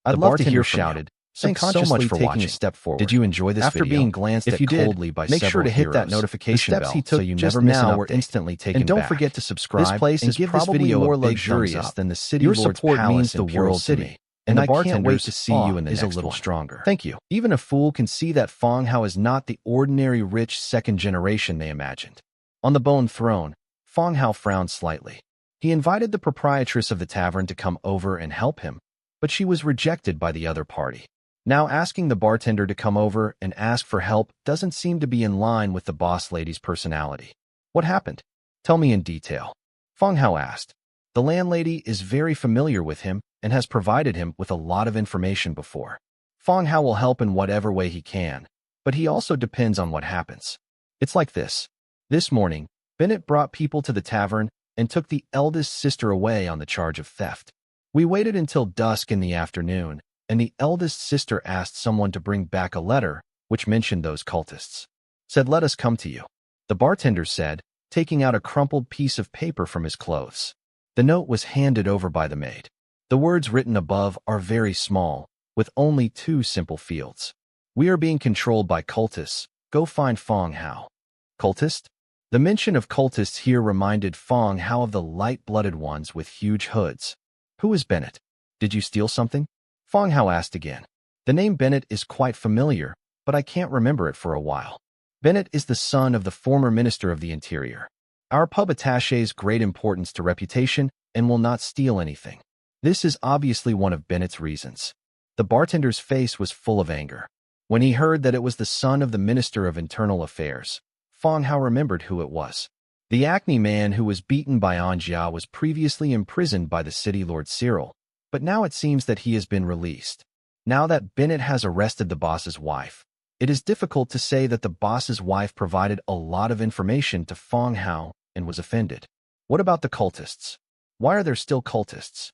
I'd love to hear from you. Thanks so much for taking a step forward. Did you enjoy this After video? being glanced If at you did, coldly by make sure to hit that heroes, notification the steps bell he took so you just never miss an now were update. instantly taken And don't back. forget to subscribe This place and is give this probably video more a big luxurious thumbs up. than the city Your lord's support palace means the in Pure world to City, me, and the I can't wait bartender's to see you in the awe is next a little one. stronger. Thank you. Even a fool can see that Fong Hao is not the ordinary rich second generation they imagined. On the bone throne, Fong Hao frowned slightly. He invited the proprietress of the tavern to come over and help him, but she was rejected by the other party. Now asking the bartender to come over and ask for help doesn't seem to be in line with the boss lady's personality. What happened? Tell me in detail. Fong Hao asked. The landlady is very familiar with him and has provided him with a lot of information before. Fong Hao will help in whatever way he can, but he also depends on what happens. It's like this. This morning, Bennett brought people to the tavern and took the eldest sister away on the charge of theft. We waited until dusk in the afternoon, and the eldest sister asked someone to bring back a letter which mentioned those cultists. Said, "Let us come to you." The bartender said, taking out a crumpled piece of paper from his clothes. The note was handed over by the maid. The words written above are very small, with only 2 simple fields. We are being controlled by cultists. Go find Fong Hao. Cultist? The mention of cultists here reminded Fong Hao of the light-blooded ones with huge hoods. Who is Bennett? Did you steal something? Fong Hao asked again. The name Bennett is quite familiar, but I can't remember it for a while. Bennett is the son of the former Minister of the Interior. Our pub attaches great importance to reputation and will not steal anything. This is obviously one of Bennett's reasons. The bartender's face was full of anger. When he heard that it was the son of the Minister of Internal Affairs, Fong Hao remembered who it was. The Acne man who was beaten by Anjia was previously imprisoned by the city lord Cyril, but now it seems that he has been released. Now that Bennett has arrested the boss's wife, it is difficult to say that the boss's wife provided a lot of information to Fong Hao and was offended. What about the cultists? Why are there still cultists?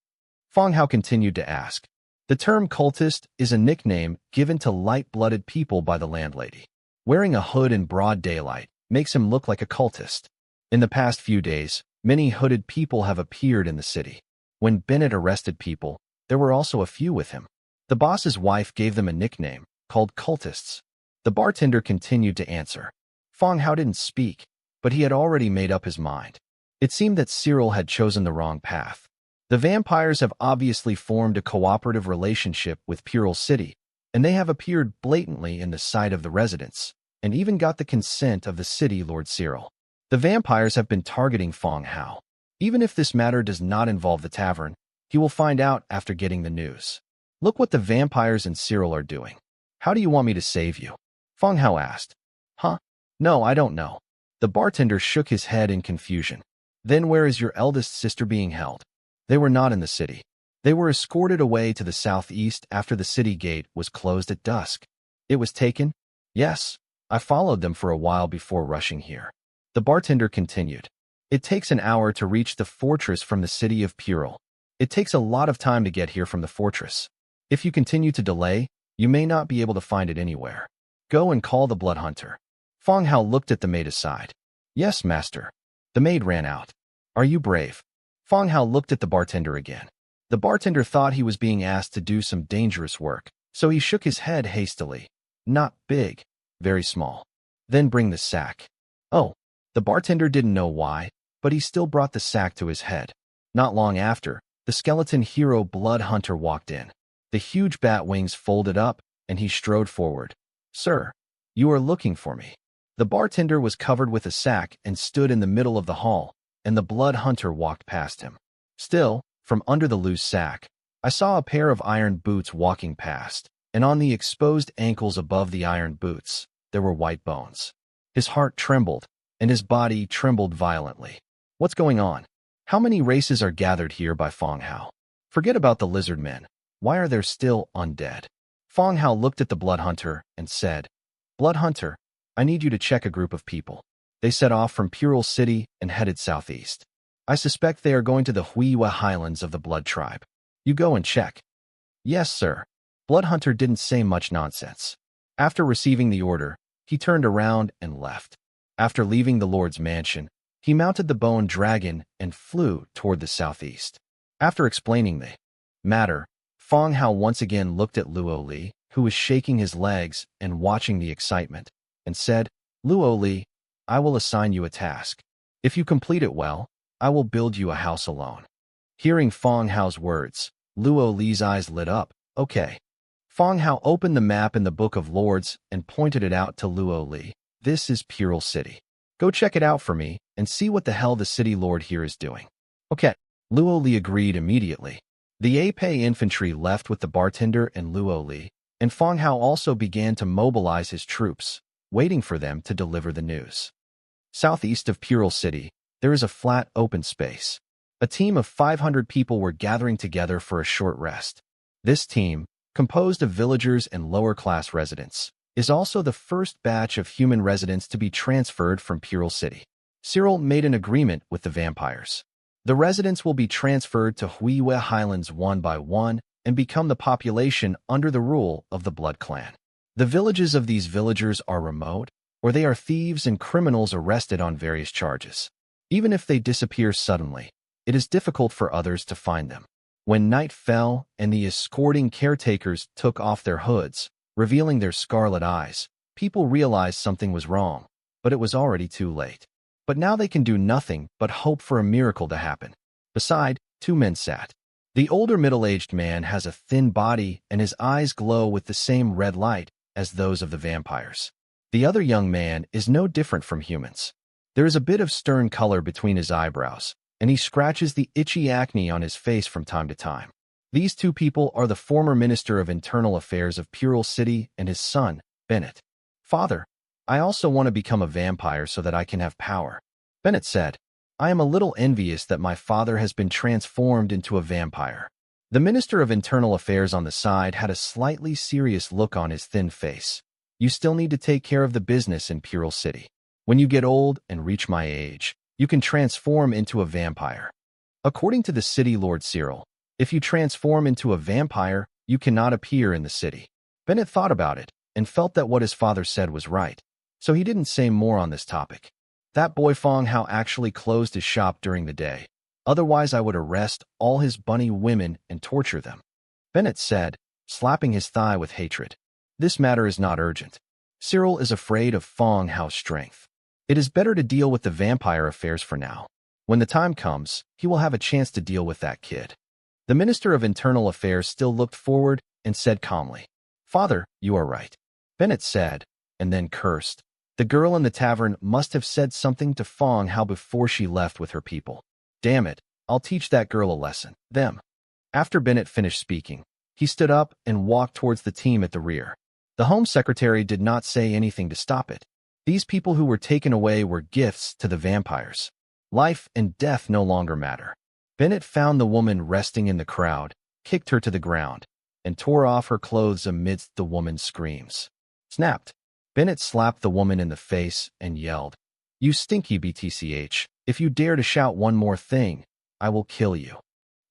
Fong Hao continued to ask. The term cultist is a nickname given to light-blooded people by the landlady. Wearing a hood in broad daylight makes him look like a cultist. In the past few days, many hooded people have appeared in the city. When Bennett arrested people, there were also a few with him. The boss's wife gave them a nickname, called cultists. The bartender continued to answer. Fong Hao didn't speak, but he had already made up his mind. It seemed that Cyril had chosen the wrong path. The vampires have obviously formed a cooperative relationship with Pure City, and they have appeared blatantly in the sight of the residents, and even got the consent of the city lord Cyril. The vampires have been targeting Fong Hao. Even if this matter does not involve the tavern, he will find out after getting the news. Look what the vampires and Cyril are doing. How do you want me to save you? Fong Hao asked. Huh? No, I don't know. The bartender shook his head in confusion. Then where is your eldest sister being held? They were not in the city. They were escorted away to the southeast after the city gate was closed at dusk. It was taken? Yes. I followed them for a while before rushing here. The bartender continued. It takes an hour to reach the fortress from the city of Pure. It takes a lot of time to get here from the fortress. If you continue to delay, you may not be able to find it anywhere. Go and call the blood hunter. Fong Hao looked at the maid aside. Yes, master. The maid ran out. Are you brave? Fong Hao looked at the bartender again. The bartender thought he was being asked to do some dangerous work, so he shook his head hastily. Not big, very small. Then bring the sack. Oh. The bartender didn't know why, but he still brought the sack to his head. Not long after, the skeleton hero blood hunter walked in. The huge bat wings folded up, and he strode forward. Sir, you are looking for me. The bartender was covered with a sack and stood in the middle of the hall, and the blood hunter walked past him. Still, from under the loose sack, I saw a pair of iron boots walking past, and on the exposed ankles above the iron boots, there were white bones. His heart trembled, and his body trembled violently. What's going on? How many races are gathered here by Fong Hao? Forget about the lizard men. Why are there still undead? Fong Hao looked at the blood hunter and said, Blood hunter, I need you to check a group of people. They set off from Pure City and headed southeast. I suspect they are going to the Huiwa Highlands of the Blood Tribe. You go and check. Yes, sir. Blood hunter didn't say much nonsense. After receiving the order, he turned around and left. After leaving the Lord's mansion, he mounted the bone dragon and flew toward the southeast. After explaining the matter, Fong Hao once again looked at Luo Li, who was shaking his legs and watching the excitement, and said, Luo Li, I will assign you a task. If you complete it well, I will build you a house alone. Hearing Fong Hao's words, Luo Li's eyes lit up. Okay. Fong Hao opened the map in the Book of Lords and pointed it out to Luo Li. This is Pural City. Go check it out for me and see what the hell the city lord here is doing. Okay. Luo Li agreed immediately. The Apei infantry left with the bartender and Luo Li, and Fong Hao also began to mobilize his troops, waiting for them to deliver the news. Southeast of Pural City, there is a flat, open space. A team of 500 people were gathering together for a short rest. This team, composed of villagers and lower-class residents, is also the first batch of human residents to be transferred from Pural City. Cyril made an agreement with the vampires. The residents will be transferred to Huiyue Highlands one by one and become the population under the rule of the Blood Clan. The villages of these villagers are remote, or they are thieves and criminals arrested on various charges. Even if they disappear suddenly, it is difficult for others to find them. When night fell and the escorting caretakers took off their hoods, revealing their scarlet eyes, people realized something was wrong, but it was already too late. But now they can do nothing but hope for a miracle to happen. Beside, two men sat. The older middle-aged man has a thin body and his eyes glow with the same red light as those of the vampires. The other young man is no different from humans. There is a bit of stern color between his eyebrows, and he scratches the itchy acne on his face from time to time. These two people are the former Minister of Internal Affairs of Pural City and his son, Bennett. Father, I also want to become a vampire so that I can have power. Bennett said, I am a little envious that my father has been transformed into a vampire. The Minister of Internal Affairs on the side had a slightly serious look on his thin face. You still need to take care of the business in Pural City. When you get old and reach my age, you can transform into a vampire. According to the city lord Cyril, if you transform into a vampire, you cannot appear in the city. Bennett thought about it and felt that what his father said was right, so he didn't say more on this topic. That boy Fong Hao actually closed his shop during the day. Otherwise, I would arrest all his bunny women and torture them. Bennett said, slapping his thigh with hatred. This matter is not urgent. Cyril is afraid of Fong Hao's strength. It is better to deal with the vampire affairs for now. When the time comes, he will have a chance to deal with that kid. The Minister of Internal Affairs still looked forward and said calmly, Father, you are right. Bennett said, and then cursed. The girl in the tavern must have said something to Fong Hao before she left with her people. Damn it, I'll teach that girl a lesson. Them. After Bennett finished speaking, he stood up and walked towards the team at the rear. The Home Secretary did not say anything to stop it. These people who were taken away were gifts to the vampires. Life and death no longer matter. Bennett found the woman resting in the crowd, kicked her to the ground, and tore off her clothes amidst the woman's screams. Snapped. Bennett slapped the woman in the face and yelled, You stinky BTCH, if you dare to shout one more thing, I will kill you.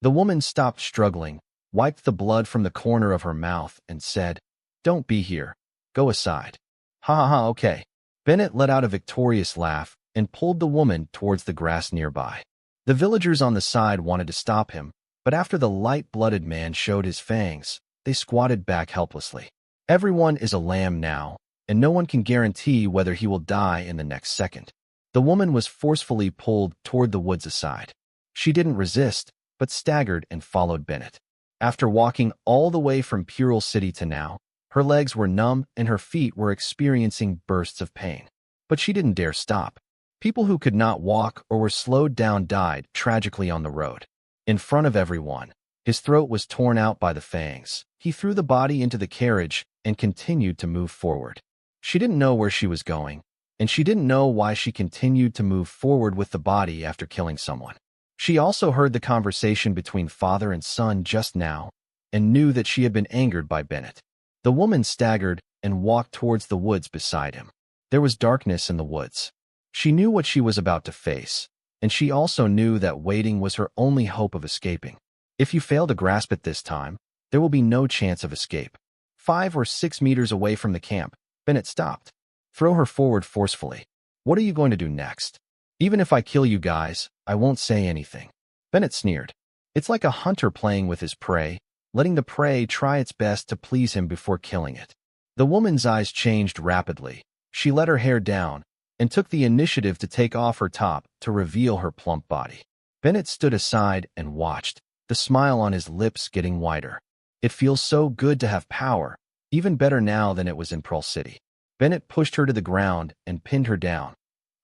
The woman stopped struggling, wiped the blood from the corner of her mouth, and said, Don't be here. Go aside. Ha ha ha, okay. Bennett let out a victorious laugh and pulled the woman towards the grass nearby. The villagers on the side wanted to stop him, but after the light-blooded man showed his fangs, they squatted back helplessly. Everyone is a lamb now, and no one can guarantee whether he will die in the next second. The woman was forcefully pulled toward the woods aside. She didn't resist, but staggered and followed Bennett. After walking all the way from Pural City to now, her legs were numb and her feet were experiencing bursts of pain. But she didn't dare stop. People who could not walk or were slowed down died tragically on the road. In front of everyone, his throat was torn out by the fangs. He threw the body into the carriage and continued to move forward. She didn't know where she was going, and she didn't know why she continued to move forward with the body after killing someone. She also heard the conversation between father and son just now and knew that she had been angered by Bennett. The woman staggered and walked towards the woods beside him. There was darkness in the woods. She knew what she was about to face, and she also knew that waiting was her only hope of escaping. If you fail to grasp it this time, there will be no chance of escape. 5 or 6 meters away from the camp, Bennett stopped. Throw her forward forcefully. What are you going to do next? Even if I kill you guys, I won't say anything. Bennett sneered. It's like a hunter playing with his prey. letting the prey try its best to please him before killing it. The woman's eyes changed rapidly. She let her hair down and took the initiative to take off her top to reveal her plump body. Bennett stood aside and watched, the smile on his lips getting wider. It feels so good to have power, even better now than it was in Pearl City. Bennett pushed her to the ground and pinned her down.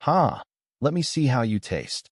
"Ha! Let me see how you taste."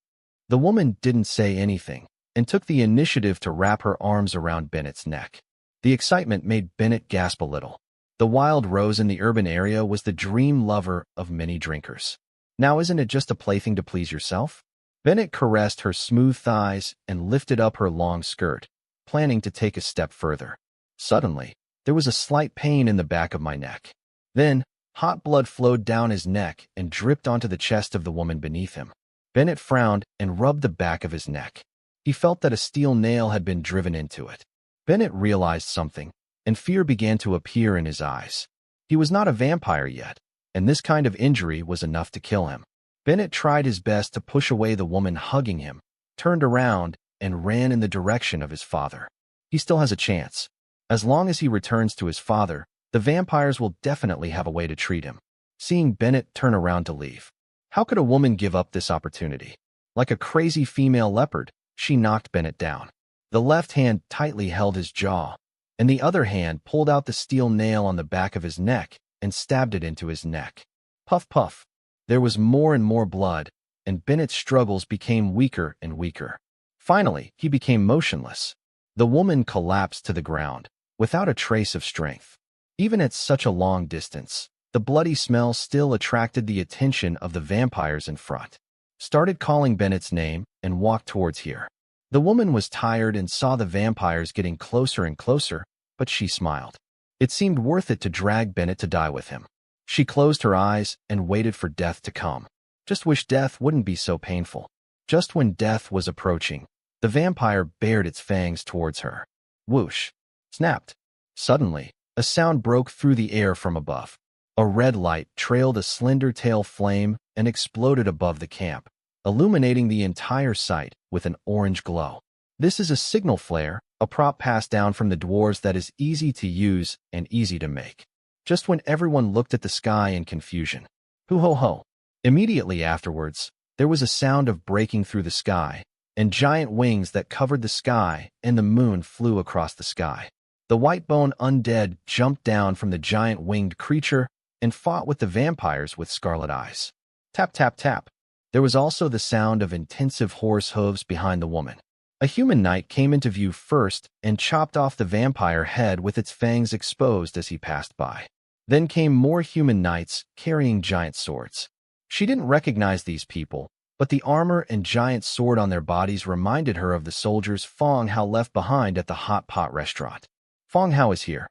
The woman didn't say anything and took the initiative to wrap her arms around Bennett's neck. The excitement made Bennett gasp a little. The wild rose in the urban area was the dream lover of many drinkers. Now isn't it just a plaything to please yourself? Bennett caressed her smooth thighs and lifted up her long skirt, planning to take a step further. Suddenly, there was a slight pain in the back of my neck. Then, hot blood flowed down his neck and dripped onto the chest of the woman beneath him. Bennett frowned and rubbed the back of his neck. He felt that a steel nail had been driven into it. Bennett realized something, and fear began to appear in his eyes. He was not a vampire yet, and this kind of injury was enough to kill him. Bennett tried his best to push away the woman hugging him, turned around, and ran in the direction of his father. He still has a chance. As long as he returns to his father, the vampires will definitely have a way to treat him. Seeing Bennett turn around to leave. How could a woman give up this opportunity? Like a crazy female leopard, she knocked Bennett down. The left hand tightly held his jaw, and the other hand pulled out the steel nail on the back of his neck and stabbed it into his neck. Puff, puff. There was more and more blood, and Bennett's struggles became weaker and weaker. Finally, he became motionless. The woman collapsed to the ground, without a trace of strength. Even at such a long distance, the bloody smell still attracted the attention of the vampires in front. Started calling Bennett's name and walked towards here. The woman was tired and saw the vampires getting closer and closer, but she smiled. It seemed worth it to drag Bennett to die with him. She closed her eyes and waited for death to come. Just wish death wouldn't be so painful. Just when death was approaching, the vampire bared its fangs towards her. Whoosh! Snapped. Suddenly, a sound broke through the air from above. A red light trailed a slender tail flame and exploded above the camp, illuminating the entire site with an orange glow. This is a signal flare, a prop passed down from the dwarves that is easy to use and easy to make. Just when everyone looked at the sky in confusion. Hoo-ho-ho. Immediately afterwards, there was a sound of breaking through the sky, and giant wings that covered the sky and the moon flew across the sky. The white-bone undead jumped down from the giant winged creature and fought with the vampires with scarlet eyes. Tap, tap, tap. There was also the sound of intensive horse hooves behind the woman. A human knight came into view first and chopped off the vampire head with its fangs exposed as he passed by. Then came more human knights carrying giant swords. She didn't recognize these people, but the armor and giant sword on their bodies reminded her of the soldiers Fong Hao left behind at the hot pot restaurant. Fong Hao is here.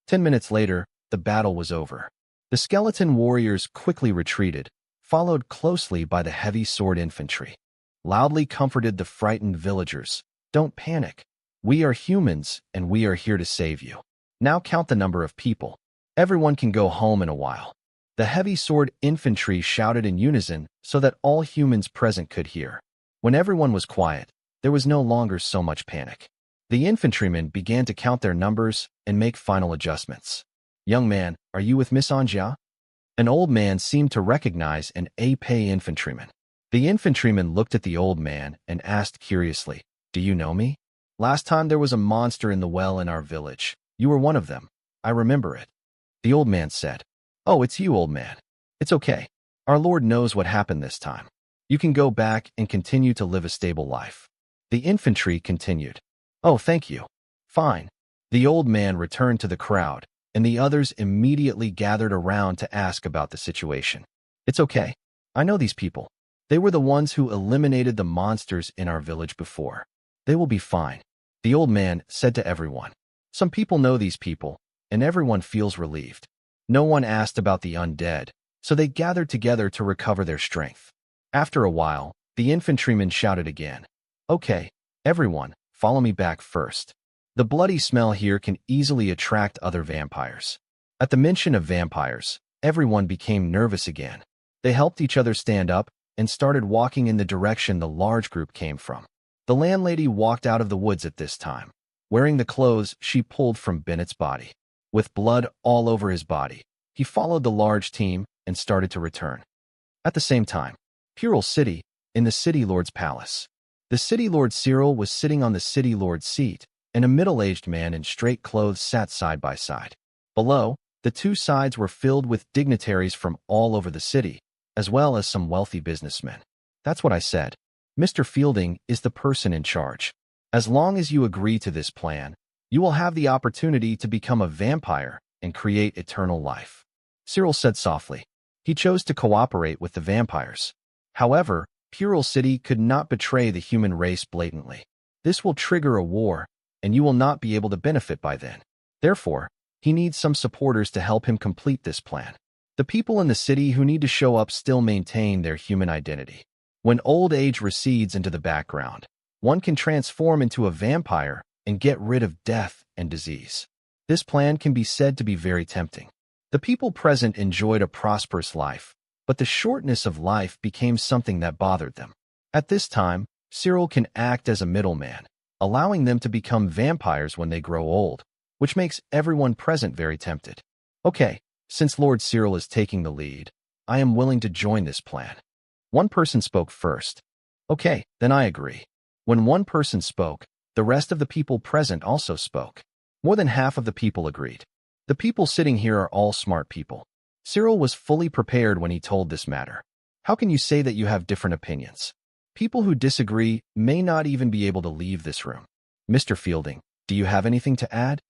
10 minutes later, the battle was over. The skeleton warriors quickly retreated, followed closely by the heavy sword infantry. Loudly comforted the frightened villagers. Don't panic. We are humans, and we are here to save you. Now count the number of people. Everyone can go home in a while. The heavy sword infantry shouted in unison so that all humans present could hear. When everyone was quiet, there was no longer so much panic. The infantrymen began to count their numbers and make final adjustments. Young man, are you with Miss Anjia? An old man seemed to recognize an A-pay infantryman. The infantryman looked at the old man and asked curiously, "Do you know me? Last time there was a monster in the well in our village. You were one of them. I remember it." The old man said, "Oh, it's you, old man. It's okay. Our Lord knows what happened this time. You can go back and continue to live a stable life." The infantry continued. "Oh, thank you. Fine." The old man returned to the crowd, and the others immediately gathered around to ask about the situation. "It's okay. I know these people. They were the ones who eliminated the monsters in our village before. They will be fine," the old man said to everyone. Some people know these people, and everyone feels relieved. No one asked about the undead, so they gathered together to recover their strength. After a while, the infantryman shouted again, "Okay, everyone, follow me back first. The bloody smell here can easily attract other vampires." At the mention of vampires, everyone became nervous again. They helped each other stand up and started walking in the direction the large group came from. The landlady walked out of the woods at this time. wearing the clothes she pulled from Bennett's body. With blood all over his body, he followed the large team and started to return. At the same time, Pural City, in the City Lord's palace. The City Lord Cyril was sitting on the City Lord's seat, and a middle-aged man in straight clothes sat side by side. Below, the two sides were filled with dignitaries from all over the city, as well as some wealthy businessmen. That's what I said. Mr. Fielding is the person in charge. As long as you agree to this plan, you will have the opportunity to become a vampire and create eternal life. Cyril said softly. He chose to cooperate with the vampires. However, Pural City could not betray the human race blatantly. This will trigger a war, and you will not be able to benefit by then. Therefore, he needs some supporters to help him complete this plan. The people in the city who need to show up still maintain their human identity. When old age recedes into the background, one can transform into a vampire and get rid of death and disease. This plan can be said to be very tempting. The people present enjoyed a prosperous life, but the shortness of life became something that bothered them. At this time, Cyril can act as a middleman, allowing them to become vampires when they grow old, which makes everyone present very tempted. Okay, since Lord Cyril is taking the lead, I am willing to join this plan. One person spoke first. Okay, then I agree. When one person spoke, the rest of the people present also spoke. More than half of the people agreed. The people sitting here are all smart people. Cyril was fully prepared when he told this matter. How can you say that you have different opinions? People who disagree may not even be able to leave this room. Mr. Fielding, do you have anything to add?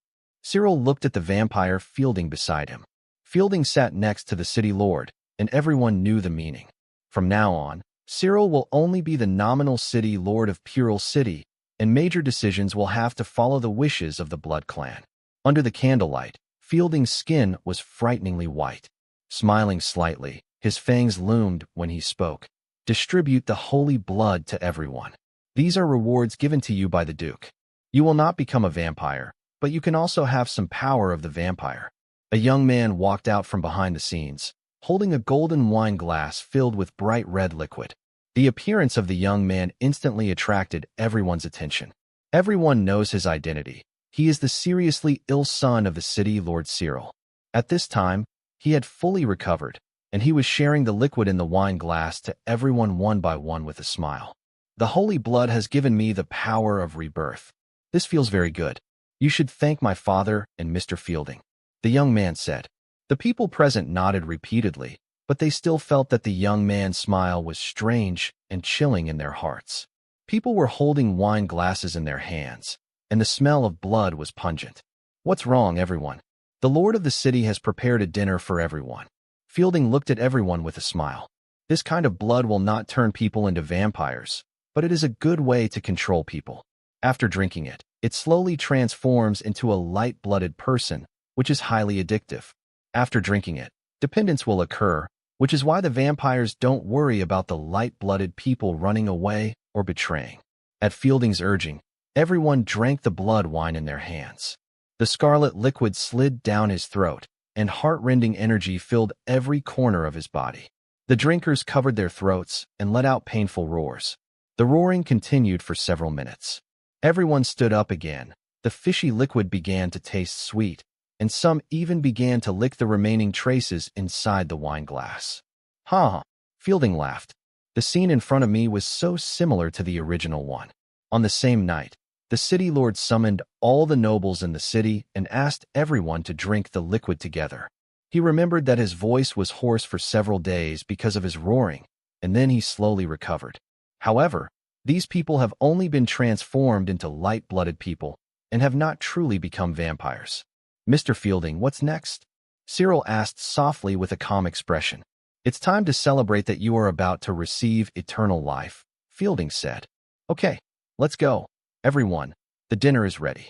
Cyril looked at the vampire Fielding beside him. Fielding sat next to the city lord, and everyone knew the meaning. From now on, Cyril will only be the nominal city lord of Pural City, and major decisions will have to follow the wishes of the Blood Clan. Under the candlelight, Fielding's skin was frighteningly white. Smiling slightly, his fangs loomed when he spoke. Distribute the holy blood to everyone. These are rewards given to you by the Duke. You will not become a vampire, but you can also have some power of the vampire. A young man walked out from behind the scenes, holding a golden wine glass filled with bright red liquid. The appearance of the young man instantly attracted everyone's attention. Everyone knows his identity. He is the seriously ill son of the city Lord Cyril. At this time, he had fully recovered, and he was sharing the liquid in the wine glass to everyone one by one with a smile. The holy blood has given me the power of rebirth. This feels very good. You should thank my father and Mr. Fielding, the young man said. The people present nodded repeatedly, but they still felt that the young man's smile was strange and chilling in their hearts. People were holding wine glasses in their hands, and the smell of blood was pungent. What's wrong, everyone? The lord of the city has prepared a dinner for everyone. Fielding looked at everyone with a smile. This kind of blood will not turn people into vampires, but it is a good way to control people. After drinking it, it slowly transforms into a light-blooded person, which is highly addictive. After drinking it, dependence will occur, which is why the vampires don't worry about the light-blooded people running away or betraying. At Fielding's urging, everyone drank the blood wine in their hands. The scarlet liquid slid down his throat, and heart-rending energy filled every corner of his body. The drinkers covered their throats and let out painful roars. The roaring continued for several minutes. Everyone stood up again. The fishy liquid began to taste sweet, and some even began to lick the remaining traces inside the wine glass. Ha! Fielding laughed. The scene in front of me was so similar to the original one. On the same night, the city lord summoned all the nobles in the city and asked everyone to drink the liquid together. He remembered that his voice was hoarse for several days because of his roaring, and then he slowly recovered. However, these people have only been transformed into light-blooded people and have not truly become vampires. Mr. Fielding, what's next? Cyril asked softly with a calm expression. It's time to celebrate that you are about to receive eternal life, Fielding said. Okay, let's go. Everyone, the dinner is ready.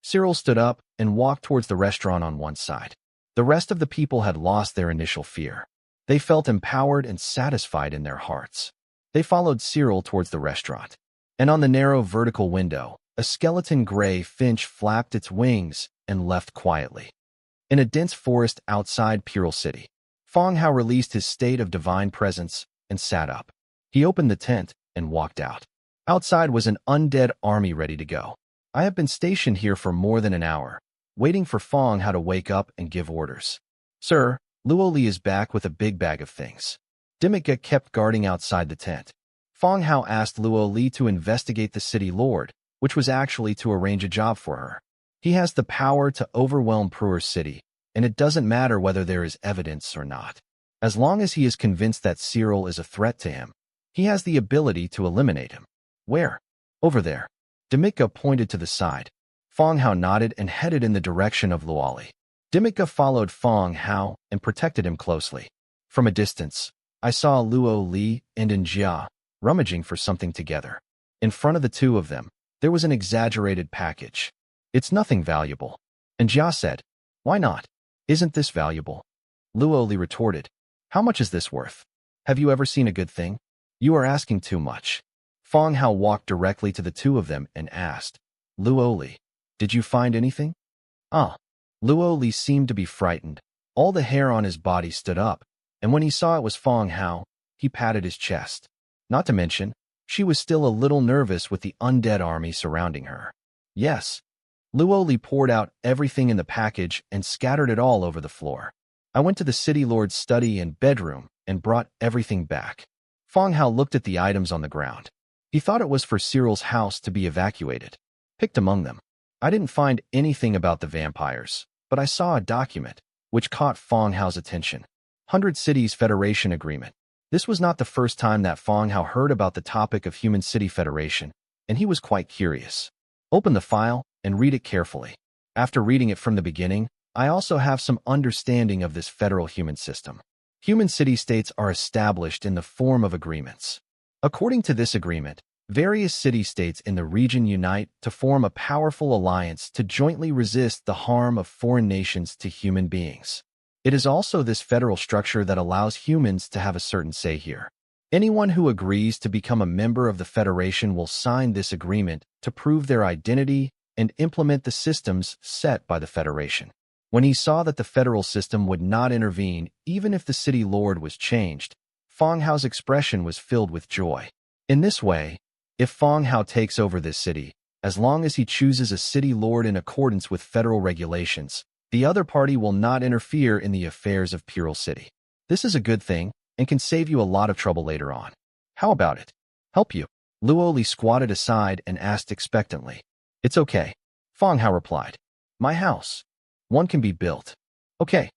Cyril stood up and walked towards the restaurant on one side. The rest of the people had lost their initial fear. They felt empowered and satisfied in their hearts. They followed Cyril towards the restaurant. And on the narrow vertical window, a skeleton gray finch flapped its wings and left quietly. In a dense forest outside Pural City, Fong Hao released his state of divine presence and sat up. He opened the tent and walked out. Outside was an undead army ready to go. I have been stationed here for more than an hour, waiting for Fong Hao to wake up and give orders. Sir, Luo Li is back with a big bag of things. Dimika kept guarding outside the tent. Fong Hao asked Luo Li to investigate the city lord, which was actually to arrange a job for her. He has the power to overwhelm Pruer's city, and it doesn't matter whether there is evidence or not. As long as he is convinced that Cyril is a threat to him, he has the ability to eliminate him. Where? Over there. Dimika pointed to the side. Fong Hao nodded and headed in the direction of Luo Li. Dimika followed Fong Hao and protected him closely. From a distance, I saw Luo Li and Njia rummaging for something together. In front of the two of them, there was an exaggerated package. It's nothing valuable. Njia said, Why not? Isn't this valuable? Luo Li retorted, How much is this worth? Have you ever seen a good thing? You are asking too much. Fong Hao walked directly to the two of them and asked, Luo Li, did you find anything? Luo Li seemed to be frightened. All the hair on his body stood up, and when he saw it was Fong Hao, he patted his chest. Not to mention, she was still a little nervous with the undead army surrounding her. Yes. Luo Li poured out everything in the package and scattered it all over the floor. I went to the city lord's study and bedroom and brought everything back. Fong Hao looked at the items on the ground. He thought it was for Cyril's house to be evacuated. Picked among them. I didn't find anything about the vampires, but I saw a document, which caught Fong Hao's attention. 100 Cities Federation Agreement. This was not the first time that Fong Hao heard about the topic of Human City Federation, and he was quite curious. Open the file and read it carefully. After reading it from the beginning, I also have some understanding of this federal human system. Human city-states are established in the form of agreements. According to this agreement, various city-states in the region unite to form a powerful alliance to jointly resist the harm of foreign nations to human beings. It is also this federal structure that allows humans to have a certain say here. Anyone who agrees to become a member of the Federation will sign this agreement to prove their identity and implement the systems set by the Federation. When he saw that the federal system would not intervene even if the city lord was changed, Fong Hao's expression was filled with joy. In this way, if Fong Hao takes over this city, as long as he chooses a city lord in accordance with federal regulations, the other party will not interfere in the affairs of Pyrrole City. This is a good thing and can save you a lot of trouble later on. How about it? Help you? Luo Li squatted aside and asked expectantly. It's okay. Fong Hao replied. My house. One can be built. Okay.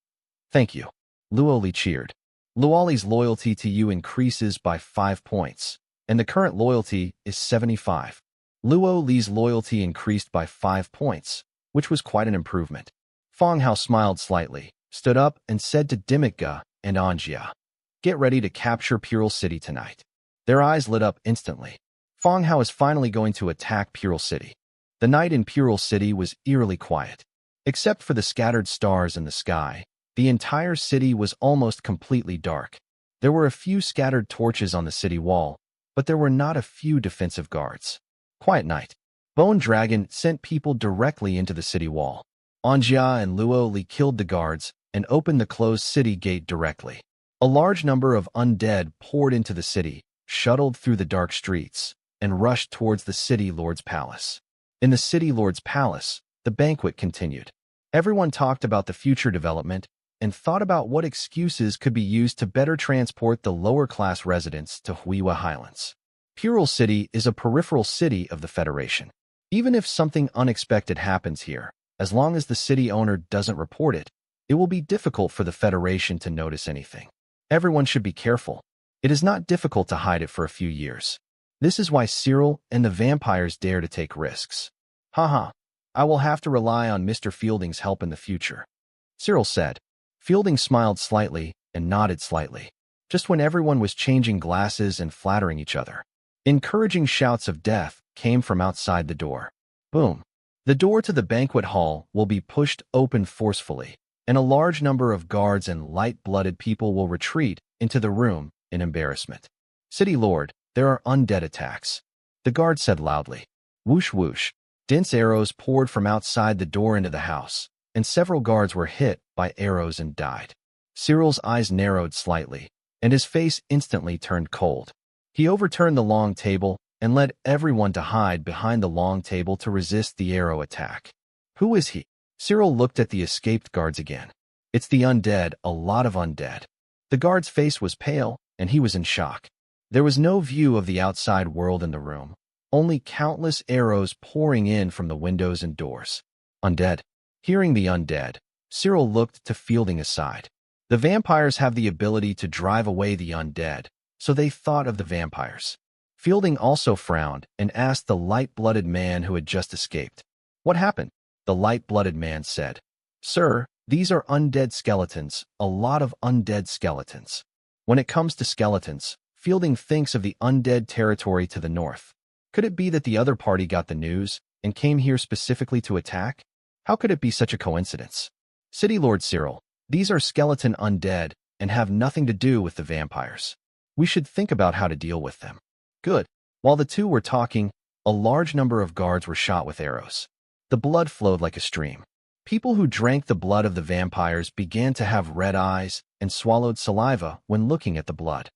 Thank you. Luo Li cheered. Luo Li's loyalty to you increases by 5 points, and the current loyalty is 75. Luo Li's loyalty increased by 5 points, which was quite an improvement. Fong Hao smiled slightly, stood up, and said to Dimika and Anjia, Get ready to capture Pyrrole City tonight. Their eyes lit up instantly. Fong Hao is finally going to attack Pyrrole City. The night in Pyrrole City was eerily quiet. Except for the scattered stars in the sky, the entire city was almost completely dark. There were a few scattered torches on the city wall, but there were not a few defensive guards. Quiet night. Bone Dragon sent people directly into the city wall. Anjia and Luo Li killed the guards and opened the closed city gate directly. A large number of undead poured into the city, shuttled through the dark streets, and rushed towards the city lord's palace. In the city lord's palace, the banquet continued. Everyone talked about the future development and thought about what excuses could be used to better transport the lower-class residents to Huiwa Highlands. Pyrrole City is a peripheral city of the Federation. Even if something unexpected happens here, as long as the city owner doesn't report it, it will be difficult for the Federation to notice anything. Everyone should be careful. It is not difficult to hide it for a few years. This is why Cyril and the vampires dare to take risks. Haha, I will have to rely on Mr. Fielding's help in the future, Cyril said. Fielding smiled slightly and nodded slightly, just when everyone was changing glasses and flattering each other. Encouraging shouts of death came from outside the door. Boom. The door to the banquet hall will be pushed open forcefully, and a large number of guards and light-blooded people will retreat into the room in embarrassment. City Lord, there are undead attacks, the guard said loudly. Whoosh whoosh. Dense arrows poured from outside the door into the house, and several guards were hit by arrows and died. Cyril's eyes narrowed slightly, and his face instantly turned cold. He overturned the long table and led everyone to hide behind the long table to resist the arrow attack. Who is he? Cyril looked at the escaped guards again. It's the undead, a lot of undead. The guard's face was pale, and he was in shock. There was no view of the outside world in the room, only countless arrows pouring in from the windows and doors. Undead. Hearing the undead, Cyril looked to Fielding aside. The vampires have the ability to drive away the undead, so they thought of the vampires. Fielding also frowned and asked the light-blooded man who had just escaped. What happened? The light-blooded man said, Sir, these are undead skeletons, a lot of undead skeletons. When it comes to skeletons, Fielding thinks of the undead territory to the north. Could it be that the other party got the news and came here specifically to attack? How could it be such a coincidence? City Lord Cyril, these are skeleton undead and have nothing to do with the vampires. We should think about how to deal with them. Good. While the two were talking, a large number of guards were shot with arrows. The blood flowed like a stream. People who drank the blood of the vampires began to have red eyes and swallowed saliva when looking at the blood.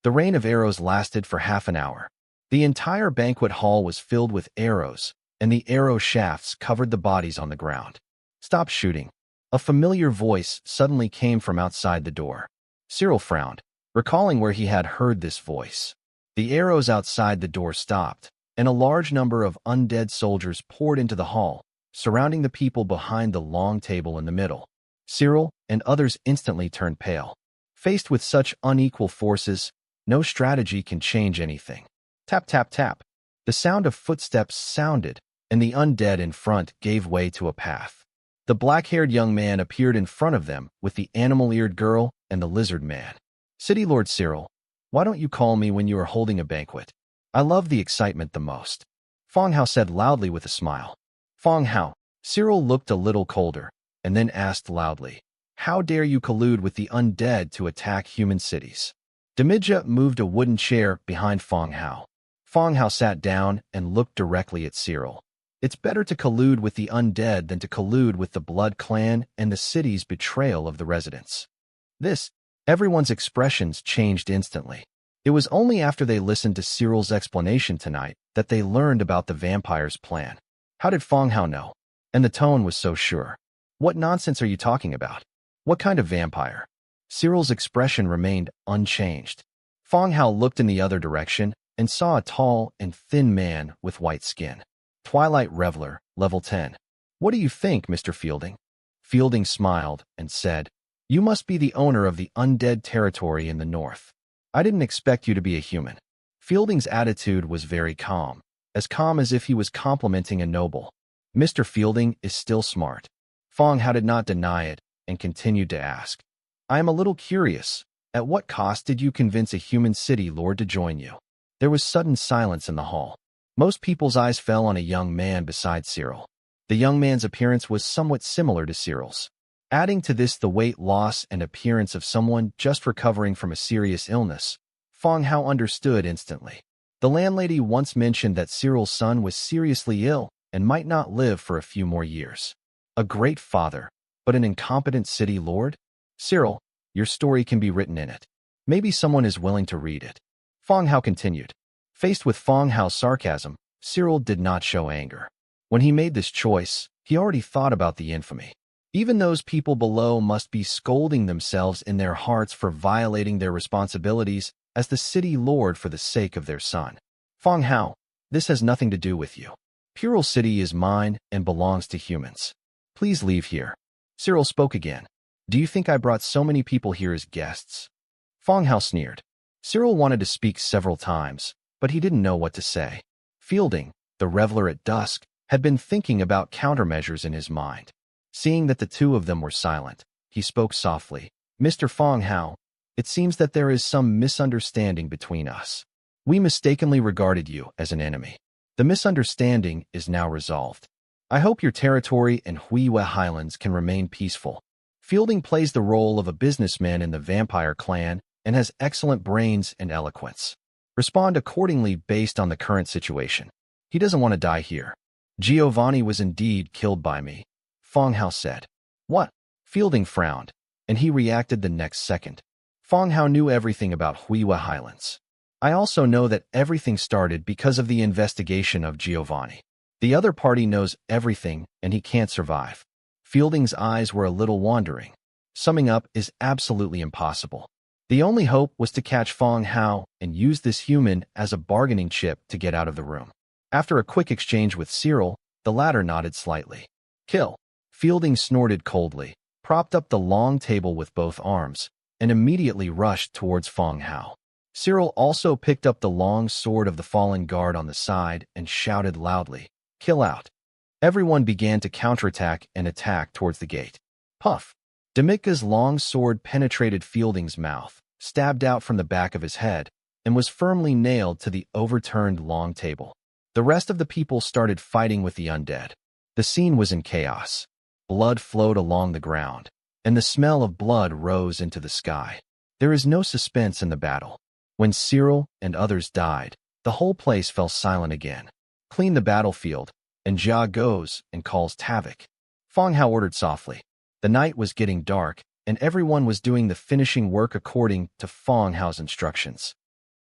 The rain of arrows lasted for half an hour. The entire banquet hall was filled with arrows, and the arrow shafts covered the bodies on the ground. Stop shooting. A familiar voice suddenly came from outside the door. Cyril frowned, recalling where he had heard this voice. The arrows outside the door stopped, and a large number of undead soldiers poured into the hall, surrounding the people behind the long table in the middle. Cyril and others instantly turned pale. Faced with such unequal forces, no strategy can change anything. Tap, tap, tap. The sound of footsteps sounded, and the undead in front gave way to a path. The black-haired young man appeared in front of them with the animal-eared girl and the lizard man. City Lord Cyril, why don't you call me when you are holding a banquet? I love the excitement the most. Fong Hao said loudly with a smile. Fong Hao. Cyril looked a little colder, and then asked loudly, how dare you collude with the undead to attack human cities? Demidja moved a wooden chair behind Fong Hao. Fong Hao sat down and looked directly at Cyril. It's better to collude with the undead than to collude with the Blood Clan and the city's betrayal of the residents. Everyone's expressions changed instantly. It was only after they listened to Cyril's explanation tonight that they learned about the vampire's plan. How did Fong Hao know? And the tone was so sure. What nonsense are you talking about? What kind of vampire? Cyril's expression remained unchanged. Fong Hao looked in the other direction and saw a tall and thin man with white skin. Twilight Reveler, level 10. What do you think, Mr. Fielding? Fielding smiled and said, you must be the owner of the undead territory in the north. I didn't expect you to be a human. Fielding's attitude was very calm as if he was complimenting a noble. Mr. Fielding is still smart. Fong Hao did not deny it and continued to ask, I am a little curious. At what cost did you convince a human city lord to join you? There was sudden silence in the hall. Most people's eyes fell on a young man beside Cyril. The young man's appearance was somewhat similar to Cyril's. Adding to this the weight loss and appearance of someone just recovering from a serious illness, Fong Hao understood instantly. The landlady once mentioned that Cyril's son was seriously ill and might not live for a few more years. A great father, but an incompetent city lord? Cyril, your story can be written in it. Maybe someone is willing to read it. Fong Hao continued. Faced with Fong Hao's sarcasm, Cyril did not show anger. When he made this choice, he already thought about the infamy. Even those people below must be scolding themselves in their hearts for violating their responsibilities as the city lord for the sake of their son. Fong Hao, this has nothing to do with you. Pural City is mine and belongs to humans. Please leave here. Cyril spoke again. Do you think I brought so many people here as guests? Fong Hao sneered. Cyril wanted to speak several times, but he didn't know what to say. Fielding, the reveler at dusk, had been thinking about countermeasures in his mind. Seeing that the two of them were silent, he spoke softly. Mr. Fong Hao, it seems that there is some misunderstanding between us. We mistakenly regarded you as an enemy. The misunderstanding is now resolved. I hope your territory and Huiwa Highlands can remain peaceful. Fielding plays the role of a businessman in the vampire clan and has excellent brains and eloquence. Respond accordingly based on the current situation. He doesn't want to die here. Giovanni was indeed killed by me, Fong Hao said. What? Fielding frowned, and he reacted the next second. Fong Hao knew everything about Huiwa Highlands. I also know that everything started because of the investigation of Giovanni. The other party knows everything, and he can't survive. Fielding's eyes were a little wandering. Summing up is absolutely impossible. The only hope was to catch Fong Hao and use this human as a bargaining chip to get out of the room. After a quick exchange with Cyril, the latter nodded slightly. Kill. Fielding snorted coldly, propped up the long table with both arms, and immediately rushed towards Fong Hao. Cyril also picked up the long sword of the fallen guard on the side and shouted loudly, "Kill out." Everyone began to counterattack and attack towards the gate. Puff. Demitka's long sword penetrated Fielding's mouth, stabbed out from the back of his head, and was firmly nailed to the overturned long table. The rest of the people started fighting with the undead. The scene was in chaos. Blood flowed along the ground, and the smell of blood rose into the sky. There is no suspense in the battle. When Cyril and others died, the whole place fell silent again. Clean the battlefield, and Jia goes and calls Tavik. Fong Hao ordered softly. The night was getting dark, and everyone was doing the finishing work according to Fong Hao's instructions.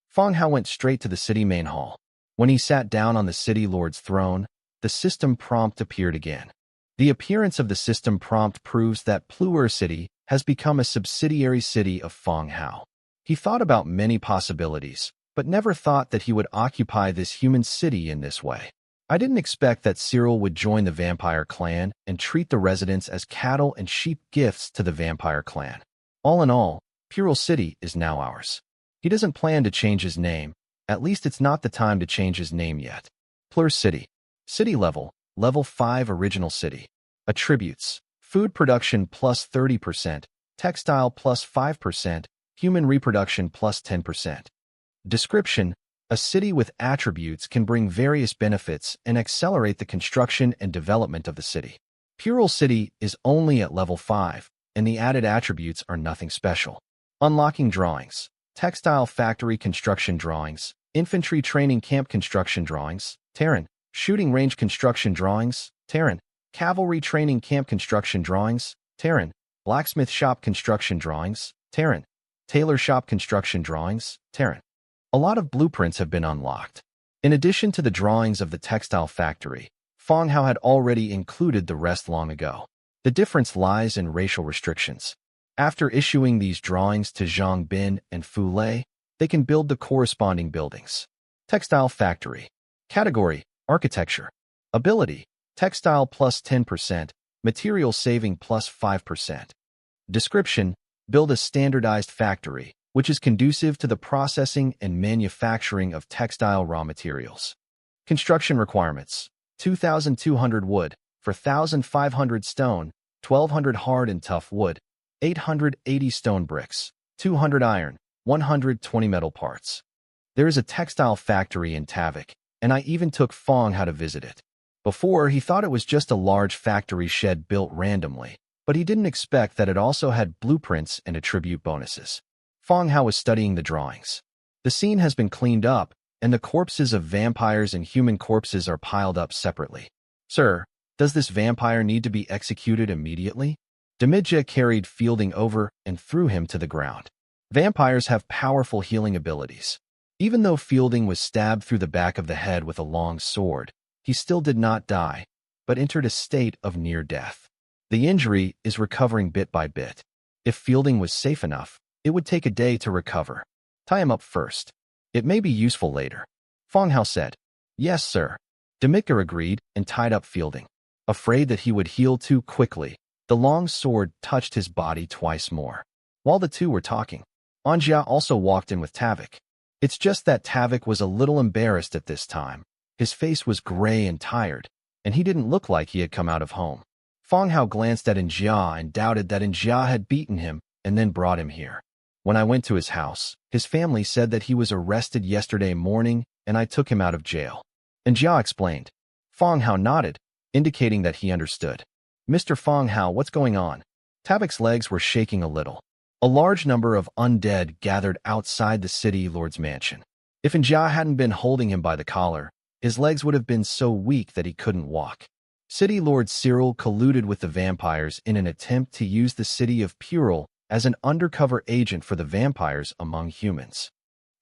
Fong Hao went straight to the city main hall. When he sat down on the city lord's throne, the system prompt appeared again. The appearance of the system prompt proves that Pluer City has become a subsidiary city of Fong Hao. He thought about many possibilities, but never thought that he would occupy this human city in this way. I didn't expect that Cyril would join the vampire clan and treat the residents as cattle and sheep gifts to the vampire clan. All in all, Plural City is now ours. He doesn't plan to change his name. At least it's not the time to change his name yet. Plur City. City level, level 5 original city. Attributes: food production plus 30%, textile plus 5%, human reproduction plus 10%. Description: a city with attributes can bring various benefits and accelerate the construction and development of the city. Plural City is only at level 5, and the added attributes are nothing special. Unlocking drawings: textile factory construction drawings, infantry training camp construction drawings, Terran, shooting range construction drawings, Terran, cavalry training camp construction drawings, Terran, blacksmith shop construction drawings, Terran, tailor shop construction drawings, Terran. A lot of blueprints have been unlocked. In addition to the drawings of the textile factory, Fong Hao had already included the rest long ago. The difference lies in racial restrictions. After issuing these drawings to Zhang Bin and Fu Lei, they can build the corresponding buildings. Textile factory. Category: architecture. Ability: textile plus 10%, material saving plus 5%. Description: build a standardized factory, which is conducive to the processing and manufacturing of textile raw materials. Construction requirements: 2,200 wood, 4,500 stone, 1,200 hard and tough wood, 880 stone bricks, 200 iron, 120 metal parts. There is a textile factory in Tavik, and I even took Fong Hao to visit it. Before, he thought it was just a large factory shed built randomly, but he didn't expect that it also had blueprints and attribute bonuses. Fong Hao was studying the drawings. The scene has been cleaned up, and the corpses of vampires and human corpses are piled up separately. Sir, does this vampire need to be executed immediately? Demidja carried Fielding over and threw him to the ground. Vampires have powerful healing abilities. Even though Fielding was stabbed through the back of the head with a long sword, he still did not die, but entered a state of near death. The injury is recovering bit by bit. If Fielding was safe enough, it would take a day to recover. Tie him up first. It may be useful later. Fong Hao said. Yes, sir. Demitka agreed and tied up Fielding. Afraid that he would heal too quickly, the long sword touched his body twice more. While the two were talking, Anjia also walked in with Tavik. It's just that Tavik was a little embarrassed at this time. His face was gray and tired, and he didn't look like he had come out of home. Fong Hao glanced at Anjia and doubted that Anjia had beaten him and then brought him here. When I went to his house, his family said that he was arrested yesterday morning and I took him out of jail. Anjia explained. Fong Hao nodded, indicating that he understood. Mr. Fong Hao, what's going on? Tavik's legs were shaking a little. A large number of undead gathered outside the city lord's mansion. If Anjia hadn't been holding him by the collar, his legs would have been so weak that he couldn't walk. City Lord Cyril colluded with the vampires in an attempt to use the city of Plural as an undercover agent for the vampires among humans.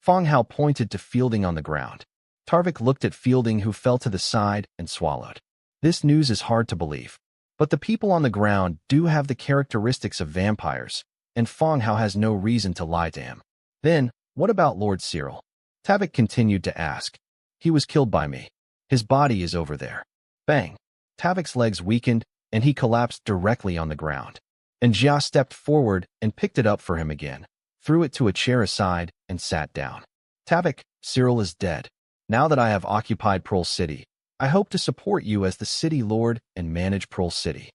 Fong Hao pointed to Fielding on the ground. Tarvik looked at Fielding, who fell to the side and swallowed. This news is hard to believe. But the people on the ground do have the characteristics of vampires, and Fong Hao has no reason to lie to him. Then, what about Lord Cyril? Tarvik continued to ask. He was killed by me. His body is over there. Bang! Tavik's legs weakened, and he collapsed directly on the ground. And Jia stepped forward and picked it up for him again, threw it to a chair aside, and sat down. Tavik, Cyril is dead. Now that I have occupied Pearl City, I hope to support you as the city lord and manage Pearl City.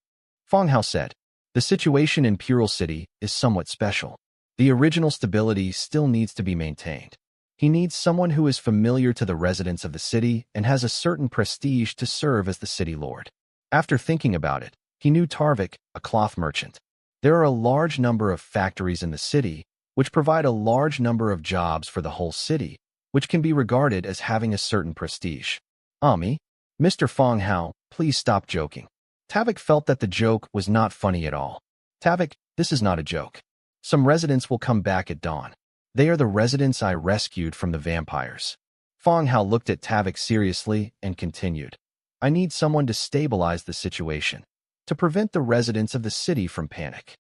Fong Hao said. The situation in Pearl City is somewhat special. The original stability still needs to be maintained. He needs someone who is familiar to the residents of the city and has a certain prestige to serve as the city lord. After thinking about it, he knew Tarvik, a cloth merchant. There are a large number of factories in the city, which provide a large number of jobs for the whole city, which can be regarded as having a certain prestige. Ami, Mr. Fong Hao, please stop joking. Tavik felt that the joke was not funny at all. Tavik, this is not a joke. Some residents will come back at dawn. They are the residents I rescued from the vampires. Fong Hao looked at Tavik seriously and continued. I need someone to stabilize the situation, to prevent the residents of the city from panic.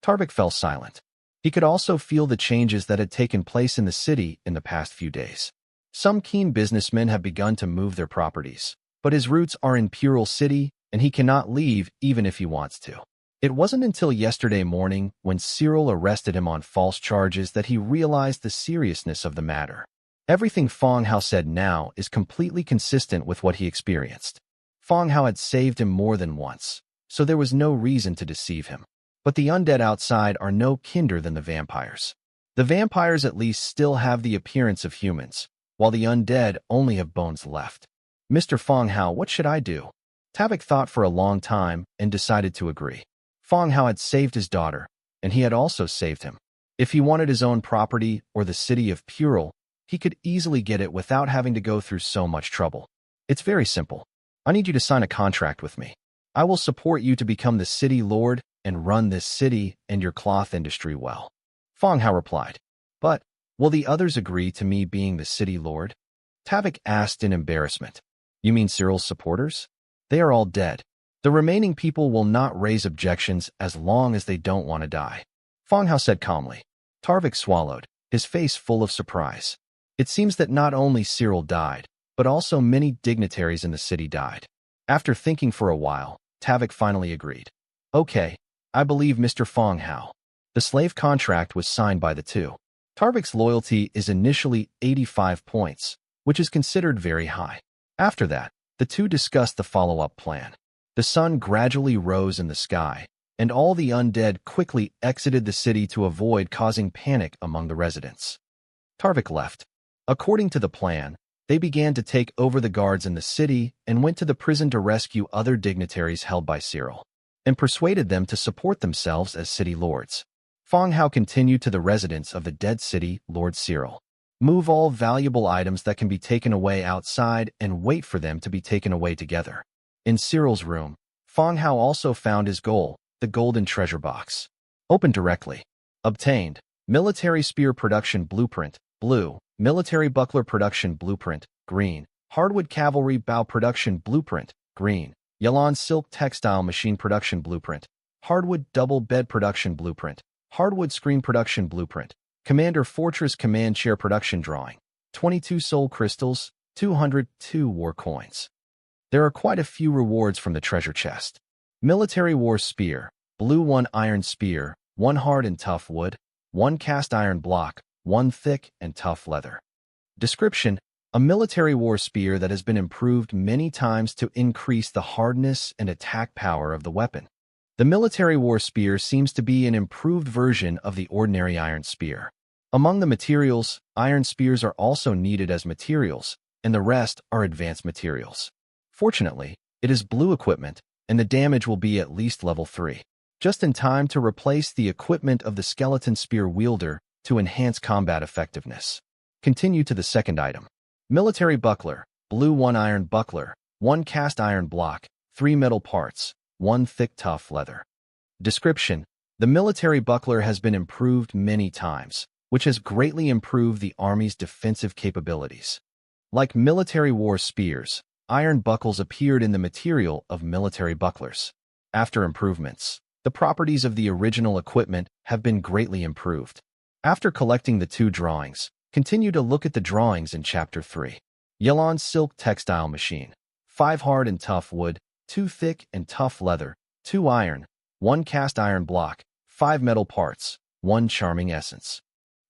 Tarvik fell silent. He could also feel the changes that had taken place in the city in the past few days. Some keen businessmen have begun to move their properties, but his roots are in Pearl City, and he cannot leave even if he wants to. It wasn't until yesterday morning, when Cyril arrested him on false charges, that he realized the seriousness of the matter. Everything Fong Hao said now is completely consistent with what he experienced. Fong Hao had saved him more than once, so there was no reason to deceive him. But the undead outside are no kinder than the vampires. The vampires at least still have the appearance of humans, while the undead only have bones left. Mr. Fong Hao, what should I do? Tavik thought for a long time and decided to agree. Fong Hao had saved his daughter, and he had also saved him. If he wanted his own property or the city of Pearl, he could easily get it without having to go through so much trouble. It's very simple. I need you to sign a contract with me. I will support you to become the city lord and run this city and your cloth industry well. Fong Hao replied. But, will the others agree to me being the city lord? Tavik asked in embarrassment. You mean Cyril's supporters? They are all dead. The remaining people will not raise objections as long as they don't want to die. Fong Hao said calmly. Tarvik swallowed, his face full of surprise. It seems that not only Cyril died, but also many dignitaries in the city died. After thinking for a while, Tavik finally agreed. Okay, I believe Mr. Fong Hao. The slave contract was signed by the two. Tarvik's loyalty is initially 85 points, which is considered very high. After that, the two discussed the follow-up plan. The sun gradually rose in the sky, and all the undead quickly exited the city to avoid causing panic among the residents. Tarvik left. According to the plan, they began to take over the guards in the city and went to the prison to rescue other dignitaries held by Cyril, and persuaded them to support themselves as city lords. Fong Hao continued to the residents of the dead city, Lord Cyril. Move all valuable items that can be taken away outside and wait for them to be taken away together. In Cyril's room, Fong Hao also found his goal, the golden treasure box. Open directly. Obtained. Military spear production blueprint, blue. Military buckler production blueprint, green. Hardwood cavalry bow production blueprint, green. Yalan silk textile machine production blueprint. Hardwood double bed production blueprint. Hardwood screen production blueprint. Commander Fortress command chair production drawing. 22 soul crystals, 202 war coins. There are quite a few rewards from the treasure chest. Military war spear, blue 1 iron spear, 1 hard and tough wood, 1 cast iron block, 1 thick and tough leather. Description: a military war spear that has been improved many times to increase the hardness and attack power of the weapon. The military war spear seems to be an improved version of the ordinary iron spear. Among the materials, iron spears are also needed as materials, and the rest are advanced materials. Fortunately, it is blue equipment, and the damage will be at least level 3. Just in time to replace the equipment of the skeleton spear wielder to enhance combat effectiveness. Continue to the second item. Military buckler, blue 1 iron buckler, 1 cast iron block, 3 metal parts, 1 thick tough leather. Description: the military buckler has been improved many times, which has greatly improved the army's defensive capabilities. Like military war spears, iron buckles appeared in the material of military bucklers. After improvements, the properties of the original equipment have been greatly improved. After collecting the 2 drawings, continue to look at the drawings in Chapter 3. Yelon silk textile machine. 5 hard and tough wood, 2 thick and tough leather, 2 iron, 1 cast iron block, 5 metal parts, 1 charming essence.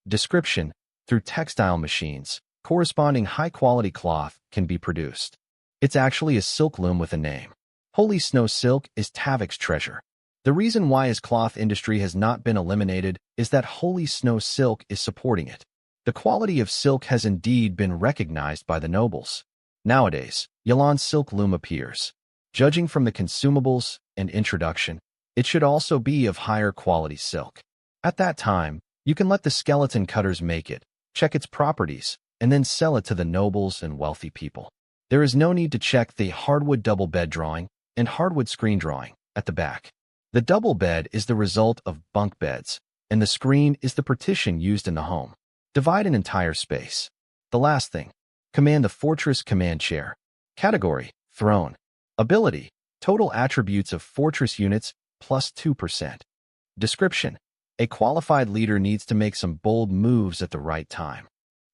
Description: through textile machines, corresponding high-quality cloth can be produced. It's actually a silk loom with a name. Holy Snow Silk is Tavik's treasure. The reason why his cloth industry has not been eliminated is that Holy Snow Silk is supporting it. The quality of silk has indeed been recognized by the nobles. Nowadays, Yelon silk loom appears. Judging from the consumables and introduction, it should also be of higher quality silk. At that time, you can let the skeleton cutters make it, check its properties, and then sell it to the nobles and wealthy people. There is no need to check the hardwood double bed drawing and hardwood screen drawing at the back. The double bed is the result of bunk beds, and the screen is the partition used in the home. Divide an entire space. The last thing. Command the Fortress Command Chair. Category: Throne. Ability: total attributes of Fortress units plus 2%. Description: a qualified leader needs to make some bold moves at the right time.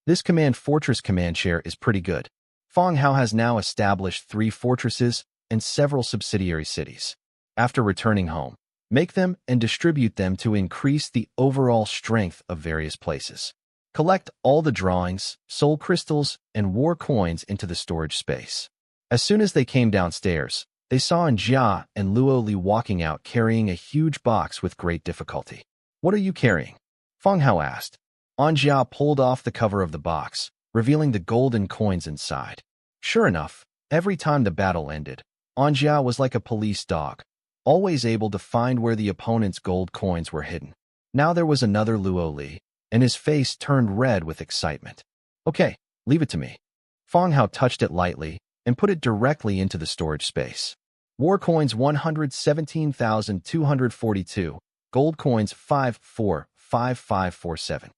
This command Fortress Command Chair is pretty good. Fong Hao has now established 3 fortresses and several subsidiary cities. After returning home, make them and distribute them to increase the overall strength of various places. Collect all the drawings, soul crystals, and war coins into the storage space. As soon as they came downstairs, they saw Anjia and Luo Li walking out carrying a huge box with great difficulty. "What are you carrying?" Fong Hao asked. Anjia pulled off the cover of the box, revealing the golden coins inside. Sure enough, every time the battle ended, Anjia was like a police dog, always able to find where the opponent's gold coins were hidden. Now there was another Luo Li, and his face turned red with excitement. "Okay, leave it to me." Fong Hao touched it lightly and put it directly into the storage space. War coins 117,242, gold coins 545547.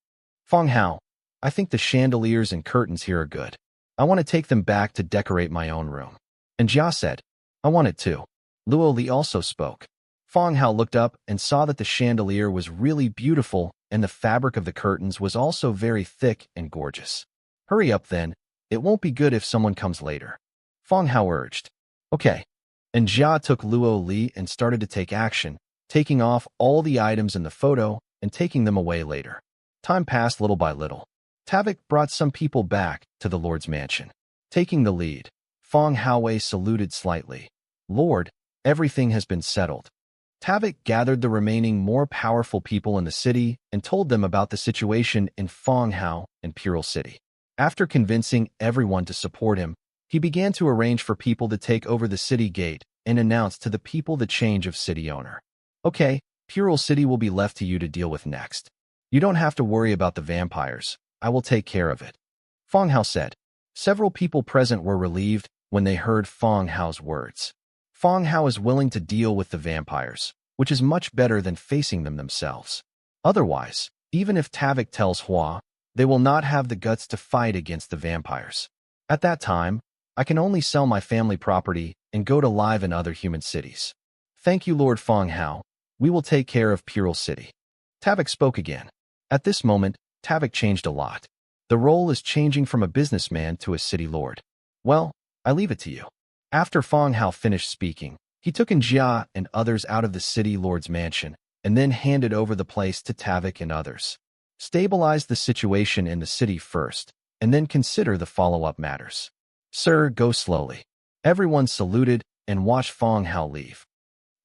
Fong Hao, I think the chandeliers and curtains here are good. I want to take them back to decorate my own room. And Jia said, I want it too. Luo Li also spoke. Fong Hao looked up and saw that the chandelier was really beautiful and the fabric of the curtains was also very thick and gorgeous. Hurry up then, it won't be good if someone comes later. Fong Hao urged. Okay. And Jia took Luo Li and started to take action, taking off all the items in the photo and taking them away later. Time passed little by little. Tavik brought some people back to the Lord's mansion. Taking the lead, Fong Hao saluted slightly. Lord, everything has been settled. Tavik gathered the remaining more powerful people in the city and told them about the situation in Fong Hao and Pural City. After convincing everyone to support him, he began to arrange for people to take over the city gate and announce to the people the change of city owner. Okay, Pural City will be left to you to deal with next. You don't have to worry about the vampires. I will take care of it. Fong Hao said. Several people present were relieved when they heard Fong Hao's words. Fong Hao is willing to deal with the vampires, which is much better than facing them themselves. Otherwise, even if Tavik tells Hua, they will not have the guts to fight against the vampires. At that time, I can only sell my family property and go to live in other human cities. Thank you, Lord Fong Hao. We will take care of Pural City. Tavik spoke again. At this moment, Tavik changed a lot. The role is changing from a businessman to a city lord. Well, I leave it to you. After Fong Hao finished speaking, he took Jia and others out of the city lord's mansion and then handed over the place to Tavik and others. Stabilize the situation in the city first, and then consider the follow-up matters. Sir, go slowly. Everyone saluted and watched Fong Hao leave.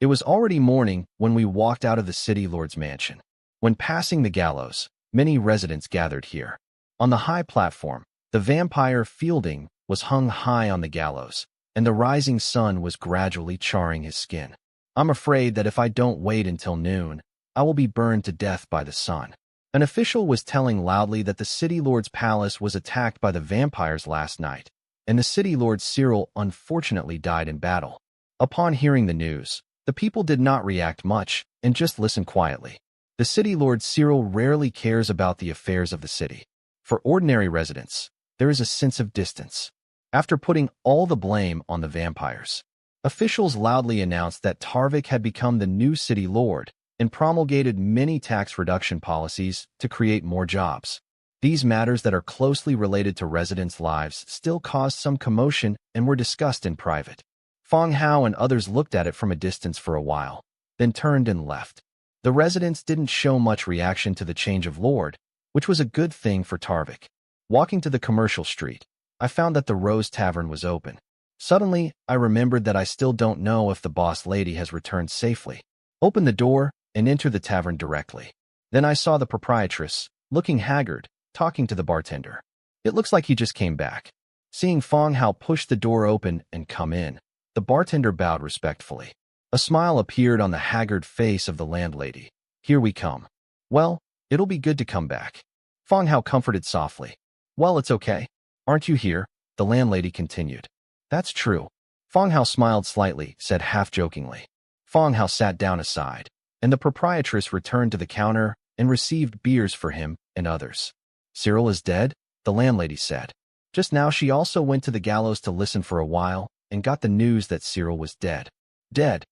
It was already morning when we walked out of the city lord's mansion. When passing the gallows, many residents gathered here. On the high platform, the vampire Fielding was hung high on the gallows, and the rising sun was gradually charring his skin. I'm afraid that if I don't wait until noon, I will be burned to death by the sun. An official was telling loudly that the city lord's palace was attacked by the vampires last night, and the city lord Cyril unfortunately died in battle. Upon hearing the news, the people did not react much and just listened quietly. The city lord Cyril rarely cares about the affairs of the city. For ordinary residents, there is a sense of distance. After putting all the blame on the vampires, officials loudly announced that Tarvik had become the new city lord and promulgated many tax reduction policies to create more jobs. These matters that are closely related to residents' lives still caused some commotion and were discussed in private. Fong Hao and others looked at it from a distance for a while, then turned and left. The residents didn't show much reaction to the change of lord, which was a good thing for Tarvik. Walking to the commercial street, I found that the Rose Tavern was open. Suddenly, I remembered that I still don't know if the boss lady has returned safely. Opened the door and entered the tavern directly. Then I saw the proprietress, looking haggard, talking to the bartender. It looks like he just came back. Seeing Fong Hao push the door open and come in, the bartender bowed respectfully. A smile appeared on the haggard face of the landlady. Here we come. Well, it'll be good to come back. Fong Hao comforted softly. Well, it's okay. Aren't you here? The landlady continued. That's true. Fong Hao smiled slightly, said half-jokingly. Fong Hao sat down aside, and the proprietress returned to the counter and received beers for him and others. Cyril is dead? The landlady said. Just now she also went to the gallows to listen for a while and got the news that Cyril was dead. Dead?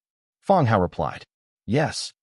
Fong Hao replied. Yes.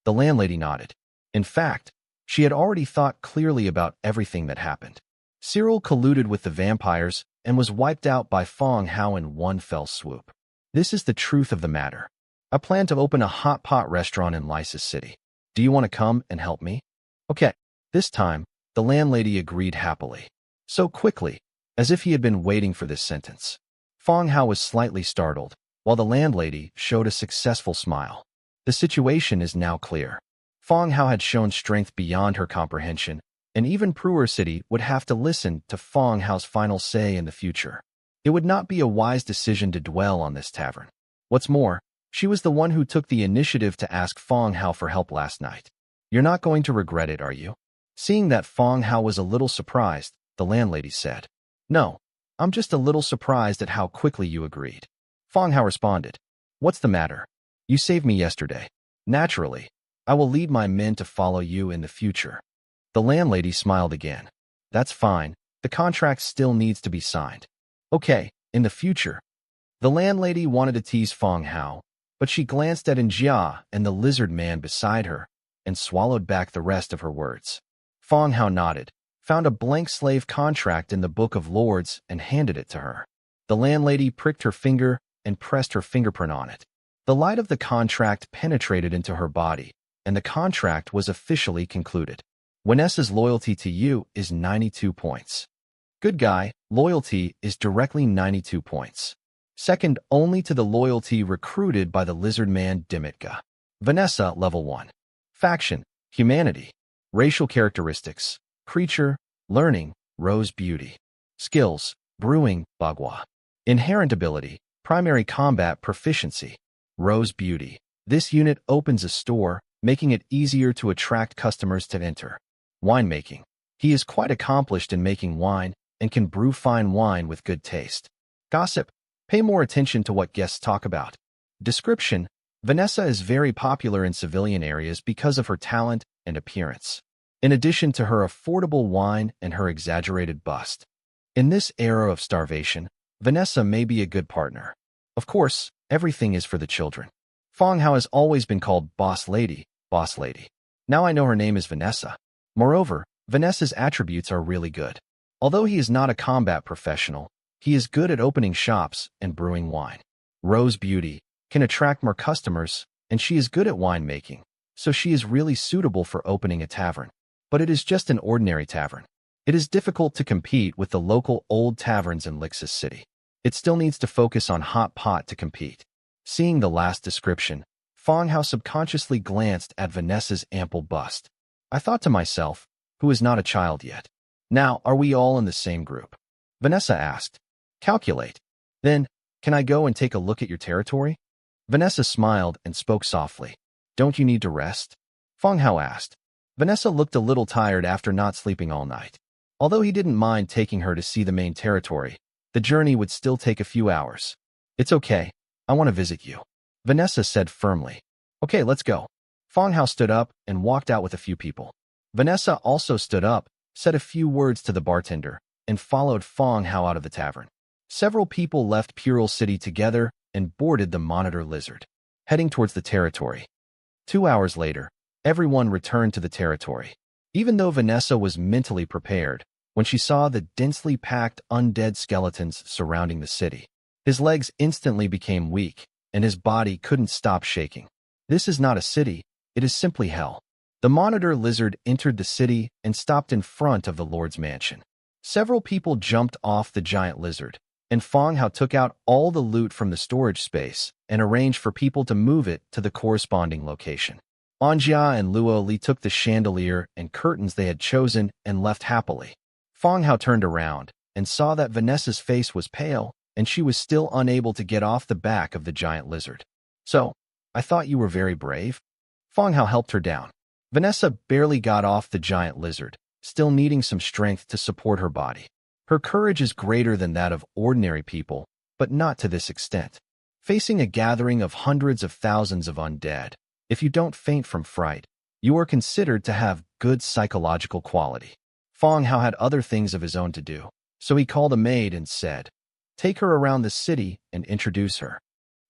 The landlady nodded. In fact, she had already thought clearly about everything that happened. Cyril colluded with the vampires and was wiped out by Fong Hao in one fell swoop. This is the truth of the matter. I plan to open a hot pot restaurant in Lysis City. Do you want to come and help me? Okay. This time, the landlady agreed happily. So quickly, as if he had been waiting for this sentence. Fong Hao was slightly startled, while the landlady showed a successful smile. The situation is now clear. Fong Hao had shown strength beyond her comprehension, and even Brewer City would have to listen to Fong Hao's final say in the future. It would not be a wise decision to dwell on this tavern. What's more, she was the one who took the initiative to ask Fong Hao for help last night. You're not going to regret it, are you? Seeing that Fong Hao was a little surprised, the landlady said. No, I'm just a little surprised at how quickly you agreed. Fong Hao responded. What's the matter? You saved me yesterday. Naturally, I will lead my men to follow you in the future. The landlady smiled again. That's fine. The contract still needs to be signed. Okay, in the future. The landlady wanted to tease Fong Hao, but she glanced at Njia and the lizard man beside her and swallowed back the rest of her words. Fong Hao nodded, found a blank slave contract in the Book of Lords and handed it to her. The landlady pricked her finger and pressed her fingerprint on it. The light of the contract penetrated into her body, and the contract was officially concluded. Vanessa's loyalty to you is 92 points. Good guy, loyalty is directly 92 points. Second only to the loyalty recruited by the lizard man Dimitka. Vanessa, level 1. Faction, humanity. Racial characteristics, creature, learning, rose beauty. Skills, brewing, bagua. Inherent ability, primary combat proficiency, rose beauty. This unit opens a store, making it easier to attract customers to enter. Winemaking. He is quite accomplished in making wine and can brew fine wine with good taste. Gossip. Pay more attention to what guests talk about. Description. Vanessa is very popular in civilian areas because of her talent and appearance, in addition to her affordable wine and her exaggerated bust. In this era of starvation, Vanessa may be a good partner. Of course, everything is for the children. Fong Hao has always been called Boss Lady, Boss Lady. Now I know her name is Vanessa. Moreover, Vanessa's attributes are really good. Although he is not a combat professional, he is good at opening shops and brewing wine. Rose Beauty can attract more customers, and she is good at winemaking, so she is really suitable for opening a tavern. But it is just an ordinary tavern. It is difficult to compete with the local old taverns in Lysis City. It still needs to focus on hot pot to compete. Seeing the last description, Fong Hao subconsciously glanced at Vanessa's ample bust. I thought to myself, who is not a child yet? Now, are we all in the same group? Vanessa asked. Calculate. Then, can I go and take a look at your territory? Vanessa smiled and spoke softly. Don't you need to rest? Fong Hao asked. Vanessa looked a little tired after not sleeping all night. Although he didn't mind taking her to see the main territory, the journey would still take a few hours. It's okay. I want to visit you. Vanessa said firmly. Okay, let's go. Fong Hao stood up and walked out with a few people. Vanessa also stood up, said a few words to the bartender, and followed Fong Hao out of the tavern. Several people left Pural City together and boarded the Monitor Lizard, heading towards the territory. 2 hours later, everyone returned to the territory. Even though Vanessa was mentally prepared, when she saw the densely packed undead skeletons surrounding the city, his legs instantly became weak, and his body couldn't stop shaking. This is not a city, it is simply hell. The Monitor Lizard entered the city and stopped in front of the Lord's mansion. Several people jumped off the giant lizard, and Fong Hao took out all the loot from the storage space and arranged for people to move it to the corresponding location. Anjia and Luo Li took the chandelier and curtains they had chosen and left happily. Fong Hao turned around and saw that Vanessa's face was pale and she was still unable to get off the back of the giant lizard. "So, I thought you were very brave." Fong Hao helped her down. Vanessa barely got off the giant lizard, still needing some strength to support her body. Her courage is greater than that of ordinary people, but not to this extent. Facing a gathering of hundreds of thousands of undead, if you don't faint from fright, you are considered to have good psychological quality. Fong Hao had other things of his own to do, so he called a maid and said, "Take her around the city and introduce her."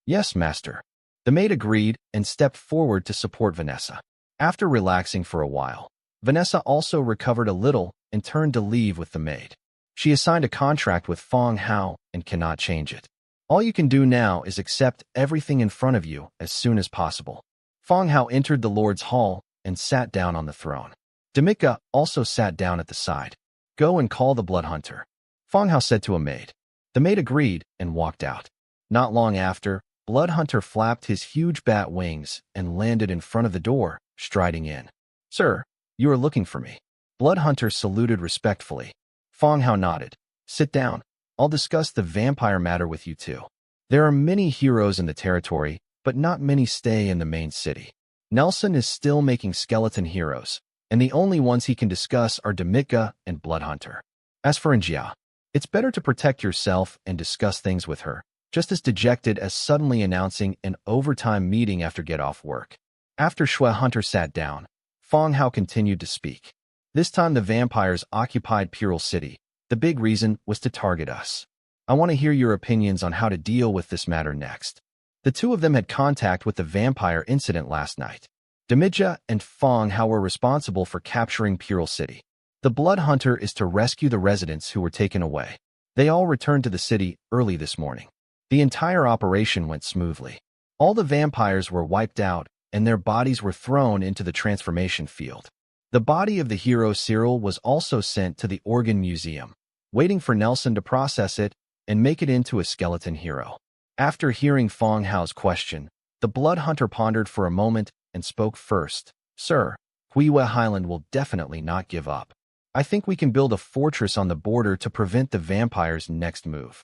"Yes, master." The maid agreed and stepped forward to support Vanessa. After relaxing for a while, Vanessa also recovered a little and turned to leave with the maid. She assigned a contract with Fong Hao and cannot change it. All you can do now is accept everything in front of you as soon as possible. Fong Hao entered the Lord's Hall and sat down on the throne. Demika also sat down at the side. "Go and call the Blood Hunter," Fong Hao said to a maid. The maid agreed and walked out. Not long after, Blood Hunter flapped his huge bat wings and landed in front of the door, striding in. "Sir, you are looking for me." Blood Hunter saluted respectfully. Fong Hao nodded. "Sit down. I'll discuss the vampire matter with you too. There are many heroes in the territory, but not many stay in the main city. Nelson is still making skeleton heroes, and the only ones he can discuss are Demika and Blood Hunter. As for Njia, it's better to protect yourself and discuss things with her, just as dejected as suddenly announcing an overtime meeting after get-off work." After Shui Hunter sat down, Fong Hao continued to speak. "This time the vampires occupied Pural City. The big reason was to target us. I want to hear your opinions on how to deal with this matter next." The two of them had contact with the vampire incident last night. Demija and Fong Hao were responsible for capturing Pural City. The Blood Hunter is to rescue the residents who were taken away. They all returned to the city early this morning. The entire operation went smoothly. All the vampires were wiped out, and their bodies were thrown into the transformation field. The body of the hero Cyril was also sent to the Organ Museum, waiting for Nelson to process it and make it into a skeleton hero. After hearing Fong Hao's question, the Blood Hunter pondered for a moment and spoke first. "Sir, Huiwa Highland will definitely not give up. I think we can build a fortress on the border to prevent the vampires' next move."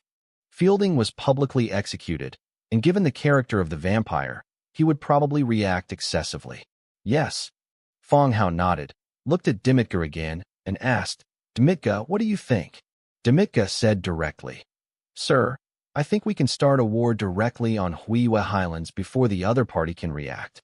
Fielding was publicly executed, and given the character of the vampire, he would probably react excessively. "Yes." Fong Hao nodded, looked at Dimitka again, and asked, "Dimitka, what do you think?" Dimitka said directly, "Sir, I think we can start a war directly on Huiwa Highlands before the other party can react."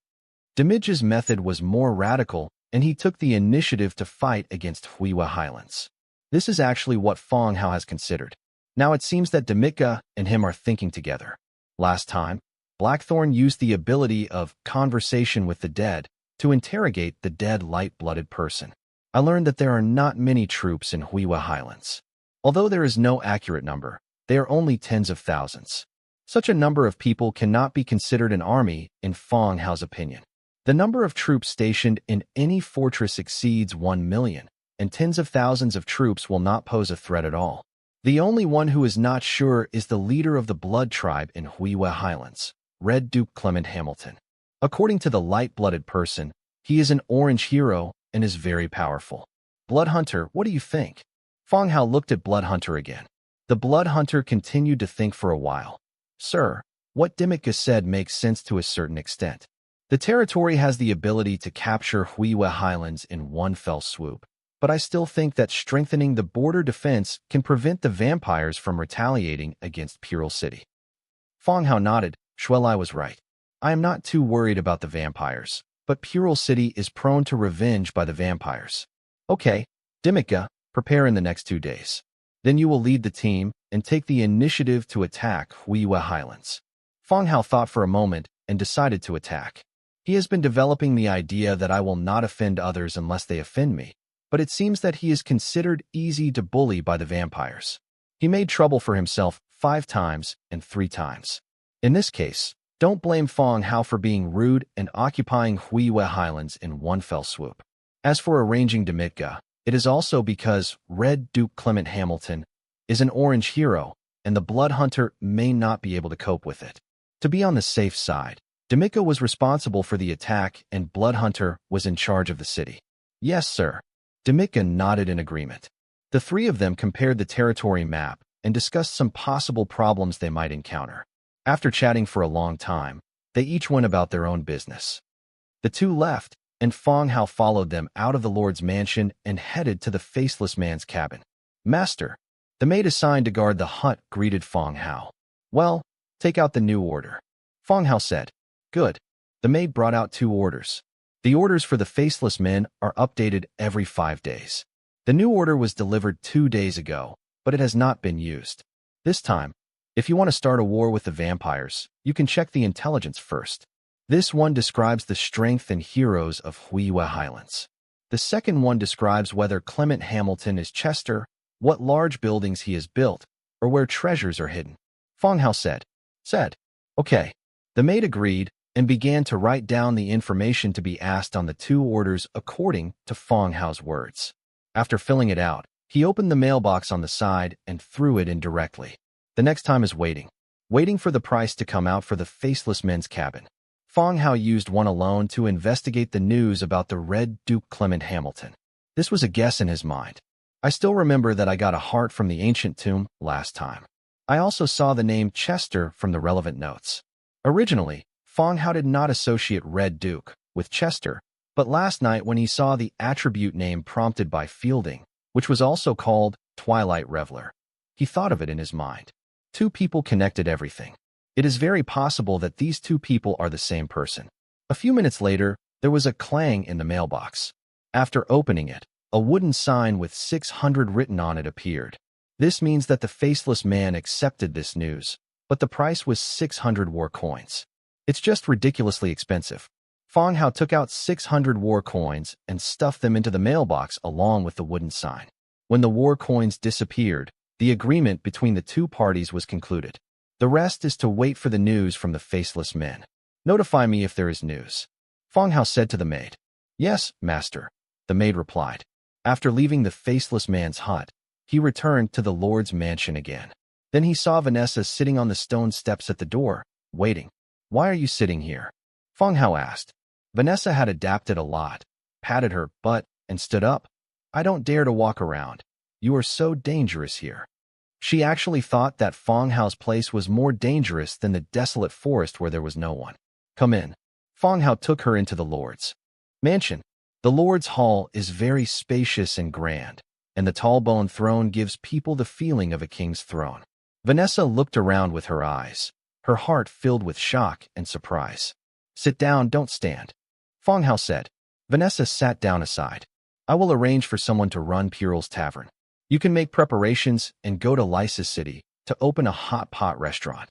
Dimija's method was more radical, and he took the initiative to fight against Huiwa Highlands. This is actually what Fong Hao has considered. Now it seems that Dimitka and him are thinking together. Last time, Blackthorn used the ability of conversation with the dead to interrogate the dead light-blooded person. I learned that there are not many troops in Huiwa Highlands. Although there is no accurate number, they are only tens of thousands. Such a number of people cannot be considered an army, in Fong Hao's opinion. The number of troops stationed in any fortress exceeds 1 million, and tens of thousands of troops will not pose a threat at all. The only one who is not sure is the leader of the Blood Tribe in Huiwa Highlands, Red Duke Clement Hamilton. According to the light-blooded person, he is an orange hero and is very powerful. Blood Hunter, what do you think? Fong Hao looked at Blood Hunter again. The Blood Hunter continued to think for a while. "Sir, what Dimitka said makes sense to a certain extent. The territory has the ability to capture Huiwa Highlands in one fell swoop, but I still think that strengthening the border defense can prevent the vampires from retaliating against Pural City." Fong Hao nodded. Shuelai was right. I am not too worried about the vampires, but Pural City is prone to revenge by the vampires. Okay, Dimika, prepare in the next 2 days. Then you will lead the team and take the initiative to attack Huiwa Highlands. Fong Hao thought for a moment and decided to attack. He has been developing the idea that I will not offend others unless they offend me, but it seems that he is considered easy to bully by the vampires. He made trouble for himself 5 times and 3 times. In this case, don't blame Fong Hao for being rude and occupying Huiwa Highlands in one fell swoop. As for arranging Dimitka, it is also because Red Duke Clement Hamilton is an orange hero, and the Blood Hunter may not be able to cope with it. To be on the safe side, Dimitka was responsible for the attack and Blood Hunter was in charge of the city. Yes, sir. Dimitka nodded in agreement. The 3 of them compared the territory map and discussed some possible problems they might encounter. After chatting for a long time, they each went about their own business. The 2 left, and Fong Hao followed them out of the Lord's mansion and headed to the Faceless Man's cabin. Master, the maid assigned to guard the hut greeted Fong Hao. Well, take out the new order. Fong Hao said. Good. The maid brought out 2 orders. The orders for the Faceless Men are updated every 5 days. The new order was delivered 2 days ago, but it has not been used. This time, if you want to start a war with the vampires, you can check the intelligence first. This one describes the strength and heroes of Huiwa Highlands. The second one describes whether Clement Hamilton is Chester, what large buildings he has built, or where treasures are hidden. Fong Hao said. Okay. The maid agreed and began to write down the information to be asked on the 2 orders according to Fong Hao's words. After filling it out, he opened the mailbox on the side and threw it in directly. The next time is waiting. Waiting for the price to come out for the Faceless Men's cabin. Fong Hao used one alone to investigate the news about the Red Duke Clement Hamilton. This was a guess in his mind. I still remember that I got a heart from the ancient tomb last time. I also saw the name Chester from the relevant notes. Originally, Fong Hao did not associate Red Duke with Chester, but last night when he saw the attribute name prompted by Fielding, which was also called Twilight Reveler, he thought of it in his mind. 2 people connected everything. It is very possible that these 2 people are the same person. A few minutes later, there was a clang in the mailbox. After opening it, a wooden sign with 600 written on it appeared. This means that the Faceless Man accepted this news, but the price was 600 war coins. It's just ridiculously expensive. Fong Hao took out 600 war coins and stuffed them into the mailbox along with the wooden sign. When the war coins disappeared, the agreement between the 2 parties was concluded. The rest is to wait for the news from the Faceless Men. Notify me if there is news. Fong Hao said to the maid. Yes, master, the maid replied. After leaving the Faceless Man's hut, he returned to the Lord's mansion again. Then he saw Vanessa sitting on the stone steps at the door, waiting. Why are you sitting here? Fong Hao asked. Vanessa had adapted a lot, patted her butt, and stood up. I don't dare to walk around. You are so dangerous here. She actually thought that Fong Hao's place was more dangerous than the desolate forest where there was no one. Come in. Fong Hao took her into the Lord's mansion. The Lord's hall is very spacious and grand, and the tall bone throne gives people the feeling of a king's throne. Vanessa looked around with her eyes, her heart filled with shock and surprise. Sit down, don't stand. Fong Hao said. Vanessa sat down aside. I will arrange for someone to run Pural's Tavern. You can make preparations and go to Lysis City to open a hot pot restaurant.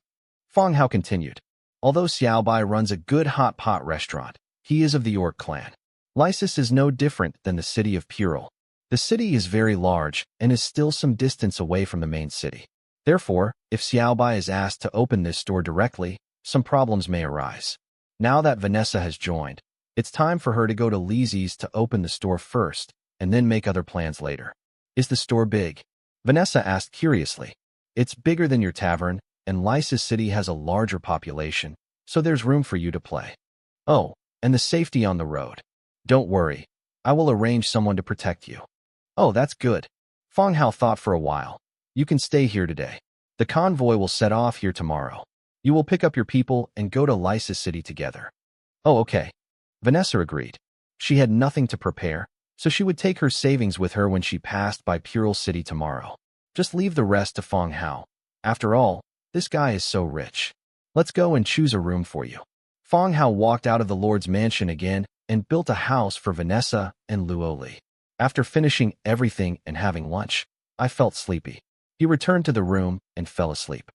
Fong Hao continued. Although Xiaobai runs a good hot pot restaurant, he is of the Orc clan. Lysis is no different than the city of Pural. The city is very large and is still some distance away from the main city. Therefore, if Xiaobai is asked to open this store directly, some problems may arise. Now that Vanessa has joined, it's time for her to go to Lizzie's to open the store first and then make other plans later. Is the store big? Vanessa asked curiously. It's bigger than your tavern, and Lysis City has a larger population, so there's room for you to play. Oh, and the safety on the road. Don't worry, I will arrange someone to protect you. Oh, that's good. Fong Hao thought for a while. You can stay here today. The convoy will set off here tomorrow. You will pick up your people and go to Lysis City together. Oh, okay. Vanessa agreed. She had nothing to prepare, so she would take her savings with her when she passed by Pural City tomorrow. Just leave the rest to Fong Hao. After all, this guy is so rich. Let's go and choose a room for you. Fong Hao walked out of the Lord's mansion again and built a house for Vanessa and Luoli. After finishing everything and having lunch, I felt sleepy. He returned to the room and fell asleep.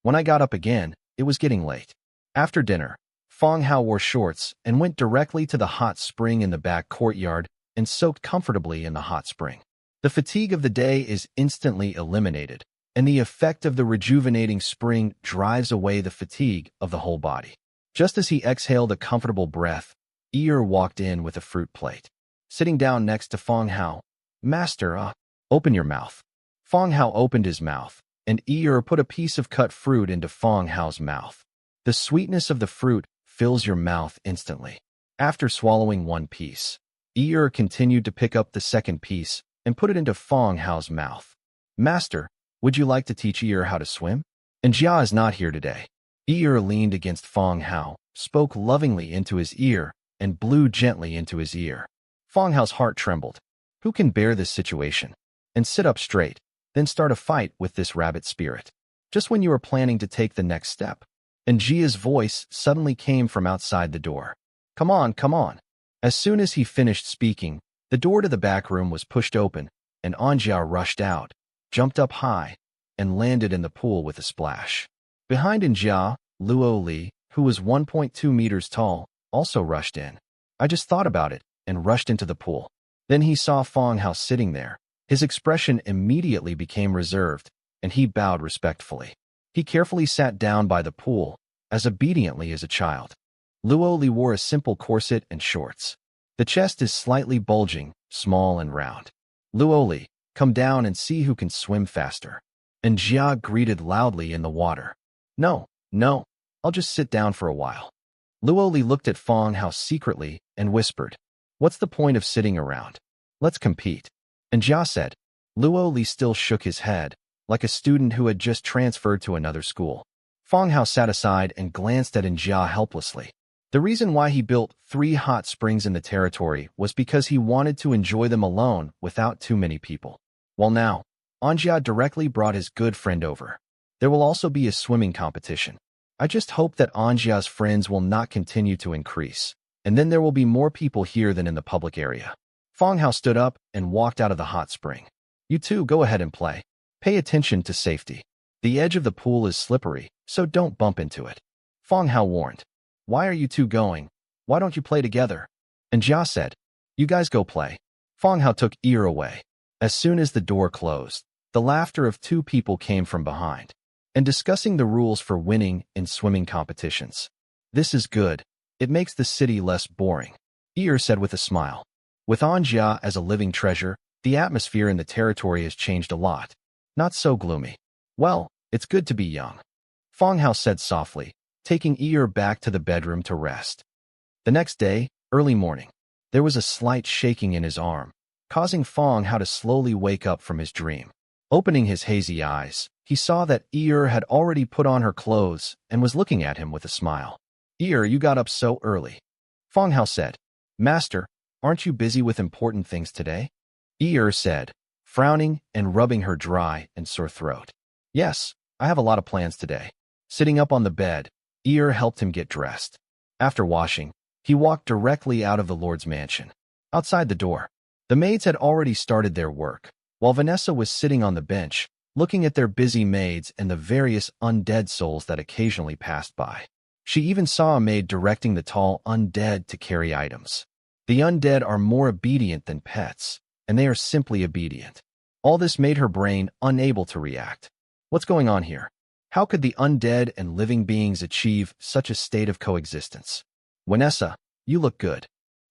When I got up again, it was getting late. After dinner, Fong Hao wore shorts and went directly to the hot spring in the back courtyard and soaked comfortably in the hot spring. The fatigue of the day is instantly eliminated, and the effect of the rejuvenating spring drives away the fatigue of the whole body. Just as he exhaled a comfortable breath, Ear walked in with a fruit plate. Sitting down next to Fong Hao, "Master, open your mouth." Fong Hao opened his mouth, and Ear put a piece of cut fruit into Fong Hao's mouth. The sweetness of the fruit fills your mouth instantly. After swallowing one piece, Ear continued to pick up the second piece and put it into Fong Hao's mouth. "Master, would you like to teach Ear how to swim?" And Jia is not here today. Ear leaned against Fong Hao, spoke lovingly into his ear, and blew gently into his ear. Fong Hao's heart trembled. Who can bear this situation? And sit up straight, then start a fight with this rabbit spirit. Just when you are planning to take the next step. And Jia's voice suddenly came from outside the door. Come on, come on." As soon as he finished speaking, the door to the back room was pushed open, and Anjia rushed out, jumped up high, and landed in the pool with a splash. Behind Anjia, Luo Li, who was 1.2 meters tall, also rushed in. I just thought about it and rushed into the pool. Then he saw Fong Hao sitting there. His expression immediately became reserved, and he bowed respectfully. He carefully sat down by the pool, as obediently as a child. Luo Li wore a simple corset and shorts. The chest is slightly bulging, small and round. "Luo Li, come down and see who can swim faster." And Jia greeted loudly in the water. No, I'll just sit down for a while." Luo Li looked at Fong Hao secretly and whispered, "What's the point of sitting around? Let's compete." And Jia said. Luo Li still shook his head, like a student who had just transferred to another school. Fong Hao sat aside and glanced at Jia helplessly. The reason why he built 3 hot springs in the territory was because he wanted to enjoy them alone without too many people. Well now, Anjia directly brought his good friend over. There will also be a swimming competition. I just hope that Anjia's friends will not continue to increase, and then there will be more people here than in the public area. Fong Hao stood up and walked out of the hot spring. You two go ahead and play. Pay attention to safety. The edge of the pool is slippery, so don't bump into it. Fong Hao warned. Why are you two going? Why don't you play together? And Jia said, You guys go play. Fong Hao took Ear away. As soon as the door closed, the laughter of 2 people came from behind, and discussing the rules for winning in swimming competitions. This is good. It makes the city less boring, Ear said with a smile. With Anjia as a living treasure, the atmosphere in the territory has changed a lot. Not so gloomy. Well, it's good to be young, Fong Hao said softly, taking Ear back to the bedroom to rest. The next day, early morning, there was a slight shaking in his arm, causing Fong Hao to slowly wake up from his dream. Opening his hazy eyes, he saw that Ear had already put on her clothes and was looking at him with a smile. Ear, you got up so early, Fong Hao said. Master, aren't you busy with important things today? Ear said, frowning and rubbing her dry and sore throat. Yes, I have a lot of plans today. Sitting up on the bed, Ear helped him get dressed. After washing, he walked directly out of the Lord's mansion. Outside the door, the maids had already started their work, while Vanessa was sitting on the bench, looking at their busy maids and the various undead souls that occasionally passed by. She even saw a maid directing the tall undead to carry items. The undead are more obedient than pets, and they are simply obedient. All this made her brain unable to react. What's going on here? How could the undead and living beings achieve such a state of coexistence? Vanessa, you look good.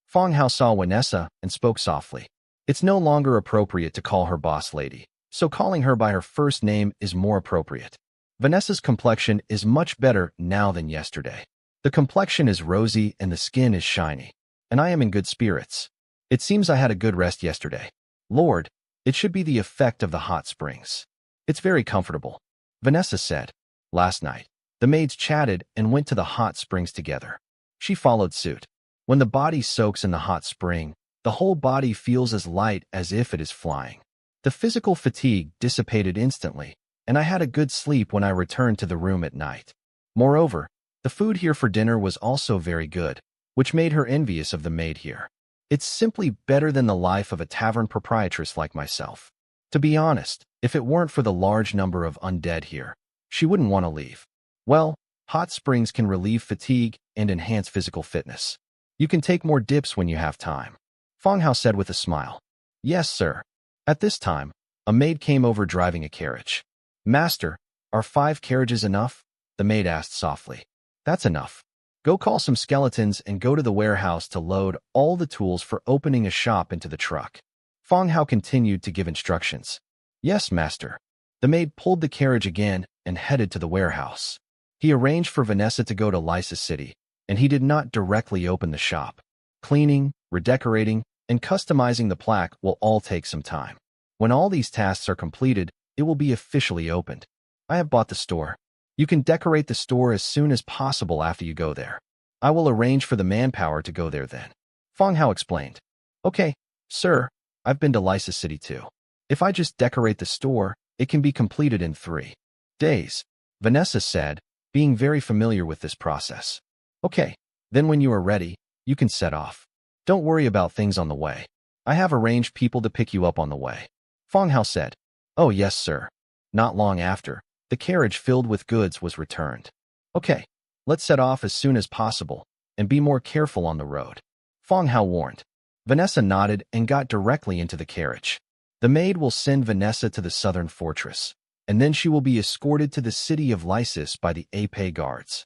Fong Hao saw Vanessa and spoke softly. It's no longer appropriate to call her boss lady, so calling her by her first name is more appropriate. Vanessa's complexion is much better now than yesterday. The complexion is rosy and the skin is shiny, and I am in good spirits. It seems I had a good rest yesterday. Lord, it should be the effect of the hot springs. It's very comfortable, Vanessa said. Last night, the maids chatted and went to the hot springs together. She followed suit. When the body soaks in the hot spring, the whole body feels as light as if it is flying. The physical fatigue dissipated instantly, and I had a good sleep when I returned to the room at night. Moreover, the food here for dinner was also very good. which made her envious of the maid here. It's simply better than the life of a tavern proprietress like myself. To be honest, if it weren't for the large number of undead here, she wouldn't want to leave. Well, hot springs can relieve fatigue and enhance physical fitness. You can take more dips when you have time, Fong Hao said with a smile. Yes, sir. At this time, a maid came over driving a carriage. Master, are 5 carriages enough? The maid asked softly. That's enough. Go call some skeletons and go to the warehouse to load all the tools for opening a shop into the truck. Fong Hao continued to give instructions. Yes, master. The maid pulled the carriage again and headed to the warehouse. He arranged for Vanessa to go to Lysa City, and he did not directly open the shop. Cleaning, redecorating, and customizing the plaque will all take some time. When all these tasks are completed, it will be officially opened. I have bought the store. You can decorate the store as soon as possible after you go there. I will arrange for the manpower to go there then. Fong Hao explained. Okay, sir, I've been to Lysa City too. If I just decorate the store, it can be completed in 3 days, Vanessa said, being very familiar with this process. Okay, then when you are ready, you can set off. Don't worry about things on the way. I have arranged people to pick you up on the way. Fong Hao said. Oh yes, sir. Not long after, the carriage filled with goods was returned. Okay, let's set off as soon as possible, and be more careful on the road, Fong Hao warned. Vanessa nodded and got directly into the carriage. The maid will send Vanessa to the southern fortress, and then she will be escorted to the city of Lysis by the Ape guards.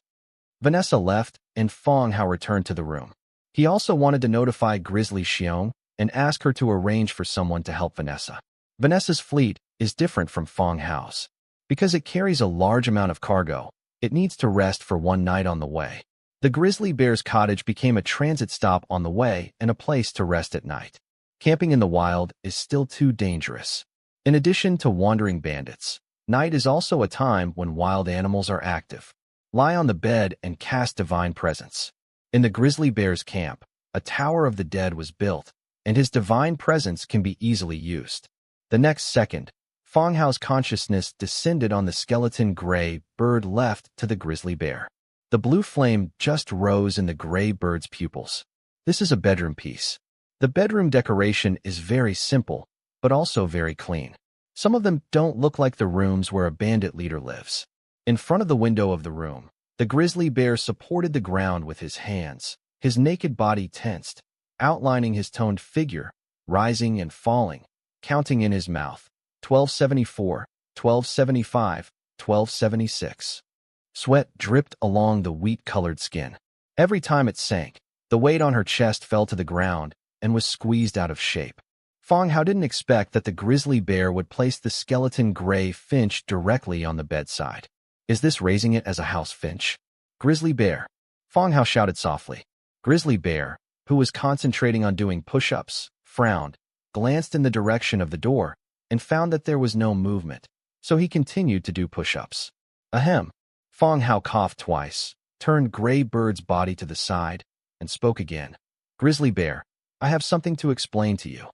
Vanessa left, and Fong Hao returned to the room. He also wanted to notify Grizzly Xiong and ask her to arrange for someone to help Vanessa. Vanessa's fleet is different from Fong Hao's. Because it carries a large amount of cargo, it needs to rest for 1 night on the way. The grizzly bear's cottage became a transit stop on the way and a place to rest at night. Camping in the wild is still too dangerous. In addition to wandering bandits, night is also a time when wild animals are active. Lie on the bed and cast divine presence. In the grizzly bear's camp, a tower of the dead was built, and his divine presence can be easily used. The next second, Fong Hao's consciousness descended on the skeleton gray bird left to the grizzly bear. The blue flame just rose in the gray bird's pupils. This is a bedroom piece. The bedroom decoration is very simple, but also very clean. Some of them don't look like the rooms where a bandit leader lives. In front of the window of the room, the grizzly bear supported the ground with his hands, his naked body tensed, outlining his toned figure, rising and falling, counting in his mouth, 1274, 1275, 1276. Sweat dripped along the wheat-colored skin. Every time it sank, the weight on her chest fell to the ground and was squeezed out of shape. Fong Hao didn't expect that the grizzly bear would place the skeleton gray finch directly on the bedside. Is this raising it as a house finch? Grizzly bear, Fong Hao shouted softly. Grizzly bear, who was concentrating on doing push-ups, frowned, glanced in the direction of the door, and found that there was no movement, so he continued to do push-ups. Ahem. Fong Hao coughed twice, turned Gray Bird's body to the side, and spoke again. Grizzly bear, I have something to explain to you.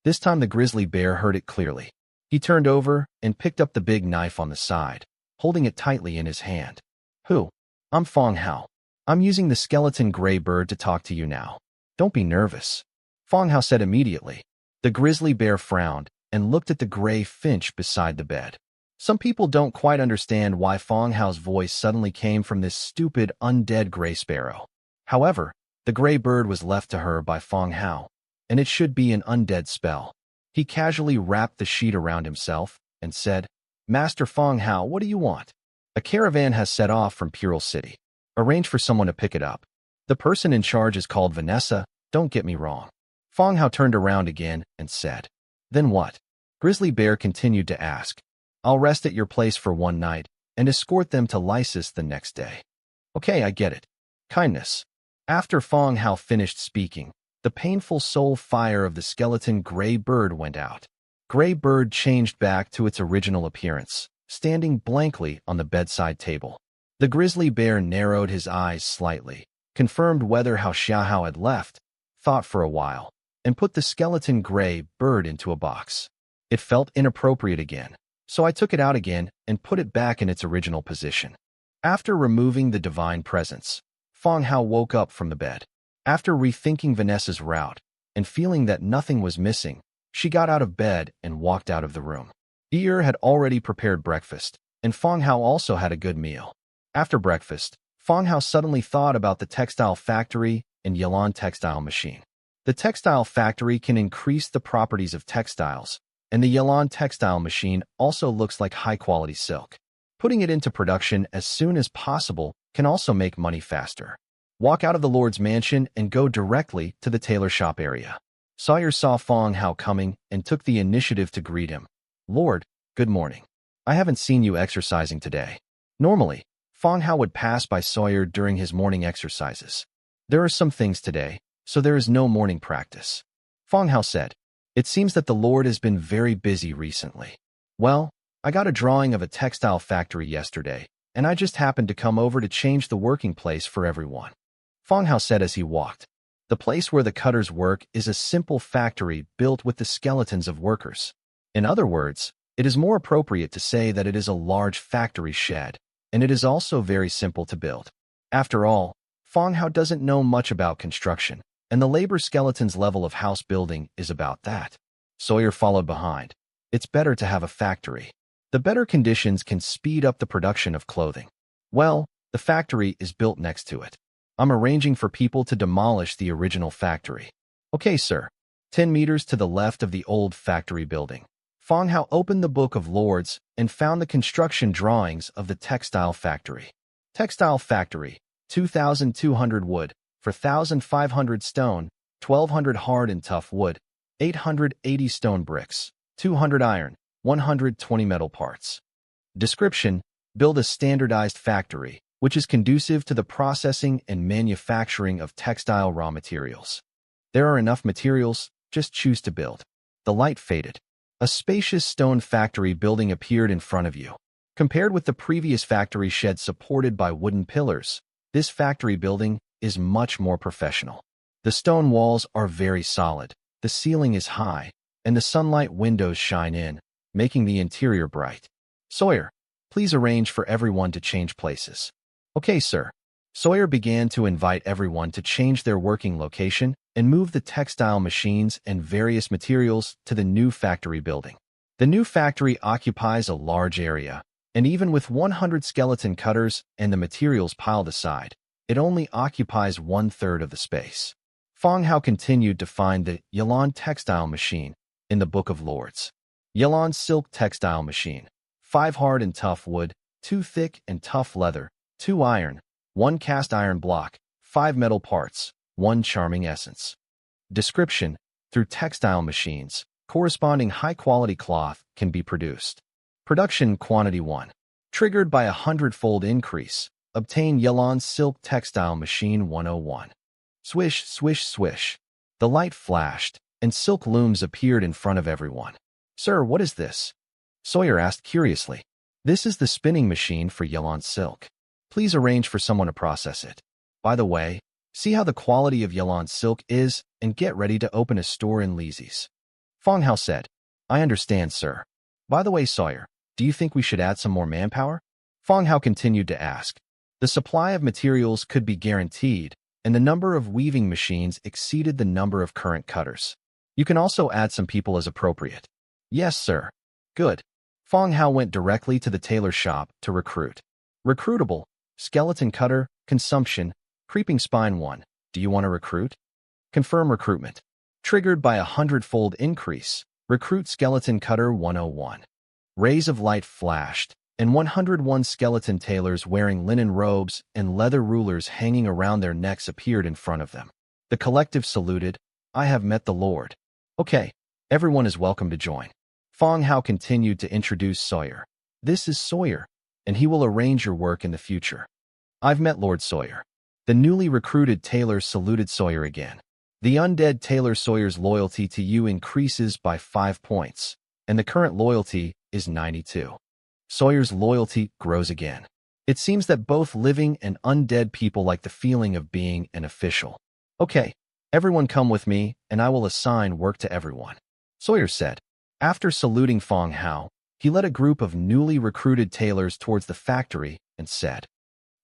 This time the grizzly bear heard it clearly. He turned over and picked up the big knife on the side, holding it tightly in his hand. Who? I'm Fong Hao. I'm using the skeleton gray bird to talk to you now. Don't be nervous, Fong Hao said immediately. The grizzly bear frowned and looked at the gray finch beside the bed. Some people don't quite understand why Fong Hao's voice suddenly came from this stupid, undead gray sparrow. However, the gray bird was left to her by Fong Hao, and it should be an undead spell. He casually wrapped the sheet around himself and said, Master Fong Hao, what do you want? A caravan has set off from Pural City. Arrange for someone to pick it up. The person in charge is called Vanessa, don't get me wrong. Fong Hao turned around again and said, Then what? Grizzly Bear continued to ask. I'll rest at your place for 1 night and escort them to Lysis the next day. Okay, I get it. Kindness. After Fong Hao finished speaking, the painful soul fire of the skeleton gray bird went out. Gray bird changed back to its original appearance, standing blankly on the bedside table. The grizzly bear narrowed his eyes slightly, confirmed whether Xia Hao had left, thought for a while, and put the skeleton gray bird into a box. It felt inappropriate again, so I took it out again and put it back in its original position. After removing the divine presence, Fong Hao woke up from the bed. After rethinking Vanessa's route and feeling that nothing was missing, she got out of bed and walked out of the room. Ear had already prepared breakfast, and Fong Hao also had a good meal. After breakfast, Fong Hao suddenly thought about the textile factory and Yilan textile machine. The textile factory can increase the properties of textiles, and the Yilan textile machine also looks like high-quality silk. Putting it into production as soon as possible can also make money faster. Walk out of the Lord's mansion and go directly to the tailor shop area. Sawyer saw Fong Hao coming and took the initiative to greet him. Lord, good morning. I haven't seen you exercising today. Normally, Fong Hao would pass by Sawyer during his morning exercises. There are some things today, so there is no morning practice. Fong Hao said, It seems that the Lord has been very busy recently. Well, I got a drawing of a textile factory yesterday, and I just happened to come over to change the working place for everyone. Fong Hao said as he walked. The place where the cutters work is a simple factory built with the skeletons of workers. In other words, it is more appropriate to say that it is a large factory shed, and it is also very simple to build. After all, Fong Hao doesn't know much about construction, and the labor skeleton's level of house building is about that. Sawyer followed behind. It's better to have a factory. The better conditions can speed up the production of clothing. Well, the factory is built next to it. I'm arranging for people to demolish the original factory. Okay, sir. 10 meters to the left of the old factory building. Fong Hao opened the Book of Lords and found the construction drawings of the textile factory. Textile factory, 2,200 wood, 4,500 stone, 1,200 hard and tough wood, 880 stone bricks, 200 iron, 120 metal parts. Description: build a standardized factory, which is conducive to the processing and manufacturing of textile raw materials. There are enough materials, just choose to build. The light faded. A spacious stone factory building appeared in front of you. Compared with the previous factory shed supported by wooden pillars, this factory building is much more professional. The stone walls are very solid, the ceiling is high, and the sunlight windows shine in, making the interior bright. Sawyer, please arrange for everyone to change places. Okay, sir. Sawyer began to invite everyone to change their working location and move the textile machines and various materials to the new factory building. The new factory occupies a large area, and even with 100 skeleton cutters and the materials piled aside, it only occupies 1/3 of the space. Fong Hao continued to find the Yilan textile machine in the Book of Lords. Yilan silk textile machine, 5 hard and tough wood, 2 thick and tough leather, 2 iron, 1 cast iron block, 5 metal parts, 1 charming essence. Description: through textile machines, corresponding high-quality cloth can be produced. Production quantity 1. Triggered by a 100-fold increase, obtain Yilan silk textile machine 101. Swish, swish, swish. The light flashed, and silk looms appeared in front of everyone. Sir, what is this? Sawyer asked curiously. This is the spinning machine for Yilan silk. Please arrange for someone to process it. By the way, see how the quality of Yilan silk is and get ready to open a store in Lizi's. Fong Hao said, I understand, sir. By the way, Sawyer, do you think we should add some more manpower? Fong Hao continued to ask. The supply of materials could be guaranteed, and the number of weaving machines exceeded the number of current cutters. You can also add some people as appropriate. Yes, sir. Good. Fong Hao went directly to the tailor shop to recruit. Recruitable, skeleton cutter, consumption, creeping spine 1. Do you want to recruit? Confirm recruitment. Triggered by a 100-fold increase, recruit skeleton cutter 101. Rays of light flashed, and 101 skeleton tailors wearing linen robes and leather rulers hanging around their necks appeared in front of them. The collective saluted, I have met the Lord. Okay, everyone is welcome to join. Fong Hao continued to introduce Sawyer. This is Sawyer, and he will arrange your work in the future. I've met Lord Sawyer. The newly recruited tailor saluted Sawyer again. The undead tailor Sawyer's loyalty to you increases by 5 points, and the current loyalty is 92. Sawyer's loyalty grows again. It seems that both living and undead people like the feeling of being an official. Okay, everyone come with me, and I will assign work to everyone. Sawyer said. After saluting Fong Hao, he led a group of newly recruited tailors towards the factory and said,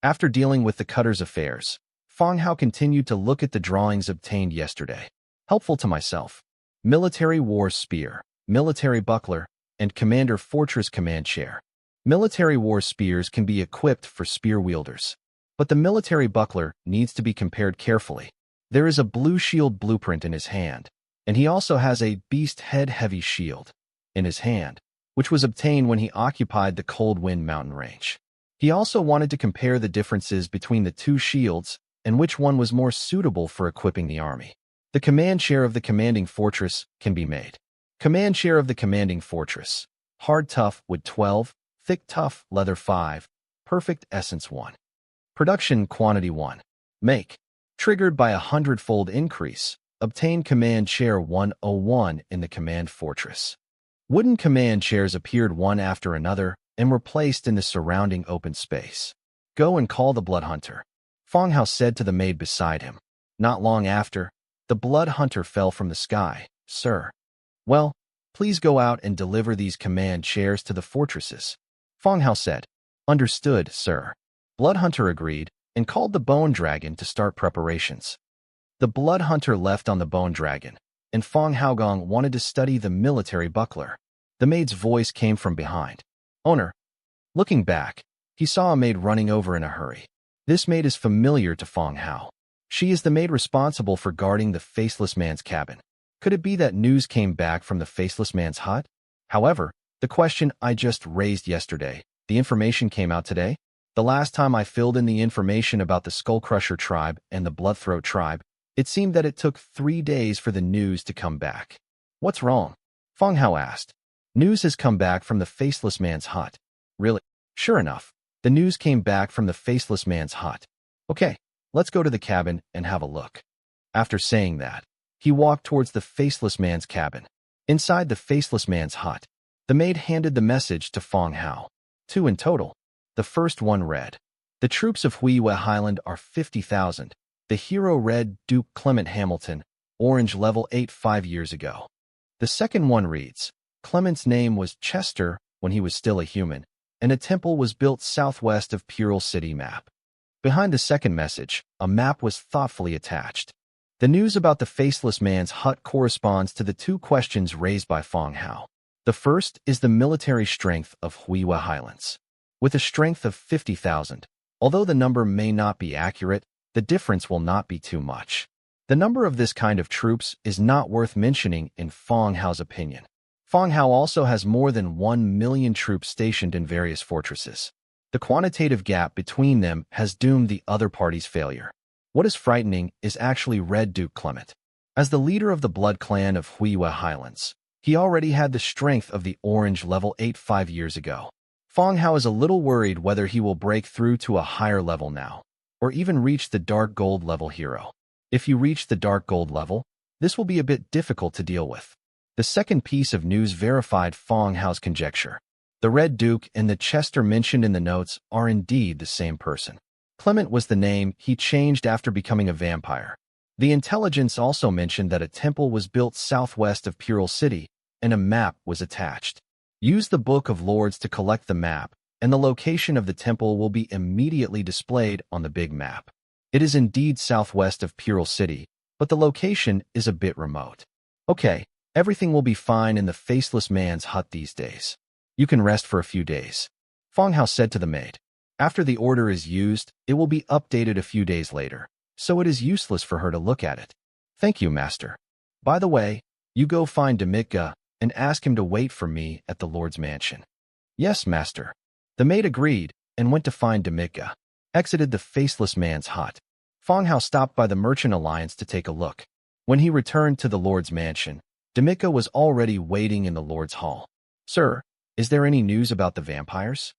after dealing with the cutter's affairs, Fang Hao continued to look at the drawings obtained yesterday. Helpful to myself. Military war spear, military buckler, and commander fortress command chair. Military war spears can be equipped for spear wielders. But the military buckler needs to be compared carefully. There is a blue shield blueprint in his hand, and he also has a beast head heavy shield in his hand, which was obtained when he occupied the Cold Wind mountain range. He also wanted to compare the differences between the two shields and which one was more suitable for equipping the army. The command chair of the commanding fortress can be made. Command chair of the commanding fortress. Hard tough wood 12, thick tough leather 5, perfect essence 1. Production quantity 1. Make. Triggered by a 100-fold increase. Obtain command chair 101 in the command fortress. Wooden command chairs appeared one after another and were placed in the surrounding open space. Go and call the blood hunter, Fang Hao said to the maid beside him. Not long after, the blood hunter fell from the sky. Sir. Well, please go out and deliver these command chairs to the fortresses, Fang Hao said. Understood, sir. Blood hunter agreed and called the bone dragon to start preparations. The blood hunter left on the bone dragon, and Fang Haogong wanted to study the military buckler. The maid's voice came from behind. Owner. Looking back, he saw a maid running over in a hurry. This maid is familiar to Fang Hao. She is the maid responsible for guarding the faceless man's cabin. Could it be that news came back from the faceless man's hut? However, the question I just raised yesterday, the information came out today? The last time I filled in the information about the Skullcrusher tribe and the Bloodthroat tribe, it seemed that it took 3 days for the news to come back. What's wrong? Fang Hao asked. News has come back from the faceless man's hut. Really? Sure enough, the news came back from the faceless man's hut. Okay, let's go to the cabin and have a look. After saying that, he walked towards the faceless man's cabin. Inside the faceless man's hut, the maid handed the message to Fang Hao. 2 in total. The first one read, the troops of Huiyue Highland are 50,000. The hero read Duke Clement Hamilton, Orange level 8 5 years ago. The second one reads, Clement's name was Chester when he was still a human, and a temple was built southwest of Purel City map. Behind the second message, a map was thoughtfully attached. The news about the faceless man's hut corresponds to the 2 questions raised by Fang Hao. The first is the military strength of Huiyue Highlands. With a strength of 50,000, although the number may not be accurate, the difference will not be too much. The number of this kind of troops is not worth mentioning in Fang Hao's opinion. Fang Hao also has more than 1 million troops stationed in various fortresses. The quantitative gap between them has doomed the other party's failure. What is frightening is actually Red Duke Clement. As the leader of the blood clan of Huiyue Highlands, he already had the strength of the Orange level 8 5 years ago. Fang Hao is a little worried whether he will break through to a higher level now, or even reach the Dark Gold level hero. If you reach the Dark Gold level, this will be a bit difficult to deal with. The second piece of news verified Fang Hao's conjecture. The Red Duke and the Chester mentioned in the notes are indeed the same person. Clement was the name he changed after becoming a vampire. The intelligence also mentioned that a temple was built southwest of Purel City, and a map was attached. Use the Book of Lords to collect the map, and the location of the temple will be immediately displayed on the big map. It is indeed southwest of Purel City, but the location is a bit remote. Okay, everything will be fine in the faceless man's hut these days. You can rest for a few days, Fang Hao said to the maid. After the order is used, it will be updated a few days later, so it is useless for her to look at it. Thank you, master. By the way, you go find Demitka and ask him to wait for me at the Lord's mansion. Yes, master. The maid agreed and went to find Demitka. Exited the faceless man's hut. Fang Hao stopped by the Merchant Alliance to take a look. When he returned to the Lord's mansion, Demitka was already waiting in the Lord's hall. Sir, is there any news about the vampires?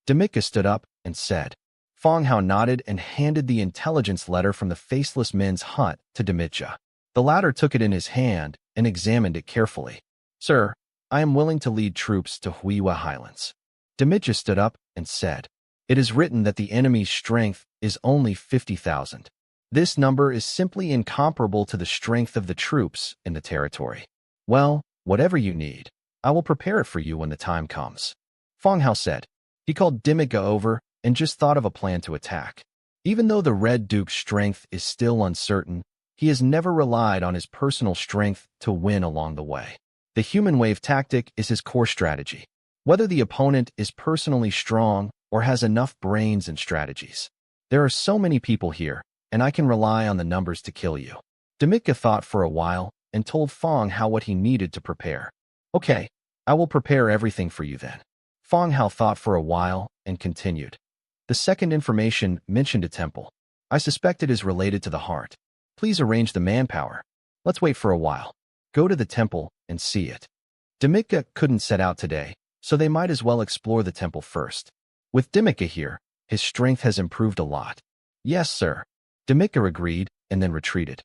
Demitka stood up and said. Fang Hao nodded and handed the intelligence letter from the faceless men's hut to Demitka. The latter took it in his hand and examined it carefully. Sir, I am willing to lead troops to Huiyue Highlands. Demitka stood up and said. It is written that the enemy's strength is only 50,000. This number is simply incomparable to the strength of the troops in the territory. Well, whatever you need, I will prepare it for you when the time comes. Fang Hao said. He called Demitka over and just thought of a plan to attack. Even though the Red Duke's strength is still uncertain, he has never relied on his personal strength to win along the way. The human wave tactic is his core strategy, whether the opponent is personally strong or has enough brains and strategies. There are so many people here, and I can rely on the numbers to kill you. Demika thought for a while and told Fong Hao what he needed to prepare. Okay, I will prepare everything for you then. Fong Hao thought for a while and continued. The second information mentioned a temple. I suspect it is related to the heart. Please arrange the manpower. Let's wait for a while. Go to the temple and see it. Demika couldn't set out today, so they might as well explore the temple first. With Demika here, his strength has improved a lot. Yes, sir. Demika agreed and then retreated.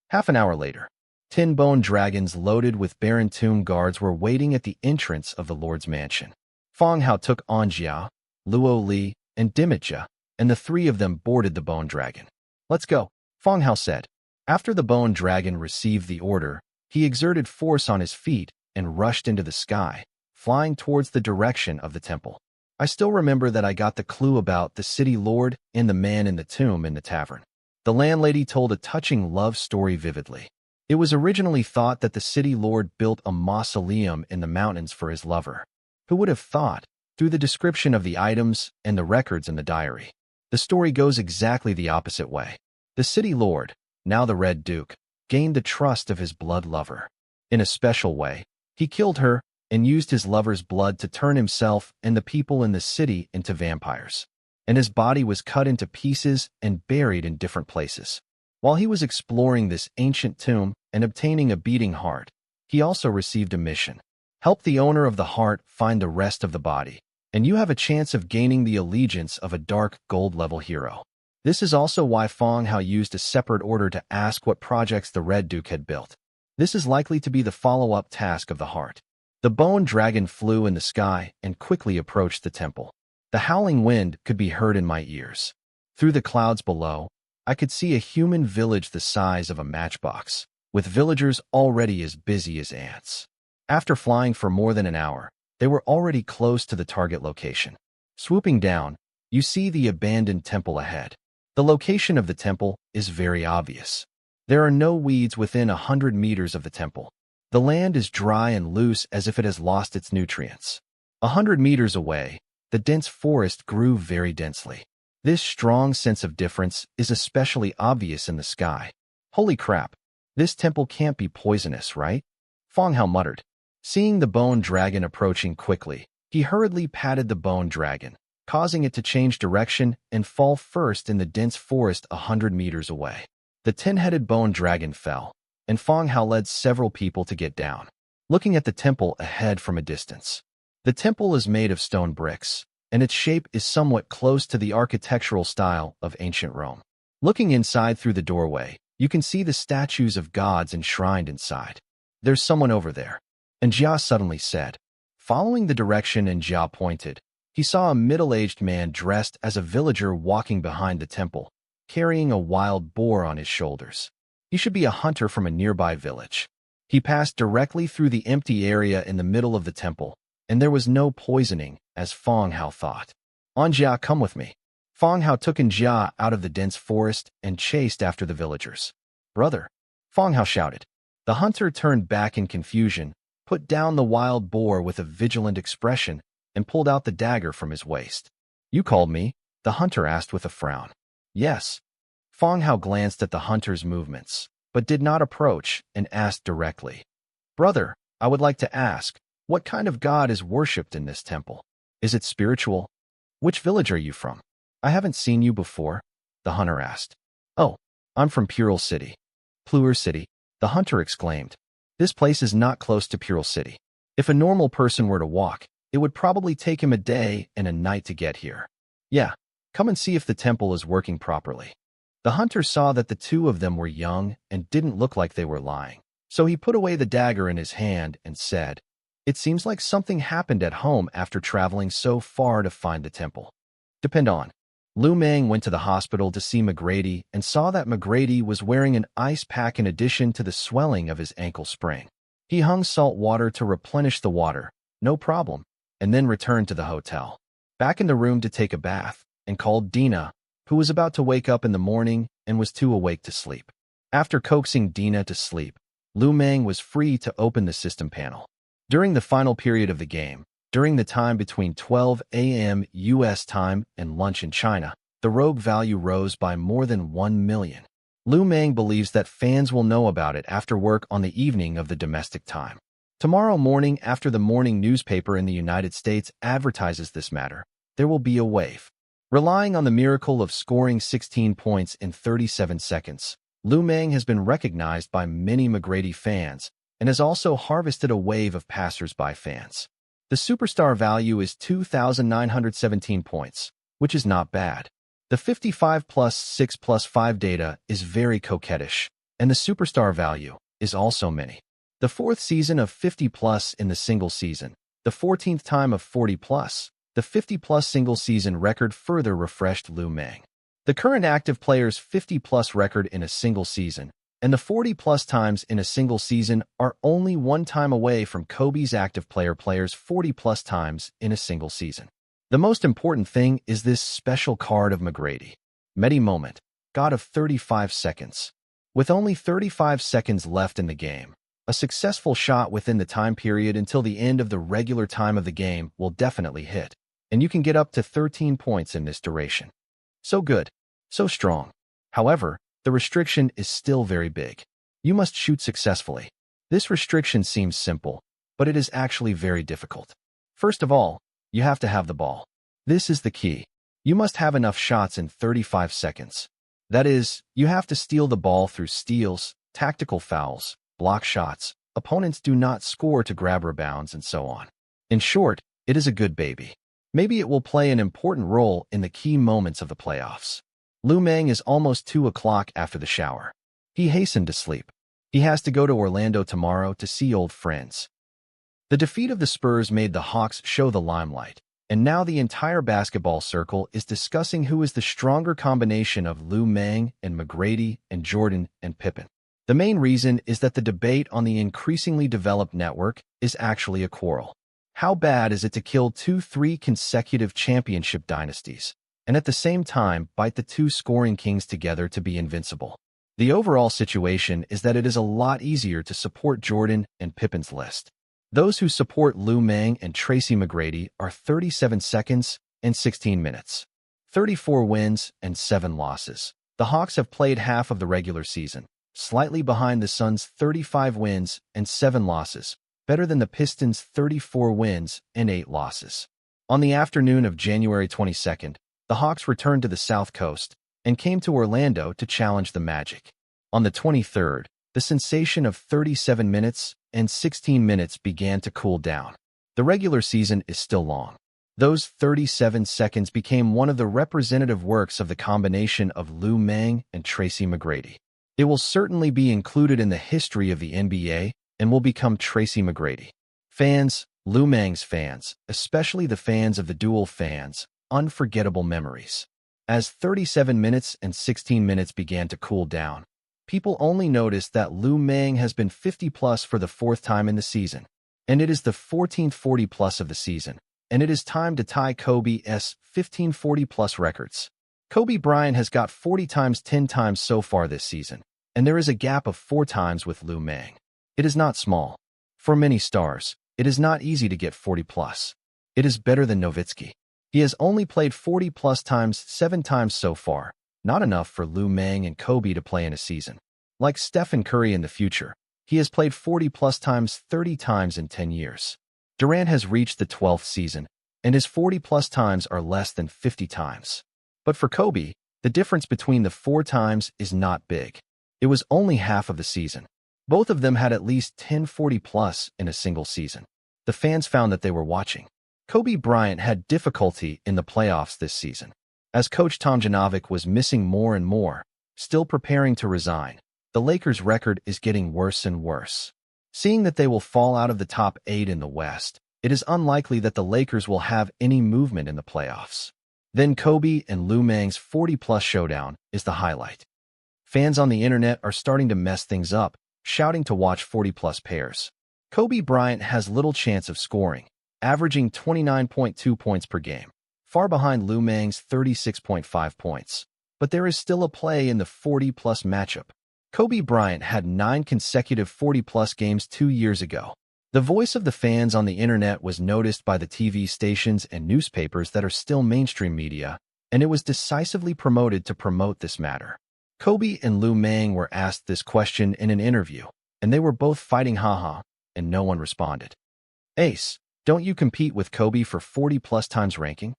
Half an hour later, 10 bone dragons loaded with Baron Tomb guards were waiting at the entrance of the Lord's mansion. Fong Hao took Anjia, Luo Li, and Dimija, and the three of them boarded the bone dragon. Let's go, Fong Hao said. After the bone dragon received the order, he exerted force on his feet and rushed into the sky, flying towards the direction of the temple. I still remember that I got the clue about the city lord and the man in the tomb in the tavern. The landlady told a touching love story vividly. It was originally thought that the city lord built a mausoleum in the mountains for his lover. Who would have thought, through the description of the items and the records in the diary? The story goes exactly the opposite way. The city lord, now the Red Duke, gained the trust of his blood lover. In a special way, he killed her and used his lover's blood to turn himself and the people in the city into vampires. And his body was cut into pieces and buried in different places. While he was exploring this ancient tomb and obtaining a beating heart, he also received a mission. Help the owner of the heart find the rest of the body, and you have a chance of gaining the allegiance of a dark gold-level hero. This is also why Fong Hao used a separate order to ask what projects the Red Duke had built. This is likely to be the follow-up task of the heart. The bone dragon flew in the sky and quickly approached the temple. The howling wind could be heard in my ears. Through the clouds below, I could see a human village the size of a matchbox, with villagers already as busy as ants. After flying for more than an hour, they were already close to the target location. Swooping down, you see the abandoned temple ahead. The location of the temple is very obvious. There are no weeds within 100 meters of the temple. The land is dry and loose as if it has lost its nutrients. 100 meters away, the dense forest grew very densely. This strong sense of difference is especially obvious in the sky. Holy crap, this temple can't be poisonous, right? Fong Hao muttered. Seeing the bone dragon approaching quickly, he hurriedly patted the bone dragon, causing it to change direction and fall first in the dense forest 100 meters away. The 10-headed bone dragon fell, and Fong Hao led several people to get down, looking at the temple ahead from a distance. The temple is made of stone bricks, and its shape is somewhat close to the architectural style of ancient Rome. Looking inside through the doorway, you can see the statues of gods enshrined inside. There's someone over there, and Jia suddenly said. Following the direction Jia pointed, he saw a middle-aged man dressed as a villager walking behind the temple, carrying a wild boar on his shoulders. He should be a hunter from a nearby village. He passed directly through the empty area in the middle of the temple, and there was no poisoning, as Fong Hao thought. Anjia, come with me. Fong Hao took Anjia out of the dense forest and chased after the villagers. Brother, Fong Hao shouted. The hunter turned back in confusion, put down the wild boar with a vigilant expression, and pulled out the dagger from his waist. You called me? The hunter asked with a frown. Yes. Fong Hao glanced at the hunter's movements, but did not approach and asked directly. Brother, I would like to ask, what kind of god is worshipped in this temple? Is it spiritual? Which village are you from? I haven't seen you before, the hunter asked. Oh, I'm from Pural City. Pluer City, the hunter exclaimed. This place is not close to Pural City. If a normal person were to walk, it would probably take him a day and a night to get here. Yeah, come and see if the temple is working properly. The hunter saw that the two of them were young and didn't look like they were lying, so he put away the dagger in his hand and said, It seems like something happened at home after traveling so far to find the temple. Depend on. Looming went to the hospital to see McGrady and saw that McGrady was wearing an ice pack in addition to the swelling of his ankle sprain. He hung salt water to replenish the water, no problem, and then returned to the hotel. Back in the room to take a bath, and called Dina, who was about to wake up in the morning and was too awake to sleep. After coaxing Dina to sleep, Looming was free to open the system panel. During the final period of the game, during the time between 12 a.m. U.S. time and lunch in China, the rogue value rose by more than 1 million. Looming believes that fans will know about it after work on the evening of the domestic time. Tomorrow morning, after the morning newspaper in the United States advertises this matter, there will be a wave. Relying on the miracle of scoring 16 points in 37 seconds, Looming has been recognized by many McGrady fans and has also harvested a wave of passers-by fans. The superstar value is 2,917 points, which is not bad. The 55 plus 6 plus 5 data is very coquettish, and the superstar value is also many. The 4th season of 50 plus in the single season, the 14th time of 40 plus, the 50 plus single season record further refreshed Looming. The current active player's 50 plus record in a single season and the 40 plus times in a single season are only one time away from Kobe's active player's 40 plus times in a single season. The most important thing is this special card of McGrady. Medi moment, God of 35 seconds. With only 35 seconds left in the game, a successful shot within the time period until the end of the regular time of the game will definitely hit, and you can get up to 13 points in this duration. So good, so strong. However, the restriction is still very big. You must shoot successfully. This restriction seems simple, but it is actually very difficult. First of all, you have to have the ball. This is the key. You must have enough shots in 35 seconds. That is, you have to steal the ball through steals, tactical fouls, block shots, opponents do not score to grab rebounds, and so on. In short, it is a good baby. Maybe it will play an important role in the key moments of the playoffs. Looming is almost 2 o'clock after the shower. He hastened to sleep. He has to go to Orlando tomorrow to see old friends. The defeat of the Spurs made the Hawks show the limelight, and now the entire basketball circle is discussing who is the stronger combination of Looming and McGrady and Jordan and Pippen. The main reason is that the debate on the increasingly developed network is actually a quarrel. How bad is it to kill 2-3 consecutive championship dynasties, and at the same time bite the 2 scoring kings together to be invincible? The overall situation is that it is a lot easier to support Jordan and Pippen's list. Those who support Looming and Tracy McGrady are 37 seconds and 16 minutes, 34 wins and 7 losses. The Hawks have played half of the regular season, slightly behind the Suns' 35 wins and 7 losses, better than the Pistons' 34 wins and 8 losses. On the afternoon of January 22nd, the Hawks returned to the South Coast and came to Orlando to challenge the Magic. On the 23rd, the sensation of 37 minutes and 16 minutes began to cool down. The regular season is still long. Those 37 seconds became one of the representative works of the combination of Looming and Tracy McGrady. It will certainly be included in the history of the NBA and will become Tracy McGrady. Fans, Looming's fans, especially the fans of the dual fans, unforgettable memories. As 37 minutes and 16 minutes began to cool down, people only noticed that Looming has been 50-plus for the 4th time in the season, and it is the 14th 40-plus of the season, and it is time to tie Kobe's 15 40-plus records. Kobe Bryant has got 40 times 10 times so far this season, and there is a gap of 4 times with Looming. It is not small. For many stars, it is not easy to get 40-plus. It is better than Nowitzki. He has only played 40-plus times 7 times so far, not enough for Looming and Kobe to play in a season. Like Stephen Curry in the future, he has played 40-plus times 30 times in 10 years. Durant has reached the 12th season, and his 40-plus times are less than 50 times. But for Kobe, the difference between the 4 times is not big. It was only half of the season. Both of them had at least 10 40-plus in a single season. The fans found that they were watching. Kobe Bryant had difficulty in the playoffs this season. As coach Tomjanovic was missing more and more, still preparing to resign, the Lakers' record is getting worse and worse. Seeing that they will fall out of the top 8 in the West, it is unlikely that the Lakers will have any movement in the playoffs. Then Kobe and Looming's 40-plus showdown is the highlight. Fans on the internet are starting to mess things up, shouting to watch 40-plus pairs. Kobe Bryant has little chance of scoring, averaging 29.2 points per game, far behind Looming's 36.5 points. but there is still a play in the 40-plus matchup. Kobe Bryant had 9 consecutive 40-plus games 2 years ago. The voice of the fans on the internet was noticed by the TV stations and newspapers that are still mainstream media, and it was decisively promoted to promote this matter. Kobe and Looming were asked this question in an interview, and they were both fighting haha, and no one responded. "Ace, don't you compete with Kobe for 40-plus times ranking?"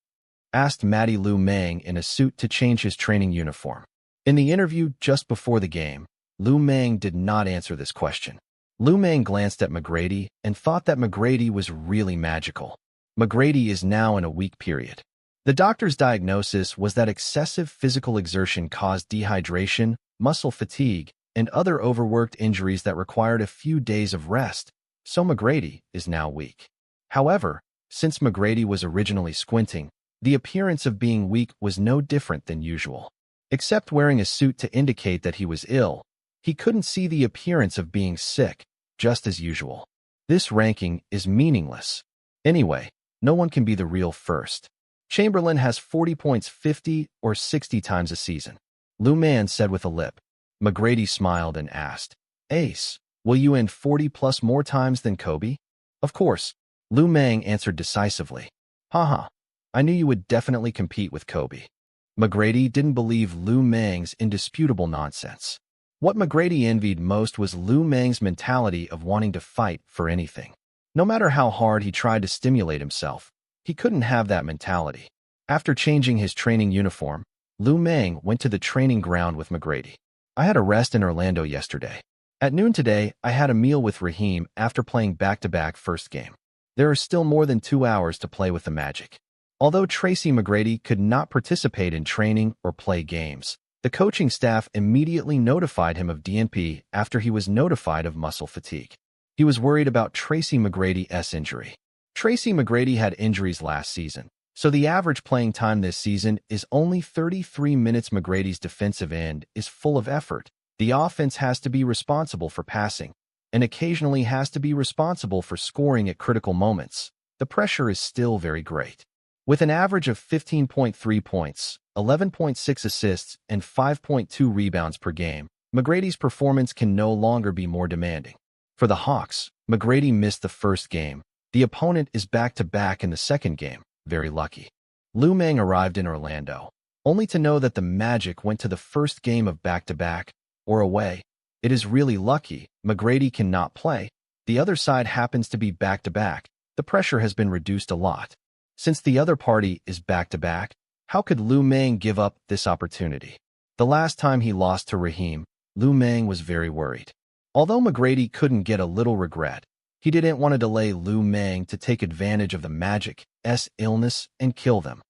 asked Matty Looming in a suit to change his training uniform. In the interview just before the game, Looming did not answer this question. Looming glanced at McGrady and thought that McGrady was really magical. McGrady is now in a weak period. The doctor's diagnosis was that excessive physical exertion caused dehydration, muscle fatigue, and other overworked injuries that required a few days of rest, so McGrady is now weak. However, since McGrady was originally squinting, the appearance of being weak was no different than usual. Except wearing a suit to indicate that he was ill, he couldn't see the appearance of being sick, just as usual. This ranking is meaningless. Anyway, no one can be the real first. Chamberlain has 40 points 50 or 60 times a season. Looming said with a lip. McGrady smiled and asked, "Ace, will you end 40-plus more times than Kobe?" "Of course," Looming answered decisively. "Haha, I knew you would definitely compete with Kobe." McGrady didn't believe Looming's indisputable nonsense. What McGrady envied most was Looming's mentality of wanting to fight for anything. No matter how hard he tried to stimulate himself, he couldn't have that mentality. After changing his training uniform, Looming went to the training ground with McGrady. "I had a rest in Orlando yesterday. At noon today, I had a meal with Raheem after playing back-to-back first game. There are still more than 2 hours to play with the Magic." Although Tracy McGrady could not participate in training or play games, the coaching staff immediately notified him of DNP after he was notified of muscle fatigue. He was worried about Tracy McGrady's injury. Tracy McGrady had injuries last season, so the average playing time this season is only 33 minutes. McGrady's defensive end is full of effort. The offense has to be responsible for passing, and occasionally has to be responsible for scoring at critical moments. The pressure is still very great. With an average of 15.3 points, 11.6 assists, and 5.2 rebounds per game, McGrady's performance can no longer be more demanding. For the Hawks, McGrady missed the first game. The opponent is back-to-back in the second game. Very lucky. Looming arrived in Orlando, only to know that the Magic went to the first game of back-to-back, or away. It is really lucky. McGrady cannot play. The other side happens to be back-to-back. The pressure has been reduced a lot. Since the other party is back-to-back, how could Looming give up this opportunity? The last time he lost to Raheem, Looming was very worried. Although McGrady couldn't get a little regret, he didn't want to delay Looming to take advantage of the Magic's illness and kill them.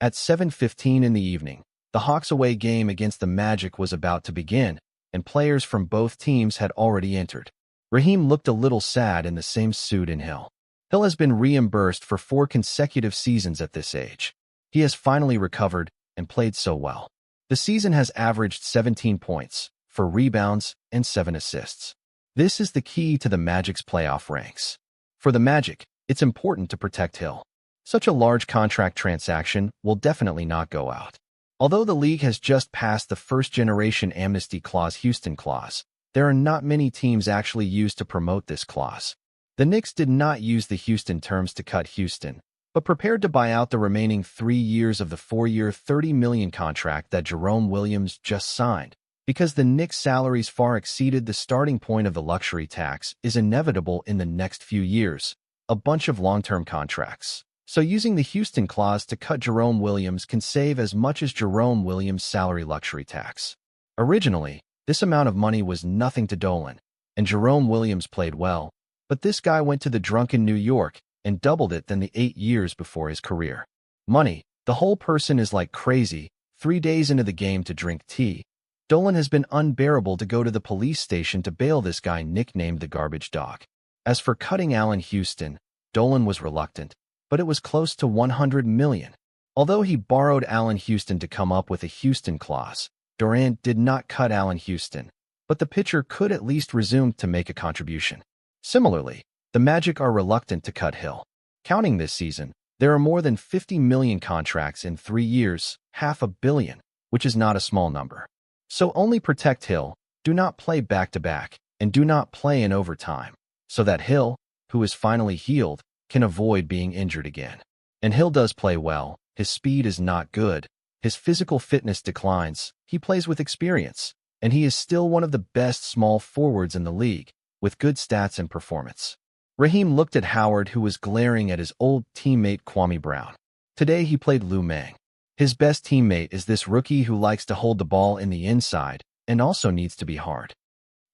At 7:15 in the evening, the Hawks away game against the Magic was about to begin, and players from both teams had already entered. Raheem looked a little sad in the same suit in Hill. Hill has been reimbursed for 4 consecutive seasons at this age. He has finally recovered and played so well. The season has averaged 17 points, 4 rebounds, and 7 assists. This is the key to the Magic's playoff ranks. For the Magic, it's important to protect Hill. Such a large contract transaction will definitely not go out. Although the league has just passed the first-generation amnesty clause Houston clause, there are not many teams actually used to promote this clause. The Knicks did not use the Houston terms to cut Houston, but prepared to buy out the remaining 3 years of the 4-year $30 million contract that Jerome Williams just signed. Because the Knicks' salaries far exceeded the starting point of the luxury tax is inevitable in the next few years, a bunch of long-term contracts. So using the Houston clause to cut Jerome Williams can save as much as Jerome Williams' salary luxury tax. Originally, this amount of money was nothing to Dolan, and Jerome Williams played well, but this guy went to the drunken New York and doubled it than the 8 years before his career. Money, the whole person is like crazy, 3 days into the game to drink tea. Dolan has been unbearable to go to the police station to bail this guy nicknamed the garbage dog. As for cutting Allen Houston, Dolan was reluctant, but it was close to $100 million. Although he borrowed Allen Houston to come up with a Houston clause, Durant did not cut Allen Houston, but the pitcher could at least resume to make a contribution. Similarly, the Magic are reluctant to cut Hill. Counting this season, there are more than 50 million contracts in 3 years, $500 million. which is not a small number. So only protect Hill, do not play back-to-back, and do not play in overtime, so that Hill, who is finally healed, can avoid being injured again. And Hill does play well, his speed is not good, his physical fitness declines, he plays with experience, and he is still one of the best small forwards in the league, with good stats and performance. Raheem looked at Howard, who was glaring at his old teammate Kwame Brown. Today he played Looming. His best teammate is this rookie who likes to hold the ball in the inside and also needs to be hard.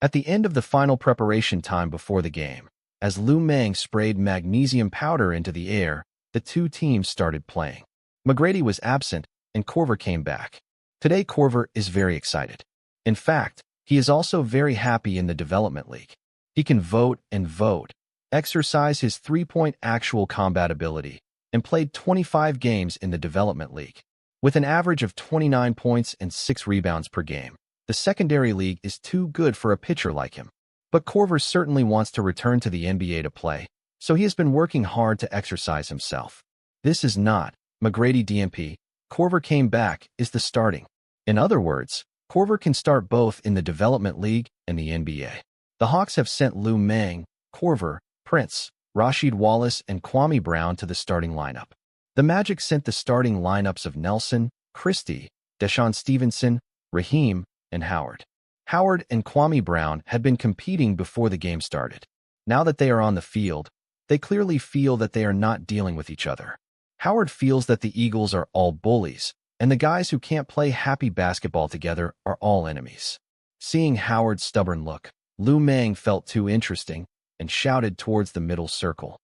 At the end of the final preparation time before the game, as Looming sprayed magnesium powder into the air, the two teams started playing. McGrady was absent, and Corver came back. Today Corver is very excited. In fact, he is also very happy in the development league. He can vote and vote, exercise his three-point actual combat ability, and played 25 games in the development league. With an average of 29 points and 6 rebounds per game, the secondary league is too good for a pitcher like him. But Corver certainly wants to return to the NBA to play, so he has been working hard to exercise himself. This is not McGrady DMP. Corver came back is the starting. In other words, Corver can start both in the development league and the NBA. The Hawks have sent Looming, Corver, Prince, Rasheed Wallace, and Kwame Brown to the starting lineup. The Magic sent the starting lineups of Nelson, Christie, Deshaun Stevenson, Raheem, and Howard. Howard and Kwame Brown had been competing before the game started. Now that they are on the field, they clearly feel that they are not dealing with each other. Howard feels that the Eagles are all bullies, and the guys who can't play happy basketball together are all enemies. Seeing Howard's stubborn look, Looming felt too interesting and shouted towards the middle circle.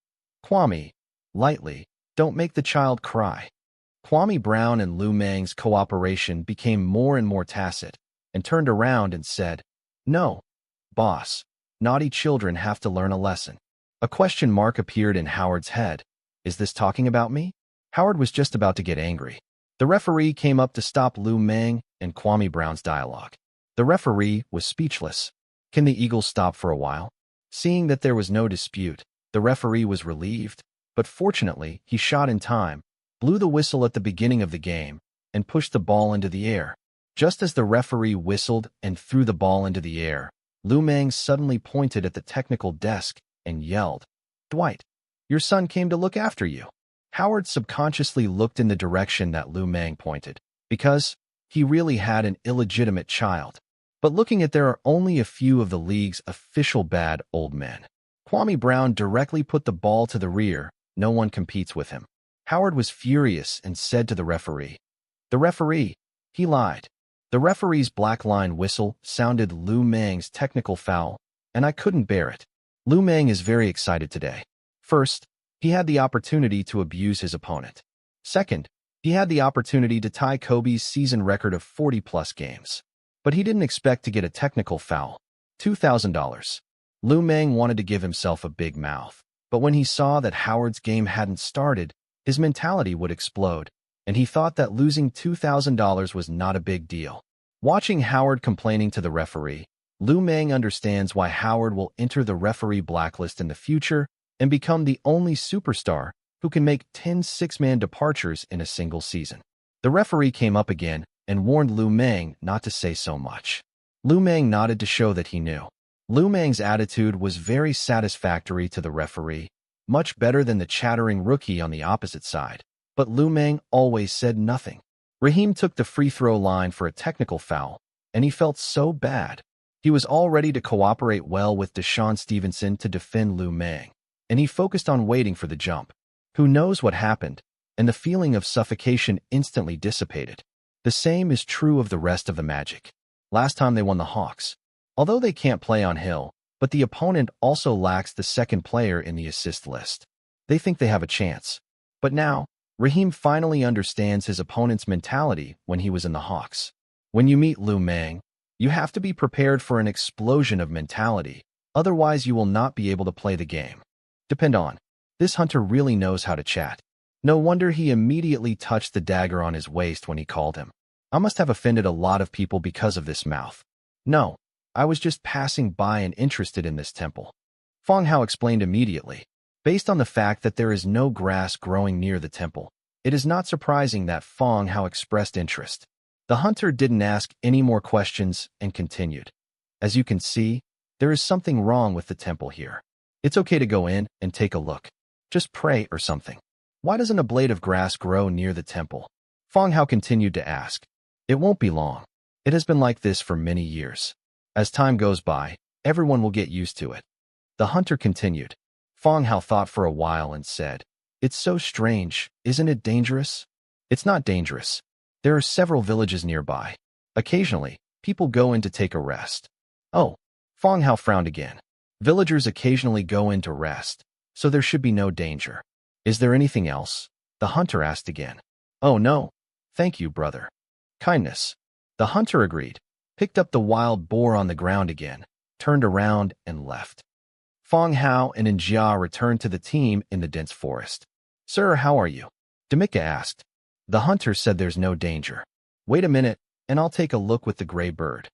Kwame, lightly, don't make the child cry. Kwame Brown and Looming's cooperation became more and more tacit, and turned around and said, "No, boss, naughty children have to learn a lesson." A question mark appeared in Howard's head. Is this talking about me? Howard was just about to get angry. The referee came up to stop Looming and Kwame Brown's dialogue. The referee was speechless. Can the Eagles stop for a while? Seeing that there was no dispute, the referee was relieved, but fortunately he shot in time, blew the whistle at the beginning of the game, and pushed the ball into the air. Just as the referee whistled and threw the ball into the air, Looming suddenly pointed at the technical desk and yelled, "Dwight, your son came to look after you." Howard subconsciously looked in the direction that Looming pointed, because he really had an illegitimate child. But looking at there are only a few of the league's official bad old men. Kwame Brown directly put the ball to the rear. No one competes with him. Howard was furious and said to the referee, "The referee, he lied." The referee's black line whistle sounded Looming's technical foul, and I couldn't bear it. Looming is very excited today. First, he had the opportunity to abuse his opponent. Second, he had the opportunity to tie Kobe's season record of 40-plus games. But he didn't expect to get a technical foul. $2,000. Looming wanted to give himself a big mouth, but when he saw that Howard's game hadn't started, his mentality would explode, and he thought that losing $2,000 was not a big deal. Watching Howard complaining to the referee, Looming understands why Howard will enter the referee blacklist in the future and become the only superstar who can make 10 six-man departures in a single season. The referee came up again and warned Looming not to say so much. Looming nodded to show that he knew. Looming's attitude was very satisfactory to the referee, much better than the chattering rookie on the opposite side. But Looming always said nothing. Raheem took the free throw line for a technical foul, and he felt so bad. He was all ready to cooperate well with Deshaun Stevenson to defend Looming, and he focused on waiting for the jump. Who knows what happened, and the feeling of suffocation instantly dissipated. The same is true of the rest of the Magic. Last time they won the Hawks. Although they can't play on Hill, but the opponent also lacks the second player in the assist list. They think they have a chance. But now, Raheem finally understands his opponent's mentality when he was in the Hawks. When you meet Looming, you have to be prepared for an explosion of mentality, otherwise you will not be able to play the game. Depend on. This hunter really knows how to chat. No wonder he immediately touched the dagger on his waist when he called him. I must have offended a lot of people because of this mouth. No, I was just passing by and interested in this temple. Fong Hao explained immediately. Based on the fact that there is no grass growing near the temple, it is not surprising that Fong Hao expressed interest. The hunter didn't ask any more questions and continued. As you can see, there is something wrong with the temple here. It's okay to go in and take a look. Just pray or something. Why doesn't a blade of grass grow near the temple? Feng Hao continued to ask. It won't be long. It has been like this for many years. As time goes by, everyone will get used to it. The hunter continued. Feng Hao thought for a while and said, It's so strange, isn't it dangerous? It's not dangerous. There are several villages nearby. Occasionally, people go in to take a rest. Oh, Feng Hao frowned again. Villagers occasionally go in to rest, so there should be no danger. Is there anything else? The hunter asked again. Oh no. Thank you, brother. Kindness. The hunter agreed, picked up the wild boar on the ground again, turned around and left. Feng Hao and Njia returned to the team in the dense forest. Sir, how are you? Demika asked. The hunter said there's no danger. Wait a minute, and I'll take a look with the gray bird.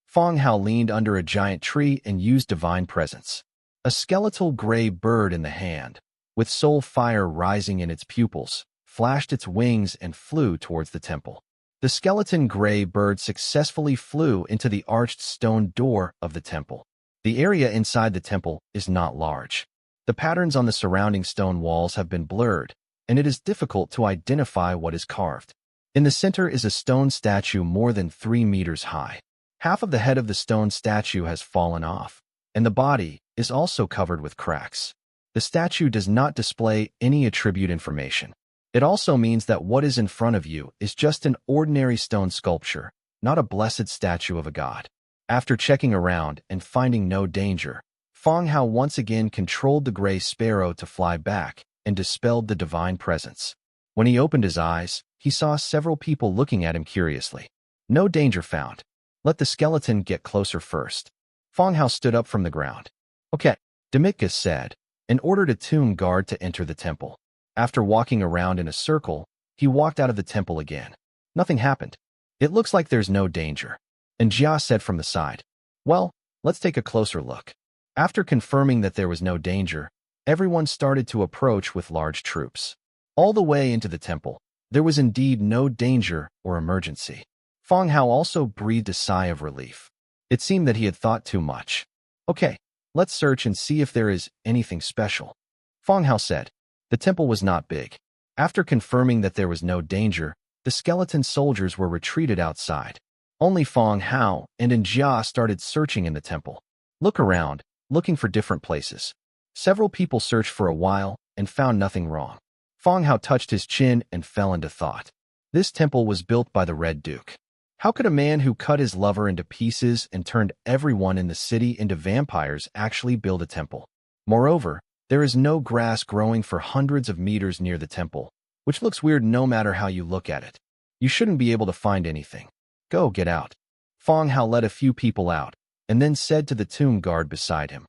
Feng Hao leaned under a giant tree and used divine presence. A skeletal gray bird in the hand, with soul fire rising in its pupils, flashed its wings and flew towards the temple. The skeleton gray bird successfully flew into the arched stone door of the temple. The area inside the temple is not large. The patterns on the surrounding stone walls have been blurred, and it is difficult to identify what is carved. In the center is a stone statue more than 3 meters high. Half of the head of the stone statue has fallen off, and the body is also covered with cracks. The statue does not display any attribute information. It also means that what is in front of you is just an ordinary stone sculpture, not a blessed statue of a god. After checking around and finding no danger, Feng Hao once again controlled the gray sparrow to fly back and dispelled the divine presence. When he opened his eyes, he saw several people looking at him curiously. No danger found. Let the skeleton get closer first. Feng Hao stood up from the ground. Okay, Demika said, and ordered a tomb guard to enter the temple. After walking around in a circle, he walked out of the temple again. Nothing happened. It looks like there's no danger. And Jia said from the side, Well, let's take a closer look. After confirming that there was no danger, everyone started to approach with large troops. All the way into the temple, there was indeed no danger or emergency. Feng Hao also breathed a sigh of relief. It seemed that he had thought too much. Okay, let's search and see if there is anything special. Feng Hao said. The temple was not big. After confirming that there was no danger, the skeleton soldiers were retreated outside. Only Feng Hao and Njia started searching in the temple. Look around, looking for different places. Several people searched for a while and found nothing wrong. Feng Hao touched his chin and fell into thought. This temple was built by the Red Duke. How could a man who cut his lover into pieces and turned everyone in the city into vampires actually build a temple? Moreover, there is no grass growing for hundreds of meters near the temple, which looks weird no matter how you look at it. You shouldn't be able to find anything. Go, get out. Feng Hao let a few people out, and then said to the tomb guard beside him,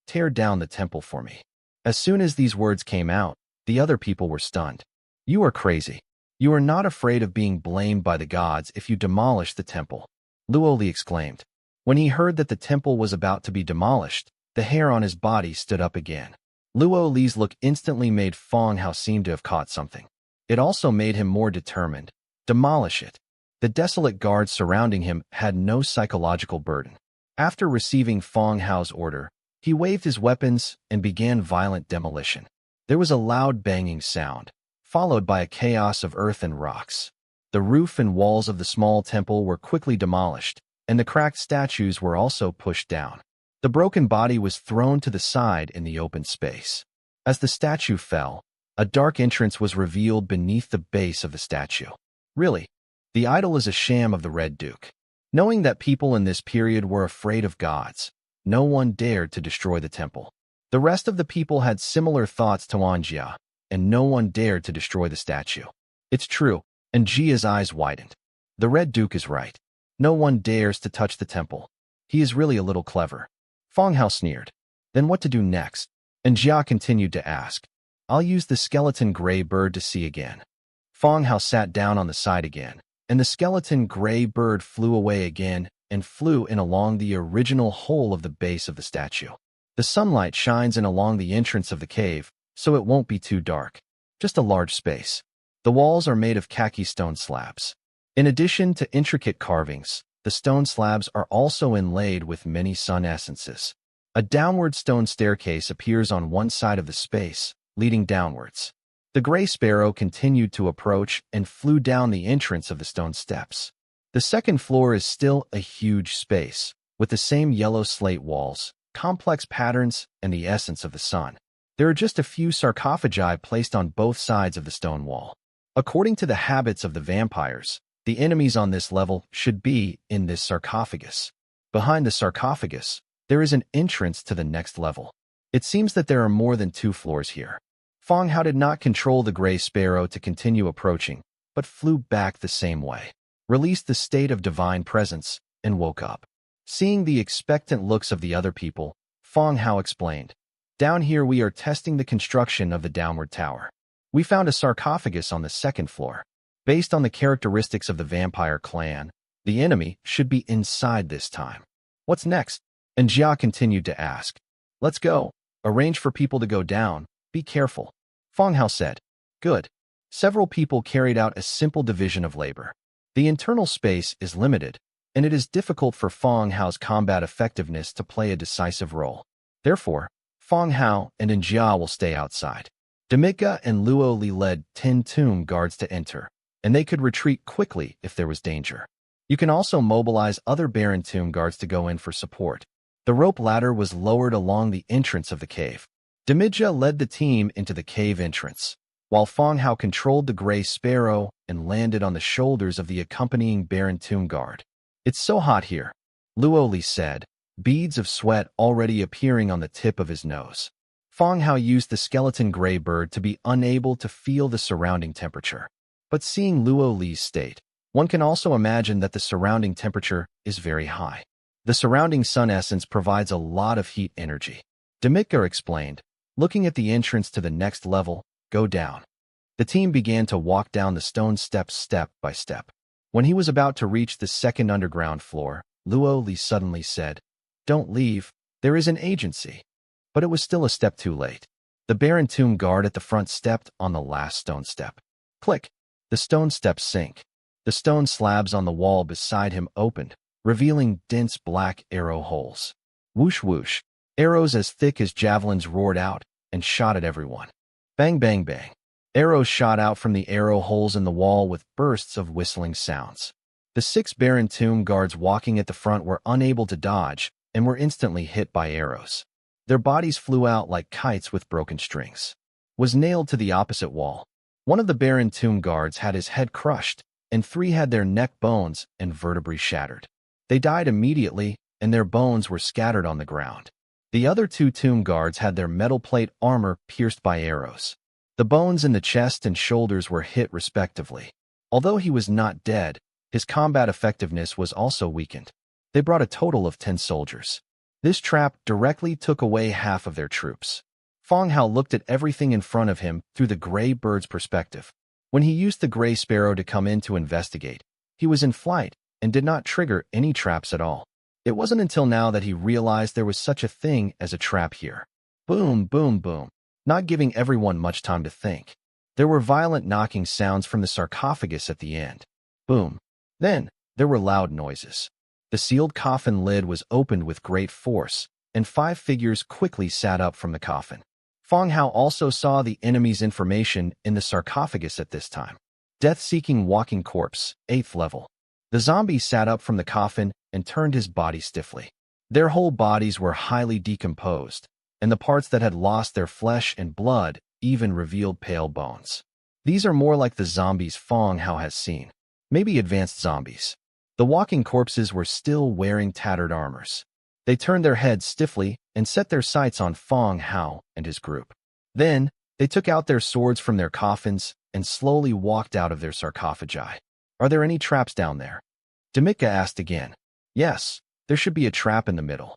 Tear down the temple for me. As soon as these words came out, the other people were stunned. You are crazy. You are not afraid of being blamed by the gods if you demolish the temple. Luo Li exclaimed. When he heard that the temple was about to be demolished, the hair on his body stood up again. Luo Li's look instantly made Feng Hao seem to have caught something. It also made him more determined. Demolish it. The desolate guards surrounding him had no psychological burden. After receiving Feng Hao's order, he waved his weapons and began violent demolition. There was a loud banging sound, followed by a chaos of earth and rocks. The roof and walls of the small temple were quickly demolished, and the cracked statues were also pushed down. The broken body was thrown to the side in the open space. As the statue fell, a dark entrance was revealed beneath the base of the statue. Really, the idol is a sham of the Red Duke. Knowing that people in this period were afraid of gods, no one dared to destroy the temple. The rest of the people had similar thoughts to Anjia, and no one dared to destroy the statue. It's true, and Jia's eyes widened. The Red Duke is right. No one dares to touch the temple. He is really a little clever. Feng Hao sneered. Then what to do next? And Jia continued to ask. I'll use the skeleton gray bird to see again. Feng Hao sat down on the side again, and the skeleton gray bird flew away again and flew in along the original hole of the base of the statue. The sunlight shines in along the entrance of the cave, so it won't be too dark. Just a large space. The walls are made of khaki stone slabs. In addition to intricate carvings, the stone slabs are also inlaid with many sun essences. A downward stone staircase appears on one side of the space, leading downwards. The gray sparrow continued to approach and flew down the entrance of the stone steps. The second floor is still a huge space, with the same yellow slate walls, complex patterns, and the essence of the sun. There are just a few sarcophagi placed on both sides of the stone wall. According to the habits of the vampires, the enemies on this level should be in this sarcophagus. Behind the sarcophagus, there is an entrance to the next level. It seems that there are more than 2 floors here. Feng Hao did not control the gray sparrow to continue approaching, but flew back the same way, released the state of divine presence, and woke up. Seeing the expectant looks of the other people, Feng Hao explained, "Down here we are testing the construction of the downward tower. We found a sarcophagus on the 2nd floor. Based on the characteristics of the vampire clan, the enemy should be inside this time. What's next?" And Jia continued to ask. "Let's go. Arrange for people to go down. Be careful." Feng Hao said. "Good." Several people carried out a simple division of labor. The internal space is limited, and it is difficult for Feng Hao's combat effectiveness to play a decisive role. Therefore, Feng Hao and Jia will stay outside. Demika and Luo Li led 10 tomb guards to enter, and they could retreat quickly if there was danger. You can also mobilize other Baron tomb guards to go in for support. The rope ladder was lowered along the entrance of the cave. Demija led the team into the cave entrance, while Feng Hao controlled the gray sparrow and landed on the shoulders of the accompanying Baron tomb guard. "It's so hot here," Luo Li said, beads of sweat already appearing on the tip of his nose. Feng Hao used the skeleton gray bird to be unable to feel the surrounding temperature. But seeing Luo Li's state, one can also imagine that the surrounding temperature is very high. The surrounding sun essence provides a lot of heat energy. Demika explained, looking at the entrance to the next level, "Go down." The team began to walk down the stone steps step by step. When he was about to reach the 2nd underground floor, Luo Li suddenly said, "Don't leave, there is an agency." But it was still a step too late. The Baron tomb guard at the front stepped on the last stone step. Click! The stone steps sink. The stone slabs on the wall beside him opened, revealing dense black arrow holes. Whoosh whoosh! Arrows as thick as javelins roared out and shot at everyone. Bang bang bang! Arrows shot out from the arrow holes in the wall with bursts of whistling sounds. The 6 Baron tomb guards walking at the front were unable to dodge and were instantly hit by arrows. Their bodies flew out like kites with broken strings. Was nailed to the opposite wall. One of the Baron tomb guards had his head crushed, and 3 had their neck bones and vertebrae shattered. They died immediately, and their bones were scattered on the ground. The other 2 tomb guards had their metal plate armor pierced by arrows. The bones in the chest and shoulders were hit respectively. Although he was not dead, his combat effectiveness was also weakened. They brought a total of 10 soldiers. This trap directly took away half of their troops. Feng Hao looked at everything in front of him through the gray bird's perspective. When he used the gray sparrow to come in to investigate, he was in flight and did not trigger any traps at all. It wasn't until now that he realized there was such a thing as a trap here. Boom, boom, boom, not giving everyone much time to think. There were violent knocking sounds from the sarcophagus at the end. Boom. Then, there were loud noises. The sealed coffin lid was opened with great force, and 5 figures quickly sat up from the coffin. Feng Hao also saw the enemy's information in the sarcophagus at this time. Death-seeking walking corpse, 8th level. The zombie sat up from the coffin and turned his body stiffly. Their whole bodies were highly decomposed, and the parts that had lost their flesh and blood even revealed pale bones. These are more like the zombies Feng Hao has seen. Maybe advanced zombies. The walking corpses were still wearing tattered armors. They turned their heads stiffly and set their sights on Feng Hao and his group. Then, they took out their swords from their coffins and slowly walked out of their sarcophagi. "Are there any traps down there?" Demika asked again. "Yes, there should be a trap in the middle."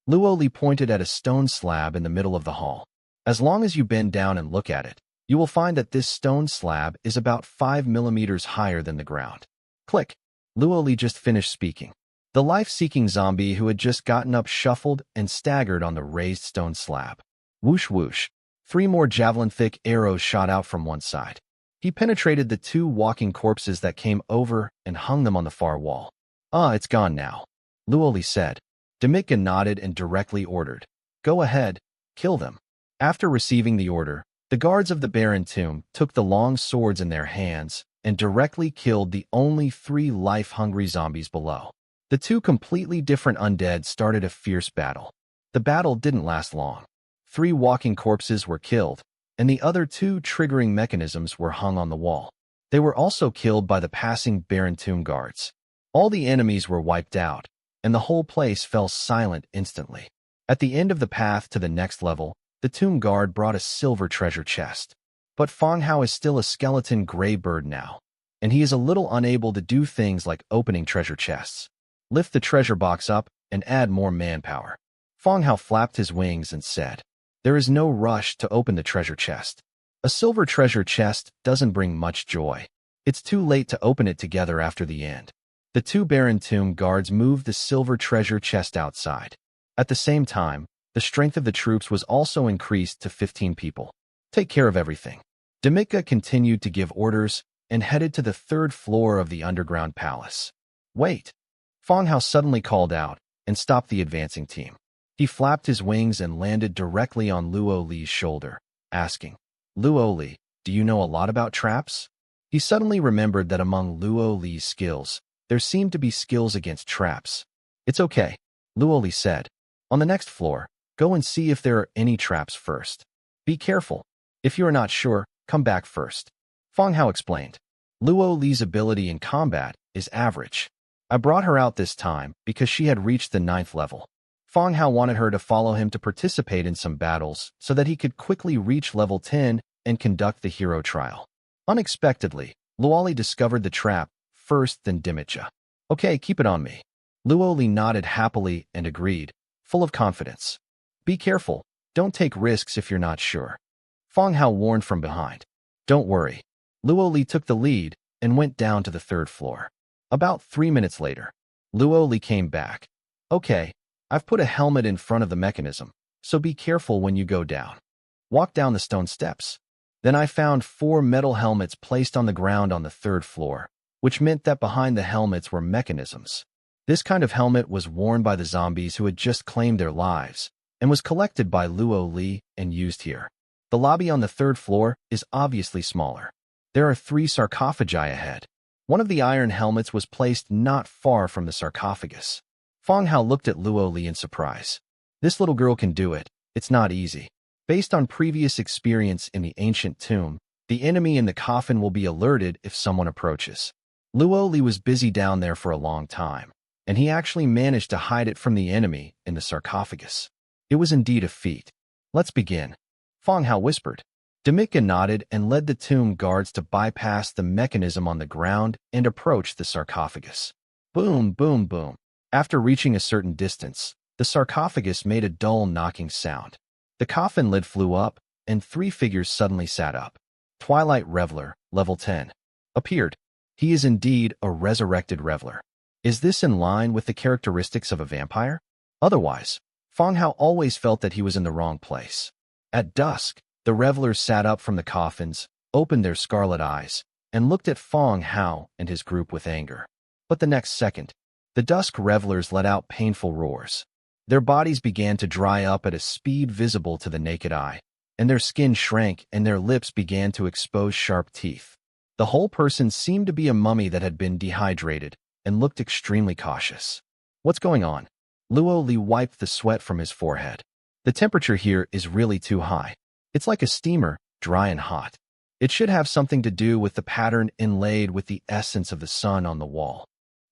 Luo Li pointed at a stone slab in the middle of the hall. "As long as you bend down and look at it, you will find that this stone slab is about 5 millimeters higher than the ground." Click. Luo Li just finished speaking. The life-seeking zombie who had just gotten up shuffled and staggered on the raised stone slab. Whoosh whoosh. 3 more javelin-thick arrows shot out from one side. He penetrated the two walking corpses that came over and hung them on the far wall. "Ah, it's gone now," Luoli said. Demitka nodded and directly ordered, "Go ahead, kill them." After receiving the order, the guards of the barren tomb took the long swords in their hands and directly killed the only 3 life-hungry zombies below. The 2 completely different undead started a fierce battle. The battle didn't last long. 3 walking corpses were killed, and the other 2 triggering mechanisms were hung on the wall. They were also killed by the passing barren tomb guards. All the enemies were wiped out, and the whole place fell silent instantly. At the end of the path to the next level, the tomb guard brought a silver treasure chest. But Fang Hao is still a skeleton gray bird now, and he is a little unable to do things like opening treasure chests. Lift the treasure box up and add more manpower. Fang Hao flapped his wings and said, "There is no rush to open the treasure chest. A silver treasure chest doesn't bring much joy. It's too late to open it together after the end." The 2 barren tomb guards moved the silver treasure chest outside. At the same time, the strength of the troops was also increased to 15 people. "Take care of everything." Demitka continued to give orders and headed to the 3rd floor of the underground palace. "Wait!" Fang Hao suddenly called out and stopped the advancing team. He flapped his wings and landed directly on Luo Li's shoulder, asking, "Luo Li, do you know a lot about traps?" He suddenly remembered that among Luo Li's skills, there seemed to be skills against traps. "It's okay," Luo Li said. "On the next floor, go and see if there are any traps first. Be careful. If you are not sure, come back first." Fang Hao explained. Luo Li's ability in combat is average. I brought her out this time because she had reached the 9th level. Fang Hao wanted her to follow him to participate in some battles so that he could quickly reach level 10 and conduct the hero trial. Unexpectedly, Luoli discovered the trap first, then Dimicha. "Okay, keep it on me." Luoli nodded happily and agreed, full of confidence. "Be careful. Don't take risks if you're not sure." Fang Hao warned from behind. "Don't worry." Luoli took the lead and went down to the 3rd floor. About 3 minutes later, Luoli came back. "Okay, I've put a helmet in front of the mechanism, so be careful when you go down. Walk down the stone steps." Then I found 4 metal helmets placed on the ground on the 3rd floor, which meant that behind the helmets were mechanisms. This kind of helmet was worn by the zombies who had just claimed their lives and was collected by Luo Li and used here. The lobby on the 3rd floor is obviously smaller. There are 3 sarcophagi ahead. One of the iron helmets was placed not far from the sarcophagus. Fang Hao looked at Luo Li in surprise. "This little girl can do it. It's not easy." Based on previous experience in the ancient tomb, the enemy in the coffin will be alerted if someone approaches. Luo Li was busy down there for a long time, and he actually managed to hide it from the enemy in the sarcophagus. It was indeed a feat. "Let's begin," Fang Hao whispered. Demitka nodded and led the tomb guards to bypass the mechanism on the ground and approach the sarcophagus. Boom, boom, boom. After reaching a certain distance, the sarcophagus made a dull knocking sound. The coffin lid flew up, and 3 figures suddenly sat up. Twilight Reveler, level 10, appeared. He is indeed a resurrected reveler. Is this in line with the characteristics of a vampire? Otherwise, Fang Hao always felt that he was in the wrong place. At dusk, the revelers sat up from the coffins, opened their scarlet eyes, and looked at Fang Hao and his group with anger. But the next second, the dusk revelers let out painful roars. Their bodies began to dry up at a speed visible to the naked eye, and their skin shrank and their lips began to expose sharp teeth. The whole person seemed to be a mummy that had been dehydrated and looked extremely cautious. "What's going on?" Luo Li wiped the sweat from his forehead. "The temperature here is really too high. It's like a steamer, dry and hot. It should have something to do with the pattern inlaid with the essence of the sun on the wall."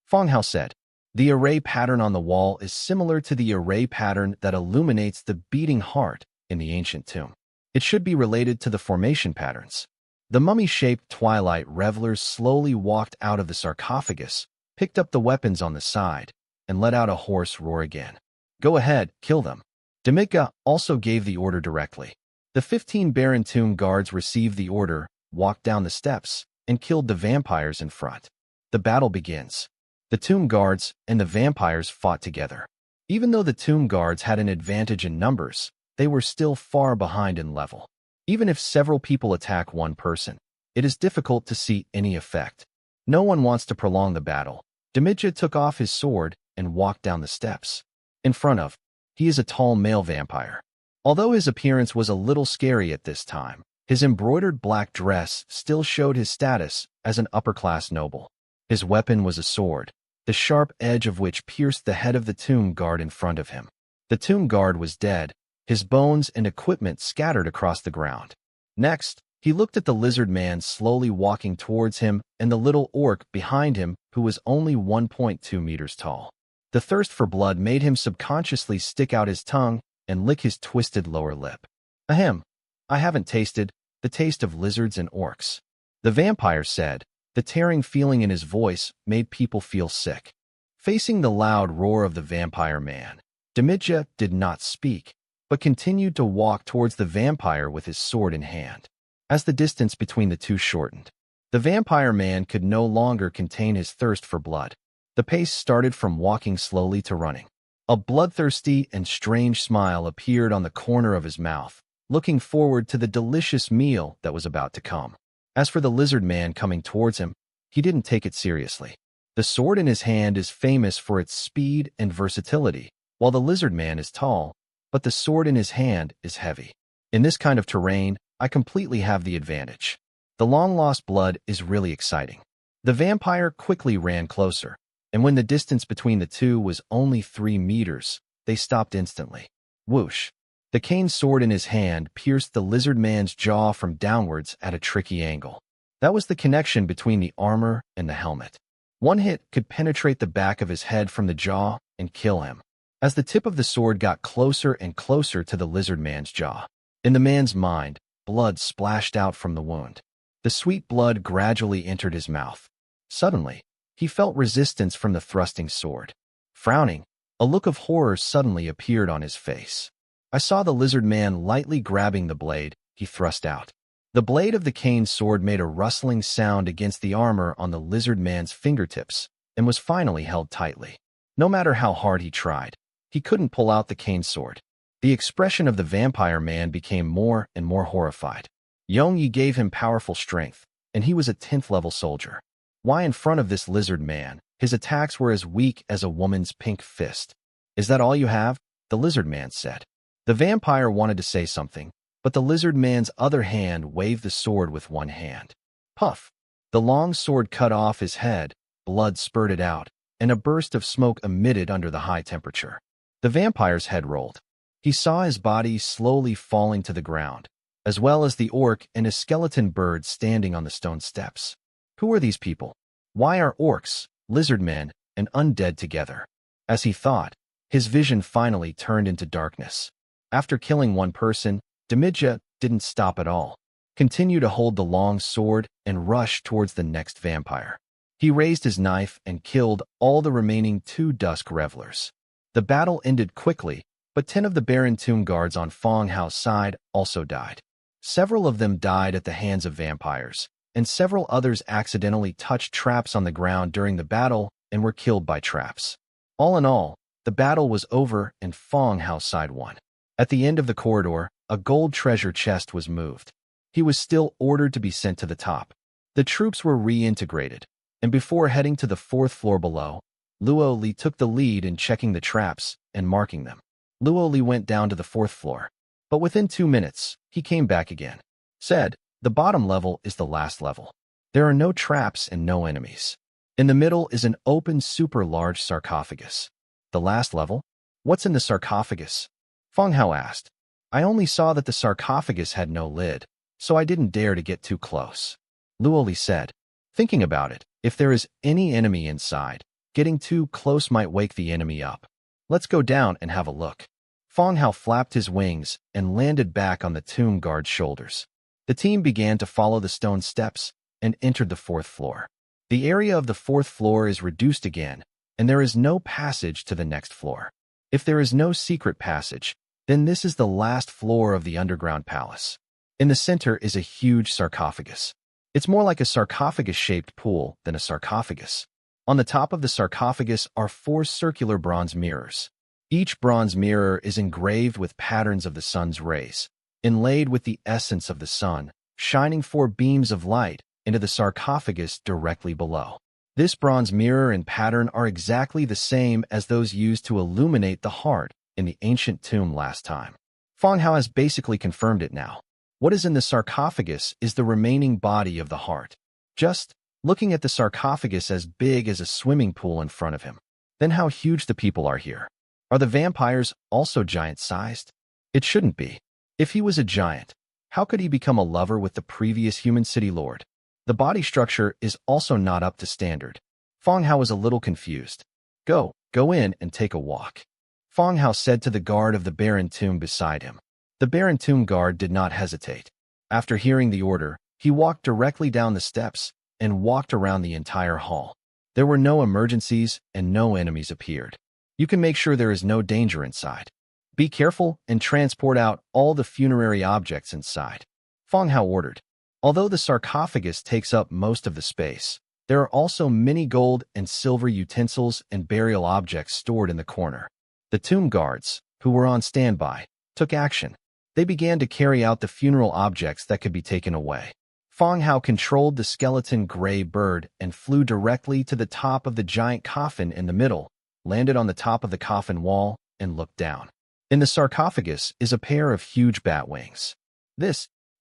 Fang Hao said, "The array pattern on the wall is similar to the array pattern that illuminates the beating heart in the ancient tomb. It should be related to the formation patterns." The mummy-shaped twilight revelers slowly walked out of the sarcophagus, picked up the weapons on the side, and let out a hoarse roar again. "Go ahead, kill them." Demitka also gave the order directly. The 15 barren tomb guards received the order, walked down the steps, and killed the vampires in front. The battle begins. The tomb guards and the vampires fought together. Even though the tomb guards had an advantage in numbers, they were still far behind in level. Even if several people attack one person, it is difficult to see any effect. No one wants to prolong the battle. Demidja took off his sword and walked down the steps. In front of, he is a tall male vampire. Although his appearance was a little scary at this time, his embroidered black dress still showed his status as an upper-class noble. His weapon was a sword, the sharp edge of which pierced the head of the tomb guard in front of him. The tomb guard was dead, his bones and equipment scattered across the ground. Next, he looked at the lizard man slowly walking towards him and the little orc behind him who was only 1.2 meters tall. The thirst for blood made him subconsciously stick out his tongue and lick his twisted lower lip. Ahem, I haven't tasted the taste of lizards and orcs, the vampire said. The tearing feeling in his voice made people feel sick. Facing the loud roar of the vampire man, Demidja did not speak, but continued to walk towards the vampire with his sword in hand. As the distance between the two shortened, the vampire man could no longer contain his thirst for blood. The pace started from walking slowly to running. A bloodthirsty and strange smile appeared on the corner of his mouth, looking forward to the delicious meal that was about to come. As for the lizard man coming towards him, he didn't take it seriously. The sword in his hand is famous for its speed and versatility, while the lizard man is tall, but the sword in his hand is heavy. In this kind of terrain, I completely have the advantage. The long-lost blood is really exciting. The vampire quickly ran closer, and when the distance between the two was only 3 meters, they stopped instantly. Whoosh! The cane sword in his hand pierced the lizard man's jaw from downwards at a tricky angle. That was the connection between the armor and the helmet. One hit could penetrate the back of his head from the jaw and kill him. As the tip of the sword got closer and closer to the lizard man's jaw, in the man's mind, blood splashed out from the wound. The sweet blood gradually entered his mouth. Suddenly, he felt resistance from the thrusting sword. Frowning, a look of horror suddenly appeared on his face. I saw the lizard man lightly grabbing the blade he thrust out. The blade of the cane sword made a rustling sound against the armor on the lizard man's fingertips and was finally held tightly. No matter how hard he tried, he couldn't pull out the cane sword. The expression of the vampire man became more and more horrified. Yongyi gave him powerful strength, and he was a 10th level soldier. Why in front of this lizard man, his attacks were as weak as a woman's pink fist. Is that all you have? The lizard man said. The vampire wanted to say something, but the lizard man's other hand waved the sword with one hand. Puff! The long sword cut off his head, blood spurted out, and a burst of smoke emitted under the high temperature. The vampire's head rolled. He saw his body slowly falling to the ground, as well as the orc and a skeleton bird standing on the stone steps. Who are these people? Why are orcs, lizard men, and undead together? As he thought, his vision finally turned into darkness. After killing one person, Demidja didn't stop at all. Continued to hold the long sword and rush towards the next vampire. He raised his knife and killed all the remaining 2 dusk revelers. The battle ended quickly, but 10 of the Baron tomb guards on Fong Hao's side also died. Several of them died at the hands of vampires, and several others accidentally touched traps on the ground during the battle and were killed by traps. All in all, the battle was over and Fong Hao's side won. At the end of the corridor, a gold treasure chest was moved. He was still ordered to be sent to the top. The troops were reintegrated, and before heading to the 4th floor below, Luo Li took the lead in checking the traps and marking them. Luo Li went down to the 4th floor, but within 2 minutes, he came back again. Said, the bottom level is the last level. There are no traps and no enemies. In the middle is an open super large sarcophagus. The last level? What's in the sarcophagus? Fong Hao asked. I only saw that the sarcophagus had no lid, so I didn't dare to get too close. Luo Li said, thinking about it, if there is any enemy inside, getting too close might wake the enemy up. Let's go down and have a look. Fong Hao flapped his wings and landed back on the tomb guard's shoulders. The team began to follow the stone steps and entered the 4th floor. The area of the 4th floor is reduced again, and there is no passage to the next floor. If there is no secret passage, then this is the last floor of the underground palace. In the center is a huge sarcophagus. It's more like a sarcophagus-shaped pool than a sarcophagus. On the top of the sarcophagus are 4 circular bronze mirrors. Each bronze mirror is engraved with patterns of the sun's rays, inlaid with the essence of the sun, shining 4 beams of light into the sarcophagus directly below. This bronze mirror and pattern are exactly the same as those used to illuminate the heart in the ancient tomb last time. Feng Hao has basically confirmed it now. What is in the sarcophagus is the remaining body of the heart. Just looking at the sarcophagus as big as a swimming pool in front of him. Then how huge the people are here. Are the vampires also giant-sized? It shouldn't be. If he was a giant, how could he become a lover with the previous human city lord? The body structure is also not up to standard. Feng Hao was a little confused. Go in and take a walk. Feng Hao said to the guard of the barren tomb beside him. The barren tomb guard did not hesitate. After hearing the order, he walked directly down the steps and walked around the entire hall. There were no emergencies and no enemies appeared. You can make sure there is no danger inside. Be careful and transport out all the funerary objects inside. Feng Hao ordered. Although the sarcophagus takes up most of the space, there are also many gold and silver utensils and burial objects stored in the corner. The tomb guards, who were on standby, took action. They began to carry out the funeral objects that could be taken away. Feng Hao controlled the skeleton gray bird and flew directly to the top of the giant coffin in the middle, landed on the top of the coffin wall, and looked down. In the sarcophagus is a pair of huge bat wings.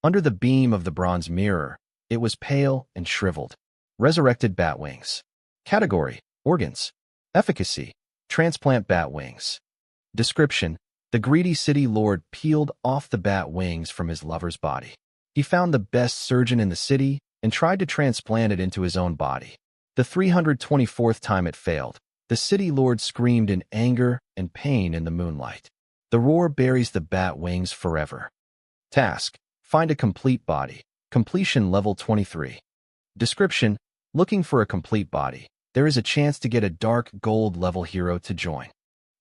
Under the beam of the bronze mirror, it was pale and shriveled. Resurrected bat wings. Category: organs. Efficacy: transplant bat wings. Description: the greedy city lord peeled off the bat wings from his lover's body. He found the best surgeon in the city and tried to transplant it into his own body. The 324th time it failed, the city lord screamed in anger and pain in the moonlight. The roar buries the bat wings forever. Task: find a complete body. Completion level 23. Description: looking for a complete body. There is a chance to get a dark gold level hero to join.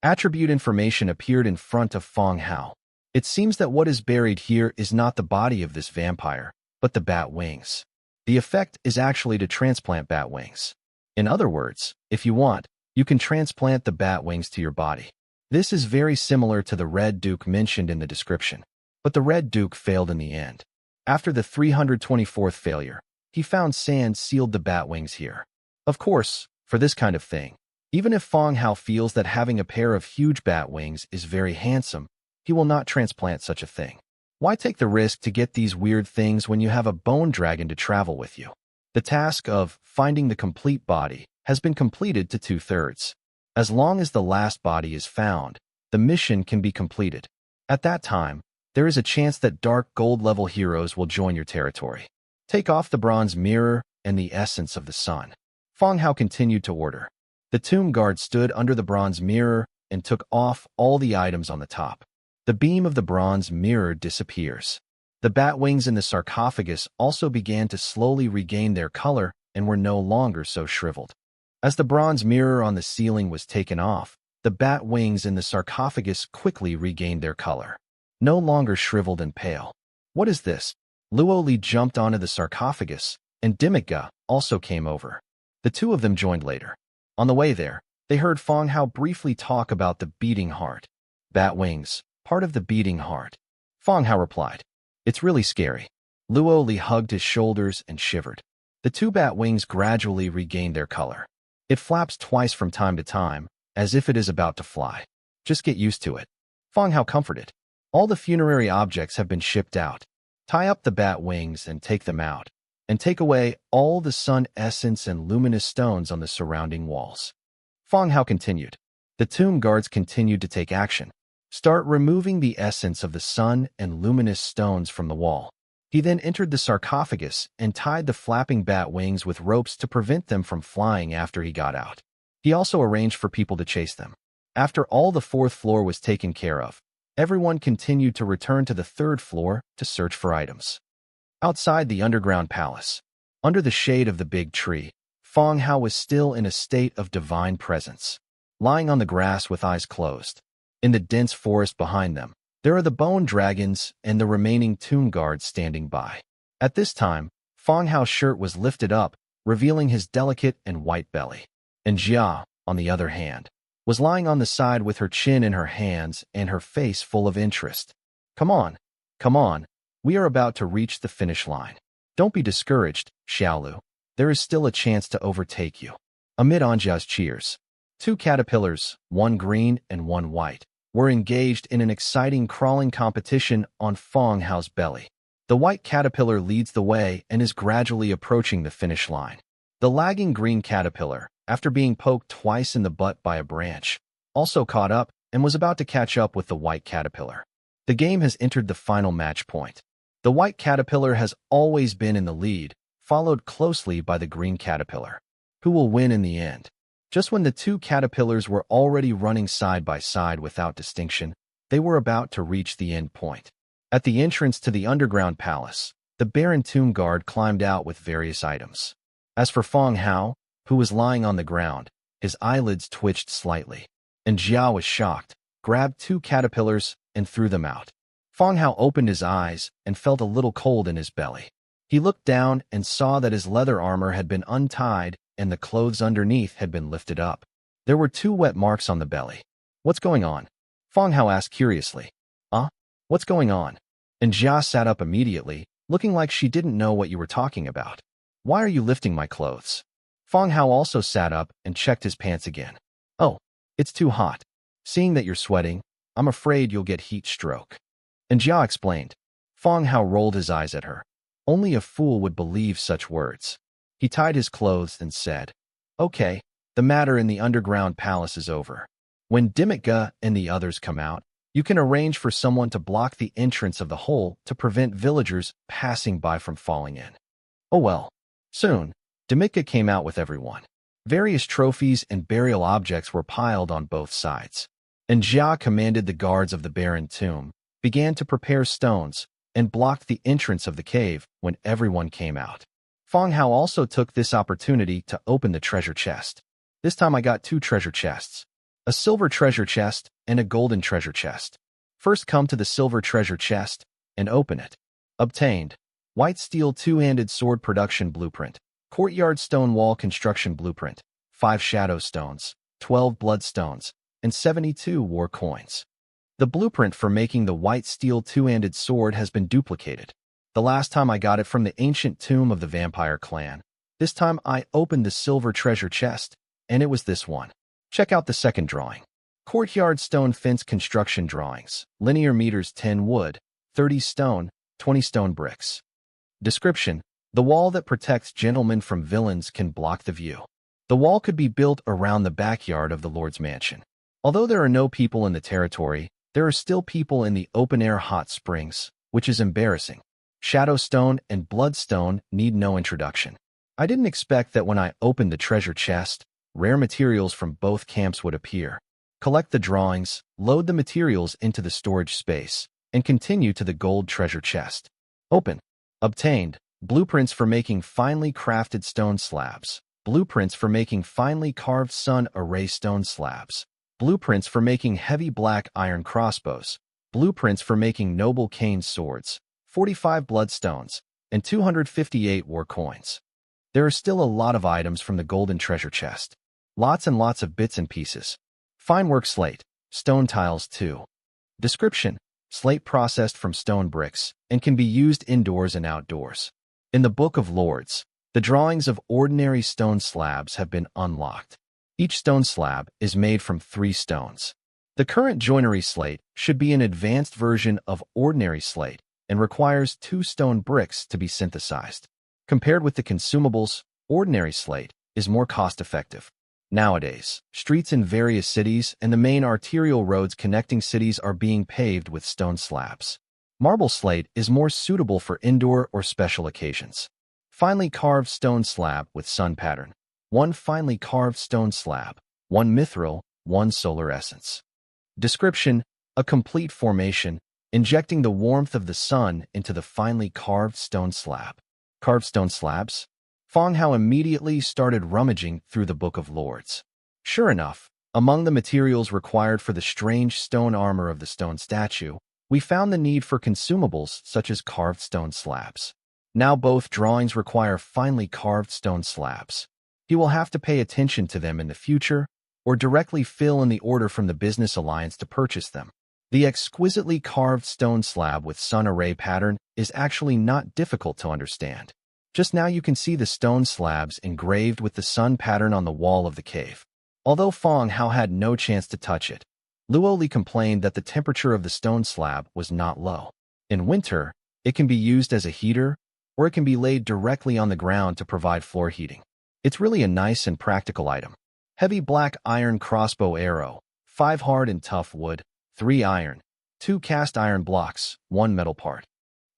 Attribute information appeared in front of Feng Hao. It seems that what is buried here is not the body of this vampire, but the bat wings. The effect is actually to transplant bat wings. In other words, if you want, you can transplant the bat wings to your body. This is very similar to the Red Duke mentioned in the description, but the Red Duke failed in the end. After the 324th failure, he found sand sealed the bat wings here. Of course, for this kind of thing, even if Feng Hao feels that having a pair of huge bat wings is very handsome, he will not transplant such a thing. Why take the risk to get these weird things when you have a bone dragon to travel with you? The task of finding the complete body has been completed to 2/3. As long as the last body is found, the mission can be completed. At that time, there is a chance that dark gold level heroes will join your territory. Take off the bronze mirror and the essence of the sun. Feng Hao continued to order. The tomb guard stood under the bronze mirror and took off all the items on the top. The beam of the bronze mirror disappears. The bat wings in the sarcophagus also began to slowly regain their color and were no longer so shriveled. As the bronze mirror on the ceiling was taken off, the bat wings in the sarcophagus quickly regained their color. No longer shriveled and pale. What is this? Luo Li jumped onto the sarcophagus, and Dimiga also came over. The two of them joined later. On the way there, they heard Feng Hao briefly talk about the beating heart. Bat wings, part of the beating heart. Feng Hao replied, "It's really scary." Luo Li hugged his shoulders and shivered. The two bat wings gradually regained their color. It flaps twice from time to time, as if it is about to fly. Just get used to it. Feng Hao comforted. All the funerary objects have been shipped out. Tie up the bat wings and take them out, and take away all the sun essence and luminous stones on the surrounding walls. Feng Hao continued. The tomb guards continued to take action. Start removing the essence of the sun and luminous stones from the wall. He then entered the sarcophagus and tied the flapping bat wings with ropes to prevent them from flying after he got out. He also arranged for people to chase them. After all the 4th floor was taken care of, everyone continued to return to the 3rd floor to search for items. Outside the underground palace, under the shade of the big tree, Feng Hao was still in a state of divine presence, lying on the grass with eyes closed. In the dense forest behind them, there are the bone dragons and the remaining tomb guards standing by. At this time, Feng Hao's shirt was lifted up, revealing his delicate and white belly. And Jia, on the other hand, was lying on the side with her chin in her hands and her face full of interest. Come on, we are about to reach the finish line. Don't be discouraged, Xiaolu. There is still a chance to overtake you. Amid Anjia's cheers, two caterpillars, one green and one white, were engaged in an exciting crawling competition on Feng Hao's belly. The white caterpillar leads the way and is gradually approaching the finish line. The lagging green caterpillar, after being poked twice in the butt by a branch, also caught up and was about to catch up with the white caterpillar. The game has entered the final match point. The white caterpillar has always been in the lead, followed closely by the green caterpillar. Who will win in the end? Just when the two caterpillars were already running side by side without distinction, they were about to reach the end point. At the entrance to the underground palace, the Baron Tomb Guard climbed out with various items. As for Feng Hao, who was lying on the ground, his eyelids twitched slightly, and Jia was shocked, grabbed two caterpillars, and threw them out. Feng Hao opened his eyes and felt a little cold in his belly. He looked down and saw that his leather armor had been untied and the clothes underneath had been lifted up. There were two wet marks on the belly. What's going on? Feng Hao asked curiously. What's going on? And Jia sat up immediately, looking like she didn't know what you were talking about. Why are you lifting my clothes? Feng Hao also sat up and checked his pants again. Oh, it's too hot. Seeing that you're sweating, I'm afraid you'll get heat stroke. And Jia explained. Feng Hao rolled his eyes at her. Only a fool would believe such words. He tied his clothes and said, Okay, the matter in the underground palace is over. When Dimika and the others come out, you can arrange for someone to block the entrance of the hole to prevent villagers passing by from falling in. Oh well. Soon, Dimika came out with everyone. Various trophies and burial objects were piled on both sides. And Jia commanded the guards of the barren tomb, began to prepare stones, and blocked the entrance of the cave when everyone came out. Feng Hao also took this opportunity to open the treasure chest. This time I got two treasure chests. A silver treasure chest and a golden treasure chest. First come to the silver treasure chest and open it. Obtained. White steel two-handed sword production blueprint. Courtyard stone wall construction blueprint. 5 shadow stones, 12 blood stones, and 72 war coins. The blueprint for making the white steel two-handed sword has been duplicated. The last time I got it from the ancient tomb of the vampire clan. This time I opened the silver treasure chest, and it was this one. Check out the second drawing. Courtyard stone fence construction drawings. Linear meters 10 wood, 30 stone, 20 stone bricks. Description: the wall that protects gentlemen from villains can block the view. The wall could be built around the backyard of the Lord's mansion. Although there are no people in the territory, there are still people in the open-air hot springs, which is embarrassing. Shadowstone and Bloodstone need no introduction. I didn't expect that when I opened the treasure chest, rare materials from both camps would appear. Collect the drawings, load the materials into the storage space, and continue to the gold treasure chest. Open. Obtained. Blueprints for making finely crafted stone slabs. Blueprints for making finely carved sun array stone slabs. Blueprints for making heavy black iron crossbows. Blueprints for making noble cane swords. 45 bloodstones, and 258 war coins. There are still a lot of items from the golden treasure chest. Lots and lots of bits and pieces. Fine work slate, stone tiles too. Description: slate processed from stone bricks and can be used indoors and outdoors. In the Book of Lords, the drawings of ordinary stone slabs have been unlocked. Each stone slab is made from 3 stones. The current joinery slate should be an advanced version of ordinary slate and requires 2 stone bricks to be synthesized. Compared with the consumables, ordinary slate is more cost-effective. Nowadays, streets in various cities and the main arterial roads connecting cities are being paved with stone slabs. Marble slate is more suitable for indoor or special occasions. Finely carved stone slab with sun pattern. 1 finely carved stone slab. 1 mithril, 1 solar essence. Description: a complete formation, injecting the warmth of the sun into the finely carved stone slab. Carved stone slabs? Feng Hao immediately started rummaging through the Book of Lords. Sure enough, among the materials required for the strange stone armor of the stone statue, we found the need for consumables such as carved stone slabs. Now both drawings require finely carved stone slabs. He will have to pay attention to them in the future, or directly fill in the order from the business alliance to purchase them. The exquisitely carved stone slab with sun array pattern is actually not difficult to understand. Just now you can see the stone slabs engraved with the sun pattern on the wall of the cave. Although Fong Hao had no chance to touch it, Luo Li complained that the temperature of the stone slab was not low. In winter, it can be used as a heater, or it can be laid directly on the ground to provide floor heating. It's really a nice and practical item. Heavy black iron crossbow arrow, 5 hard and tough wood, 3 iron, 2 cast iron blocks, 1 metal part.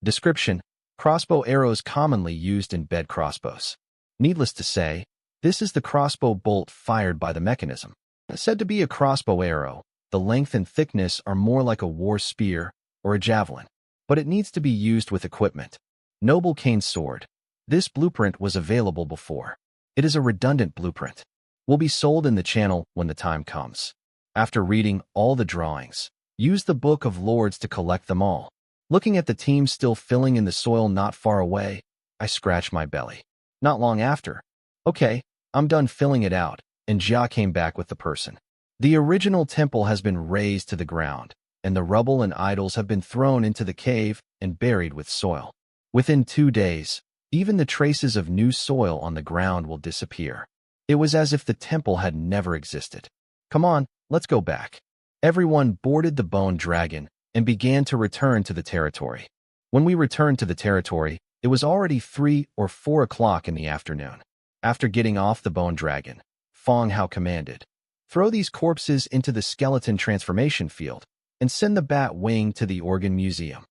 Description: crossbow arrows commonly used in bed crossbows. Needless to say, this is the crossbow bolt fired by the mechanism. Said to be a crossbow arrow, the length and thickness are more like a war spear or a javelin, but it needs to be used with equipment. Noble cane sword. This blueprint was available before. It is a redundant blueprint. Will be sold in the channel when the time comes. After reading all the drawings, use the Book of Lords to collect them all. Looking at the team still filling in the soil not far away, I scratched my belly. Not long after, okay, I'm done filling it out, and Jia came back with the person. The original temple has been razed to the ground, and the rubble and idols have been thrown into the cave and buried with soil. Within 2 days, even the traces of new soil on the ground will disappear. It was as if the temple had never existed. Come on, let's go back. Everyone boarded the bone dragon and began to return to the territory. When we returned to the territory, it was already 3 or 4 o'clock in the afternoon. After getting off the bone dragon, Fong Hao commanded, "Throw these corpses into the skeleton transformation field and send the bat wing to the organ museum."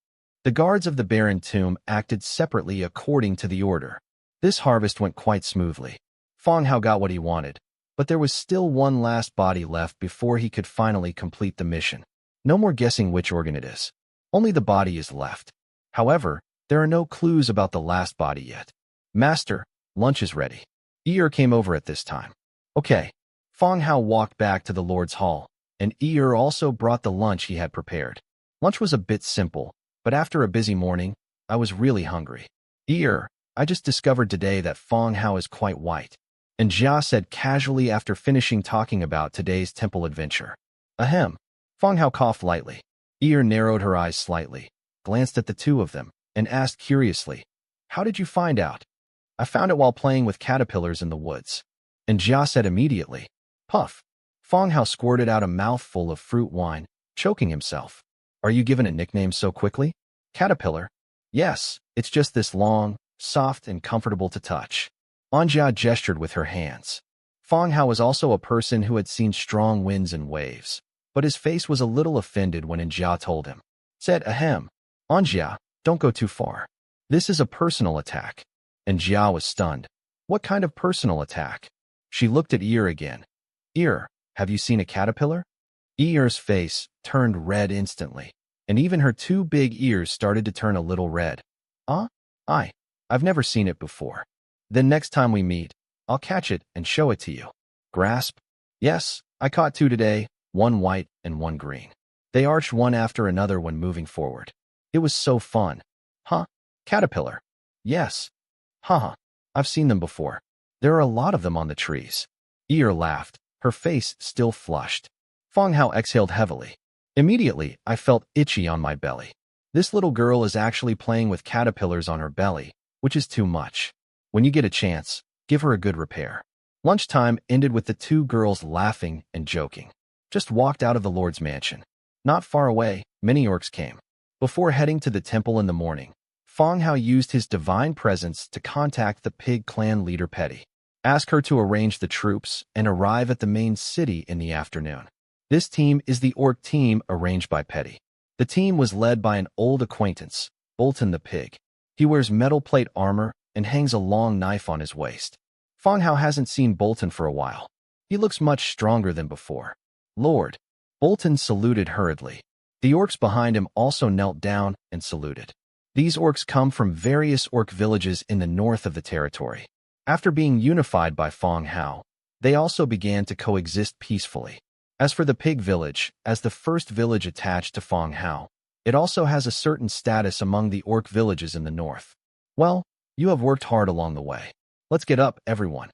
The guards of the barren tomb acted separately according to the order. This harvest went quite smoothly. Fong Hao got what he wanted, but there was still one last body left before he could finally complete the mission. No more guessing which organ it is. Only the body is left. However, there are no clues about the last body yet. "Master, lunch is ready." Ear came over at this time. Okay. Fong Hao walked back to the Lord's Hall, and Ear also brought the lunch he had prepared. Lunch was a bit simple, but after a busy morning, I was really hungry. "Ear, I just discovered today that Fong Hao is quite white," and Jia said casually after finishing talking about today's temple adventure. Ahem. Fong Hao coughed lightly. Ear narrowed her eyes slightly, glanced at the two of them, and asked curiously, "How did you find out?" "I found it while playing with caterpillars in the woods." And Jia said immediately, "Puff." Fong Hao squirted out a mouthful of fruit wine, choking himself. "Are you given a nickname so quickly?" "Caterpillar?" "Yes, it's just this long, soft, and comfortable to touch." Anjia gestured with her hands. Fong Hao was also a person who had seen strong winds and waves, but his face was a little offended when Anjia told him. Said, "Ahem. Anjia, don't go too far. This is a personal attack." And Jia was stunned. "What kind of personal attack?" She looked at Ear again. "Ear, have you seen a caterpillar?" Ear's face turned red instantly, and even her 2 big ears started to turn a little red. I've never seen it before." "Then next time we meet, I'll catch it and show it to you." Grasp. "Yes, I caught 2 today, 1 white and 1 green. They arched one after another when moving forward. It was so fun." "Huh? Caterpillar?" "Yes." "Haha, I've seen them before. There are a lot of them on the trees." Ear laughed, her face still flushed. Fong Hao exhaled heavily. Immediately, I felt itchy on my belly. This little girl is actually playing with caterpillars on her belly, which is too much. When you get a chance, give her a good repair. Lunchtime ended with the 2 girls laughing and joking. Just walked out of the Lord's mansion. Not far away, many orcs came. Before heading to the temple in the morning, Fong Hao used his divine presence to contact the pig clan leader Petty. Ask her to arrange the troops and arrive at the main city in the afternoon. This team is the orc team arranged by Petty. The team was led by an old acquaintance, Bolton the pig. He wears metal plate armor and hangs a long knife on his waist. Fong Hao hasn't seen Bolton for a while. He looks much stronger than before. "Lord." Bolton saluted hurriedly. The orcs behind him also knelt down and saluted. These orcs come from various orc villages in the north of the territory. After being unified by Fong Hao, they also began to coexist peacefully. As for the pig village, as the first village attached to Fong Hao, it also has a certain status among the orc villages in the north. "Well, you have worked hard along the way. Let's get up, everyone."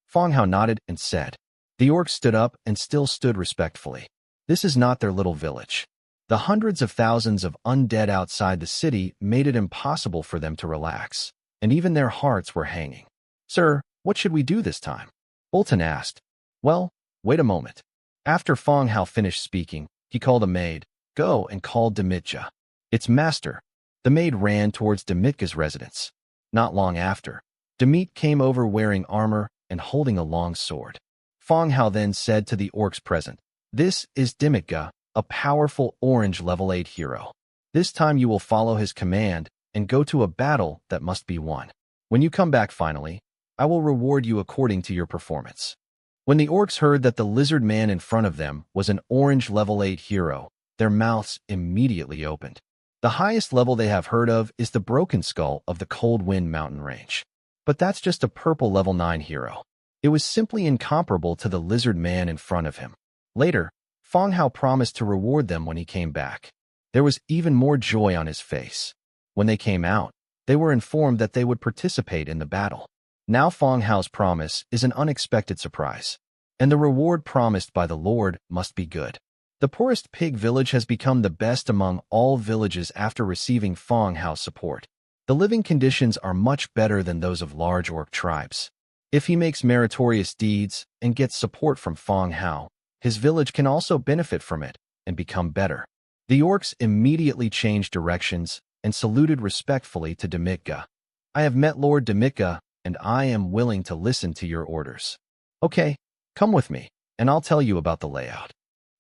Fong Hao nodded and said. The orcs stood up and still stood respectfully. This is not their little village. The hundreds of thousands of undead outside the city made it impossible for them to relax, and even their hearts were hanging. "Sir, what should we do this time?" Bolton asked. "Well, wait a moment." After Fong Hao finished speaking, he called a maid. "Go and call Demitja." "It's master." The maid ran towards Demitja's residence. Not long after, Demit came over wearing armor and holding a long sword. Fong Hao then said to the orcs present, "This is Demitja, a powerful orange level 8 hero. This time you will follow his command and go to a battle that must be won. When you come back finally, I will reward you according to your performance." When the orcs heard that the lizard man in front of them was an orange level 8 hero, their mouths immediately opened. The highest level they have heard of is the Broken Skull of the Cold Wind Mountain Range. But that's just a purple level 9 hero. It was simply incomparable to the lizard man in front of him. Later, Fong Hao promised to reward them when he came back. There was even more joy on his face. When they came out, they were informed that they would participate in the battle. Now Fong Hao's promise is an unexpected surprise, and the reward promised by the Lord must be good. The poorest pig village has become the best among all villages after receiving Fong Hao's support. The living conditions are much better than those of large orc tribes. If he makes meritorious deeds and gets support from Fong Hao, his village can also benefit from it and become better. The orcs immediately changed directions and saluted respectfully to Demitja. "I have met Lord Demitja, and I am willing to listen to your orders." "Okay, come with me, and I'll tell you about the layout."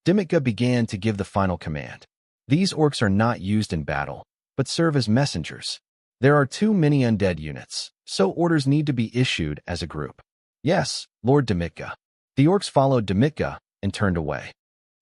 Demitja began to give the final command. These orcs are not used in battle, but serve as messengers. There are too many undead units, so orders need to be issued as a group. "Yes, Lord Demitja." The orcs followed Demitja and turned away.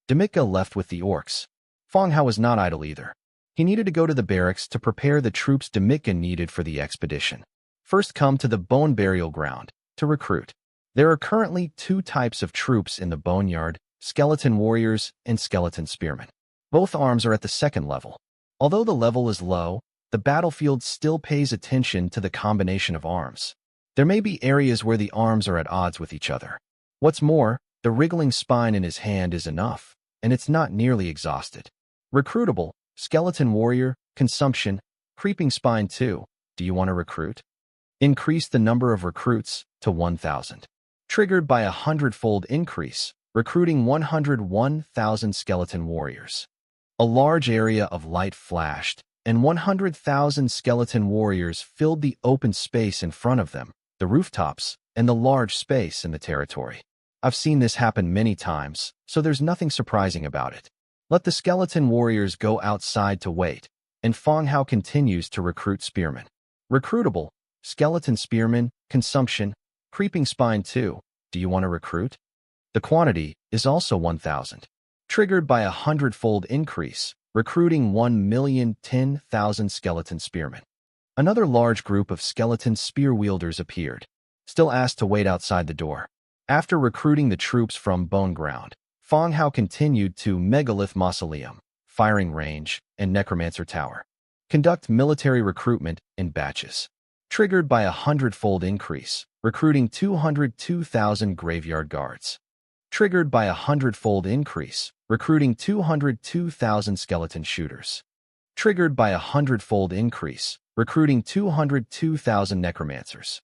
Demitja left with the orcs. Fong Hao was not idle either. He needed to go to the barracks to prepare the troops Demitja needed for the expedition. First come to the bone burial ground to recruit. There are currently 2 types of troops in the boneyard: skeleton warriors and skeleton spearmen. Both arms are at the 2nd level. Although the level is low, the battlefield still pays attention to the combination of arms. There may be areas where the arms are at odds with each other. What's more, the wriggling spine in his hand is enough, and it's not nearly exhausted. Recruitable, skeleton warrior, consumption, creeping spine 2. Do you want to recruit? Increase the number of recruits to 1,000. Triggered by a 100-fold increase, recruiting 101,000 skeleton warriors. A large area of light flashed, and 100,000 skeleton warriors filled the open space in front of them, the rooftops, and the large space in the territory. I've seen this happen many times, so there's nothing surprising about it. Let the skeleton warriors go outside to wait, and Fong Hao continues to recruit spearmen. Recruitable, skeleton spearmen, consumption, creeping spine 2. Do you want to recruit? The quantity is also 1,000. Triggered by a 100-fold increase, recruiting 1,010,000 skeleton spearmen. Another large group of skeleton spear wielders appeared, still asked to wait outside the door. After recruiting the troops from Bone Ground, Fong Hao continued to Megalith Mausoleum, Firing Range, and Necromancer Tower. Conduct military recruitment in batches. Triggered by a 100-fold increase, recruiting 202,000 graveyard guards. Triggered by a 100-fold increase, recruiting 202,000 skeleton shooters. Triggered by a 100-fold increase, recruiting 202,000 necromancers.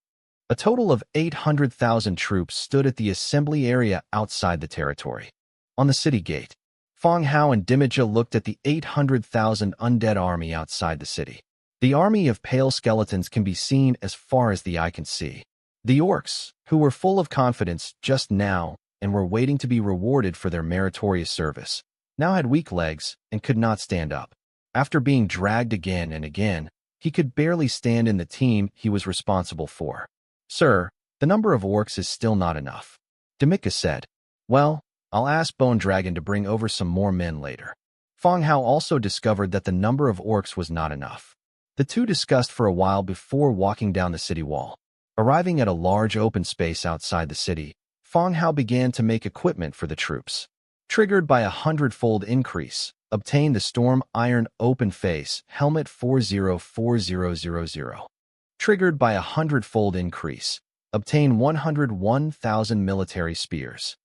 A total of 800,000 troops stood at the assembly area outside the territory. On the city gate, Fong Hao and Demitja looked at the 800,000 undead army outside the city. The army of pale skeletons can be seen as far as the eye can see. The orcs, who were full of confidence just now and were waiting to be rewarded for their meritorious service, now had weak legs and could not stand up. After being dragged again and again, he could barely stand in the team he was responsible for. "Sir, the number of orcs is still not enough." Demitja said. "Well, I'll ask Bone Dragon to bring over some more men later." Fong Hao also discovered that the number of orcs was not enough. The two discussed for a while before walking down the city wall. Arriving at a large open space outside the city, Fong Hao began to make equipment for the troops. Triggered by a 100-fold increase, obtain the Storm Iron Open Face Helmet 404000. Triggered by a 100-fold increase, obtain 101,000 military spears.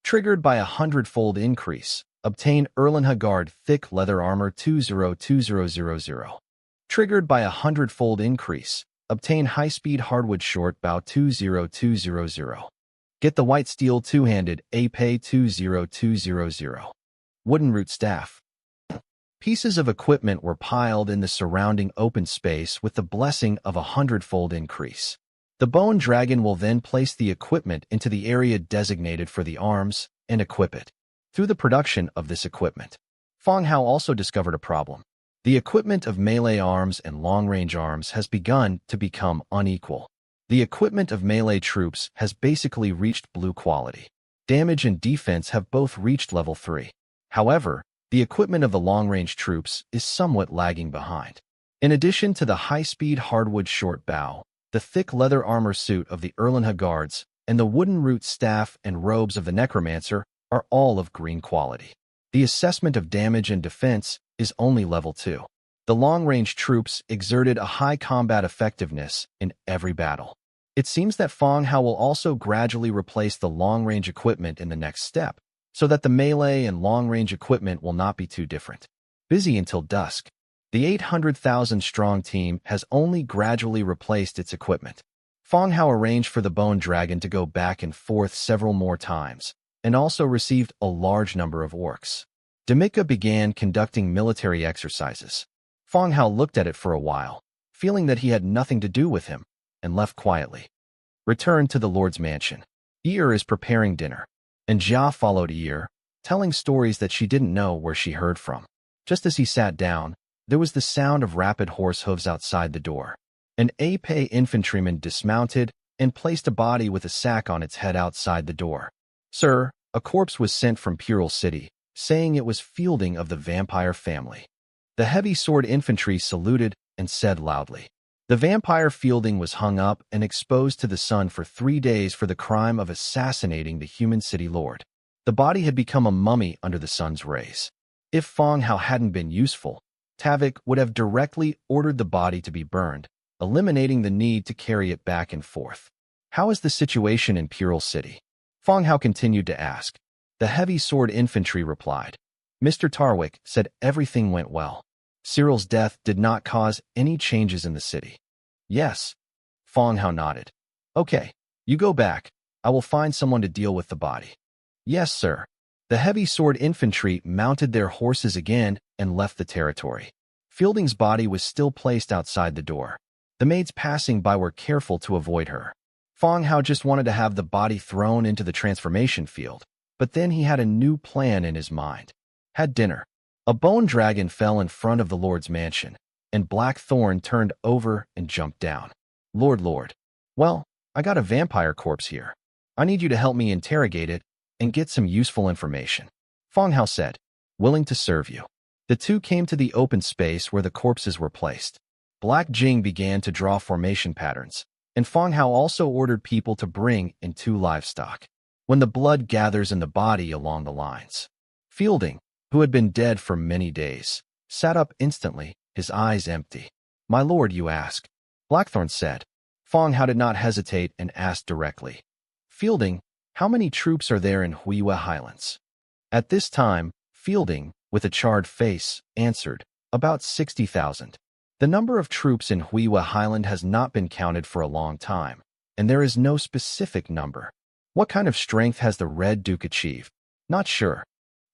Triggered by a 100-fold increase, obtain Erlen Hagard Thick Leather Armor 202000. Triggered by a 100-fold increase, Obtain high-speed hardwood short bow 20200. Get the white steel two-handed APE 20200. Wooden root staff. Pieces of equipment were piled in the surrounding open space with the blessing of 100-fold increase. The bone dragon will then place the equipment into the area designated for the arms and equip it. Through the production of this equipment, Fong Hao also discovered a problem. The equipment of melee arms and long-range arms has begun to become unequal. The equipment of melee troops has basically reached blue quality. Damage and defense have both reached level 3. However, the equipment of the long-range troops is somewhat lagging behind. In addition to the high-speed hardwood short bow, the thick leather armor suit of the Erlenha guards, and the wooden root staff and robes of the necromancer are all of green quality. The assessment of damage and defense is only level 2. The long-range troops exerted a high combat effectiveness in every battle. It seems that Fong Hao will also gradually replace the long-range equipment in the next step, so that the melee and long-range equipment will not be too different. Busy until dusk, the 800,000-strong team has only gradually replaced its equipment. Fong Hao arranged for the bone dragon to go back and forth several more times, and also received a large number of orcs. Demika began conducting military exercises. Fong Hao looked at it for a while, feeling that he had nothing to do with him, and left quietly. Returned to the Lord's mansion. Ear is preparing dinner, and Jia followed Ear, telling stories that she didn't know where she heard from. Just as he sat down, there was the sound of rapid horse hooves outside the door. An APE infantryman dismounted and placed a body with a sack on its head outside the door. Sir, a corpse was sent from Pural City, saying it was Fielding of the vampire family. The heavy sword infantry saluted and said loudly. The vampire Fielding was hung up and exposed to the sun for 3 days for the crime of assassinating the human city lord. The body had become a mummy under the sun's rays. If Fong Hao hadn't been useful, Tavik would have directly ordered the body to be burned, eliminating the need to carry it back and forth. How is the situation in Pural City? Fong Hao continued to ask. The heavy sword infantry replied. Mr. Tarwick said everything went well. Cyril's death did not cause any changes in the city. Yes. Fong Hao nodded. Okay, you go back. I will find someone to deal with the body. Yes, sir. The heavy sword infantry mounted their horses again and left the territory. Fielding's body was still placed outside the door. The maids passing by were careful to avoid her. Fong Hao just wanted to have the body thrown into the transformation field, but then he had a new plan in his mind. Had dinner. A bone dragon fell in front of the Lord's mansion, and Blackthorn turned over and jumped down. Lord. Well, I got a vampire corpse here. I need you to help me interrogate it and get some useful information. Fong Hao said, willing to serve you. The two came to the open space where the corpses were placed. Black Jing began to draw formation patterns, and Fong Hao also ordered people to bring in 2 livestock. When the blood gathers in the body along the lines. Fielding, who had been dead for many days, sat up instantly, his eyes empty. My lord, you ask? Blackthorn said. Fong Hao did not hesitate and asked directly. Fielding, how many troops are there in Huiwa Highlands? At this time, Fielding, with a charred face, answered, about 60,000. The number of troops in Huiwa Highland has not been counted for a long time, and there is no specific number. What kind of strength has the Red Duke achieved? Not sure.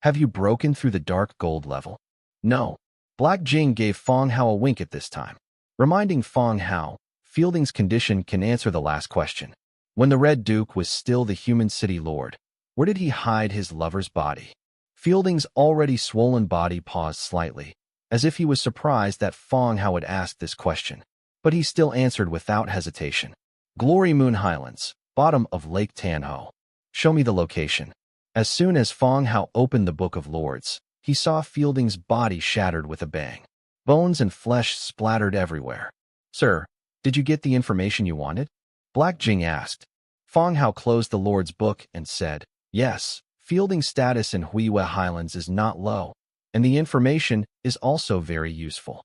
Have you broken through the dark gold level? No. Black Jing gave Fong Hao a wink at this time, reminding Fong Hao, Fielding's condition can answer the last question. When the Red Duke was still the human city lord, where did he hide his lover's body? Fielding's already swollen body paused slightly, as if he was surprised that Fong Hao had asked this question, but he still answered without hesitation. Glory Moon Highlands, bottom of Lake Tanho. Show me the location. As soon as Fong Hao opened the Book of Lords, he saw Fielding's body shattered with a bang. Bones and flesh splattered everywhere. Sir, did you get the information you wanted? Black Jing asked. Fong Hao closed the Lord's book and said, yes, Fielding's status in Huiwa Highlands is not low, and the information is also very useful.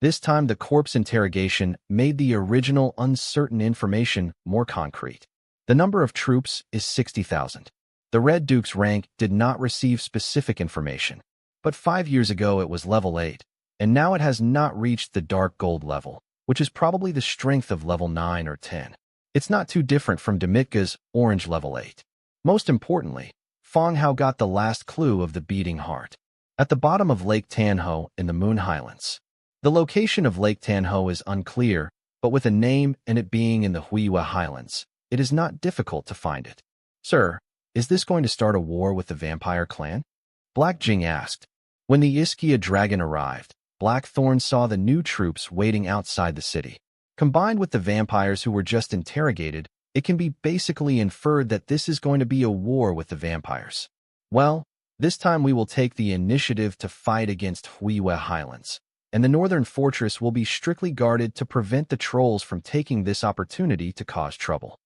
This time the corpse interrogation made the original uncertain information more concrete. The number of troops is 60,000. The Red Duke's rank did not receive specific information, but 5 years ago it was level 8, and now it has not reached the dark gold level. which is probably the strength of level 9 or 10. It's not too different from Demitka's orange level 8. Most importantly, Fong Hao got the last clue of the beating heart. At the bottom of Lake Tanho in the Moon Highlands. The location of Lake Tanho is unclear, but with a name and it being in the Huiwa Highlands, it is not difficult to find it. Sir, is this going to start a war with the vampire clan? Black Jing asked. When the Ischia dragon arrived, Blackthorn saw the new troops waiting outside the city. Combined with the vampires who were just interrogated, it can be basically inferred that this is going to be a war with the vampires. Well, this time we will take the initiative to fight against Huiwa Highlands, and the northern fortress will be strictly guarded to prevent the trolls from taking this opportunity to cause trouble.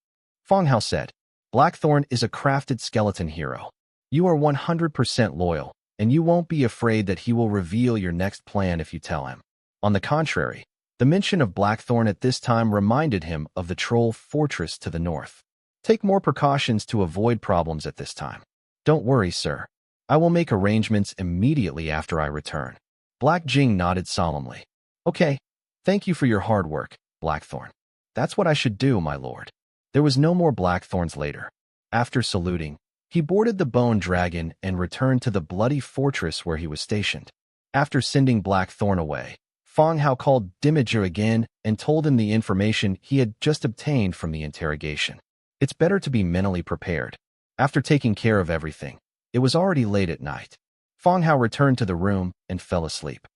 Fong Hao said, Blackthorn is a crafted skeleton hero. You are 100% loyal, and you won't be afraid that he will reveal your next plan if you tell him. On the contrary, the mention of Blackthorn at this time reminded him of the troll fortress to the north. Take more precautions to avoid problems at this time. Don't worry, sir. I will make arrangements immediately after I return. Black Jing nodded solemnly. Okay, thank you for your hard work, Blackthorn. That's what I should do, my lord. There was no more Blackthorns later. After saluting, he boarded the bone dragon and returned to the bloody fortress where he was stationed. After sending Blackthorn away, Fong Hao called Dimiger again and told him the information he had just obtained from the interrogation. It's better to be mentally prepared. After taking care of everything, it was already late at night. Fong Hao returned to the room and fell asleep.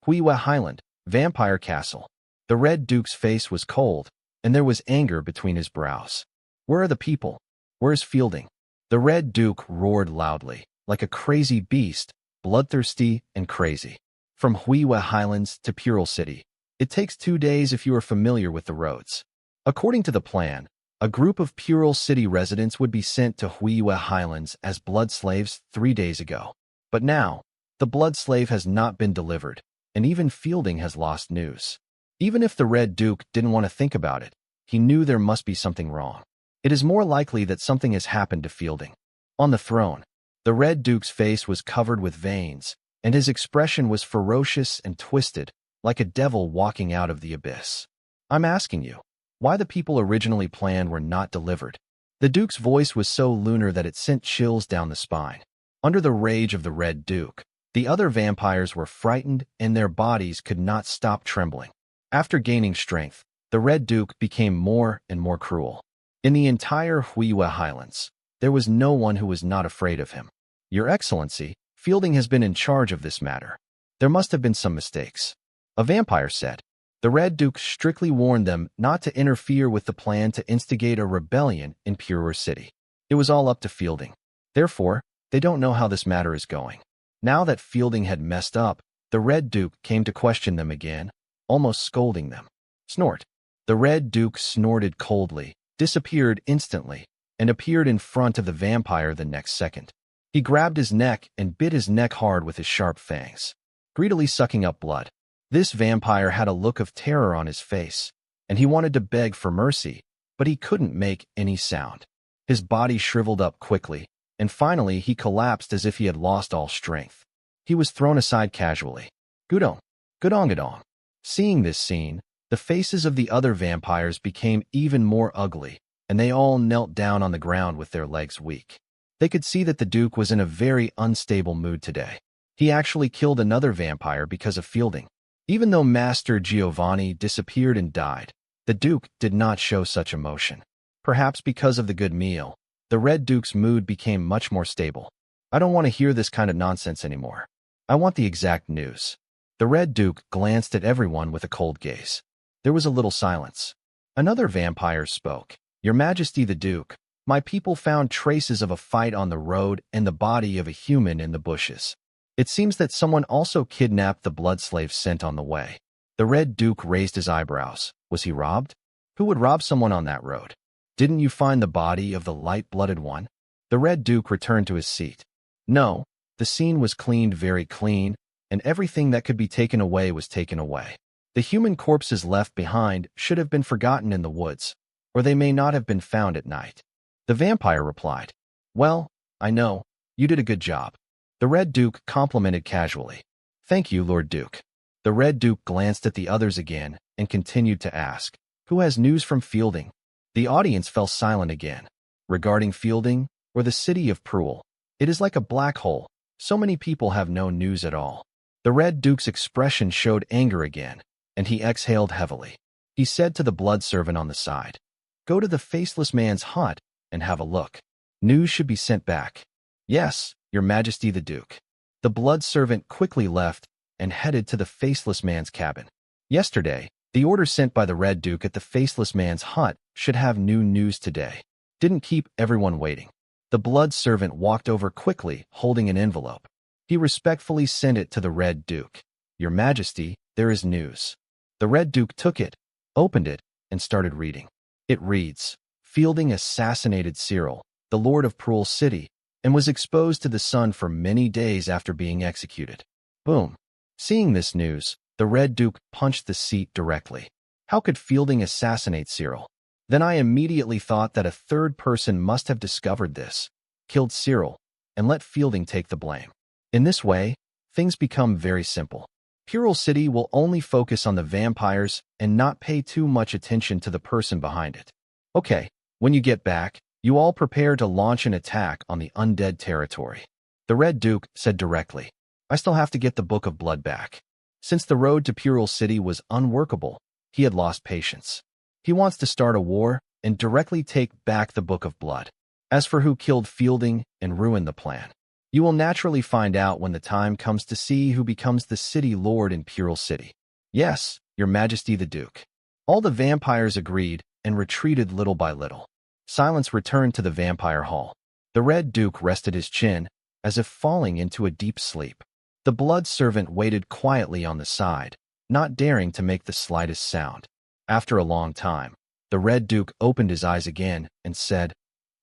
Huiwa Highland, Vampire Castle. The Red Duke's face was cold, and there was anger between his brows. Where are the people? Where's Fielding? The Red Duke roared loudly, like a crazy beast, bloodthirsty and crazy. From Huiwa Highlands to Pural City, it takes 2 days if you are familiar with the roads. According to the plan, a group of Pural City residents would be sent to Huiwa Highlands as blood slaves 3 days ago. But now, the blood slave has not been delivered, and even Fielding has lost news. Even if the Red Duke didn't want to think about it, he knew there must be something wrong. It is more likely that something has happened to Fielding. On the throne, the Red Duke's face was covered with veins, and his expression was ferocious and twisted, like a devil walking out of the abyss. I'm asking you, why the people originally planned were not delivered? The Duke's voice was so lunar that it sent chills down the spine. Under the rage of the Red Duke, the other vampires were frightened and their bodies could not stop trembling. After gaining strength, the Red Duke became more and more cruel. In the entire Huiwa Highlands, there was no one who was not afraid of him. Your Excellency, Fielding has been in charge of this matter. There must have been some mistakes. A vampire said. The Red Duke strictly warned them not to interfere with the plan to instigate a rebellion in Purer City. It was all up to Fielding. Therefore, they don't know how this matter is going. Now that Fielding had messed up, the Red Duke came to question them again, almost scolding them. Snort. The Red Duke snorted coldly, disappeared instantly, and appeared in front of the vampire the next second. He grabbed his neck and bit his neck hard with his sharp fangs, greedily sucking up blood. This vampire had a look of terror on his face, and he wanted to beg for mercy, but he couldn't make any sound. His body shriveled up quickly, and finally he collapsed as if he had lost all strength. He was thrown aside casually. Gudong, Gudong, Gudong. Seeing this scene, the faces of the other vampires became even more ugly, and they all knelt down on the ground with their legs weak. They could see that the Duke was in a very unstable mood today. He actually killed another vampire because of Fielding. Even though Master Giovanni disappeared and died, the Duke did not show such emotion. Perhaps because of the good meal, the Red Duke's mood became much more stable. I don't want to hear this kind of nonsense anymore. I want the exact news. The Red Duke glanced at everyone with a cold gaze. There was a little silence. Another vampire spoke. Your Majesty the Duke, my people found traces of a fight on the road and the body of a human in the bushes. It seems that someone also kidnapped the blood slave sent on the way. The Red Duke raised his eyebrows. Was he robbed? Who would rob someone on that road? Didn't you find the body of the light-blooded one? The Red Duke returned to his seat. No, the scene was cleaned very clean, and everything that could be taken away was taken away. The human corpses left behind should have been forgotten in the woods, or they may not have been found at night. The vampire replied, Well, I know, you did a good job. The Red Duke complimented casually. Thank you, Lord Duke. The Red Duke glanced at the others again and continued to ask, "Who has news from Fielding?" The audience fell silent again. "Regarding Fielding, or the city of Prule, it is like a black hole. So many people have no news at all." The Red Duke's expression showed anger again, and he exhaled heavily. He said to the blood servant on the side, "Go to the faceless man's hut and have a look. News should be sent back." "Yes, Your Majesty the Duke." The blood servant quickly left and headed to the faceless man's cabin. Yesterday, the order sent by the Red Duke at the faceless man's hut should have new news today. Didn't keep everyone waiting. The blood servant walked over quickly, holding an envelope. He respectfully sent it to the Red Duke. "Your Majesty, there is news." The Red Duke took it, opened it, and started reading. It reads, "Fielding assassinated Cyril, the Lord of Prule City, and was exposed to the sun for many days after being executed." Boom. Seeing this news, the Red Duke punched the seat directly. How could Fielding assassinate Cyril? Then I immediately thought that a third person must have discovered this, killed Cyril, and let Fielding take the blame. In this way, things become very simple. Prule City will only focus on the vampires and not pay too much attention to the person behind it. Okay, when you get back, you all prepare to launch an attack on the undead territory. The Red Duke said directly, "I still have to get the Book of Blood back." Since the road to Prule City was unworkable, he had lost patience. He wants to start a war and directly take back the Book of Blood. As for who killed Fielding and ruined the plan, you will naturally find out when the time comes to see who becomes the city lord in Prule City. "Yes, Your Majesty the Duke." All the vampires agreed and retreated little by little. Silence returned to the vampire hall. The Red Duke rested his chin, as if falling into a deep sleep. The blood servant waited quietly on the side, not daring to make the slightest sound. After a long time, the Red Duke opened his eyes again and said,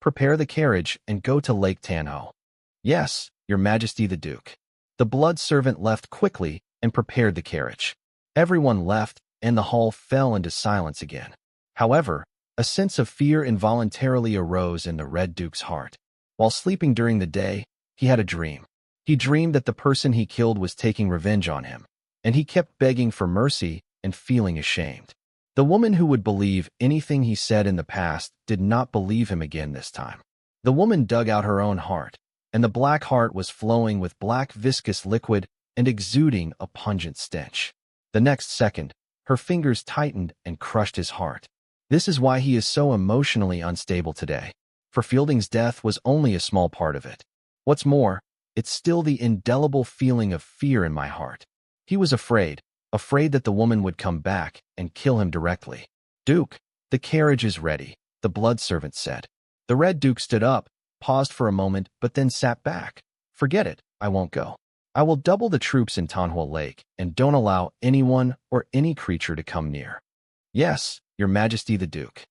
"Prepare the carriage and go to Lake Tanho." "Yes, Your Majesty the Duke." The blood servant left quickly and prepared the carriage. Everyone left, and the hall fell into silence again. However, a sense of fear involuntarily arose in the Red Duke's heart. While sleeping during the day, he had a dream. He dreamed that the person he killed was taking revenge on him, and he kept begging for mercy and feeling ashamed. The woman who would believe anything he said in the past did not believe him again this time. The woman dug out her own heart, and the black heart was flowing with black viscous liquid and exuding a pungent stench. The next second, her fingers tightened and crushed his heart. This is why he is so emotionally unstable today. For Fielding's death was only a small part of it. What's more, it's still the indelible feeling of fear in my heart. He was afraid that the woman would come back and kill him directly. "Duke, the carriage is ready," the blood servant said. The Red Duke stood up, paused for a moment, but then sat back. "Forget it, I won't go. I will double the troops in Manhwa Lake and don't allow anyone or any creature to come near." "Yes, Your Majesty the Duke."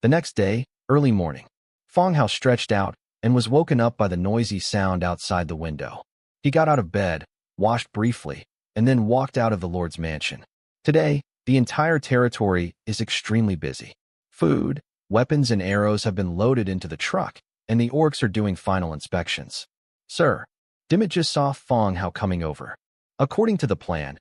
The next day, early morning, Fong Hao stretched out and was woken up by the noisy sound outside the window. He got out of bed, washed briefly, and then walked out of the Lord's mansion. Today, the entire territory is extremely busy. Food, weapons, and arrows have been loaded into the truck, and the orcs are doing final inspections. "Sir," Dimit just saw Fong Hao coming over. According to the plan,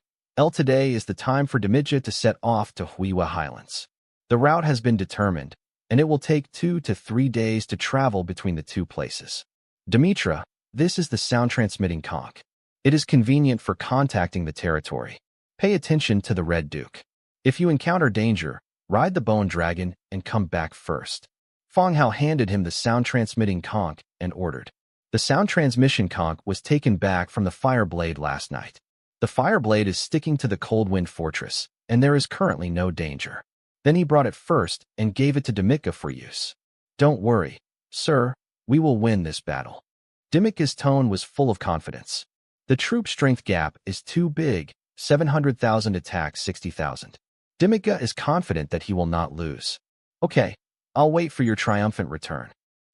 today is the time for Dimitra to set off to Huiwa Highlands. The route has been determined, and it will take 2 to 3 days to travel between the two places. "Dimitra, this is the sound-transmitting conch. It is convenient for contacting the territory. Pay attention to the Red Duke. If you encounter danger, ride the bone dragon and come back first." Fong Hao handed him the sound-transmitting conch and ordered. The sound transmission conch was taken back from the Fireblade last night. The Fireblade is sticking to the Coldwind Fortress, and there is currently no danger. Then he brought it first and gave it to Dimitra for use. "Don't worry, sir, we will win this battle." Dimitra's tone was full of confidence. The troop strength gap is too big, 700,000 attack 60,000. Dimitra is confident that he will not lose. "Okay, I'll wait for your triumphant return."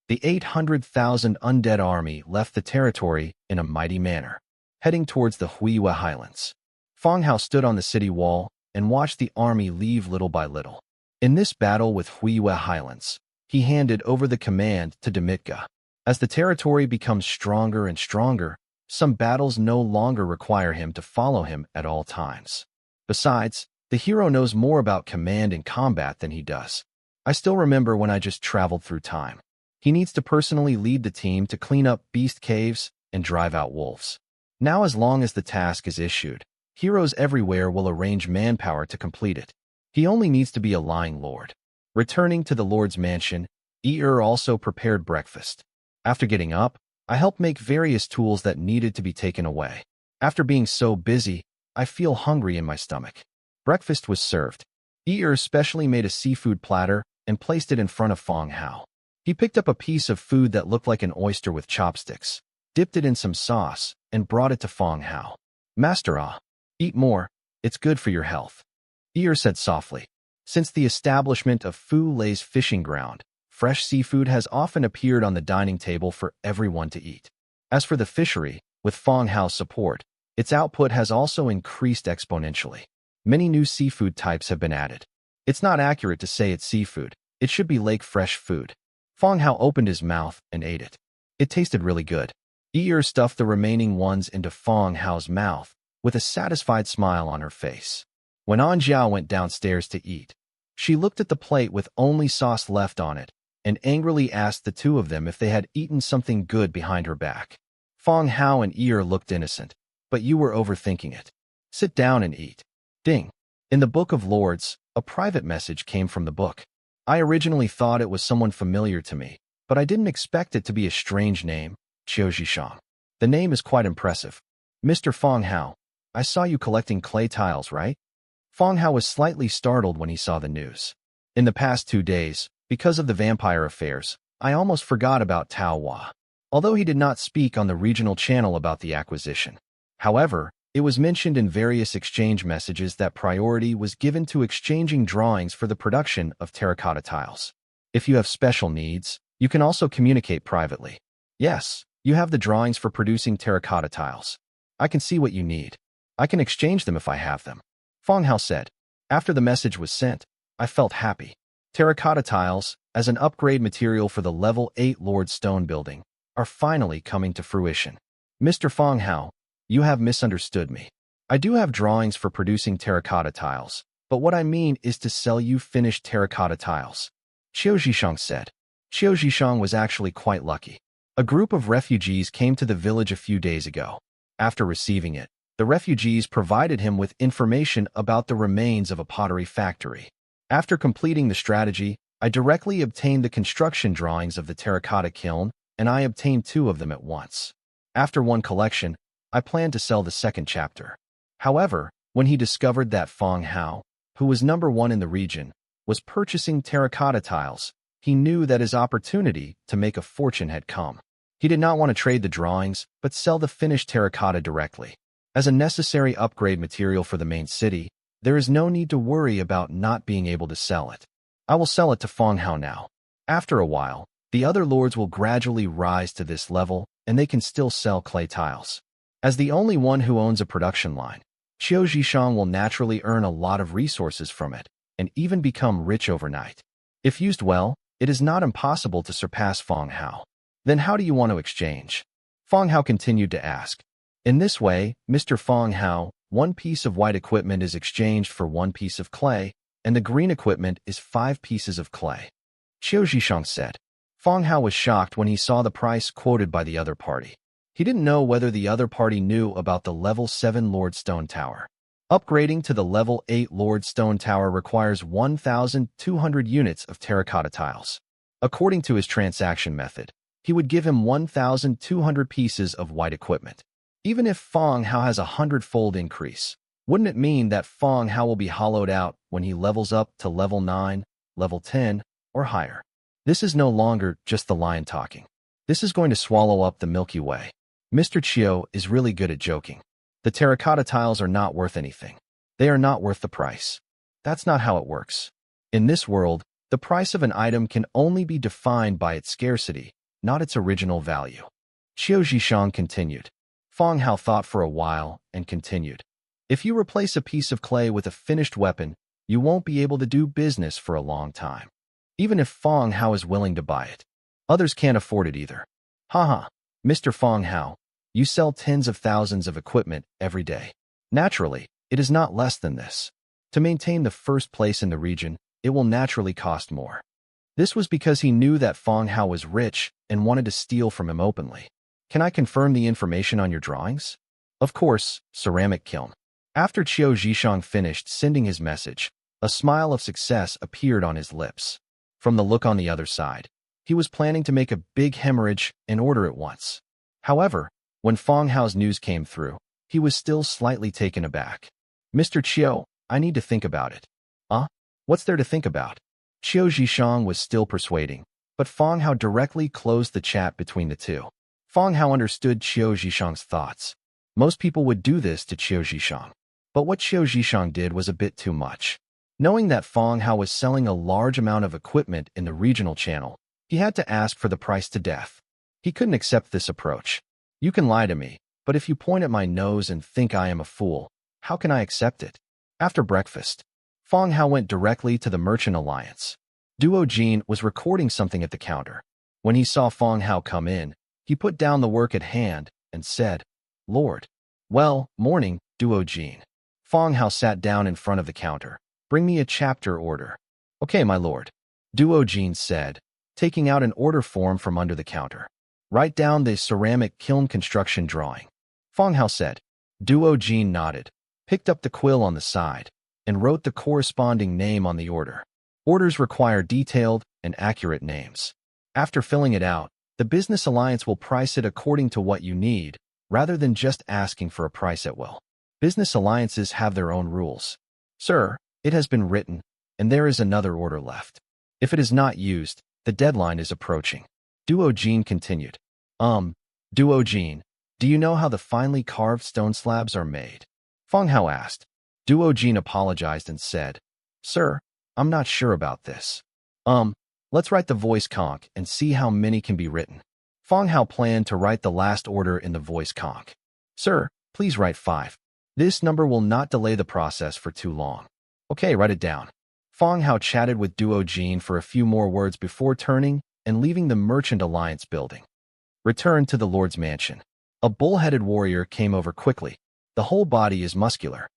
The 800,000 undead army left the territory in a mighty manner, heading towards the Huiwa Highlands. Fong Hao stood on the city wall and watched the army leave little by little. In this battle with Huiwa Highlands, he handed over the command to Dimitra. As the territory becomes stronger and stronger, some battles no longer require him to follow him at all times. Besides, the hero knows more about command and combat than he does. I still remember when I just traveled through time. He needs to personally lead the team to clean up beast caves and drive out wolves. Now, as long as the task is issued, heroes everywhere will arrange manpower to complete it. He only needs to be a lying lord. Returning to the lord's mansion, also prepared breakfast. After getting up, I helped make various tools that needed to be taken away. After being so busy, I feel hungry in my stomach. Breakfast was served. Specially made a seafood platter and placed it in front of Fong Hao. He picked up a piece of food that looked like an oyster with chopsticks, dipped it in some sauce, and brought it to Fong Hao. Master, eat more, it's good for your health. Said softly. Since the establishment of Fu Lei's fishing ground, fresh seafood has often appeared on the dining table for everyone to eat. As for the fishery, with Fong Hao's support, its output has also increased exponentially. Many new seafood types have been added. It's not accurate to say it's seafood. It should be lake-fresh food. Fong Hao opened his mouth and ate it. It tasted really good. Stuffed the remaining ones into Fong Hao's mouth with a satisfied smile on her face. When Anjiao went downstairs to eat, she looked at the plate with only sauce left on it and angrily asked the two of them if they had eaten something good behind her back. Fong Hao and looked innocent, but you were overthinking it. Sit down and eat. Ding. In the Book of Lords, a private message came from the book. I originally thought it was someone familiar to me, but I didn't expect it to be a strange name, Qiu Zhishang. The name is quite impressive. Mr. Fong Hao, I saw you collecting clay tiles, right? Fong Hao was slightly startled when he saw the news. In the past 2 days, because of the vampire affairs, I almost forgot about Tao Hua. Although he did not speak on the regional channel about the acquisition. However, it was mentioned in various exchange messages that priority was given to exchanging drawings for the production of terracotta tiles. If you have special needs, you can also communicate privately. Yes, you have the drawings for producing terracotta tiles. I can see what you need. I can exchange them if I have them. Fong Hao said. After the message was sent, I felt happy. Terracotta tiles, as an upgrade material for the level 8 Lord Stone building, are finally coming to fruition. Mr. Fong Hao, you have misunderstood me. I do have drawings for producing terracotta tiles, but what I mean is to sell you finished terracotta tiles. Qiu Zhishang said. Qiu Zhishang was actually quite lucky. A group of refugees came to the village a few days ago. After receiving it, the refugees provided him with information about the remains of a pottery factory. After completing the strategy, I directly obtained the construction drawings of the terracotta kiln, and I obtained 2 of them at once. After one collection, I planned to sell the second chapter. However, when he discovered that Fong Hao, who was number 1 in the region, was purchasing terracotta tiles, he knew that his opportunity to make a fortune had come. He did not want to trade the drawings, but sell the finished terracotta directly. As a necessary upgrade material for the main city, there is no need to worry about not being able to sell it. I will sell it to Fong Hao now. After a while, the other lords will gradually rise to this level, and they can still sell clay tiles. As the only one who owns a production line, Qiu Zhishang will naturally earn a lot of resources from it, and even become rich overnight. If used well, it is not impossible to surpass Fong Hao. Then how do you want to exchange? Fong Hao continued to ask. In this way, Mr. Fong Hao, 1 piece of white equipment is exchanged for 1 piece of clay, and the green equipment is 5 pieces of clay. Qiu Zhishang said. Fong Hao was shocked when he saw the price quoted by the other party. He didn't know whether the other party knew about the level 7 Lord Stone Tower. Upgrading to the level 8 Lord Stone Tower requires 1,200 units of terracotta tiles. According to his transaction method, he would give him 1,200 pieces of white equipment. Even if Fong Hao has a 100-fold increase, wouldn't it mean that Fong Hao will be hollowed out when he levels up to level 9, level 10, or higher? This is no longer just the lion talking. This is going to swallow up the Milky Way. Mr. Qiu is really good at joking. The terracotta tiles are not worth anything. They are not worth the price. That's not how it works. In this world, the price of an item can only be defined by its scarcity, not its original value. Qiu Zhishang continued. Fong Hao thought for a while and continued. If you replace a piece of clay with a finished weapon, you won't be able to do business for a long time. Even if Fong Hao is willing to buy it. Others can't afford it either. Haha, Mr. Fong Hao, you sell tens of thousands of equipment every day. Naturally, It is not less than this. To maintain the first place in the region, it will naturally cost more. This was because he knew that Fong Hao was rich and wanted to steal from him openly. Can I confirm the information on your drawings? Of course, ceramic kiln. After Qiu Zhishang finished sending his message, a smile of success appeared on his lips. From the look on the other side, he was planning to make a big hemorrhage and order at once. However, when Fong Hao's news came through, he was still slightly taken aback. Mr. Qiu, I need to think about it. What's there to think about? Qiu Zhishang was still persuading, but Fong Hao directly closed the chat between the two. Fong Hao understood Qiu Zhishang's thoughts. Most people would do this to Qiu Zhishang. But what Qiu Zhishang did was a bit too much. Knowing that Fong Hao was selling a large amount of equipment in the regional channel, he had to ask for the price to death. He couldn't accept this approach. You can lie to me, but if you point at my nose and think I am a fool, how can I accept it? After breakfast, Fong Hao went directly to the Merchant Alliance. Duo Jin was recording something at the counter. When he saw Fong Hao come in, he put down the work at hand and said, "Lord." "Well, morning, Duo Jin." Fong Hao sat down in front of the counter. "Bring me a chapter order." "Okay, my lord," Duo Jin said, taking out an order form from under the counter. "Write down the ceramic kiln construction drawing." Fong Hao said. Duo Jin nodded, picked up the quill on the side, and wrote the corresponding name on the order. Orders require detailed and accurate names. After filling it out, the business alliance will price it according to what you need, rather than just asking for a price at will. Business alliances have their own rules. "Sir, it has been written, and there is another order left. If it is not used, the deadline is approaching." Duo Jin continued. Duo Jin, do you know how the finely carved stone slabs are made? Fong Hao asked. Duo Jin apologized and said, "Sir, I'm not sure about this." Let's write the voice conch and see how many can be written." Fong Hao planned to write the last order in the voice conch. "Sir, please write 5. This number will not delay the process for too long." "Okay, write it down." Fong Hao chatted with Duo Jin for a few more words before turning and leaving the Merchant Alliance building. Return to the Lord's mansion. A bull-headed warrior came over quickly. The whole body is muscular.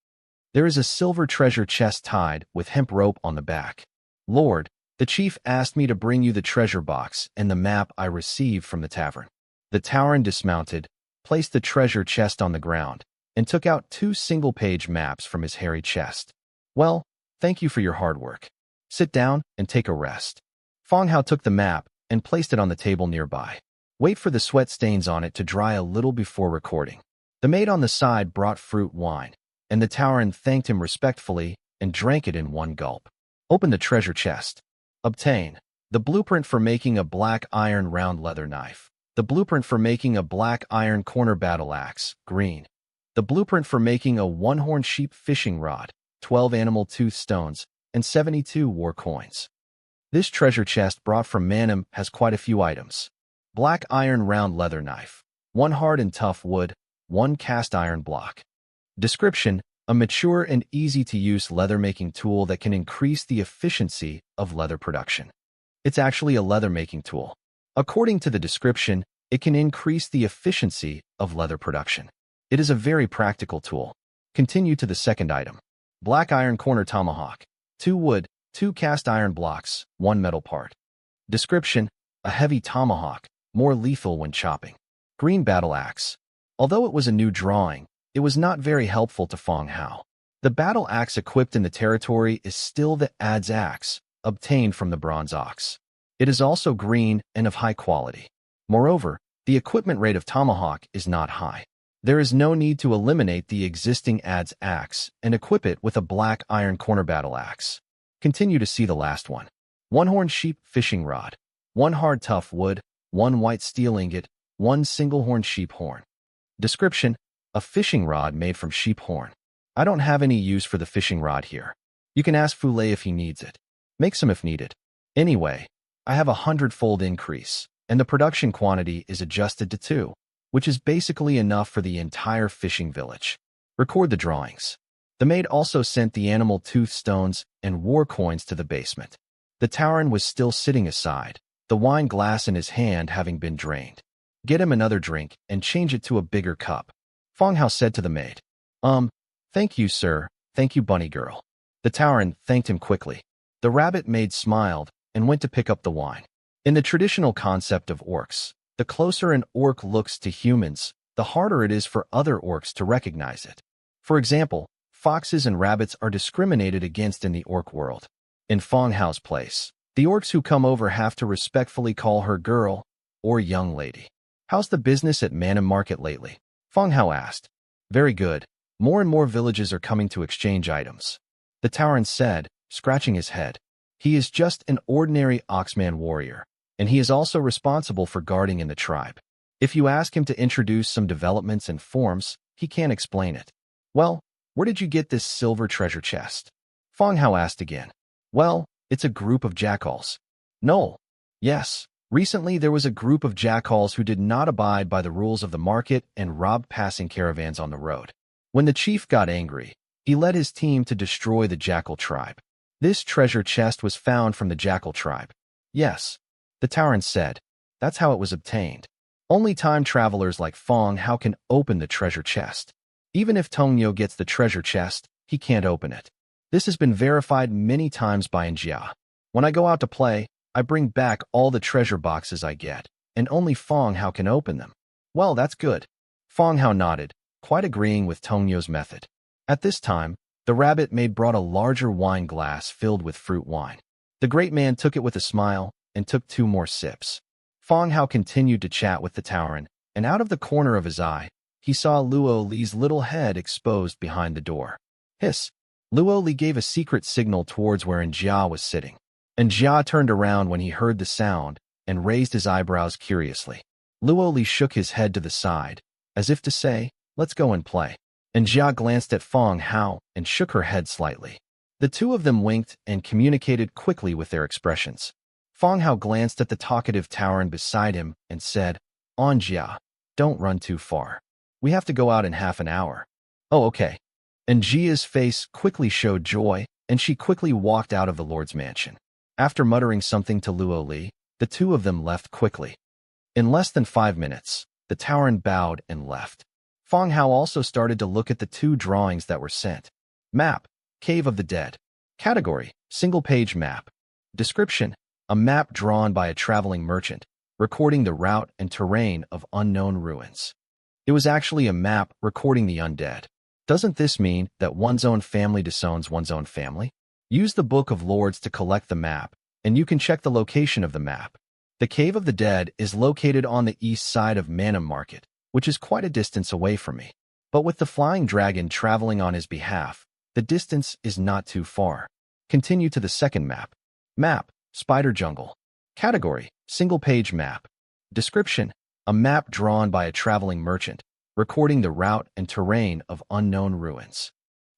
There is a silver treasure chest tied with hemp rope on the back. "Lord, the chief asked me to bring you the treasure box and the map I received from the tavern." The Tauren dismounted, placed the treasure chest on the ground, and took out 2 single-page maps from his hairy chest. "Well, thank you for your hard work. Sit down and take a rest." Fong Hao took the map and placed it on the table nearby. Wait for the sweat stains on it to dry a little before recording. The maid on the side brought fruit wine, and the Tauren thanked him respectfully and drank it in one gulp. Open the treasure chest. Obtain the blueprint for making a black iron round leather knife. The blueprint for making a black iron corner battle axe, green. The blueprint for making a one-horn sheep fishing rod, 12 animal tooth stones, and 72 war coins. This treasure chest brought from Manhwa has quite a few items. Black iron round leather knife, 1 hard and tough wood, 1 cast iron block. Description: a mature and easy-to-use leather-making tool that can increase the efficiency of leather production. It's actually a leather-making tool. According to the description, it can increase the efficiency of leather production. It is a very practical tool. Continue to the second item. Black iron corner tomahawk, 2 wood, 2 cast iron blocks, 1 metal part. Description: a heavy tomahawk, more lethal when chopping. Green battle axe. Although it was a new drawing, it was not very helpful to Fong Hao. The battle axe equipped in the territory is still the adze axe, obtained from the bronze ox. It is also green and of high quality. Moreover, the equipment rate of tomahawk is not high. There is no need to eliminate the existing adze axe and equip it with a black iron corner battle axe. Continue to see the last one. 1 horn sheep fishing rod, 1 hard tough wood, 1 white steel ingot, 1 single horn sheep horn. Description: a fishing rod made from sheep horn. I don't have any use for the fishing rod here. You can ask Fule if he needs it. Make some if needed. Anyway, I have a 100-fold increase, and the production quantity is adjusted to 2, which is basically enough for the entire fishing village. Record the drawings. The maid also sent the animal tooth stones and war coins to the basement. The Tauren was still sitting aside, the wine glass in his hand having been drained. Get him another drink and change it to a bigger cup. Fong Hao said to the maid. Thank you, sir. Thank you, bunny girl. The Tauren thanked him quickly. The rabbit maid smiled and went to pick up the wine. In the traditional concept of orcs, the closer an orc looks to humans, the harder it is for other orcs to recognize it. For example, foxes and rabbits are discriminated against in the orc world. In Fong Hao's place, the orcs who come over have to respectfully call her girl or young lady. How's the business at Manhwa Market lately? Fong Hao asked. Very good. More and more villages are coming to exchange items. The Tauren said, scratching his head. He is just an ordinary Oxman warrior, and he is also responsible for guarding in the tribe. If you ask him to introduce some developments and forms, he can't explain it. Well, where did you get this silver treasure chest? Fong Hao asked again. Well, it's a group of jackals. No. Yes. Recently there was a group of jackals who did not abide by the rules of the market and robbed passing caravans on the road. When the chief got angry, he led his team to destroy the jackal tribe. This treasure chest was found from the jackal tribe. Yes. The Tauren said. That's how it was obtained. Only time travelers like Fong Hao can open the treasure chest. Even if Tongyo gets the treasure chest, he can't open it. This has been verified many times by Njia. When I go out to play, I bring back all the treasure boxes I get, and only Fong Hao can open them. Well, that's good. Fong Hao nodded, quite agreeing with Tongyo's method. At this time, the rabbit maid brought a larger wine glass filled with fruit wine. The great man took it with a smile and took 2 more sips. Fong Hao continued to chat with the Tauren, and out of the corner of his eye, he saw Luo Li's little head exposed behind the door. Hiss! Luo Li gave a secret signal towards where Njia was sitting. Njia turned around when he heard the sound and raised his eyebrows curiously. Luo Li shook his head to the side, as if to say, let's go and play. Njia glanced at Fong Hao and shook her head slightly. The two of them winked and communicated quickly with their expressions. Fong Hao glanced at the talkative Tauren beside him and said, Njia, don't run too far. We have to go out in half an hour. Oh, okay. Njia's face quickly showed joy, and she quickly walked out of the Lord's mansion. After muttering something to Luo Li, the two of them left quickly. In less than 5 minutes, the Tauren bowed and left. Fong Hao also started to look at the 2 drawings that were sent. Map, Cave of the Dead. Category, single-page map. Description, a map drawn by a traveling merchant, recording the route and terrain of unknown ruins. It was actually a map recording the undead. Doesn't this mean that one's own family disowns one's own family? Use the Book of Lords to collect the map, and you can check the location of the map. The Cave of the Dead is located on the east side of Manhwa Market, which is quite a distance away from me. But with the flying dragon traveling on his behalf, the distance is not too far. Continue to the second map. Map, Spider Jungle. Category, single-page map. Description, a map drawn by a traveling merchant, recording the route and terrain of unknown ruins.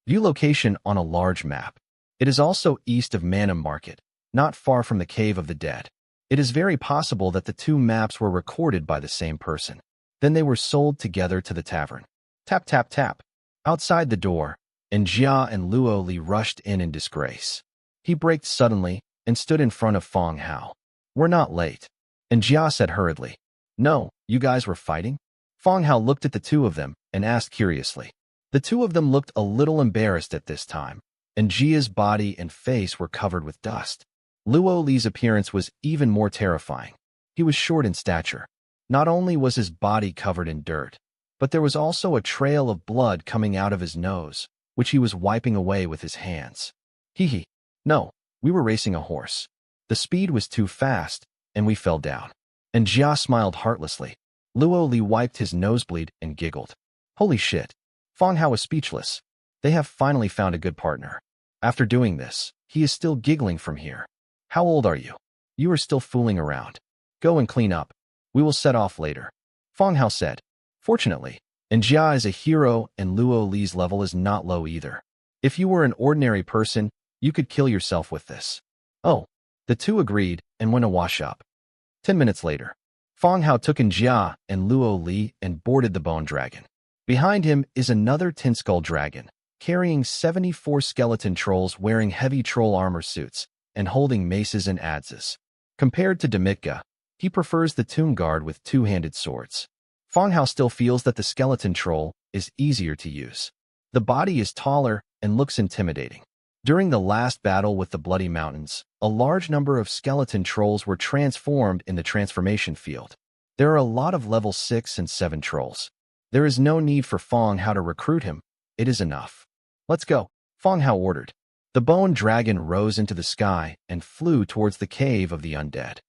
View location on a large map. It is also east of Manhwa Market, not far from the Cave of the Dead. It is very possible that the 2 maps were recorded by the same person. Then they were sold together to the tavern. Tap, tap, tap. Outside the door, Njia and Luo Li rushed in disgrace. He braked suddenly and stood in front of Fong Hao. We're not late. Njia said hurriedly. No, you guys were fighting? Fong Hao looked at the 2 of them and asked curiously. The 2 of them looked a little embarrassed at this time. Njia's body and face were covered with dust. Luo Li's appearance was even more terrifying. He was short in stature. Not only was his body covered in dirt, but there was also a trail of blood coming out of his nose, which he was wiping away with his hands. Hee. No, we were racing a horse. The speed was too fast, and we fell down. Njia smiled heartlessly. Luo Li wiped his nosebleed and giggled. Holy shit. Fong Hao was speechless. They have finally found a good partner. After doing this, he is still giggling from here. How old are you? You are still fooling around. Go and clean up. We will set off later. Fong Hao said. Fortunately, Njia is a hero and Luo Li's level is not low either. If you were an ordinary person, you could kill yourself with this. Oh. The 2 agreed and went to wash up. 10 minutes later, Fong Hao took Njia and Luo Li and boarded the bone dragon. Behind him is another tin skull dragon, carrying 74 skeleton trolls wearing heavy troll armor suits and holding maces and adzes. Compared to Demitka, he prefers the tomb guard with 2-handed swords. Fong Hao still feels that the skeleton troll is easier to use. The body is taller and looks intimidating. During the last battle with the Bloody Mountains, a large number of skeleton trolls were transformed in the transformation field. There are a lot of level 6 and 7 trolls. There is no need for Fong Hao to recruit him. It is enough. Let's go, Fong Hao ordered. The bone dragon rose into the sky and flew towards the cave of the undead.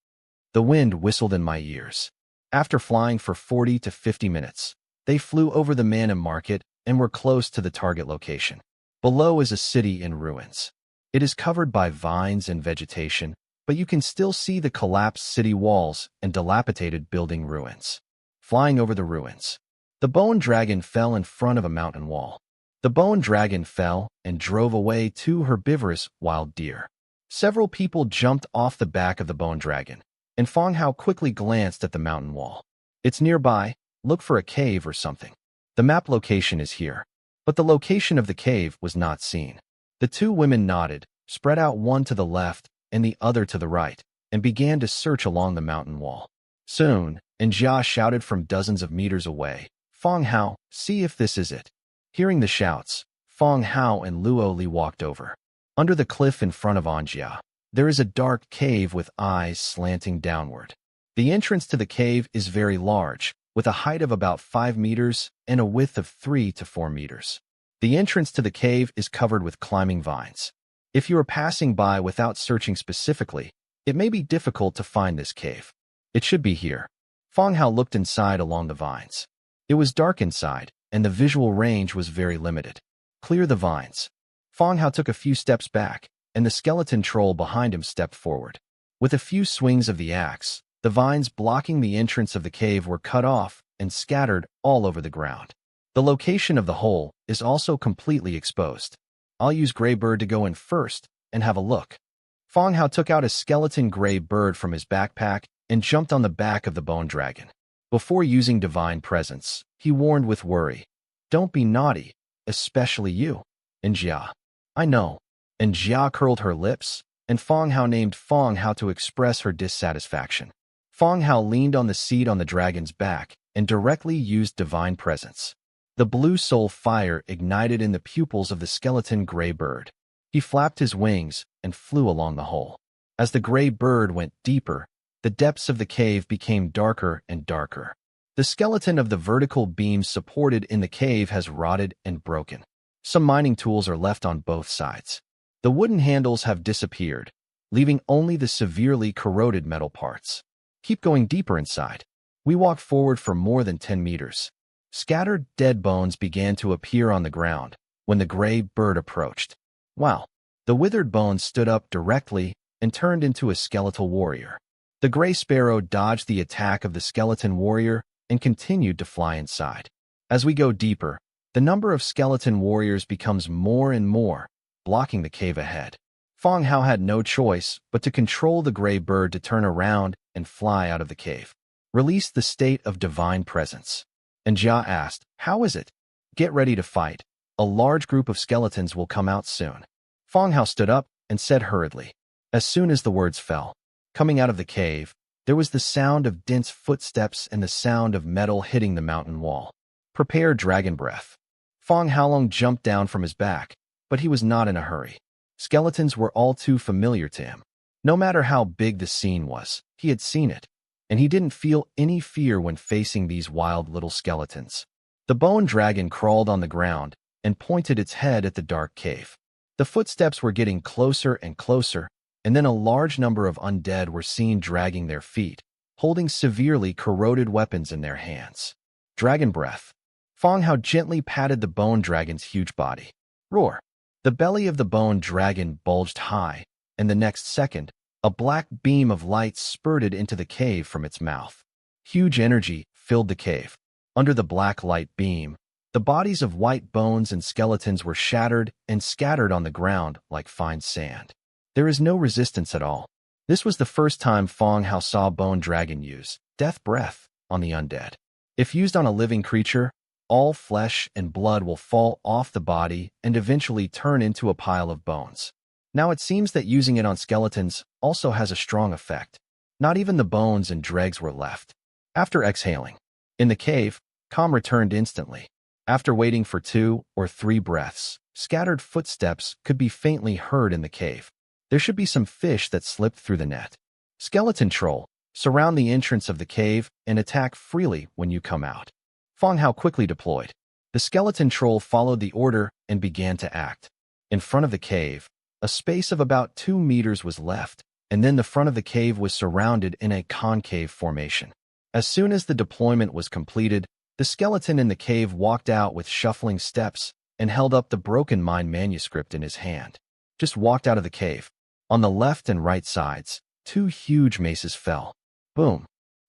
The wind whistled in my ears. After flying for 40 to 50 minutes, they flew over the Manhwa market and were close to the target location. Below is a city in ruins. It is covered by vines and vegetation, but you can still see the collapsed city walls and dilapidated building ruins. Flying over the ruins, the bone dragon fell in front of a mountain wall. The bone dragon fell and drove away 2 herbivorous wild deer. Several people jumped off the back of the bone dragon, and Fong Hao quickly glanced at the mountain wall. It's nearby. Look for a cave or something. The map location is here, but the location of the cave was not seen. The 2 women nodded, spread out one to the left and the other to the right, and began to search along the mountain wall. Soon, Jia shouted from dozens of meters away, "Fong Hao, see if this is it." Hearing the shouts, Fong Hao and Luo Li walked over. Under the cliff in front of Anjia, there is a dark cave with eyes slanting downward. The entrance to the cave is very large, with a height of about 5 meters and a width of 3 to 4 meters. The entrance to the cave is covered with climbing vines. If you are passing by without searching specifically, it may be difficult to find this cave. It should be here. Fong Hao looked inside along the vines. It was dark inside, and the visual range was very limited. Clear the vines. Fong Hao took a few steps back, and the skeleton troll behind him stepped forward. With a few swings of the axe, the vines blocking the entrance of the cave were cut off and scattered all over the ground. The location of the hole is also completely exposed. I'll use Gray Bird to go in first and have a look. Fong Hao took out a skeleton gray bird from his backpack and jumped on the back of the bone dragon. Before using Divine Presence, he warned with worry, "Don't be naughty, especially you." And Jia. "I know." And Jia curled her lips, and Fong Hao named Fong Hao to express her dissatisfaction. Fong Hao leaned on the seat on the dragon's back and directly used Divine Presence. The blue soul fire ignited in the pupils of the skeleton gray bird. He flapped his wings and flew along the hole. As the gray bird went deeper, the depths of the cave became darker and darker. The skeleton of the vertical beam supported in the cave has rotted and broken. Some mining tools are left on both sides. The wooden handles have disappeared, leaving only the severely corroded metal parts. Keep going deeper inside. We walked forward for more than 10 meters. Scattered dead bones began to appear on the ground when the gray bird approached. Wow! The withered bones stood up directly and turned into a skeletal warrior. The gray sparrow dodged the attack of the skeleton warrior and continued to fly inside. As we go deeper, the number of skeleton warriors becomes more and more, blocking the cave ahead. Fong Hao had no choice but to control the gray bird to turn around and fly out of the cave. Release the state of Divine Presence. And Jia asked, "How is it?" "Get ready to fight. A large group of skeletons will come out soon." Fong Hao stood up and said hurriedly. As soon as the words fell, coming out of the cave, there was the sound of dense footsteps and the sound of metal hitting the mountain wall. "Prepare Dragon Breath." Fong Haolong jumped down from his back, but he was not in a hurry. Skeletons were all too familiar to him. No matter how big the scene was, he had seen it, and he didn't feel any fear when facing these wild little skeletons. The bone dragon crawled on the ground and pointed its head at the dark cave. The footsteps were getting closer and closer, and then a large number of undead were seen dragging their feet, holding severely corroded weapons in their hands. Dragon Breath. Fong Hao gently patted the bone dragon's huge body. Roar! The belly of the bone dragon bulged high, and the next second, a black beam of light spurted into the cave from its mouth. Huge energy filled the cave. Under the black light beam, the bodies of white bones and skeletons were shattered and scattered on the ground like fine sand. There is no resistance at all. This was the first time Fong Hao saw Bone Dragon use Death Breath on the undead. If used on a living creature, all flesh and blood will fall off the body and eventually turn into a pile of bones. Now it seems that using it on skeletons also has a strong effect. Not even the bones and dregs were left. After exhaling, in the cave, calm returned instantly. After waiting for 2 or 3 breaths, scattered footsteps could be faintly heard in the cave. There should be some fish that slipped through the net. Skeleton troll, surround the entrance of the cave and attack freely when you come out. Fong Hao quickly deployed. The skeleton troll followed the order and began to act. In front of the cave, a space of about 2 meters was left, and then the front of the cave was surrounded in a concave formation. As soon as the deployment was completed, the skeleton in the cave walked out with shuffling steps and held up the broken mine manuscript in his hand. Just walked out of the cave. On the left and right sides, 2 huge maces fell. Boom.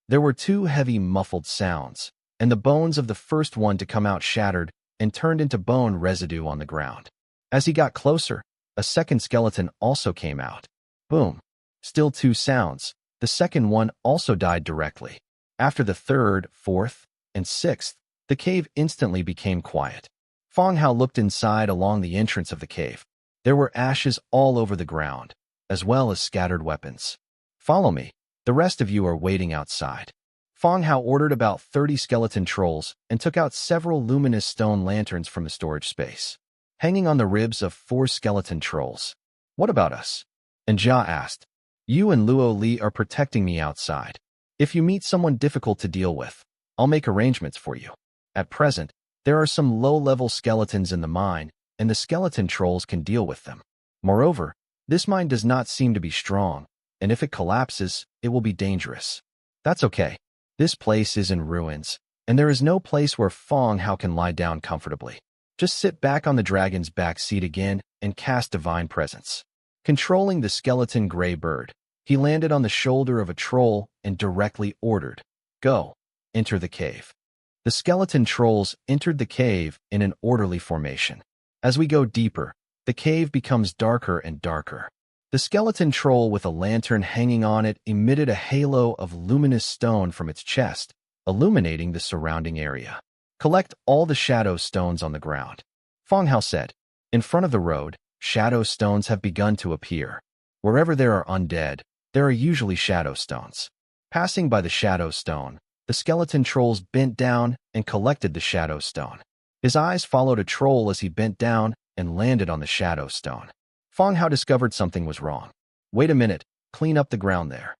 There were 2 heavy muffled sounds, and the bones of the first one to come out shattered and turned into bone residue on the ground. As he got closer, a second skeleton also came out. Boom. Still 2 sounds. The second one also died directly. After the third, fourth, and sixth, the cave instantly became quiet. Fong Hao looked inside along the entrance of the cave. There were ashes all over the ground, as well as scattered weapons. Follow me. The rest of you are waiting outside. Fong Hao ordered about 30 skeleton trolls and took out several luminous stone lanterns from the storage space, hanging on the ribs of 4 skeleton trolls. What about us? And Jia asked. You and Luo Li are protecting me outside. If you meet someone difficult to deal with, I'll make arrangements for you. At present, there are some low-level skeletons in the mine, and the skeleton trolls can deal with them. Moreover, this mine does not seem to be strong, and if it collapses, it will be dangerous. That's okay. This place is in ruins, and there is no place where Fong Hao can lie down comfortably. Just sit back on the dragon's back seat again and cast divine presence. Controlling the skeleton gray bird, he landed on the shoulder of a troll and directly ordered, "Go, enter the cave." The skeleton trolls entered the cave in an orderly formation. As we go deeper, the cave becomes darker and darker. The skeleton troll with a lantern hanging on it emitted a halo of luminous stone from its chest, illuminating the surrounding area. Collect all the shadow stones on the ground. Fong Hao said. In front of the road, shadow stones have begun to appear. Wherever there are undead, there are usually shadow stones. Passing by the shadow stone, the skeleton trolls bent down and collected the shadow stone. His eyes followed a troll as he bent down and landed on the shadow stone. Fong Hao discovered something was wrong. Wait a minute, clean up the ground there.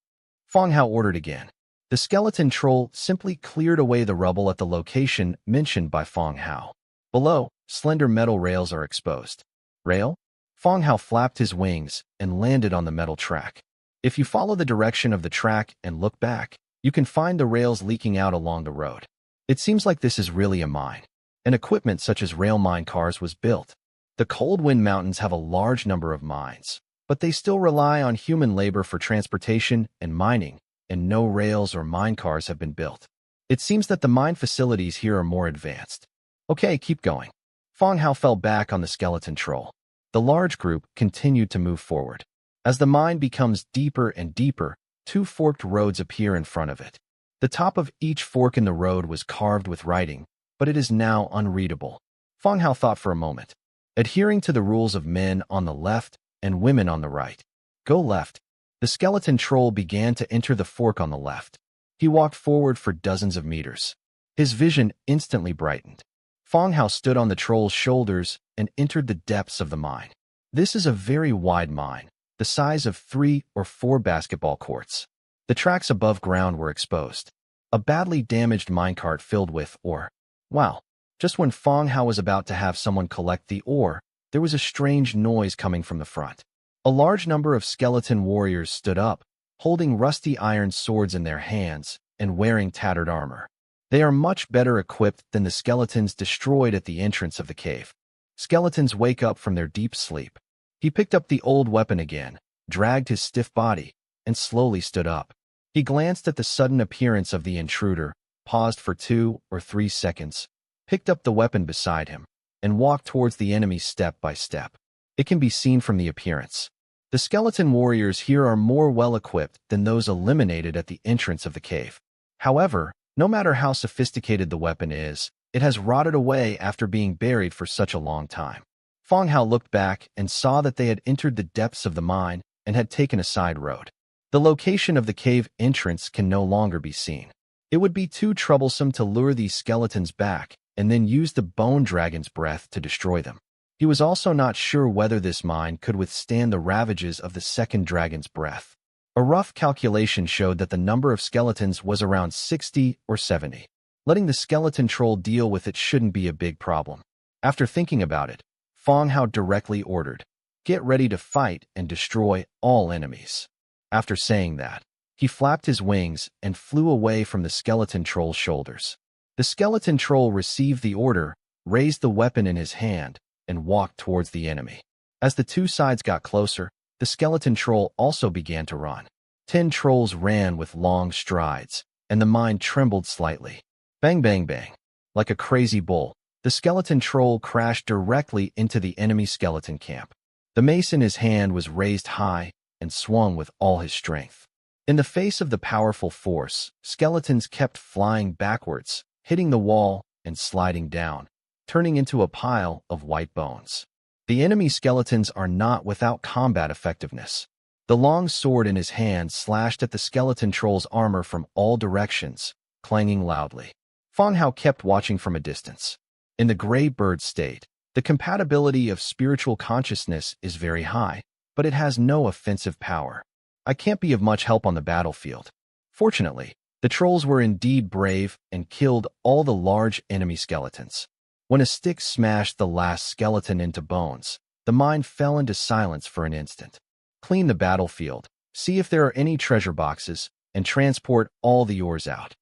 Fong Hao ordered again. The skeleton troll simply cleared away the rubble at the location mentioned by Fong Hao. Below, slender metal rails are exposed. Rail? Fong Hao flapped his wings and landed on the metal track. If you follow the direction of the track and look back, you can find the rails leaking out along the road. It seems like this is really a mine. And equipment such as rail mine cars was built. The Cold Wind Mountains have a large number of mines, but they still rely on human labor for transportation and mining, and no rails or mine cars have been built. It seems that the mine facilities here are more advanced. Okay, keep going. Fong Hao fell back on the skeleton troll. The large group continued to move forward. As the mine becomes deeper and deeper, 2 forked roads appear in front of it. The top of each fork in the road was carved with writing, but it is now unreadable. Fong Hao thought for a moment. Adhering to the rules of men on the left and women on the right. Go left. The skeleton troll began to enter the fork on the left. He walked forward for dozens of meters. His vision instantly brightened. Fong Hao stood on the troll's shoulders and entered the depths of the mine. This is a very wide mine, the size of 3 or 4 basketball courts. The tracks above ground were exposed. A badly damaged minecart filled with ore. Wow. Just when Fong Hao was about to have someone collect the ore, there was a strange noise coming from the front. A large number of skeleton warriors stood up, holding rusty iron swords in their hands and wearing tattered armor. They are much better equipped than the skeletons destroyed at the entrance of the cave. Skeletons wake up from their deep sleep. He picked up the old weapon again, dragged his stiff body, and slowly stood up. He glanced at the sudden appearance of the intruder, paused for 2 or 3 seconds, picked up the weapon beside him, and walked towards the enemy step by step. It can be seen from the appearance. The skeleton warriors here are more well-equipped than those eliminated at the entrance of the cave. However, no matter how sophisticated the weapon is, it has rotted away after being buried for such a long time. Fong Hao looked back and saw that they had entered the depths of the mine and had taken a side road. The location of the cave entrance can no longer be seen. It would be too troublesome to lure these skeletons back, and then used the bone dragon's breath to destroy them. He was also not sure whether this mine could withstand the ravages of the second dragon's breath. A rough calculation showed that the number of skeletons was around 60 or 70. Letting the skeleton troll deal with it shouldn't be a big problem. After thinking about it, Fong Hao directly ordered, "Get ready to fight and destroy all enemies." After saying that, he flapped his wings and flew away from the skeleton troll's shoulders. The skeleton troll received the order, raised the weapon in his hand, and walked towards the enemy. As the two sides got closer, the skeleton troll also began to run. 10 trolls ran with long strides, and the mine trembled slightly. Bang, bang, bang. Like a crazy bull, the skeleton troll crashed directly into the enemy skeleton camp. The mace in his hand was raised high and swung with all his strength. In the face of the powerful force, skeletons kept flying backwards, hitting the wall and sliding down, turning into a pile of white bones. The enemy skeletons are not without combat effectiveness. The long sword in his hand slashed at the skeleton troll's armor from all directions, clanging loudly. Fong Hao kept watching from a distance. In the gray bird state, the compatibility of spiritual consciousness is very high, but it has no offensive power. I can't be of much help on the battlefield. Fortunately, the trolls were indeed brave and killed all the large enemy skeletons. When a stick smashed the last skeleton into bones, the mine fell into silence for an instant. Clean the battlefield, see if there are any treasure boxes, and transport all the ores out,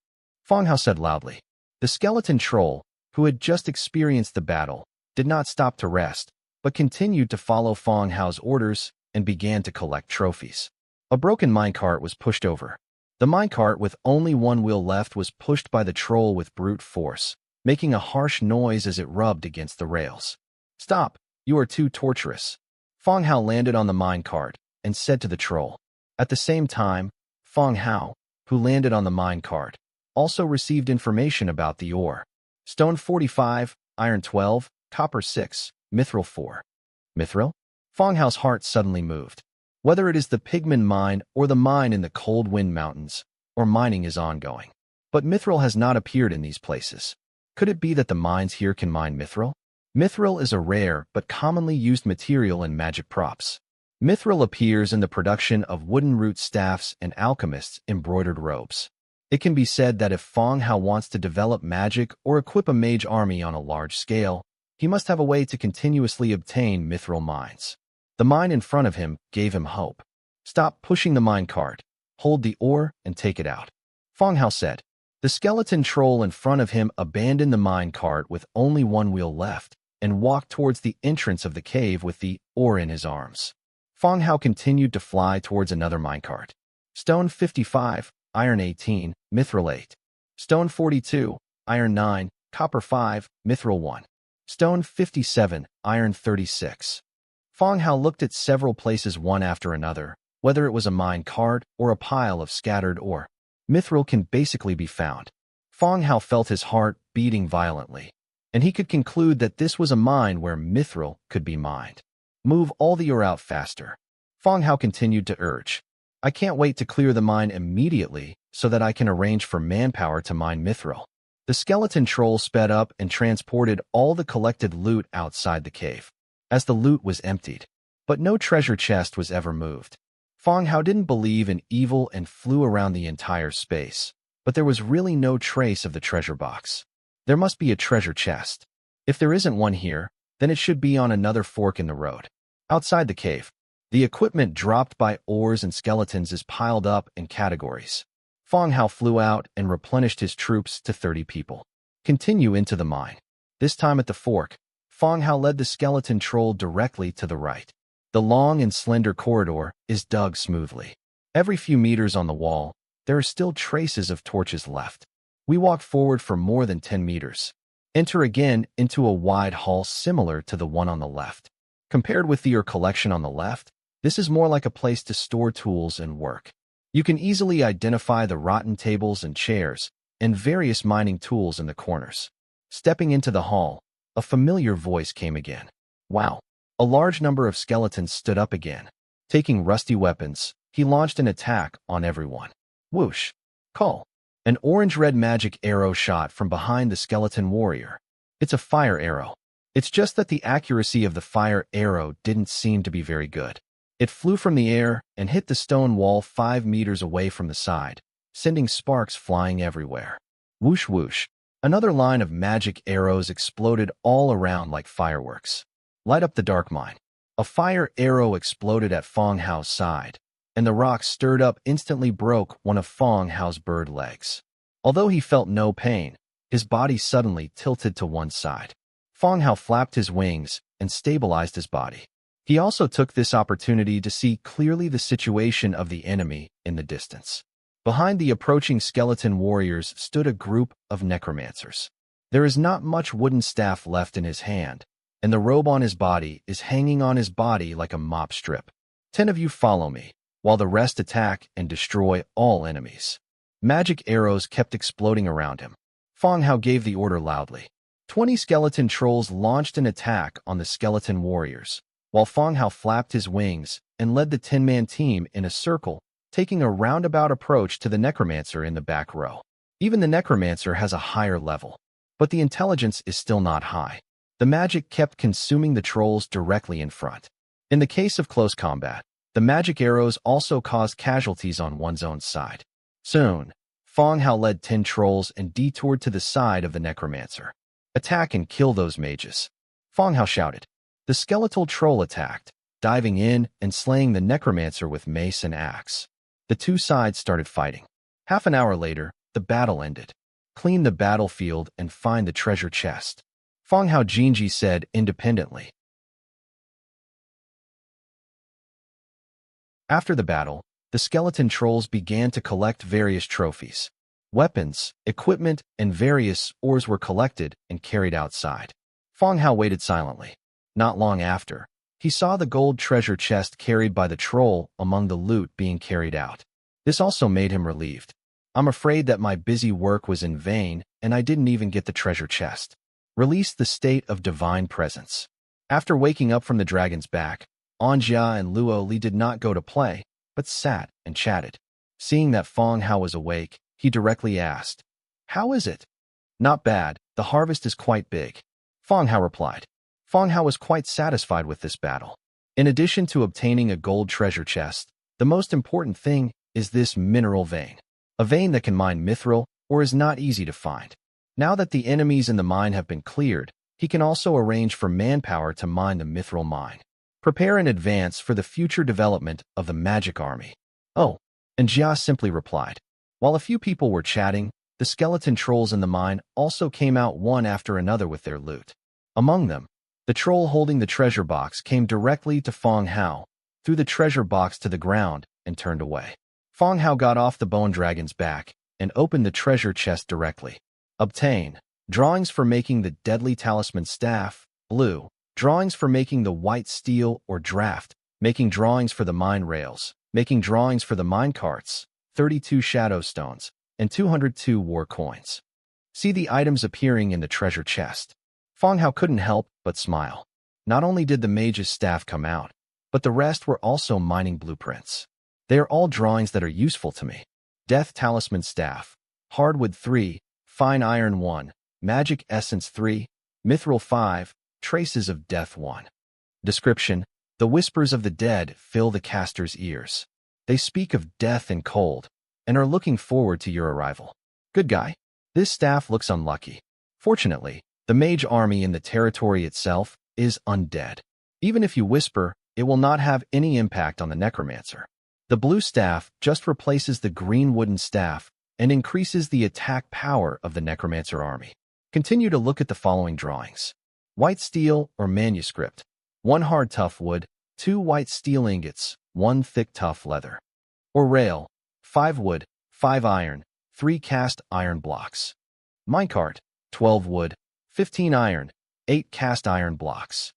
Fong Hao said loudly. The skeleton troll, who had just experienced the battle, did not stop to rest, but continued to follow Fong Hao's orders and began to collect trophies. A broken minecart was pushed over. The minecart with only one wheel left was pushed by the troll with brute force, making a harsh noise as it rubbed against the rails. "Stop, you are too torturous." Fong Hao landed on the minecart and said to the troll. At the same time, Fong Hao, who landed on the minecart, also received information about the ore. Stone 45, iron 12, copper 6, mithril 4. Mithril? Fong Hao's heart suddenly moved. Whether it is the pigment mine or the mine in the Cold Wind Mountains, or mining is ongoing. But mithril has not appeared in these places. Could it be that the mines here can mine mithril? Mithril is a rare but commonly used material in magic props. Mithril appears in the production of wooden root staffs and alchemists' embroidered robes. It can be said that if Fong Hao wants to develop magic or equip a mage army on a large scale, he must have a way to continuously obtain mithril mines. The mine in front of him gave him hope. "Stop pushing the mine cart. Hold the ore and take it out," Fong Hao said. The skeleton troll in front of him abandoned the mine cart with only one wheel left and walked towards the entrance of the cave with the ore in his arms. Fong Hao continued to fly towards another minecart. Stone 55, iron 18, mithril 8. Stone 42, iron 9, copper 5, mithril 1. Stone 57, iron 36. Fong Hao looked at several places one after another, whether it was a mine cart or a pile of scattered ore. Mithril can basically be found. Fong Hao felt his heart beating violently, and he could conclude that this was a mine where mithril could be mined. Move all the ore out faster. Fong Hao continued to urge. I can't wait to clear the mine immediately so that I can arrange for manpower to mine mithril. The skeleton troll sped up and transported all the collected loot outside the cave. As the loot was emptied, but no treasure chest was ever moved. Fong Hao didn't believe in evil and flew around the entire space, but there was really no trace of the treasure box. There must be a treasure chest. If there isn't one here, then it should be on another fork in the road. Outside the cave, the equipment dropped by ores and skeletons is piled up in categories. Fong Hao flew out and replenished his troops to 30 people. Continue into the mine. This time at the fork, Fong Hao led the skeleton troll directly to the right. The long and slender corridor is dug smoothly. Every few meters on the wall, there are still traces of torches left. We walk forward for more than 10 meters. Enter again into a wide hall similar to the one on the left. Compared with your collection on the left, this is more like a place to store tools and work. You can easily identify the rotten tables and chairs and various mining tools in the corners. Stepping into the hall, a familiar voice came again. Wow! A large number of skeletons stood up again. Taking rusty weapons, he launched an attack on everyone. Whoosh! Call! An orange-red magic arrow shot from behind the skeleton warrior. It's a fire arrow. It's just that the accuracy of the fire arrow didn't seem to be very good. It flew from the air and hit the stone wall 5 meters away from the side, sending sparks flying everywhere. Whoosh whoosh. Another line of magic arrows exploded all around like fireworks. Light up the dark mine. A fire arrow exploded at Fong Hao's side, and the rock stirred up instantly broke one of Fong Hao's bird legs. Although he felt no pain, his body suddenly tilted to one side. Fong Hao flapped his wings and stabilized his body. He also took this opportunity to see clearly the situation of the enemy in the distance. Behind the approaching skeleton warriors stood a group of necromancers. There is not much wooden staff left in his hand, and the robe on his body is hanging on his body like a mop strip. 10 of you follow me, while the rest attack and destroy all enemies. Magic arrows kept exploding around him. Fong Hao gave the order loudly. 20 skeleton trolls launched an attack on the skeleton warriors, while Fong Hao flapped his wings and led the 10-man team in a circle, taking a roundabout approach to the necromancer in the back row. Even the necromancer has a higher level, but the intelligence is still not high. The magic kept consuming the trolls directly in front. In the case of close combat, the magic arrows also caused casualties on one's own side. Soon, Fong Hao led 10 trolls and detoured to the side of the necromancer. Attack and kill those mages. Fong Hao shouted. The skeletal troll attacked, diving in and slaying the necromancer with mace and axe. The two sides started fighting. Half an hour later, the battle ended. Clean the battlefield and find the treasure chest, Fong Hao Jinji said independently. After the battle, the skeleton trolls began to collect various trophies. Weapons, equipment, and various ores were collected and carried outside. Fong Hao waited silently. Not long after, he saw the gold treasure chest carried by the troll among the loot being carried out. This also made him relieved. I'm afraid that my busy work was in vain and I didn't even get the treasure chest. Release the state of divine presence. After waking up from the dragon's back, Anjia and Luo Li did not go to play, but sat and chatted. Seeing that Fong Hao was awake, he directly asked, "How is it?" "Not bad, the harvest is quite big," Fong Hao replied. Fong Hao was quite satisfied with this battle. In addition to obtaining a gold treasure chest, the most important thing is this mineral vein. A vein that can mine mithril or is not easy to find. Now that the enemies in the mine have been cleared, he can also arrange for manpower to mine the mithril mine. Prepare in advance for the future development of the magic army. Oh, and Jia simply replied. While a few people were chatting, the skeleton trolls in the mine also came out one after another with their loot. Among them, the troll holding the treasure box came directly to Fong Hao, threw the treasure box to the ground, and turned away. Fong Hao got off the bone dragon's back and opened the treasure chest directly. Obtain. Drawings for making the deadly talisman staff, blue. Drawings for making the white steel or draft. Making drawings for the mine rails. Making drawings for the mine carts. 32 shadow stones, and 202 war coins. See the items appearing in the treasure chest. Fong Hao couldn't help but smile. Not only did the mage's staff come out, but the rest were also mining blueprints. They are all drawings that are useful to me. Death Talisman Staff, Hardwood 3, Fine Iron 1, Magic Essence 3, Mithril 5, Traces of Death 1. Description: The whispers of the dead fill the caster's ears. They speak of death and cold, and are looking forward to your arrival. Good guy. This staff looks unlucky. Fortunately, the mage army in the territory itself is undead. Even if you whisper, it will not have any impact on the necromancer. The blue staff just replaces the green wooden staff and increases the attack power of the necromancer army. Continue to look at the following drawings. White steel or manuscript. 1 hard tough wood, 2 white steel ingots, 1 thick tough leather. Or rail. 5 wood, 5 iron, 3 cast iron blocks. Minecart. 12 wood, 15 iron, 8 cast iron blocks.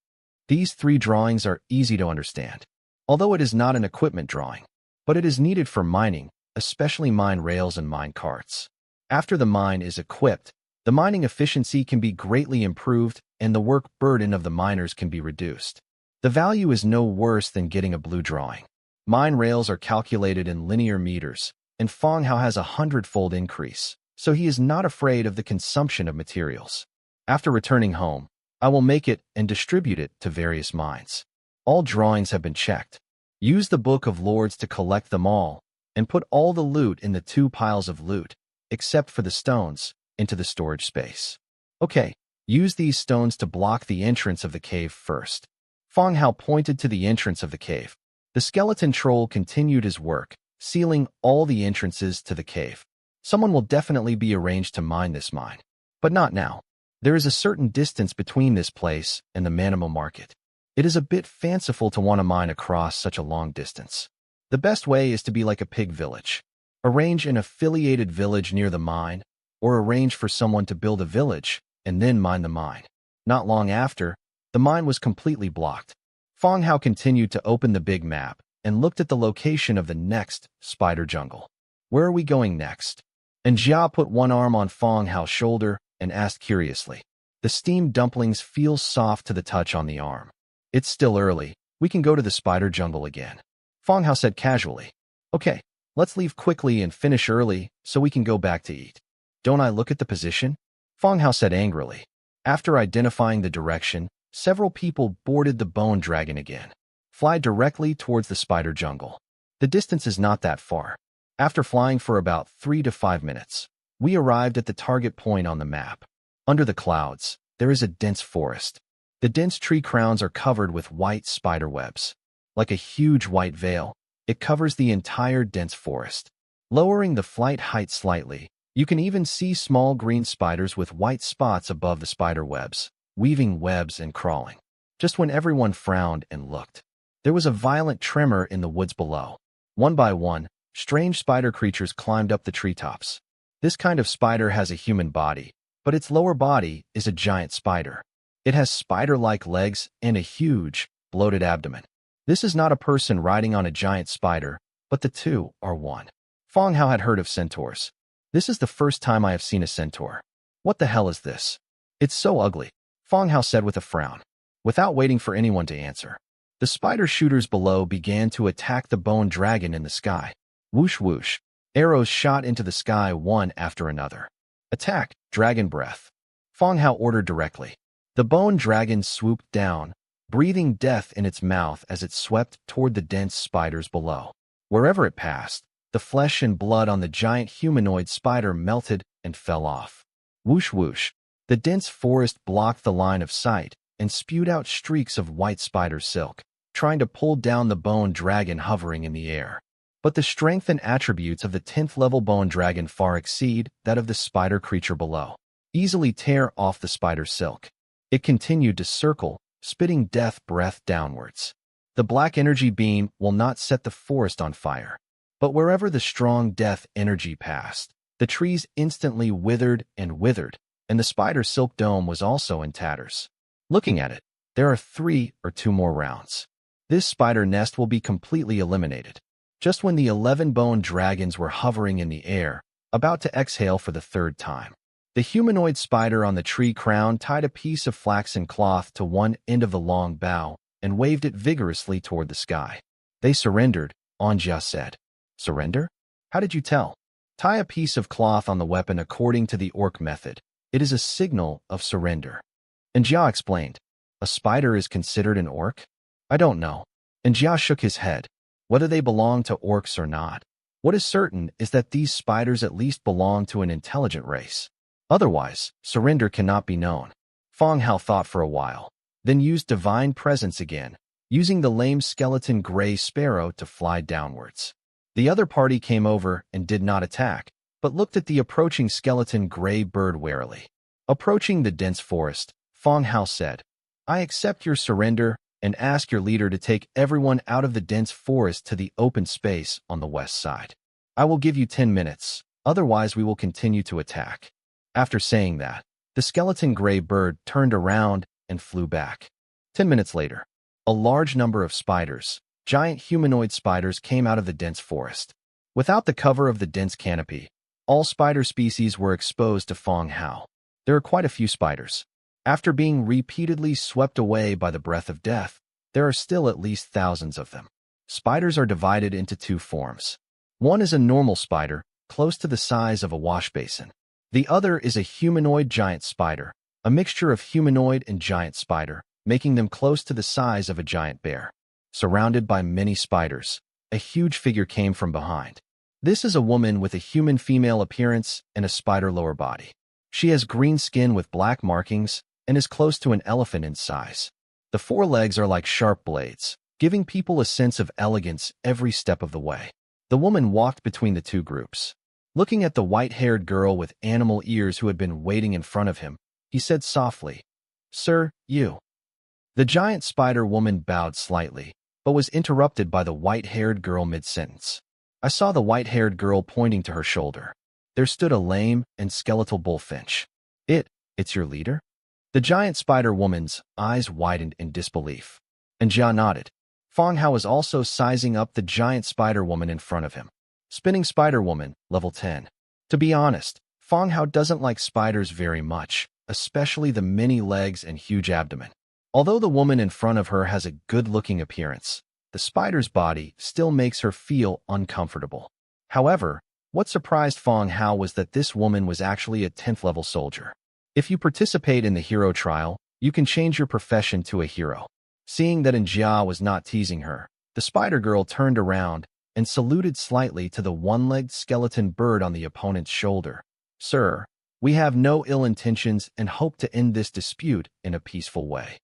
These 3 drawings are easy to understand, although it is not an equipment drawing, but it is needed for mining, especially mine rails and mine carts. After the mine is equipped, the mining efficiency can be greatly improved and the work burden of the miners can be reduced. The value is no worse than getting a blue drawing. Mine rails are calculated in linear meters, and Fong Hao has a 100-fold increase, so he is not afraid of the consumption of materials. After returning home, I will make it and distribute it to various mines. All drawings have been checked. Use the Book of Lords to collect them all, and put all the loot in the 2 piles of loot, except for the stones, into the storage space. Okay, use these stones to block the entrance of the cave first. Feng Hao pointed to the entrance of the cave. The skeleton troll continued his work, sealing all the entrances to the cave. Someone will definitely be arranged to mine this mine. But not now. There is a certain distance between this place and the Manhwa market. It is a bit fanciful to want to mine across such a long distance. The best way is to be like a pig village. Arrange an affiliated village near the mine, or arrange for someone to build a village and then mine the mine. Not long after, the mine was completely blocked. Feng Hao continued to open the big map and looked at the location of the next spider jungle. Where are we going next? And Jia put one arm on Feng Hao's shoulder and asked curiously. The steamed dumplings feel soft to the touch on the arm. It's still early. We can go to the spider jungle again. Feng Hao said casually. Okay, let's leave quickly and finish early so we can go back to eat. Don't I look at the position? Feng Hao said angrily. After identifying the direction, several people boarded the bone dragon again. Fly directly towards the spider jungle. The distance is not that far. After flying for about 3 to 5 minutes, we arrived at the target point on the map. Under the clouds, there is a dense forest. The dense tree crowns are covered with white spider webs. Like a huge white veil, it covers the entire dense forest. Lowering the flight height slightly, you can even see small green spiders with white spots above the spider webs, weaving webs and crawling. Just when everyone frowned and looked, there was a violent tremor in the woods below. One by one, strange spider creatures climbed up the treetops. This kind of spider has a human body, but its lower body is a giant spider. It has spider-like legs and a huge, bloated abdomen. This is not a person riding on a giant spider, but the two are one. Feng Hao had heard of centaurs. This is the first time I have seen a centaur. What the hell is this? It's so ugly, Feng Hao said with a frown. Without waiting for anyone to answer, the spider shooters below began to attack the bone dragon in the sky. Whoosh whoosh, arrows shot into the sky one after another. Attack, dragon breath, Feng Hao ordered directly. The bone dragon swooped down, breathing death in its mouth as it swept toward the dense spiders below. Wherever it passed, the flesh and blood on the giant humanoid spider melted and fell off. Whoosh whoosh, the dense forest blocked the line of sight and spewed out streaks of white spider silk, trying to pull down the bone dragon hovering in the air. But the strength and attributes of the 10th level bone dragon far exceed that of the spider creature below. Easily tear off the spider silk. It continued to circle, spitting death breath downwards. The black energy beam will not set the forest on fire. But wherever the strong death energy passed, the trees instantly withered, and the spider silk dome was also in tatters. Looking at it, there are 3 or 2 more rounds. This spider nest will be completely eliminated. Just when the 11 bone dragons were hovering in the air, about to exhale for the 3rd time, the humanoid spider on the tree crown tied a piece of flaxen cloth to one end of the long bough and waved it vigorously toward the sky. They surrendered, Anja said. Surrender? How did you tell? Tie a piece of cloth on the weapon according to the orc method. It is a signal of surrender. Anja explained. A spider is considered an orc? I don't know. Anja shook his head. Whether they belong to orcs or not, what is certain is that these spiders at least belong to an intelligent race. Otherwise, surrender cannot be known. Feng Hao thought for a while, then used divine presence again, using the lame skeleton gray sparrow to fly downwards. The other party came over and did not attack, but looked at the approaching skeleton gray bird warily. Approaching the dense forest, Feng Hao said, I accept your surrender and ask your leader to take everyone out of the dense forest to the open space on the west side. I will give you 10 minutes, otherwise we will continue to attack. After saying that, the skeleton gray bird turned around and flew back. 10 minutes later, a large number of spiders, giant humanoid spiders, came out of the dense forest. Without the cover of the dense canopy, all spider species were exposed to Feng Hao. There are quite a few spiders. After being repeatedly swept away by the breath of death, there are still at least thousands of them. Spiders are divided into 2 forms. One is a normal spider, close to the size of a wash basin. The other is a humanoid giant spider, a mixture of humanoid and giant spider, making them close to the size of a giant bear. Surrounded by many spiders, a huge figure came from behind. This is a woman with a human female appearance and a spider lower body. She has green skin with black markings and is close to an elephant in size. The forelegs are like sharp blades, giving people a sense of elegance every step of the way. The woman walked between the two groups. Looking at the white-haired girl with animal ears who had been waiting in front of him, he said softly, "Sir, you." The giant spider woman bowed slightly, but was interrupted by the white-haired girl mid-sentence. I saw the white-haired girl pointing to her shoulder. There stood a lame and skeletal bullfinch. It's your leader?" The giant spider woman's eyes widened in disbelief. And Jia nodded. Fong Hao was also sizing up the giant spider woman in front of him. Spinning spider woman, level 10. To be honest, Fong Hao doesn't like spiders very much, especially the many legs and huge abdomen. Although the woman in front of her has a good-looking appearance, the spider's body still makes her feel uncomfortable. However, what surprised Fong Hao was that this woman was actually a 10th level soldier. If you participate in the hero trial, you can change your profession to a hero. Seeing that Jia was not teasing her, the spider girl turned around and saluted slightly to the one-legged skeleton bird on the opponent's shoulder. "Sir, we have no ill intentions and hope to end this dispute in a peaceful way."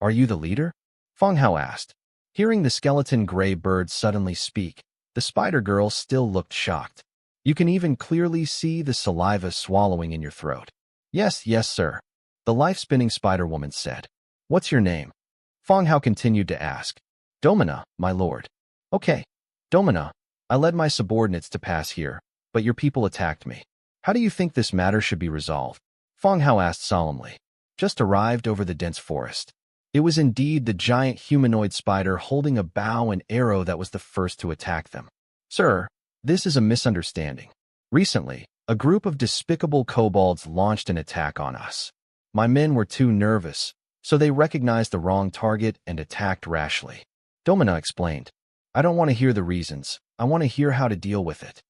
"Are you the leader?" Fong Hao asked. Hearing the skeleton gray bird suddenly speak, the spider girl still looked shocked. You can even clearly see the saliva swallowing in your throat. Yes, sir," the life-spinning spider woman said. "What's your name?" Fong Hao continued to ask. "Domina, my lord." "Okay. Domina, I led my subordinates to pass here, but your people attacked me. How do you think this matter should be resolved?" Fong Hao asked solemnly. Just arrived over the dense forest. It was indeed the giant humanoid spider holding a bow and arrow that was the first to attack them. "Sir, this is a misunderstanding. Recently, a group of despicable kobolds launched an attack on us. My men were too nervous, so they recognized the wrong target and attacked rashly." Domina explained. "I don't want to hear the reasons. I want to hear how to deal with it.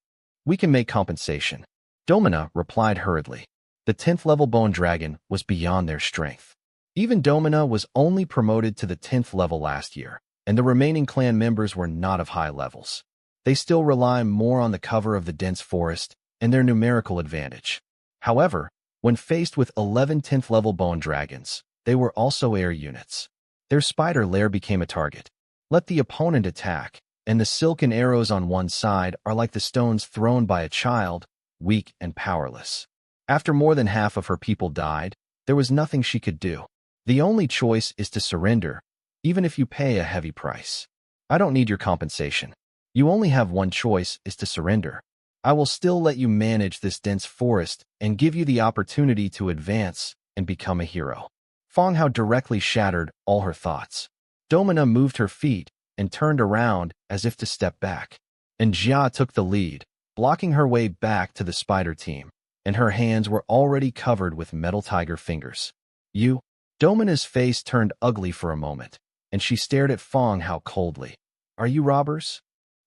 We can make compensation." Domina replied hurriedly. The 10th level bone dragon was beyond their strength. Even Domina was only promoted to the 10th level last year, and the remaining clan members were not of high levels. They still rely more on the cover of the dense forest and their numerical advantage. However, when faced with 11 10th level bone dragons, they were also air units. Their spider lair became a target. Let the opponent attack, and the silken arrows on one side are like the stones thrown by a child, weak and powerless. After more than half of her people died, there was nothing she could do. The only choice is to surrender, even if you pay a heavy price. I don't need your compensation. You only have one choice, is to surrender. I will still let you manage this dense forest and give you the opportunity to advance and become a hero." Fong Hao directly shattered all her thoughts. Domina moved her feet and turned around as if to step back. And Jia took the lead, blocking her way back to the spider team, and her hands were already covered with metal tiger fingers. "You?" Domina's face turned ugly for a moment, and she stared at Fong Hao coldly. "Are you robbers?"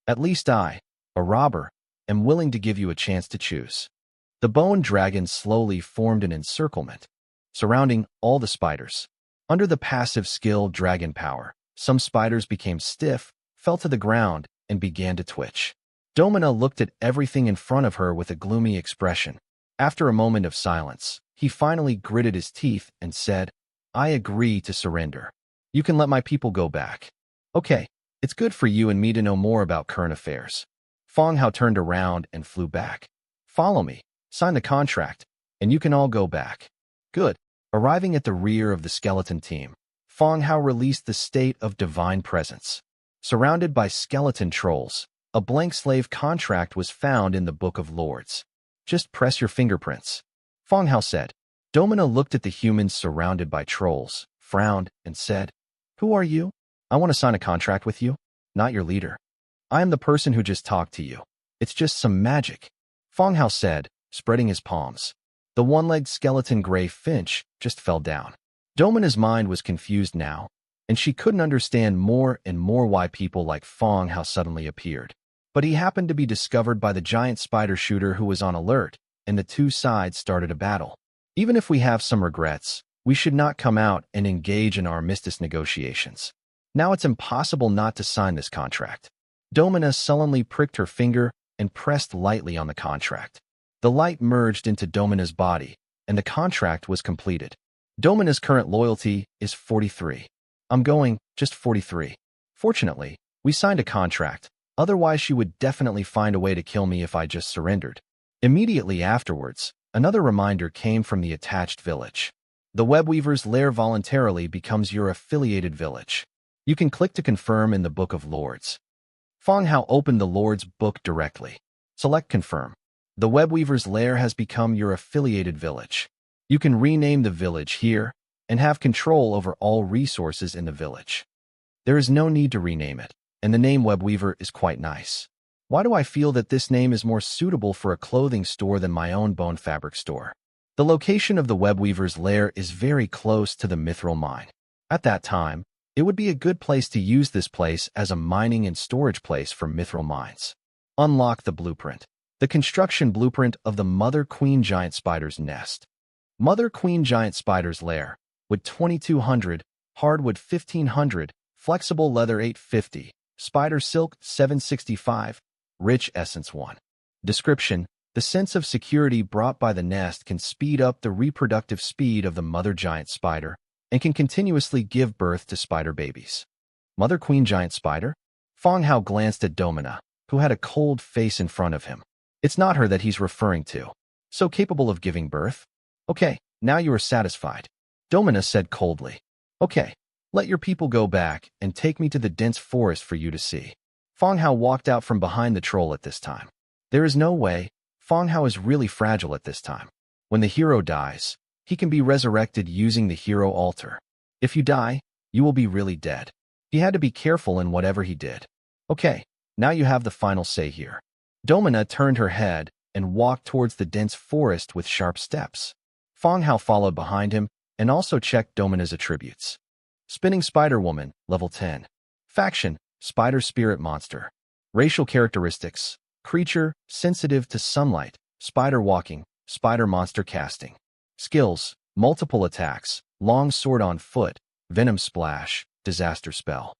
"At least I, a robber, am willing to give you a chance to choose." The bone dragon slowly formed an encirclement, surrounding all the spiders. Under the passive skill dragon power, some spiders became stiff, fell to the ground, and began to twitch. Domina looked at everything in front of her with a gloomy expression. After a moment of silence, he finally gritted his teeth and said, "I agree to surrender. You can let my people go back." "Okay, it's good for you and me to know more about current affairs." Fong Hao turned around and flew back. "Follow me, sign the contract, and you can all go back." "Good." Arriving at the rear of the skeleton team, Fong Hao released the state of divine presence. Surrounded by skeleton trolls, a blank slave contract was found in the Book of Lords. "Just press your fingerprints," Fong Hao said. Domina looked at the humans surrounded by trolls, frowned, and said, "Who are you? I want to sign a contract with you, not your leader. I am the person who just talked to you. It's just some magic," Fong Hao said, spreading his palms. The one-legged skeleton gray finch just fell down. Domina's mind was confused now, and she couldn't understand more and more why people like Fong Hao suddenly appeared. But he happened to be discovered by the giant spider shooter who was on alert, and the two sides started a battle. Even if we have some regrets, we should not come out and engage in armistice negotiations. Now it's impossible not to sign this contract. Domina sullenly pricked her finger and pressed lightly on the contract. The light merged into Domina's body, and the contract was completed. Domina's current loyalty is 43. I'm going, just 43. Fortunately, we signed a contract, otherwise she would definitely find a way to kill me if I just surrendered. Immediately afterwards, another reminder came from the attached village. The Webweaver's lair voluntarily becomes your affiliated village. You can click to confirm in the Book of Lords. Feng Hao opened the Lord's book directly. Select Confirm. The Webweaver's lair has become your affiliated village. You can rename the village here and have control over all resources in the village. There is no need to rename it, and the name Webweaver is quite nice. Why do I feel that this name is more suitable for a clothing store than my own bone fabric store? The location of the Webweaver's lair is very close to the Mithril mine. At that time, it would be a good place to use this place as a mining and storage place for Mithril mines. Unlock the blueprint. The construction blueprint of the Mother Queen Giant Spider's nest. Mother Queen Giant Spider's lair. Wood 2200, hardwood 1500, flexible leather 850, spider silk 765, rich essence 1. Description: the sense of security brought by the nest can speed up the reproductive speed of the mother giant spider and can continuously give birth to spider babies. Mother Queen Giant Spider? Feng Hao glanced at Domina, who had a cold face in front of him. It's not her that he's referring to. So capable of giving birth? Okay, now you are satisfied. Domina said coldly. Okay, let your people go back and take me to the dense forest for you to see. Feng Hao walked out from behind the troll at this time. There is no way. Feng Hao is really fragile at this time. When the hero dies, he can be resurrected using the hero altar. If you die, you will be really dead. He had to be careful in whatever he did. Okay, now you have the final say here. Domina turned her head and walked towards the dense forest with sharp steps. Feng Hao followed behind him and also checked Domina's attributes. Spinning Spider Woman, level 10. Faction, Spider Spirit Monster. Racial characteristics, creature, sensitive to sunlight, spider walking, spider monster casting. Skills, multiple attacks, long sword on foot, venom splash, disaster spell.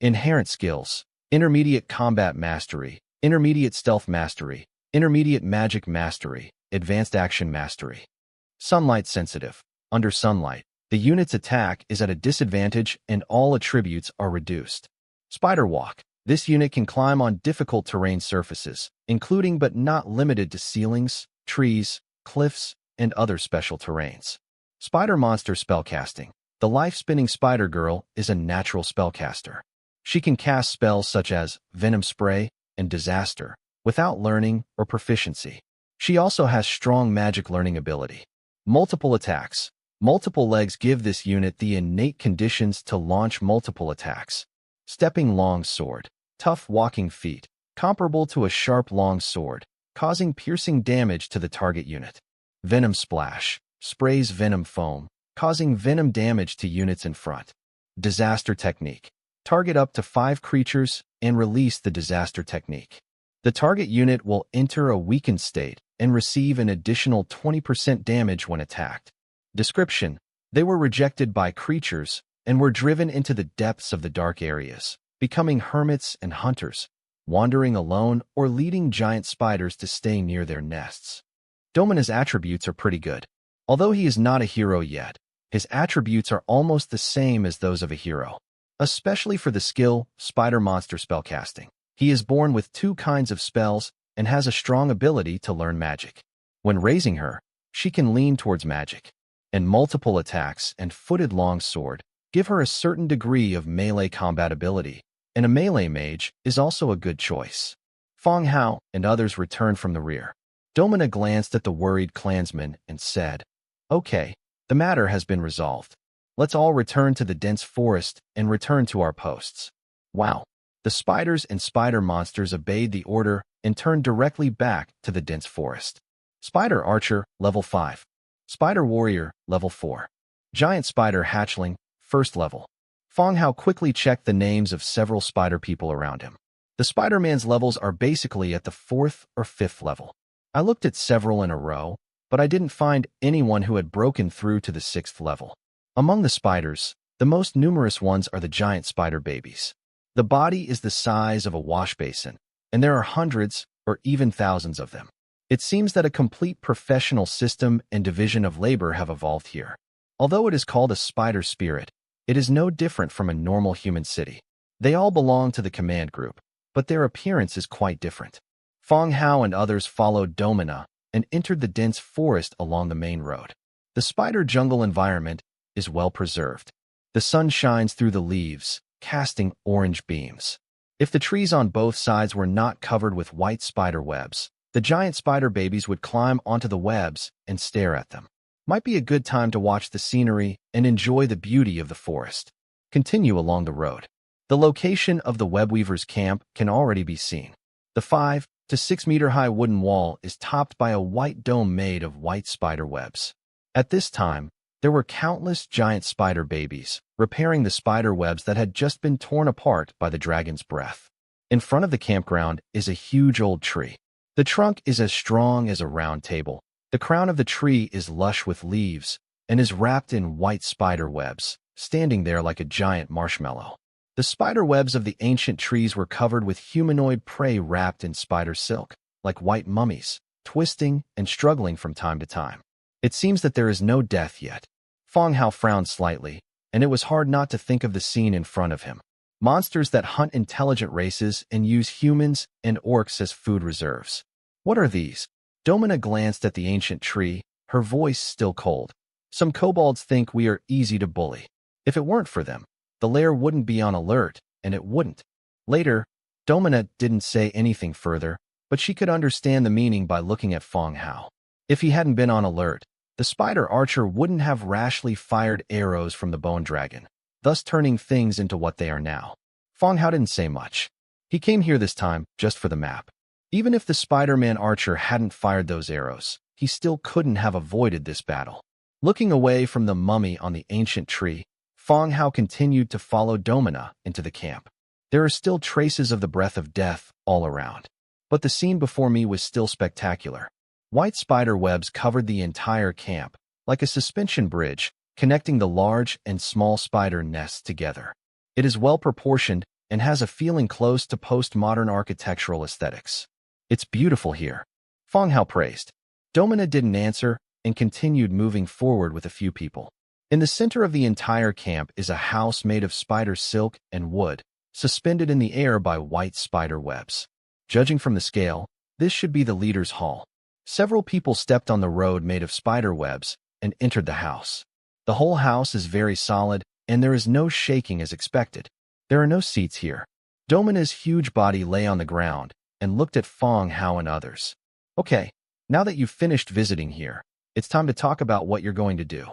Inherent skills, intermediate combat mastery, intermediate stealth mastery, intermediate magic mastery, advanced action mastery. Sunlight sensitive. Under sunlight, the unit's attack is at a disadvantage and all attributes are reduced. Spider walk. This unit can climb on difficult terrain surfaces, including but not limited to ceilings, trees, cliffs, and other special terrains. Spider monster spellcasting. The life-spinning spider girl is a natural spellcaster. She can cast spells such as venom spray and disaster without learning or proficiency. She also has strong magic learning ability. Multiple attacks. Multiple legs give this unit the innate conditions to launch multiple attacks. Stepping long sword. Tough walking feet, comparable to a sharp long sword, causing piercing damage to the target unit. Venom splash. Sprays venom foam, causing venom damage to units in front. Disaster technique. Target up to 5 creatures and release the disaster technique. The target unit will enter a weakened state and receive an additional 20% damage when attacked. Description: they were rejected by creatures and were driven into the depths of the dark areas, becoming hermits and hunters, wandering alone or leading giant spiders to stay near their nests. Domina's attributes are pretty good. Although he is not a hero yet, his attributes are almost the same as those of a hero, especially for the skill Spider Monster spellcasting. He is born with 2 kinds of spells and has a strong ability to learn magic. When raising her, she can lean towards magic, and multiple attacks and footed long sword give her a certain degree of melee combat ability, and a melee mage is also a good choice. Feng Hao and others returned from the rear. Domina glanced at the worried clansmen and said, "Okay, the matter has been resolved. Let's all return to the dense forest and return to our posts." Wow. The spiders and spider monsters obeyed the order and turned directly back to the dense forest. Spider Archer, level 5. Spider Warrior, level 4. Giant Spider Hatchling, first level. Feng Hao quickly checked the names of several spider people around him. The Spider-Man's levels are basically at the 4th or 5th level. I looked at several in a row, but I didn't find anyone who had broken through to the 6th level. Among the spiders, the most numerous ones are the giant spider babies. The body is the size of a wash basin, and there are hundreds or even thousands of them. It seems that a complete professional system and division of labor have evolved here. Although it is called a spider spirit, it is no different from a normal human city. They all belong to the command group, but their appearance is quite different. Fong Hao and others followed Domina and entered the dense forest along the main road. The spider jungle environment is well preserved. The sun shines through the leaves, casting orange beams. If the trees on both sides were not covered with white spider webs, the giant spider babies would climb onto the webs and stare at them. Might be a good time to watch the scenery and enjoy the beauty of the forest. Continue along the road. The location of the webweaver's camp can already be seen. The 5 to 6 meter high wooden wall is topped by a white dome made of white spider webs. At this time, there were countless giant spider babies repairing the spider webs that had just been torn apart by the dragon's breath. In front of the campground is a huge old tree. The trunk is as strong as a round table. The crown of the tree is lush with leaves and is wrapped in white spider webs, standing there like a giant marshmallow. The spider webs of the ancient trees were covered with humanoid prey wrapped in spider silk, like white mummies, twisting and struggling from time to time. It seems that there is no death yet. Fong Hao frowned slightly, and it was hard not to think of the scene in front of him. Monsters that hunt intelligent races and use humans and orcs as food reserves. What are these? Domina glanced at the ancient tree, her voice still cold. Some kobolds think we are easy to bully. If it weren't for them, the lair wouldn't be on alert, and it wouldn't. Later, Domina didn't say anything further, but she could understand the meaning by looking at Fong Hao. If he hadn't been on alert, the spider archer wouldn't have rashly fired arrows from the bone dragon, thus turning things into what they are now. Fong Hao didn't say much. He came here this time just for the map. Even if the Spider-Man archer hadn't fired those arrows, he still couldn't have avoided this battle. Looking away from the mummy on the ancient tree, Fong Hao continued to follow Domina into the camp. There are still traces of the breath of death all around. But the scene before me was still spectacular. White spider webs covered the entire camp, like a suspension bridge, connecting the large and small spider nests together. It is well proportioned and has a feeling close to postmodern architectural aesthetics. It's beautiful here, Fong Hao praised. Domina didn't answer and continued moving forward with a few people. In the center of the entire camp is a house made of spider silk and wood, suspended in the air by white spider webs. Judging from the scale, this should be the leader's hall. Several people stepped on the road made of spider webs and entered the house. The whole house is very solid, and there is no shaking as expected. There are no seats here. Domina's huge body lay on the ground and looked at Fong Hao and others. Okay, now that you've finished visiting here, it's time to talk about what you're going to do.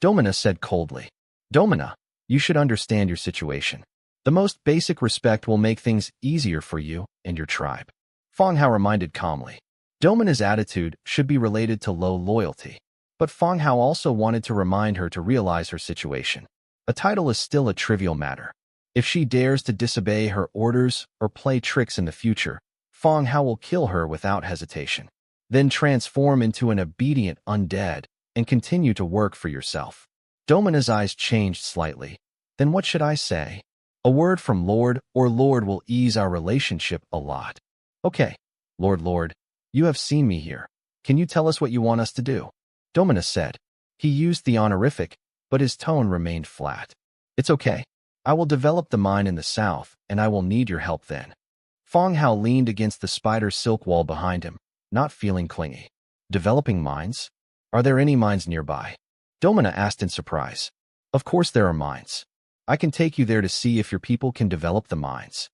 Domina said coldly. Domina, you should understand your situation. The most basic respect will make things easier for you and your tribe. Fong Hao reminded calmly. Domina's attitude should be related to low loyalty, but Fong Hao also wanted to remind her to realize her situation. A title is still a trivial matter. If she dares to disobey her orders or play tricks in the future, Fong Hao will kill her without hesitation. Then transform into an obedient undead and continue to work for yourself. Domina's eyes changed slightly. Then what should I say? A word from Lord or Lord will ease our relationship a lot. Okay, Lord, you have seen me here. Can you tell us what you want us to do? Domina said. He used the honorific, but his tone remained flat. It's okay. I will develop the mine in the south, and I will need your help then. Fong Hao leaned against the spider silk wall behind him, not feeling clingy. Developing mines? Are there any mines nearby? Domina asked in surprise. Of course there are mines. I can take you there to see if your people can develop the mines.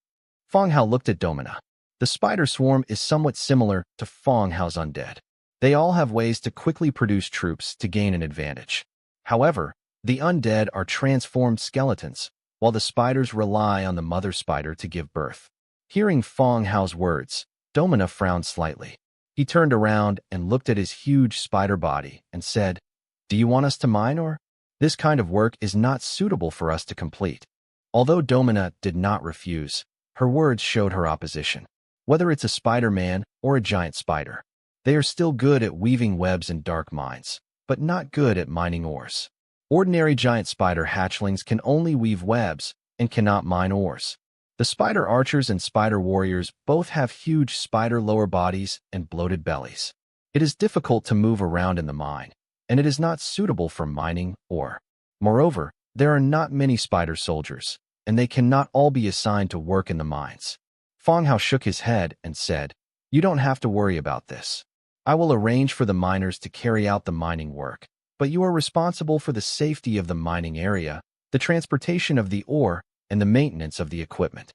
Fong Hao looked at Domina. The spider swarm is somewhat similar to Fong Hao's undead. They all have ways to quickly produce troops to gain an advantage. However, the undead are transformed skeletons, while the spiders rely on the mother spider to give birth. Hearing Fong Hao's words, Domina frowned slightly. He turned around and looked at his huge spider body and said, Do you want us to mine or? This kind of work is not suitable for us to complete. Although Domina did not refuse, her words showed her opposition. Whether it's a Spider-Man or a giant spider, They are still good at weaving webs in dark mines, but not good at mining ores. Ordinary giant spider hatchlings can only weave webs and cannot mine ores. The spider archers and spider warriors both have huge spider lower bodies and bloated bellies. It is difficult to move around in the mine, and it is not suitable for mining ore. Moreover, there are not many spider soldiers, and they cannot all be assigned to work in the mines. Fang Hao shook his head and said, "You don't have to worry about this. I will arrange for the miners to carry out the mining work, but you are responsible for the safety of the mining area, the transportation of the ore, and the maintenance of the equipment."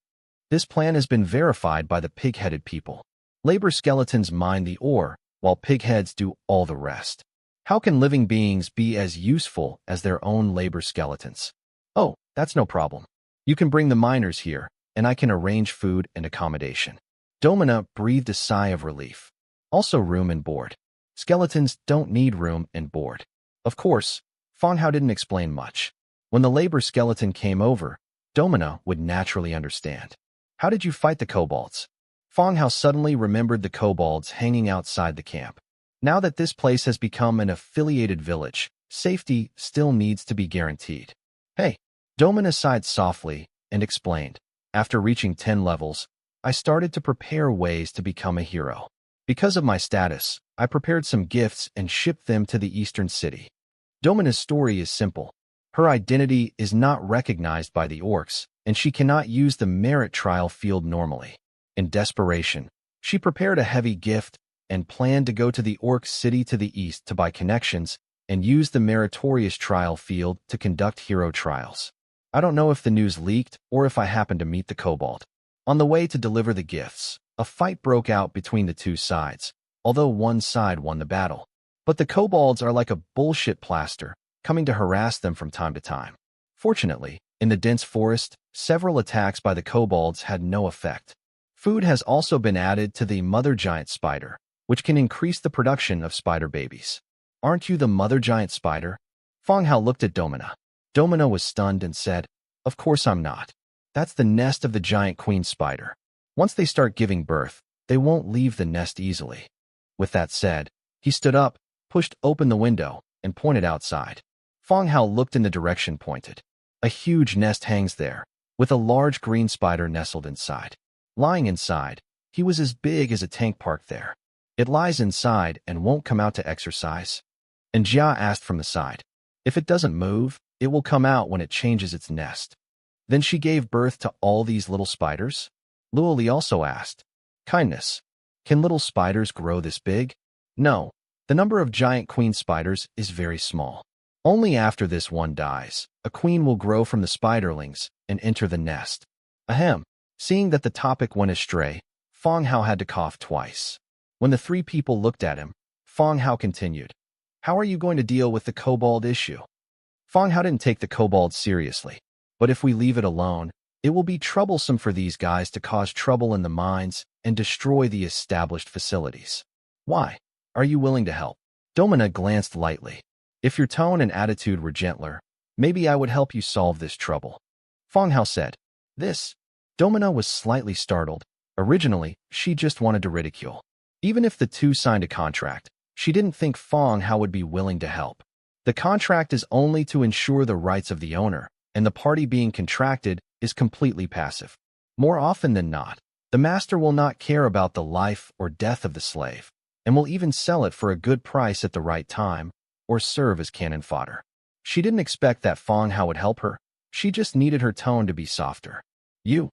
This plan has been verified by the pig-headed people. Labor skeletons mine the ore, while pig-heads do all the rest. How can living beings be as useful as their own labor skeletons? Oh, that's no problem. You can bring the miners here, and I can arrange food and accommodation. Domina breathed a sigh of relief. Also room and board. Skeletons don't need room and board. Of course, Fang Hao didn't explain much. When the labor skeleton came over, Domina would naturally understand. How did you fight the kobolds? Fang Hao suddenly remembered the kobolds hanging outside the camp. Now that this place has become an affiliated village, safety still needs to be guaranteed. Hey, Domina sighed softly and explained. After reaching 10 levels, I started to prepare ways to become a hero. Because of my status, I prepared some gifts and shipped them to the eastern city. Domina's story is simple. Her identity is not recognized by the orcs, and she cannot use the merit trial field normally. In desperation, she prepared a heavy gift and planned to go to the orc city to the east to buy connections and use the meritorious trial field to conduct hero trials. I don't know if the news leaked or if I happened to meet the kobold. On the way to deliver the gifts, a fight broke out between the two sides, although one side won the battle. But the kobolds are like a bullshit plaster, coming to harass them from time to time. Fortunately, in the dense forest, several attacks by the kobolds had no effect. Food has also been added to the mother giant spider, which can increase the production of spider babies. Aren't you the mother giant spider? Fang Hao looked at Domina. Domina was stunned and said, "Of course I'm not. That's the nest of the giant queen spider. Once they start giving birth, they won't leave the nest easily." With that said, he stood up, pushed open the window, and pointed outside. Fang Hao looked in the direction pointed. A huge nest hangs there, with a large green spider nestled inside. Lying inside, he was as big as a tank parked there. It lies inside and won't come out to exercise. And Jia asked from the side, "If it doesn't move, it will come out when it changes its nest." Then she gave birth to all these little spiders? Luoli also asked, "Kindness, can little spiders grow this big?" No, the number of giant queen spiders is very small. Only after this one dies, a queen will grow from the spiderlings and enter the nest. Ahem. Seeing that the topic went astray, Fang Hao had to cough twice. When the three people looked at him, Fang Hao continued, "How are you going to deal with the kobold issue?" Fang Hao didn't take the kobold seriously, but if we leave it alone, it will be troublesome for these guys to cause trouble in the mines and destroy the established facilities. Why? Are you willing to help? Domina glanced lightly. If your tone and attitude were gentler, maybe I would help you solve this trouble. Fang Hao said. This? Domina was slightly startled. Originally, she just wanted to ridicule. Even if the two signed a contract, she didn't think Fang Hao would be willing to help. The contract is only to ensure the rights of the owner, and the party being contracted is completely passive. More often than not, the master will not care about the life or death of the slave, and will even sell it for a good price at the right time, or serve as cannon fodder. She didn't expect that Fang Hao would help her. She just needed her tone to be softer. You.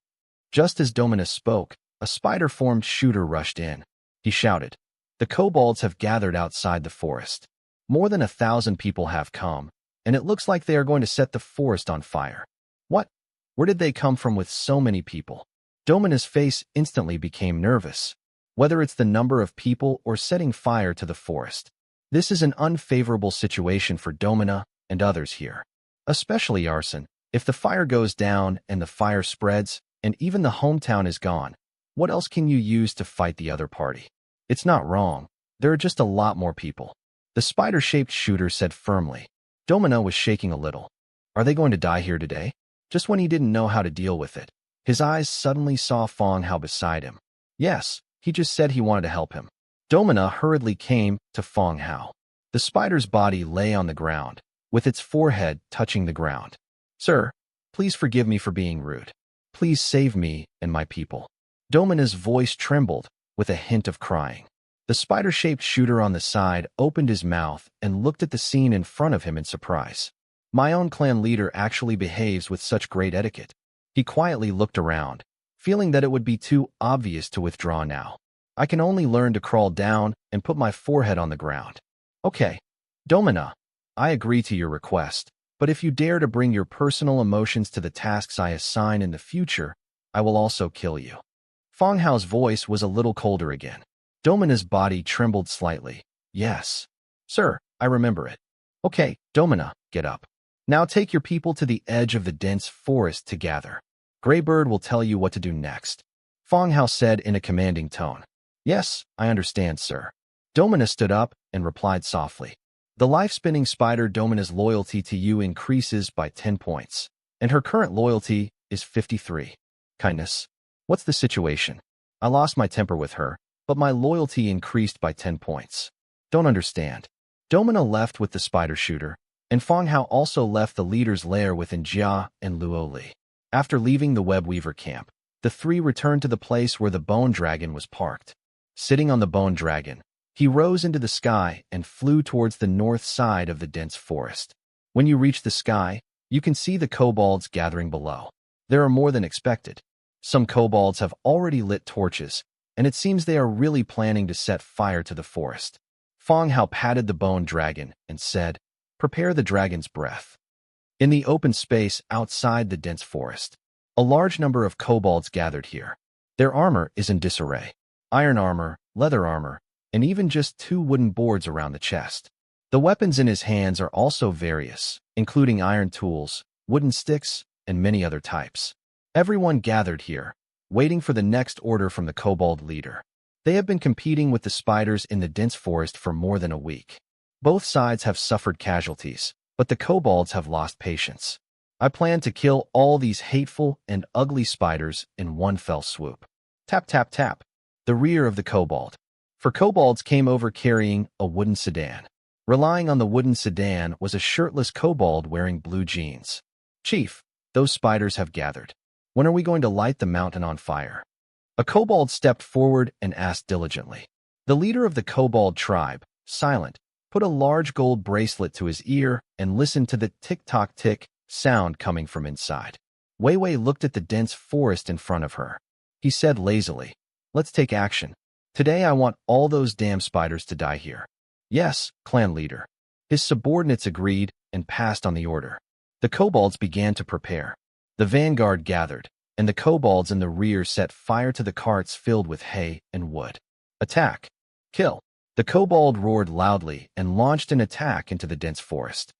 Just as Dominus spoke, a spider-formed shooter rushed in. He shouted, "The kobolds have gathered outside the forest. More than 1,000 people have come, and it looks like they are going to set the forest on fire." What? Where did they come from with so many people? Dominus' face instantly became nervous. Whether it's the number of people or setting fire to the forest, this is an unfavorable situation for Domina and others here. Especially arson. If the fire goes down and the fire spreads, and even the hometown is gone, what else can you use to fight the other party? It's not wrong. There are just a lot more people. The spider-shaped shooter said firmly. Domina was shaking a little. Are they going to die here today? Just when he didn't know how to deal with it, his eyes suddenly saw Fang Hao beside him. Yes, he just said he wanted to help him. Domina hurriedly came to Fong Hao. The spider's body lay on the ground, with its forehead touching the ground. "Sir, please forgive me for being rude. Please save me and my people." Domina's voice trembled, with a hint of crying. The spider-shaped shooter on the side opened his mouth and looked at the scene in front of him in surprise. "My own clan leader actually behaves with such great etiquette." He quietly looked around, feeling that it would be too obvious to withdraw now. "I can only learn to crawl down and put my forehead on the ground." "Okay, Domina, I agree to your request, but if you dare to bring your personal emotions to the tasks I assign in the future, I will also kill you." Fong Hao's voice was a little colder again. Domina's body trembled slightly. "Yes, sir, I remember it." "Okay, Domina, get up. Now take your people to the edge of the dense forest to gather. Greybird will tell you what to do next," Fong Hao said in a commanding tone. "Yes, I understand, sir." Domina stood up and replied softly. "The life-spinning spider Domina's loyalty to you increases by 10 points, and her current loyalty is 53. Kindness. What's the situation? I lost my temper with her, but my loyalty increased by 10 points. Don't understand." Domina left with the spider shooter, and Fong Hao also left the leader's lair within Jia and Luoli. After leaving the webweaver camp, the three returned to the place where the bone dragon was parked. Sitting on the bone dragon, he rose into the sky and flew towards the north side of the dense forest. When you reach the sky, you can see the kobolds gathering below. There are more than expected. Some kobolds have already lit torches, and it seems they are really planning to set fire to the forest. Fong Hao patted the bone dragon and said, "Prepare the dragon's breath." In the open space outside the dense forest, a large number of kobolds gathered here. Their armor is in disarray. Iron armor, leather armor, and even just 2 wooden boards around the chest. The weapons in his hands are also various, including iron tools, wooden sticks, and many other types. Everyone gathered here, waiting for the next order from the kobold leader. They have been competing with the spiders in the dense forest for more than a week. Both sides have suffered casualties, but the kobolds have lost patience. "I plan to kill all these hateful and ugly spiders in one fell swoop." Tap, tap, tap. The rear of the kobold. For kobolds came over carrying a wooden sedan. Relying on the wooden sedan was a shirtless kobold wearing blue jeans. "Chief, those spiders have gathered. When are we going to light the mountain on fire?" A kobold stepped forward and asked diligently. The leader of the kobold tribe, Silent, put a large gold bracelet to his ear and listened to the tick-tock-tick sound coming from inside. Wei Wei looked at the dense forest in front of her. He said lazily, "Let's take action. Today I want all those damn spiders to die here." "Yes, clan leader." His subordinates agreed and passed on the order. The kobolds began to prepare. The vanguard gathered, and the kobolds in the rear set fire to the carts filled with hay and wood. "Attack! Kill!" The kobold roared loudly and launched an attack into the dense forest.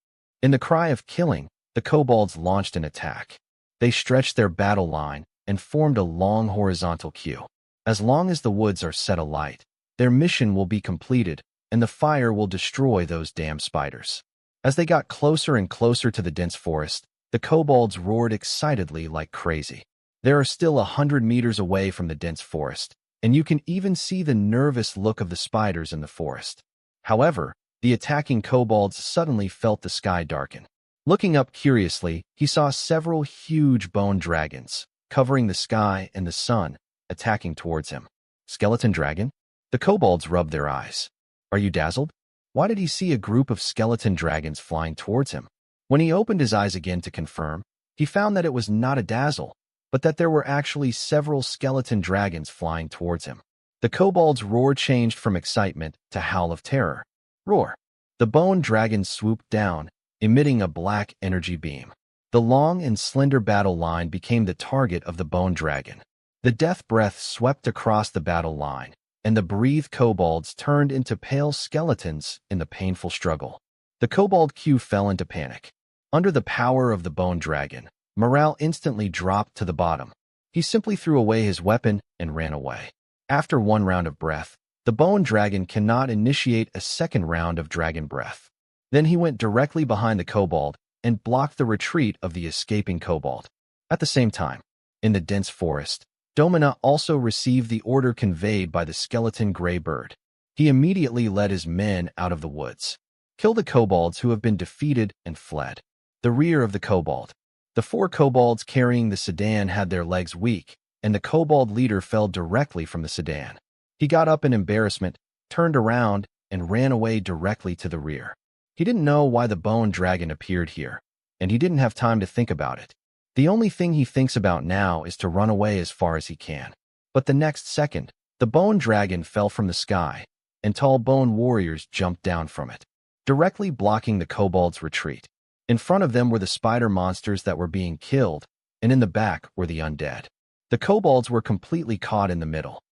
In the cry of killing, the kobolds launched an attack. They stretched their battle line and formed a long horizontal queue. As long as the woods are set alight, their mission will be completed, and the fire will destroy those damn spiders. As they got closer and closer to the dense forest, the kobolds roared excitedly like crazy. They are still 100 meters away from the dense forest, and you can even see the nervous look of the spiders in the forest. However, the attacking kobolds suddenly felt the sky darken. Looking up curiously, he saw several huge bone dragons, covering the sky and the sun, attacking towards him. Skeleton dragon? The kobolds rubbed their eyes. Are you dazzled? Why did he see a group of skeleton dragons flying towards him? When he opened his eyes again to confirm, he found that it was not a dazzle, but that there were actually several skeleton dragons flying towards him. The kobold's roar changed from excitement to howl of terror. Roar! The bone dragon swooped down, emitting a black energy beam. The long and slender battle line became the target of the bone dragon. The death breath swept across the battle line, and the breathed kobolds turned into pale skeletons in the painful struggle. The kobold Q fell into panic. Under the power of the bone dragon, morale instantly dropped to the bottom. He simply threw away his weapon and ran away. After one round of breath, the bone dragon cannot initiate a second round of dragon breath. Then he went directly behind the kobold and blocked the retreat of the escaping kobold. At the same time, in the dense forest, Domina also received the order conveyed by the skeleton gray bird. He immediately led his men out of the woods. Kill the kobolds who have been defeated and fled. The rear of the kobold. The 4 kobolds carrying the sedan had their legs weak, and the kobold leader fell directly from the sedan. He got up in embarrassment, turned around, and ran away directly to the rear. He didn't know why the bone dragon appeared here, and he didn't have time to think about it. The only thing he thinks about now is to run away as far as he can. But the next second, the bone dragon fell from the sky, and tall bone warriors jumped down from it, directly blocking the kobold's retreat. In front of them were the spider monsters that were being killed, and in the back were the undead. The kobolds were completely caught in the middle.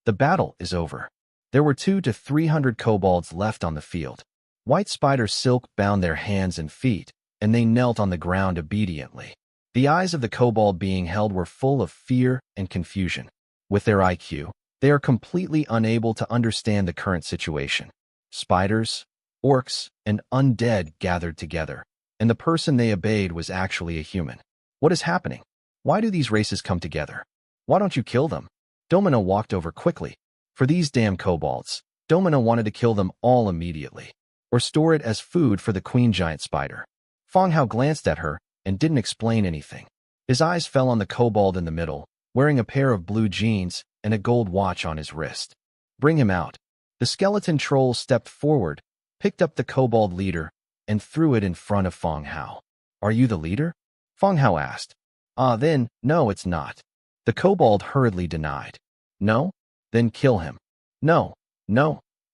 The battle is over. There were 200 to 300 kobolds left on the field. White spider silk bound their hands and feet, and they knelt on the ground obediently. The eyes of the kobold being held were full of fear and confusion. With their IQ, they are completely unable to understand the current situation. Spiders, orcs, and undead gathered together, and the person they obeyed was actually a human. What is happening? Why do these races come together? Why don't you kill them? Domina walked over quickly. For these damn kobolds, Domina wanted to kill them all immediately, or store it as food for the queen giant spider. Feng Hao glanced at her and didn't explain anything. His eyes fell on the kobold in the middle, wearing a pair of blue jeans and a gold watch on his wrist. Bring him out. The skeleton troll stepped forward, picked up the kobold leader, and threw it in front of Feng Hao. Are you the leader? Feng Hao asked. Then, no, it's not. The kobold hurriedly denied. No? Then kill him. No.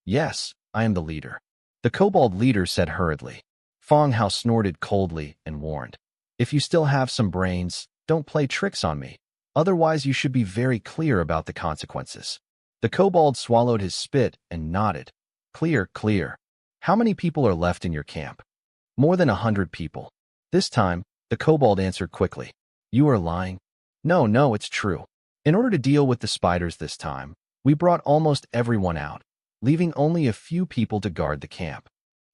Yes, I am the leader. The kobold leader said hurriedly. Feng Hao snorted coldly and warned. If you still have some brains, don't play tricks on me. Otherwise, you should be very clear about the consequences. The kobold swallowed his spit and nodded. Clear. How many people are left in your camp? More than 100 people. This time, the kobold answered quickly. You are lying. No, it's true. In order to deal with the spiders this time, we brought almost everyone out, leaving only a few people to guard the camp.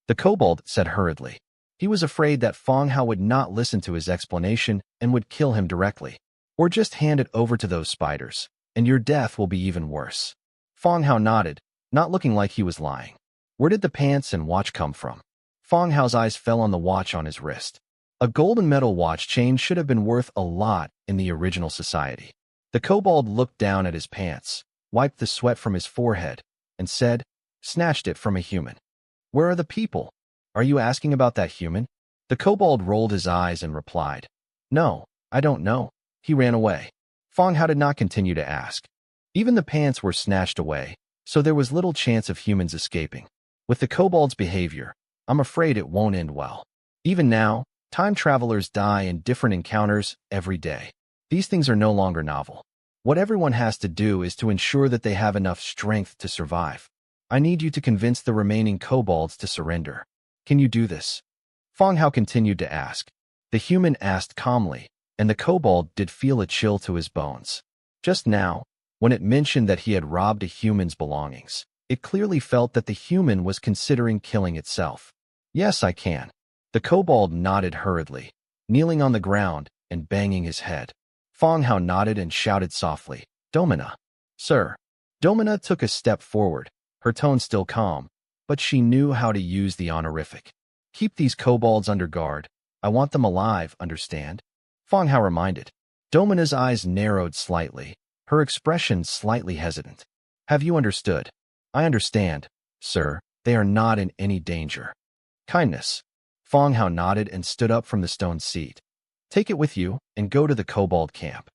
The kobold said hurriedly. He was afraid that Feng Hao would not listen to his explanation and would kill him directly, or just hand it over to those spiders, and your death will be even worse. Feng Hao nodded, not looking like he was lying. Where did the pants and watch come from? Feng Hao's eyes fell on the watch on his wrist. A golden metal watch chain should have been worth a lot in the original society. The kobold looked down at his pants, wiped the sweat from his forehead, and said, snatched it from a human. Where are the people? Are you asking about that human? The kobold rolled his eyes and replied, No, I don't know. He ran away. Feng Hao did not continue to ask. Even the pants were snatched away, so there was little chance of humans escaping. With the kobold's behavior, I'm afraid it won't end well. Even now, time travelers die in different encounters every day. These things are no longer novel. What everyone has to do is to ensure that they have enough strength to survive. I need you to convince the remaining kobolds to surrender. Can you do this? Feng Hao continued to ask. The human asked calmly, and the kobold did feel a chill to his bones. Just now, when it mentioned that he had robbed a human's belongings, it clearly felt that the human was considering killing itself. Yes, I can. The kobold nodded hurriedly, kneeling on the ground and banging his head. Feng Hao nodded and shouted softly, Domina. Sir. Domina took a step forward, her tone still calm, but she knew how to use the honorific. Keep these kobolds under guard. I want them alive, understand? Feng Hao reminded. Domina's eyes narrowed slightly, her expression slightly hesitant. Have you understood? I understand, sir. They are not in any danger. Kindness. Feng Hao nodded and stood up from the stone seat. Take it with you and go to the kobold camp.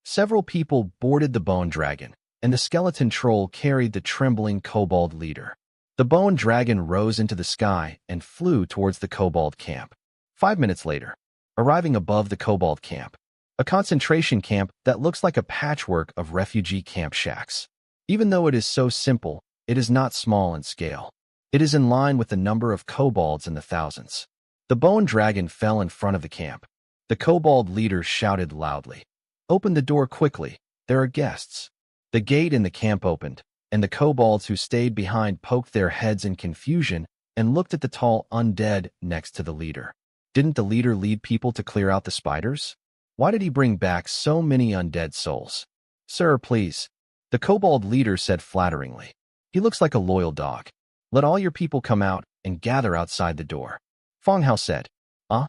Several people boarded the bone dragon, and the skeleton troll carried the trembling kobold leader. The bone dragon rose into the sky and flew towards the kobold camp. 5 minutes later, arriving above the kobold camp, a concentration camp that looks like a patchwork of refugee camp shacks. Even though it is so simple, it is not small in scale. It is in line with the number of kobolds in the thousands. The bone dragon fell in front of the camp. The kobold leader shouted loudly, Open the door quickly, there are guests. The gate in the camp opened, and the kobolds who stayed behind poked their heads in confusion and looked at the tall undead next to the leader. Didn't the leader lead people to clear out the spiders? Why did he bring back so many undead souls? Sir, please. The kobold leader said flatteringly. He looks like a loyal dog. Let all your people come out and gather outside the door. Fong Hao said. Oh.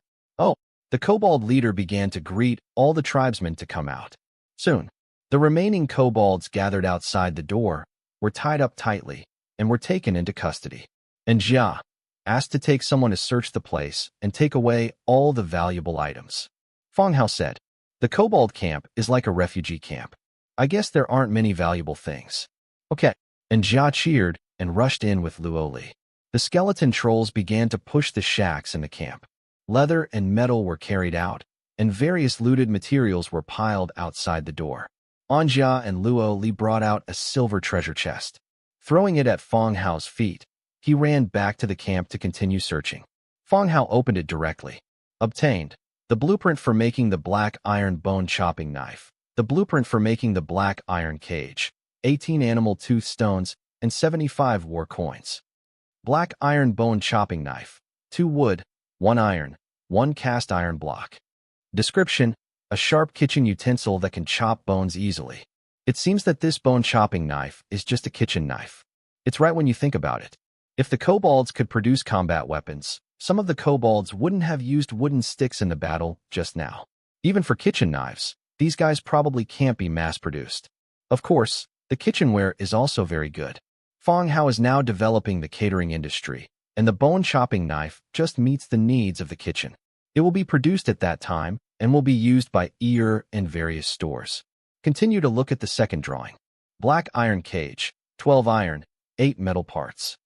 The kobold leader began to greet all the tribesmen to come out. Soon, the remaining kobolds gathered outside the door, were tied up tightly, and were taken into custody. And Jia asked to take someone to search the place and take away all the valuable items. Fong Hao said, the kobold camp is like a refugee camp. I guess there aren't many valuable things. Okay. And Jia cheered and rushed in with Luoli. The skeleton trolls began to push the shacks in the camp. Leather and metal were carried out, and various looted materials were piled outside the door. Jia and Luoli brought out a silver treasure chest. Throwing it at Fong Hao's feet, he ran back to the camp to continue searching. Fong Hao opened it directly. Obtained. The blueprint for making the black iron bone chopping knife. The blueprint for making the black iron cage. 18 animal tooth stones and 75 war coins. Black iron bone chopping knife. 2 wood, 1 iron, 1 cast iron block. Description: a sharp kitchen utensil that can chop bones easily. It seems that this bone chopping knife is just a kitchen knife. It's right when you think about it. If the kobolds could produce combat weapons, some of the kobolds wouldn't have used wooden sticks in the battle just now. Even for kitchen knives, these guys probably can't be mass-produced. Of course, the kitchenware is also very good. Fong Hao is now developing the catering industry, and the bone chopping knife just meets the needs of the kitchen. It will be produced at that time and will be used by Ear and various stores. Continue to look at the second drawing. Black iron cage, 12 iron, 8 metal parts.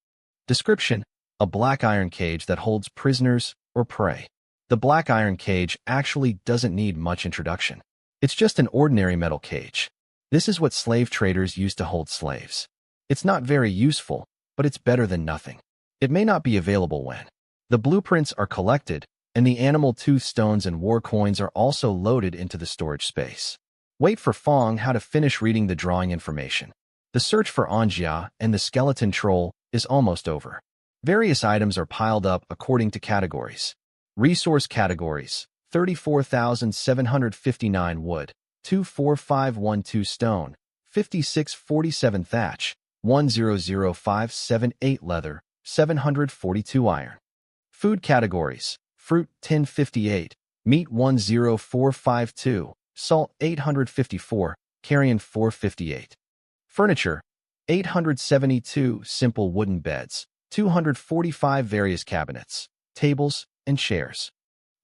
Description: a black iron cage that holds prisoners or prey. The black iron cage actually doesn't need much introduction. It's just an ordinary metal cage. This is what slave traders used to hold slaves. It's not very useful, but it's better than nothing. It may not be available when the blueprints are collected, and the animal tooth stones and war coins are also loaded into the storage space. Wait for Fong Hao to finish reading the drawing information. The search for Jia and the skeleton troll is almost over. Various items are piled up according to categories. Resource categories: 34,759 wood, 24512 stone, 5647 thatch, 100578 leather, 742 iron. Food categories: fruit 1058, meat 10452, salt 854, carrion 458. Furniture: 872 simple wooden beds, 245 various cabinets, tables, and chairs.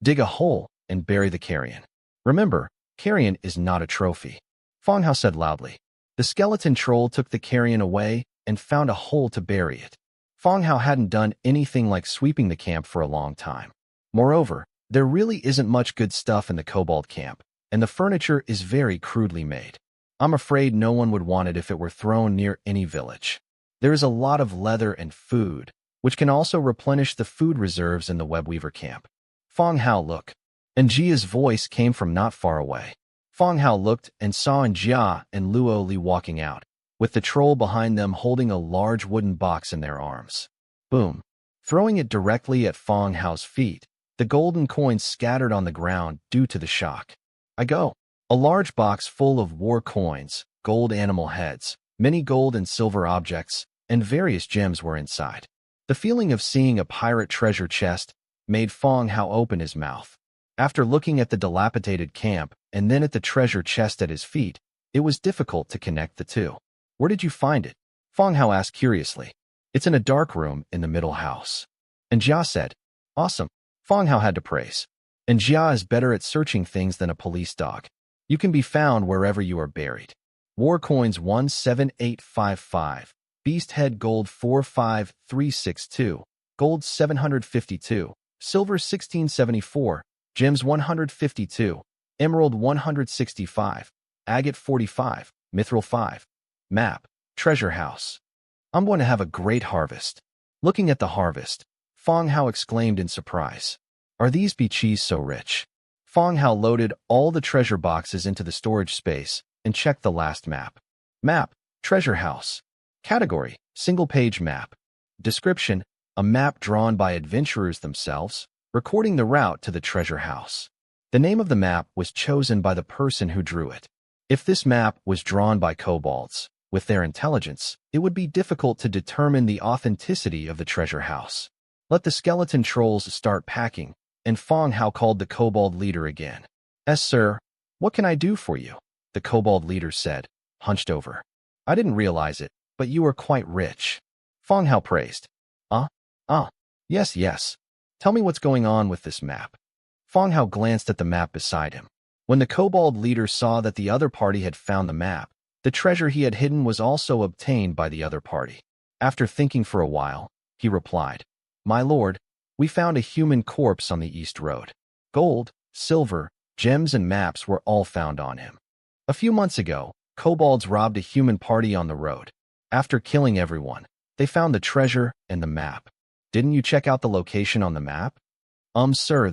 Dig a hole and bury the carrion. Remember, carrion is not a trophy. Fong Hao said loudly. The skeleton troll took the carrion away and found a hole to bury it. Fong Hao hadn't done anything like sweeping the camp for a long time. Moreover, there really isn't much good stuff in the kobold camp, and the furniture is very crudely made. I'm afraid no one would want it if it were thrown near any village. There is a lot of leather and food, which can also replenish the food reserves in the webweaver camp. Fong Hao, look. And Jia's voice came from not far away. Fong Hao looked and saw Jia and Luoli walking out, with the troll behind them holding a large wooden box in their arms. Boom. Throwing it directly at Fong Hao's feet, the golden coins scattered on the ground due to the shock. I go. A large box full of war coins, gold animal heads, many gold and silver objects, and various gems were inside. The feeling of seeing a pirate treasure chest made Fong Hao open his mouth. After looking at the dilapidated camp and then at the treasure chest at his feet, it was difficult to connect the two. Where did you find it? Fong Hao asked curiously. It's in a dark room in the middle house. And Jia said, awesome. Fong Hao had to praise. And Jia is better at searching things than a police dog. You can be found wherever you are buried. War coins 17855, beast head gold 45362, gold 752, silver 1674, gems 152, emerald 165, agate 45, mithril 5. Map, treasure house. I'm going to have a great harvest. Looking at the harvest, Fong Hao exclaimed in surprise. Are these cheese so rich? Fong Hao loaded all the treasure boxes into the storage space and checked the last map. Map, treasure house. Category, single-page map. Description, a map drawn by adventurers themselves, recording the route to the treasure house. The name of the map was chosen by the person who drew it. If this map was drawn by kobolds, With their intelligence, it would be difficult to determine the authenticity of the treasure house. Let the skeleton trolls start packing, and Fong Hao called the kobold leader again. "Yes, sir. What can I do for you?" the kobold leader said, hunched over. "I didn't realize it, but you are quite rich." Fong Hao praised. Yes. Tell me what's going on with this map." Fong Hao glanced at the map beside him. When the kobold leader saw that the other party had found the map, the treasure he had hidden was also obtained by the other party. After thinking for a while, he replied, "My lord, we found a human corpse on the East Road. Gold, silver, gems, and maps were all found on him. A few months ago, kobolds robbed a human party on the road. After killing everyone, they found the treasure and the map. Didn't you check out the location on the map?" Sir,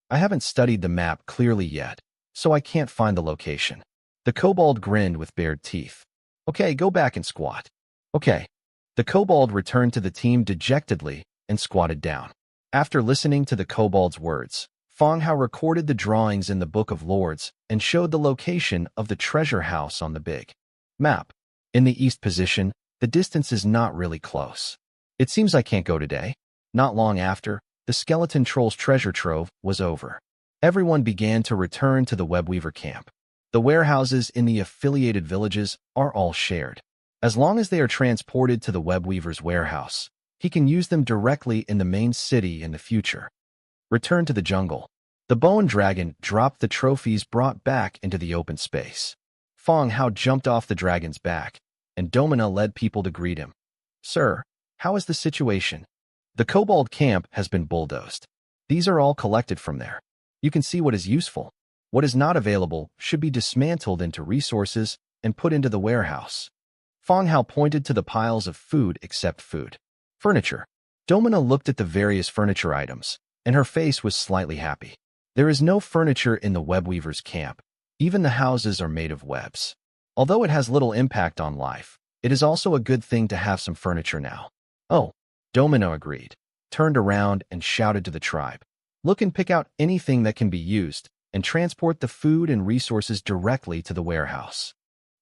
I haven't studied the map clearly yet, so I can't find the location." The kobold grinned with bared teeth. "Okay, go back and squat." "Okay." The kobold returned to the team dejectedly and squatted down. After listening to the kobold's words, Fong Hao recorded the drawings in the Book of Lords and showed the location of the treasure house on the big map. In the east position, the distance is not really close. "It seems I can't go today." Not long after, the skeleton troll's treasure trove was over. Everyone began to return to the webweaver camp. The warehouses in the affiliated villages are all shared. As long as they are transported to the webweaver's warehouse, he can use them directly in the main city in the future. Return to the jungle. The bone dragon dropped the trophies brought back into the open space. Fong Hao jumped off the dragon's back, and Domina led people to greet him. "Sir, how is the situation?" "The kobold camp has been bulldozed. These are all collected from there. You can see what is useful. What is not available should be dismantled into resources and put into the warehouse." Fong Hao pointed to the piles of food except food. "Furniture." Domina looked at the various furniture items, and her face was slightly happy. There is no furniture in the webweaver's camp. Even the houses are made of webs. Although it has little impact on life, it is also a good thing to have some furniture now. "Oh," Domino agreed, turned around and shouted to the tribe. "Look and pick out anything that can be used, and transport the food and resources directly to the warehouse."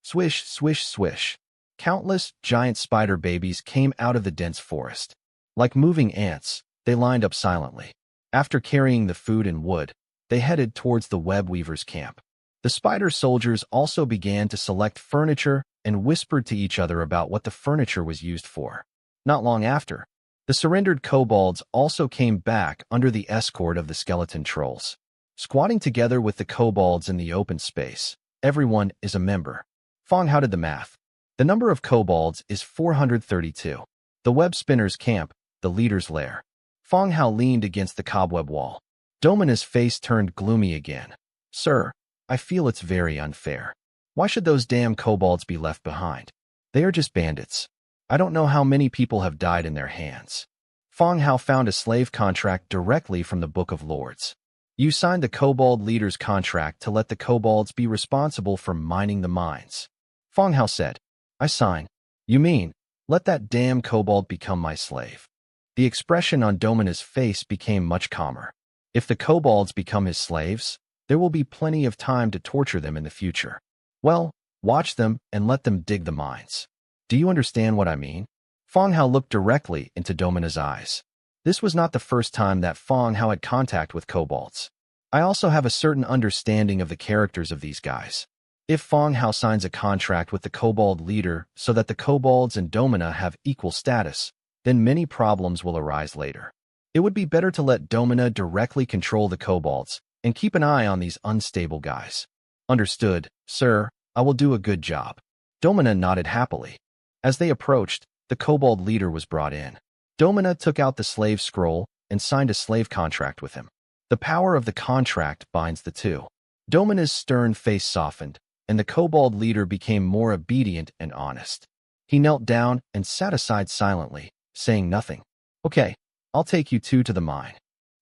Swish, swish, swish. Countless giant spider babies came out of the dense forest. Like moving ants, they lined up silently. After carrying the food and wood, they headed towards the webweaver's camp. The spider soldiers also began to select furniture and whispered to each other about what the furniture was used for. Not long after, the surrendered kobolds also came back under the escort of the skeleton trolls. Squatting together with the kobolds in the open space, everyone is a member. Fong Hao did the math. The number of kobolds is 432. The web spinner's camp, the leader's lair. Fong Hao leaned against the cobweb wall. Domina's face turned gloomy again. "Sir, I feel it's very unfair. Why should those damn kobolds be left behind? They are just bandits. I don't know how many people have died in their hands." Fong Hao found a slave contract directly from the Book of Lords. "You signed the kobold leader's contract to let the kobolds be responsible for mining the mines." Fong Hao said, "I sign." "You mean, let that damn kobold become my slave?" The expression on Domina's face became much calmer. "If the kobolds become his slaves, there will be plenty of time to torture them in the future. Well, watch them and let them dig the mines. Do you understand what I mean?" Fong Hao looked directly into Domina's eyes. This was not the first time that Fong Hao had contact with kobolds. "I also have a certain understanding of the characters of these guys. If Fong Hao signs a contract with the kobold leader so that the kobolds and Domina have equal status, then many problems will arise later. It would be better to let Domina directly control the kobolds and keep an eye on these unstable guys." "Understood, sir. I will do a good job." Domina nodded happily. As they approached, the kobold leader was brought in. Domina took out the slave scroll and signed a slave contract with him. The power of the contract binds the two. Domina's stern face softened, and the kobold leader became more obedient and honest. He knelt down and sat aside silently, saying nothing. "Okay, I'll take you two to the mine,"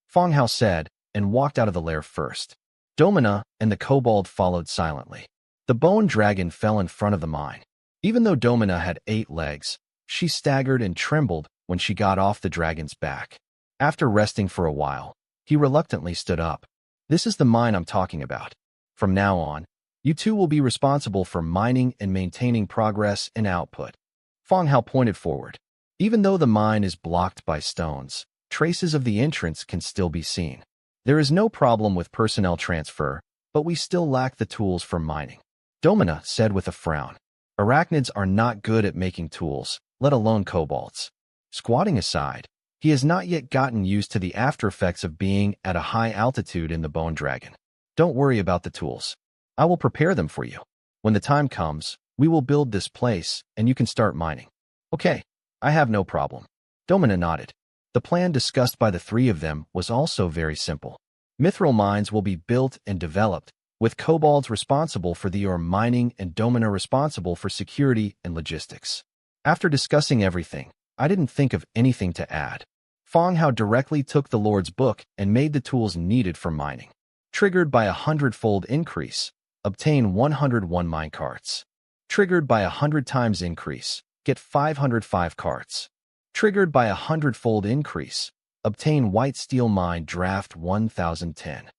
Fong Hao said, and walked out of the lair first. Domina and the kobold followed silently. The bone dragon fell in front of the mine. Even though Domina had 8 legs, she staggered and trembled when she got off the dragon's back. After resting for a while, he reluctantly stood up. "This is the mine I'm talking about. From now on, You two will be responsible for mining and maintaining progress and output. Fong Hao pointed forward. Even though the mine is blocked by stones, traces of the entrance can still be seen. There is no problem with personnel transfer, but we still lack the tools for mining. Domina said with a frown. Arachnids are not good at making tools, let alone kobolds. Squatting aside, he has not yet gotten used to the after effects of being at a high altitude in the Bone Dragon. Don't worry about the tools. I will prepare them for you. When the time comes, we will build this place, and you can start mining. Okay, I have no problem. Domina nodded. The plan discussed by the three of them was also very simple. Mithril mines will be built and developed, with kobolds responsible for the ore mining and Domina responsible for security and logistics. After discussing everything, I didn't think of anything to add. Fong Hao directly took the Lord's book and made the tools needed for mining. Triggered by a 100-fold increase, obtain 101 mine carts. Triggered by a 100 times increase, get 505 carts. Triggered by a 100-fold increase, obtain white steel mine draft 1010.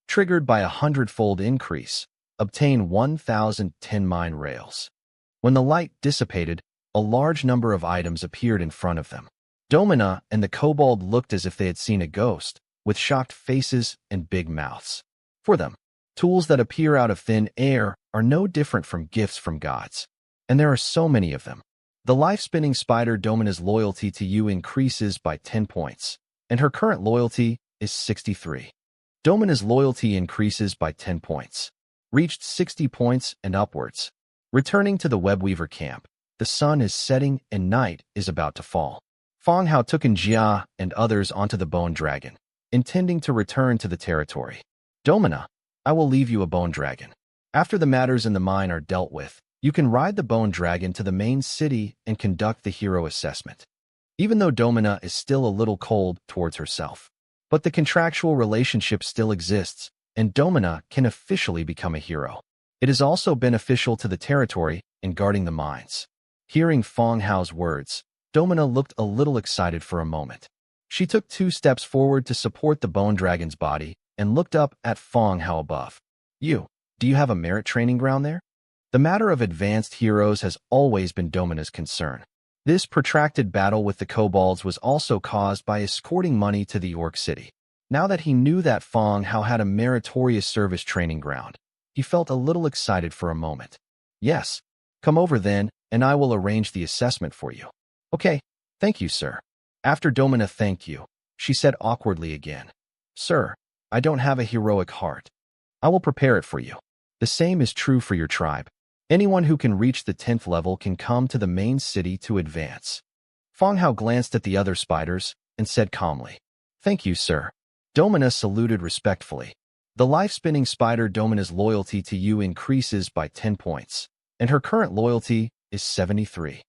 Triggered by a 100-fold increase, obtain 1010 mine rails. When the light dissipated, a large number of items appeared in front of them. Domina and the kobold looked as if they had seen a ghost, with shocked faces and big mouths. For them, tools that appear out of thin air are no different from gifts from gods. And there are so many of them. The life-spinning spider Domina's loyalty to you increases by 10 points, and her current loyalty is 63. Domina's loyalty increases by 10 points, reached 60 points and upwards. Returning to the Webweaver camp, the sun is setting and night is about to fall. Fong Hao took Jia and others onto the Bone Dragon, intending to return to the territory. Domina, I will leave you a Bone Dragon. After the matters in the mine are dealt with, you can ride the Bone Dragon to the main city and conduct the hero assessment. Even though Domina is still a little cold towards herself, but the contractual relationship still exists, and Domina can officially become a hero. It is also beneficial to the territory in guarding the mines. Hearing Fong Hao's words, Domina looked a little excited for a moment. She took 2 steps forward to support the Bone Dragon's body and looked up at Fong Hao above. Do you have a merit training ground there? The matter of advanced heroes has always been Domina's concern. This protracted battle with the kobolds was also caused by escorting money to the Orc City. Now that he knew that Fong Hao had a meritorious service training ground, he felt a little excited for a moment. Yes, come over then, and I will arrange the assessment for you. Okay, thank you, sir. After Domina thanked you, she said awkwardly again. Sir, I don't have a heroic heart. I will prepare it for you. The same is true for your tribe. Anyone who can reach the 10th level can come to the main city to advance. Fong Hao glanced at the other spiders and said calmly, Thank you, sir. Domina saluted respectfully. The life-spinning spider Domina's loyalty to you increases by 10 points, and her current loyalty is 73.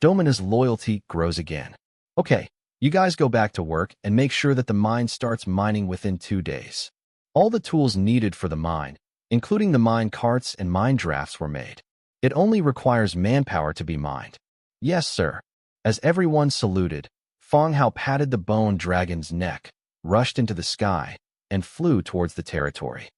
Domina's loyalty grows again. Okay, you guys go back to work and make sure that the mine starts mining within 2 days. All the tools needed for the mine, including the mine carts and mine drafts, were made. It only requires manpower to be mined. Yes, sir. As everyone saluted, Fong Hao patted the Bone Dragon's neck, rushed into the sky, and flew towards the territory.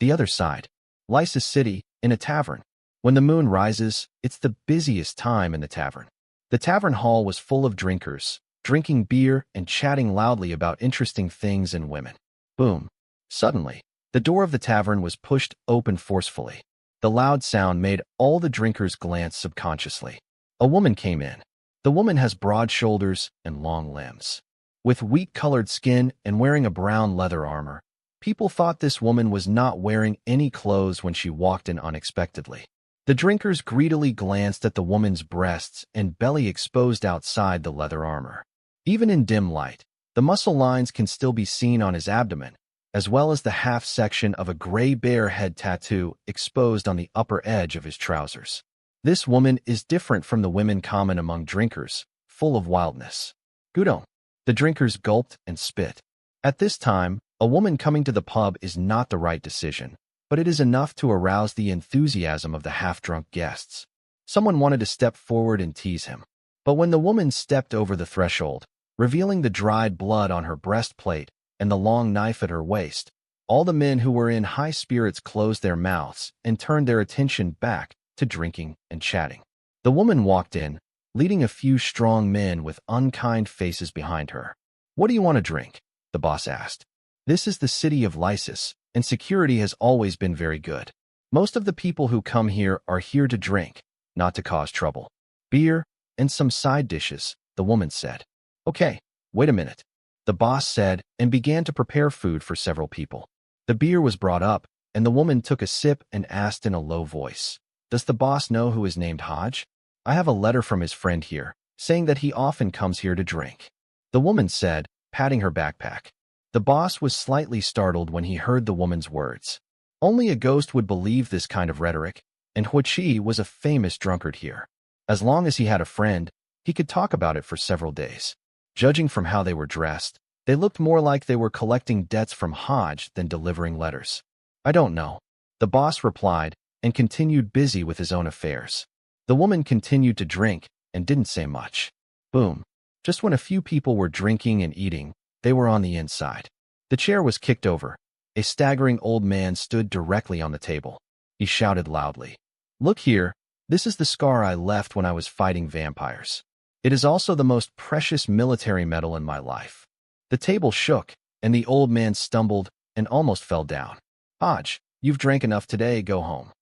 The other side, Lysis City, in a tavern. When the moon rises, it's the busiest time in the tavern. The tavern hall was full of drinkers, drinking beer and chatting loudly about interesting things and women. Boom. Suddenly, the door of the tavern was pushed open forcefully. The loud sound made all the drinkers glance subconsciously. A woman came in. The woman has broad shoulders and long limbs. With wheat-colored skin and wearing a brown leather armor, people thought this woman was not wearing any clothes when she walked in unexpectedly. The drinkers greedily glanced at the woman's breasts and belly exposed outside the leather armor. Even in dim light, the muscle lines can still be seen on his abdomen, as well as the half-section of a gray bear head tattoo exposed on the upper edge of his trousers. This woman is different from the women common among drinkers, full of wildness. Gudong. The drinkers gulped and spit. At this time, a woman coming to the pub is not the right decision, but it is enough to arouse the enthusiasm of the half-drunk guests. Someone wanted to step forward and tease him. But when the woman stepped over the threshold, revealing the dried blood on her breastplate and the long knife at her waist, All the men who were in high spirits closed their mouths and turned their attention back to drinking and chatting. The woman walked in, leading a few strong men with unkind faces behind her. "What do you want to drink?" the boss asked. "This is the city of Lysis, and security has always been very good. Most of the people who come here are here to drink, not to cause trouble. Beer and some side dishes," the woman said. "Okay, wait a minute," the boss said and began to prepare food for several people. The beer was brought up, and the woman took a sip and asked in a low voice, "Does the boss know who is named Hodge? I have a letter from his friend here, saying that he often comes here to drink," the woman said, patting her backpack. The boss was slightly startled when he heard the woman's words. Only a ghost would believe this kind of rhetoric, and Huichi was a famous drunkard here. As long as he had a friend, he could talk about it for several days. Judging from how they were dressed, they looked more like they were collecting debts from Hodge than delivering letters. "I don't know," the boss replied and continued busy with his own affairs. The woman continued to drink and didn't say much. Boom. Just when a few people were drinking and eating, they were on the inside. The chair was kicked over. A staggering old man stood directly on the table. He shouted loudly, "Look here, this is the scar I left when I was fighting vampires. It is also the most precious military medal in my life." The table shook, and the old man stumbled and almost fell down. "Hodge, you've drank enough today, go home,"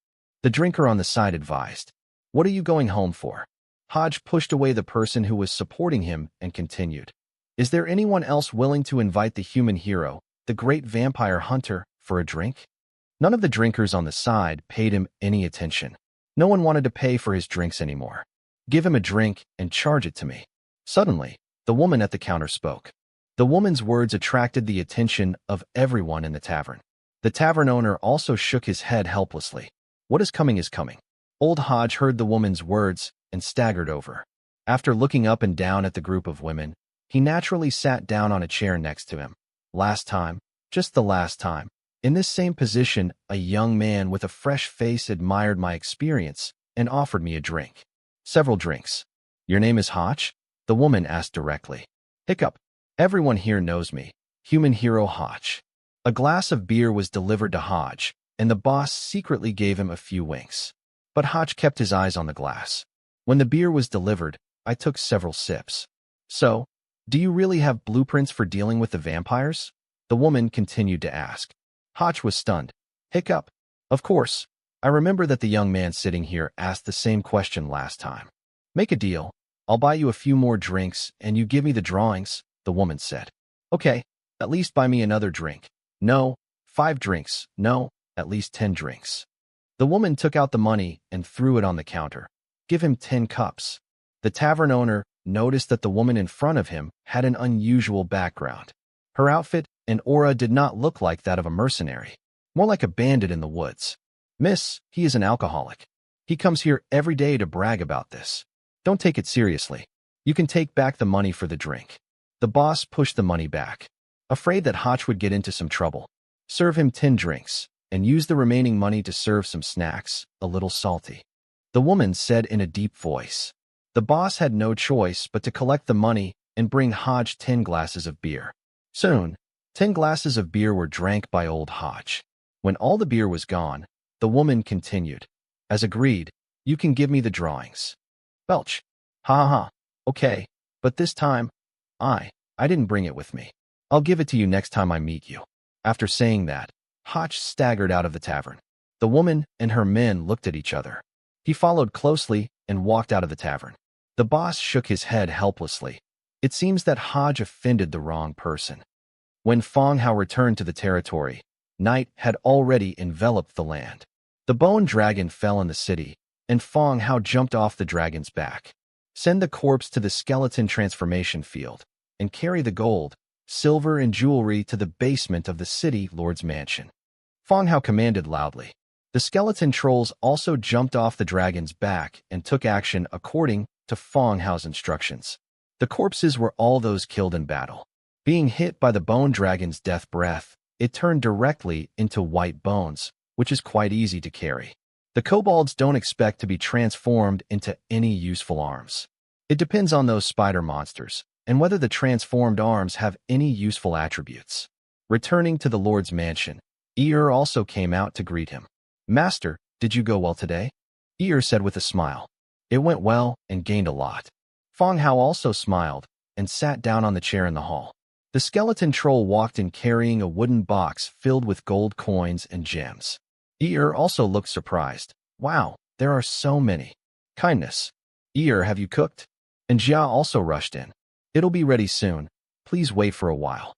the drinker on the side advised. "What are you going home for?" Hodge pushed away the person who was supporting him and continued, "Is there anyone else willing to invite the human hero, the great vampire hunter, for a drink?" None of the drinkers on the side paid him any attention. No one wanted to pay for his drinks anymore. "Give him a drink and charge it to me." Suddenly, the woman at the counter spoke. The woman's words attracted the attention of everyone in the tavern. The tavern owner also shook his head helplessly. "What is coming is coming." Old Hodge heard the woman's words and staggered over. After looking up and down at the group of women, he naturally sat down on a chair next to him. Last time, just the last time, in this same position, a young man with a fresh face admired my experience and offered me a drink. Several drinks. "Your name is Hodge?" the woman asked directly. Hiccup. "Everyone here knows me. Human hero Hodge." A glass of beer was delivered to Hodge, and the boss secretly gave him a few winks. But Hodge kept his eyes on the glass. When the beer was delivered, I took several sips. "So, do you really have blueprints for dealing with the vampires?" the woman continued to ask. Hodge was stunned. Hiccup. "Of course. I remember that the young man sitting here asked the same question last time." "Make a deal. I'll buy you a few more drinks and you give me the drawings," the woman said. "Okay, at least buy me another drink." "No, 5 drinks. No, at least 10 drinks." The woman took out the money and threw it on the counter. "Give him 10 cups." The tavern owner noticed that the woman in front of him had an unusual background. Her outfit and aura did not look like that of a mercenary, more like a bandit in the woods. "Miss, he is an alcoholic. He comes here every day to brag about this. Don't take it seriously. You can take back the money for the drink." The boss pushed the money back, afraid that Hodge would get into some trouble. "Serve him 10 drinks, and use the remaining money to serve some snacks, a little salty," the woman said in a deep voice. The boss had no choice but to collect the money and bring Hodge 10 glasses of beer. Soon, 10 glasses of beer were drank by old Hodge. When all the beer was gone, the woman continued, "As agreed, you can give me the drawings." Belch. "Ha ha ha. Okay, but this time, I didn't bring it with me. I'll give it to you next time I meet you." After saying that, Hodge staggered out of the tavern. The woman and her men looked at each other. He followed closely and walked out of the tavern. The boss shook his head helplessly. It seems that Hodge offended the wrong person. When Fong Hao returned to the territory, night had already enveloped the land. The bone dragon fell in the city, and Fong Hao jumped off the dragon's back. "Send the corpse to the skeleton transformation field, and carry the gold, silver, and jewelry to the basement of the city lord's mansion," Fong Hao commanded loudly. The skeleton trolls also jumped off the dragon's back and took action according to Fong Hao's instructions. The corpses were all those killed in battle. Being hit by the bone dragon's death breath, it turned directly into white bones, which is quite easy to carry. The kobolds don't expect to be transformed into any useful arms. It depends on those spider monsters, and whether the transformed arms have any useful attributes. Returning to the lord's mansion, Ear also came out to greet him. Master, did you go well today? Ear said with a smile. It went well and gained a lot. Fong Hao also smiled and sat down on the chair in the hall. The skeleton troll walked in carrying a wooden box filled with gold coins and gems. Ear also looked surprised. Wow, there are so many. Kindness. Ear, have you cooked? And Jia also rushed in. It'll be ready soon. Please wait for a while.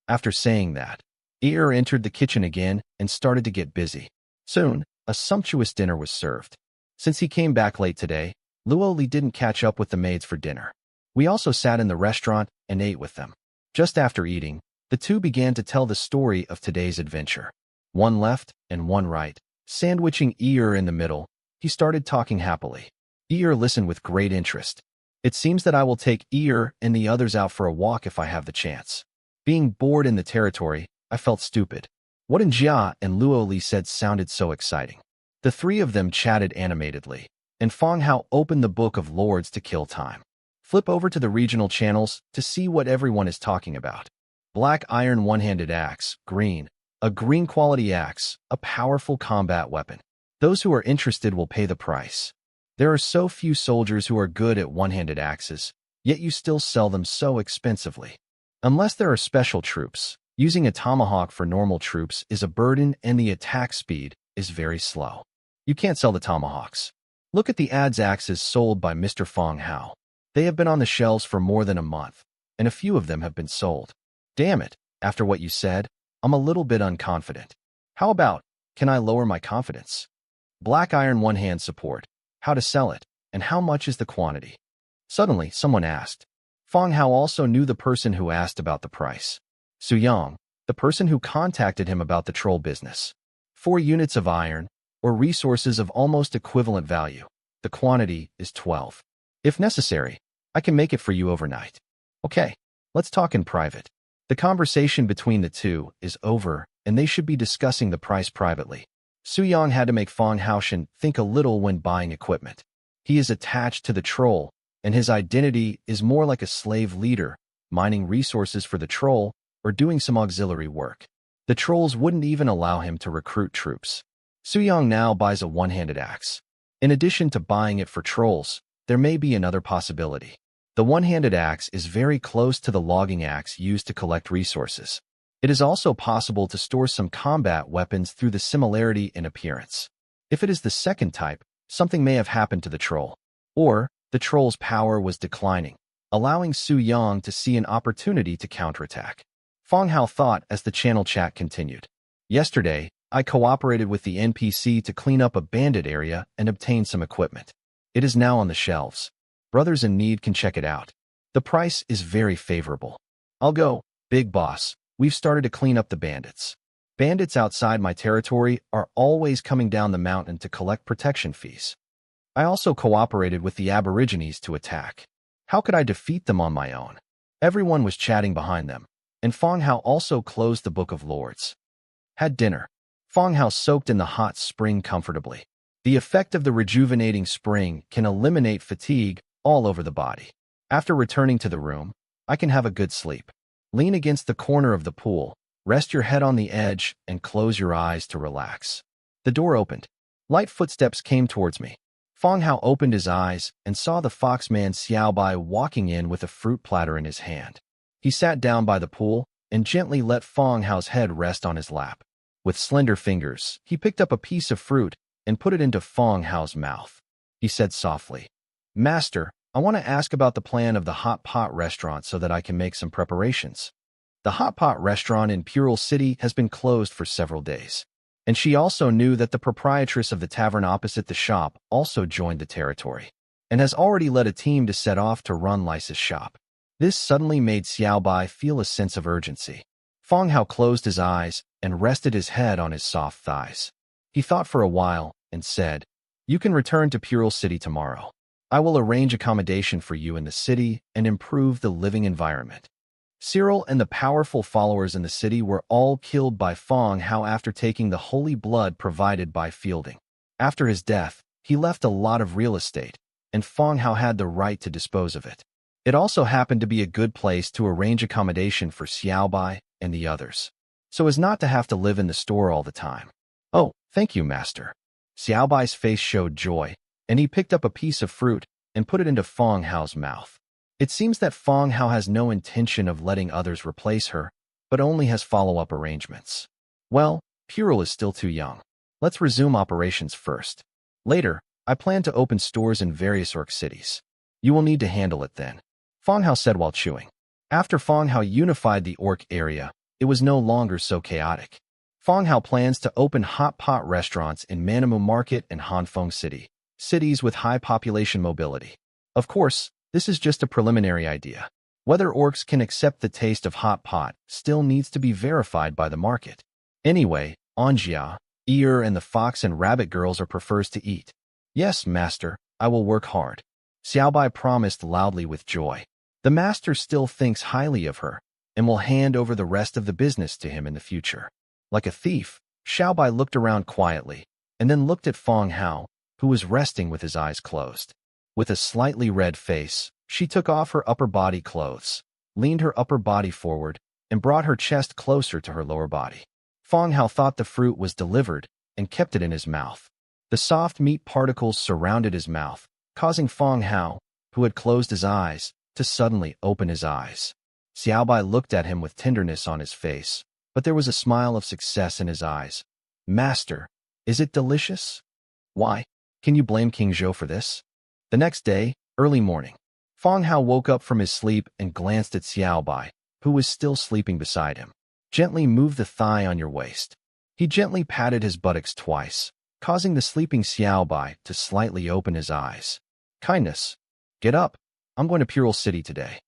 After saying that, Ear entered the kitchen again and started to get busy. Soon, a sumptuous dinner was served. Since he came back late today, Luo Li didn't catch up with the maids for dinner. We also sat in the restaurant and ate with them. Just after eating, the two began to tell the story of today's adventure. One left and one right, sandwiching Ear in the middle. He started talking happily. Ear listened with great interest. It seems that I will take Ear and the others out for a walk if I have the chance. Being bored in the territory, I felt stupid. What Jia and Luo Li said sounded so exciting. The three of them chatted animatedly, and Fong Hao opened the Book of Lords to kill time. Flip over to the regional channels to see what everyone is talking about. Black iron one-handed axe, green. A green quality axe, a powerful combat weapon. Those who are interested will pay the price. There are so few soldiers who are good at one-handed axes, yet you still sell them so expensively. Unless there are special troops, using a tomahawk for normal troops is a burden and the attack speed is very slow. You can't sell the tomahawks. Look at the adze axes sold by Mr. Fong Hao. They have been on the shelves for more than a month, and a few of them have been sold. Damn it, after what you said, I'm a little bit unconfident. How about, can I lower my confidence? Black iron one-hand support, how to sell it, and how much is the quantity? Suddenly, someone asked. Fong Hao also knew the person who asked about the price. Su Yang, the person who contacted him about the troll business. 4 units of iron, or resources of almost equivalent value. The quantity is 12. If necessary, I can make it for you overnight. Okay, let's talk in private. The conversation between the two is over, and they should be discussing the price privately. Su Yang had to make Fong Haoshan think a little when buying equipment. He is attached to the troll, and his identity is more like a slave leader, mining resources for the troll or doing some auxiliary work. The trolls wouldn't even allow him to recruit troops. Su Yang now buys a one-handed axe. In addition to buying it for trolls, there may be another possibility. The one-handed axe is very close to the logging axe used to collect resources. It is also possible to store some combat weapons through the similarity in appearance. If it is the second type, something may have happened to the troll. Or, the troll's power was declining, allowing Su Yang to see an opportunity to counterattack. Fong Hao thought as the channel chat continued. Yesterday, I cooperated with the NPC to clean up a bandit area and obtain some equipment. It is now on the shelves. Brothers in need can check it out. The price is very favorable. I'll go, big boss. We've started to clean up the bandits. Bandits outside my territory are always coming down the mountain to collect protection fees. I also cooperated with the aborigines to attack. How could I defeat them on my own? Everyone was chatting behind them, and Fong Hao also closed the Book of Lords. Had dinner. Fong Hao soaked in the hot spring comfortably. The effect of the rejuvenating spring can eliminate fatigue all over the body. After returning to the room, I can have a good sleep. Lean against the corner of the pool, rest your head on the edge, and close your eyes to relax. The door opened. Light footsteps came towards me. Fong Hao opened his eyes and saw the foxman Xiaobai walking in with a fruit platter in his hand. He sat down by the pool and gently let Fong Hao's head rest on his lap. With slender fingers, he picked up a piece of fruit and put it into Fong Hao's mouth. He said softly, "Master, I want to ask about the plan of the hot pot restaurant so that I can make some preparations." The hot pot restaurant in Pural City has been closed for several days, and she also knew that the proprietress of the tavern opposite the shop also joined the territory, and has already led a team to set off to run Lisa's shop. This suddenly made Xiaobai feel a sense of urgency. Fong Hao closed his eyes and rested his head on his soft thighs. He thought for a while and said, "You can return to Pural City tomorrow. I will arrange accommodation for you in the city and improve the living environment." Cyril and the powerful followers in the city were all killed by Fong Hao after taking the holy blood provided by Fielding. After his death, he left a lot of real estate, and Fong Hao had the right to dispose of it. It also happened to be a good place to arrange accommodation for Xiaobai and the others. so as not to have to live in the store all the time. Oh, thank you, master. Xiaobai's face showed joy, and he picked up a piece of fruit and put it into Feng Hao's mouth. It seems that Feng Hao has no intention of letting others replace her, but only has follow-up arrangements. Well, Puril is still too young. Let's resume operations first. Later, I plan to open stores in various orc cities. You will need to handle it then, Feng Hao said while chewing. After Feng Hao unified the orc area, it was no longer so chaotic. Feng Hao plans to open hot pot restaurants in Manhwa Market and Hanfeng City, cities with high population mobility. Of course, this is just a preliminary idea. Whether orcs can accept the taste of hot pot still needs to be verified by the market. Anyway, Anjia, Ear and the fox and rabbit girls are prefers to eat. Yes, master, I will work hard. Xiaobai promised loudly with joy. The master still thinks highly of her and will hand over the rest of the business to him in the future. Like a thief, Xiaobai looked around quietly and then looked at Feng Hao, who was resting with his eyes closed. With a slightly red face, she took off her upper body clothes, leaned her upper body forward, and brought her chest closer to her lower body. Feng Hao thought the fruit was delivered and kept it in his mouth. The soft meat particles surrounded his mouth, causing Feng Hao, who had closed his eyes, to suddenly open his eyes. Xiaobai looked at him with tenderness on his face, but there was a smile of success in his eyes. Master, is it delicious? Why? Can you blame King Zhou for this? The next day, early morning, Feng Hao woke up from his sleep and glanced at Xiaobai, who was still sleeping beside him. Gently move the thigh on your waist. He gently patted his buttocks twice, causing the sleeping Xiaobai to slightly open his eyes. Kindness. Get up. I'm going to Puril City today.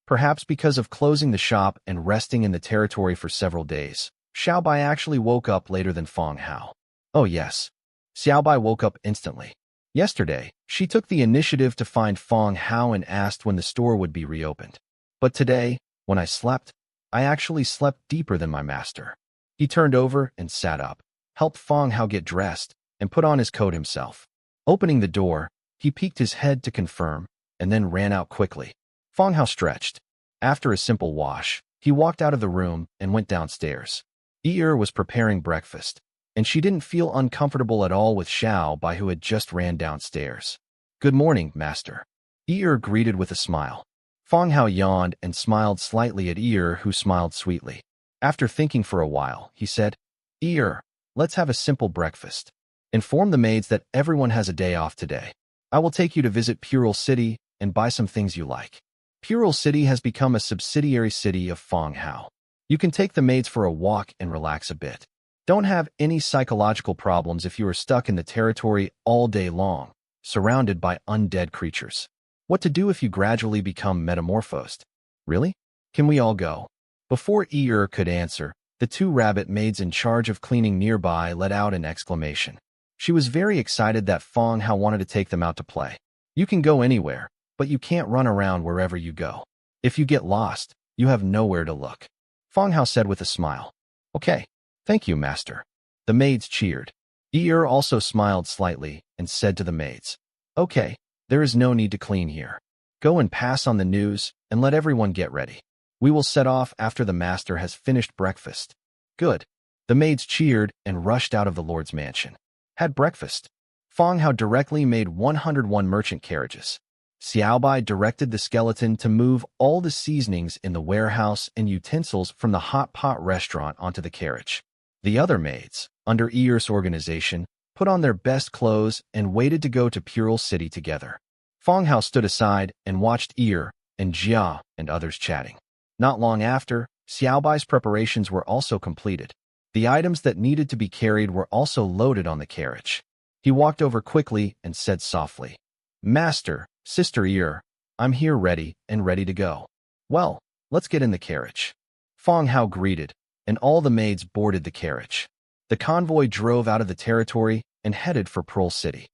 Perhaps because of closing the shop and resting in the territory for several days, Xiaobai actually woke up later than Feng Hao. Oh yes. Xiaobai woke up instantly. Yesterday, she took the initiative to find Feng Hao and asked when the store would be reopened. But today, when I slept, I actually slept deeper than my master. He turned over and sat up, helped Feng Hao get dressed, and put on his coat himself. Opening the door, he peeked his head to confirm, and then ran out quickly. Feng Hao stretched. After a simple wash, he walked out of the room and went downstairs. Ear was preparing breakfast, and she didn't feel uncomfortable at all with Xiaobai, who had just ran downstairs. Good morning, master. Ear greeted with a smile. Feng Hao yawned and smiled slightly at Ear, who smiled sweetly. After thinking for a while, he said, Ear, let's have a simple breakfast. Inform the maids that everyone has a day off today. I will take you to visit Puril City and buy some things you like. Puril City has become a subsidiary city of Feng Hao. You can take the maids for a walk and relax a bit. Don't have any psychological problems if you are stuck in the territory all day long, surrounded by undead creatures. What to do if you gradually become metamorphosed? Really? Can we all go? Before Ear could answer, the two rabbit maids in charge of cleaning nearby let out an exclamation. She was very excited that Feng Hao wanted to take them out to play. You can go anywhere, but you can't run around wherever you go. If you get lost, you have nowhere to look. Feng Hao said with a smile. Okay, thank you, master. The maids cheered. Ear also smiled slightly and said to the maids, Okay, there is no need to clean here. Go and pass on the news and let everyone get ready. We will set off after the master has finished breakfast. Good. The maids cheered and rushed out of the Lord's mansion. Had breakfast. Feng Hao directly made 101 merchant carriages. Xiaobai directed the skeleton to move all the seasonings in the warehouse and utensils from the hot pot restaurant onto the carriage. The other maids, under Ear's organization, put on their best clothes and waited to go to Puril City together. Feng Hao stood aside and watched Ear and Jia and others chatting. Not long after, Xiaobai's preparations were also completed. The items that needed to be carried were also loaded on the carriage. He walked over quickly and said softly, Master, Sister Ear, I'm here ready to go. Well, let's get in the carriage. Feng Hao greeted, and all the maids boarded the carriage. The convoy drove out of the territory and headed for Puril City.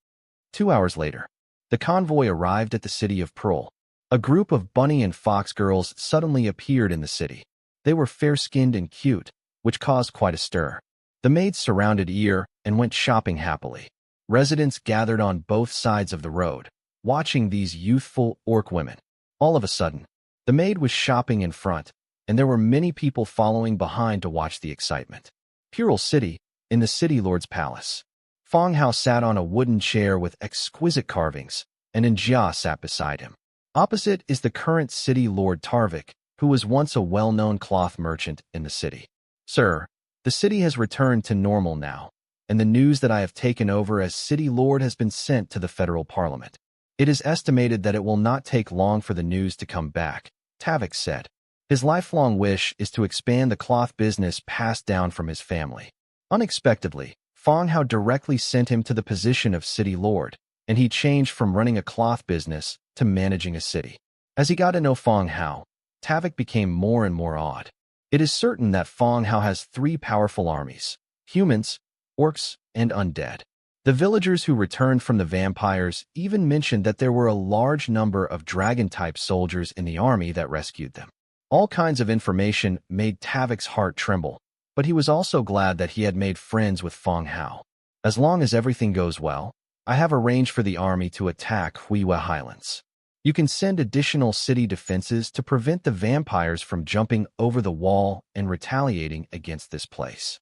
2 hours later, the convoy arrived at the city of Puril. A group of bunny and fox girls suddenly appeared in the city. They were fair-skinned and cute, which caused quite a stir. The maids surrounded Ear and went shopping happily. Residents gathered on both sides of the road, watching these youthful orc women. All of a sudden, the maid was shopping in front, and there were many people following behind to watch the excitement. Pural City, in the city lord's palace. Fong Hao sat on a wooden chair with exquisite carvings, and Jia sat beside him. Opposite is the current city lord Tarvik, who was once a well-known cloth merchant in the city. Sir, the city has returned to normal now, and the news that I have taken over as city lord has been sent to the federal parliament. It is estimated that it will not take long for the news to come back, Tarvik said. His lifelong wish is to expand the cloth business passed down from his family. Unexpectedly, Fong Hao directly sent him to the position of city lord, and he changed from running a cloth business to managing a city. As he got to know Fong Hao, Tarvik became more and more awed. It is certain that Fong Hao has 3 powerful armies: humans, orcs, and undead. The villagers who returned from the vampires even mentioned that there were a large number of dragon-type soldiers in the army that rescued them. All kinds of information made Tavik's heart tremble, but he was also glad that he had made friends with Fong Hao. As long as everything goes well, I have arranged for the army to attack Huiwa Highlands. You can send additional city defenses to prevent the vampires from jumping over the wall and retaliating against this place.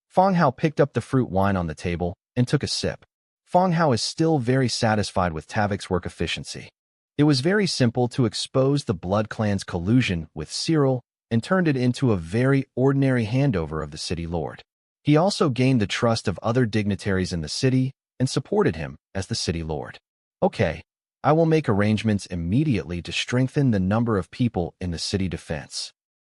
Fong Hao picked up the fruit wine on the table and took a sip. Fong Hao is still very satisfied with Tavik's work efficiency. It was very simple to expose the Blood Clan's collusion with Cyril and turned it into a very ordinary handover of the city lord. He also gained the trust of other dignitaries in the city and supported him as the city lord. Okay, I will make arrangements immediately to strengthen the number of people in the city defense.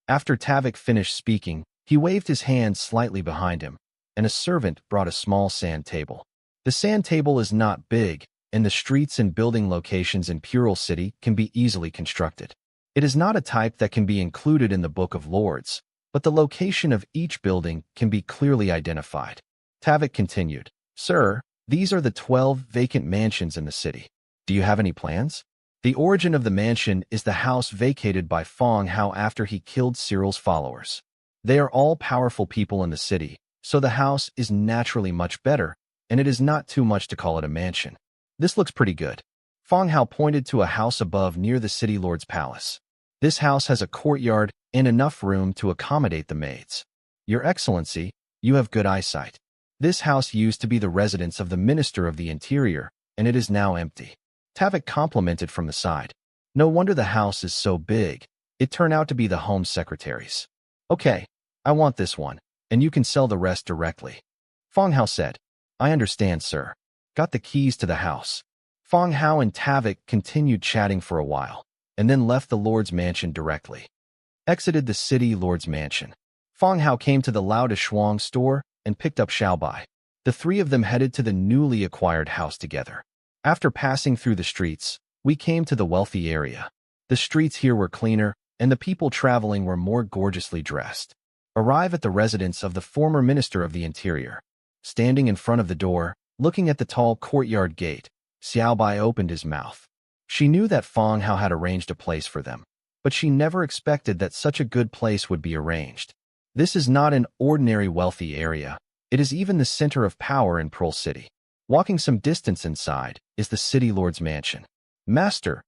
After Tarvik finished speaking, he waved his hand slightly behind him, and a servant brought a small sand table. The sand table is not big, and the streets and building locations in Pural City can be easily constructed. It is not a type that can be included in the Book of Lords, but the location of each building can be clearly identified. Tarvik continued, Sir, these are the 12 vacant mansions in the city. Do you have any plans? The origin of the mansion is the house vacated by Fong Hao after he killed Cyril's followers. They are all powerful people in the city, so the house is naturally much better, and it is not too much to call it a mansion. This looks pretty good. Fong Hao pointed to a house above near the city lord's palace. This house has a courtyard and enough room to accommodate the maids. Your Excellency, you have good eyesight. This house used to be the residence of the Minister of the Interior, and it is now empty. Tarvik complimented from the side. No wonder the house is so big. It turned out to be the Home Secretary's. Okay, I want this one, and you can sell the rest directly. Fong Hao said, I understand, sir. Got the keys to the house. Fong Hao and Tarvik continued chatting for a while, and then left the Lord's mansion directly. Exited the city Lord's mansion. Fong Hao came to the Lao De Shuang store and picked up Xiaobai. The 3 of them headed to the newly acquired house together. After passing through the streets, we came to the wealthy area. The streets here were cleaner, and the people traveling were more gorgeously dressed. Arrive at the residence of the former Minister of the Interior. Standing in front of the door, looking at the tall courtyard gate, Xiaobai opened his mouth. She knew that Fong Hao had arranged a place for them, but she never expected that such a good place would be arranged. This is not an ordinary wealthy area. It is even the center of power in Pearl City. Walking some distance inside is the city lord's mansion. Master,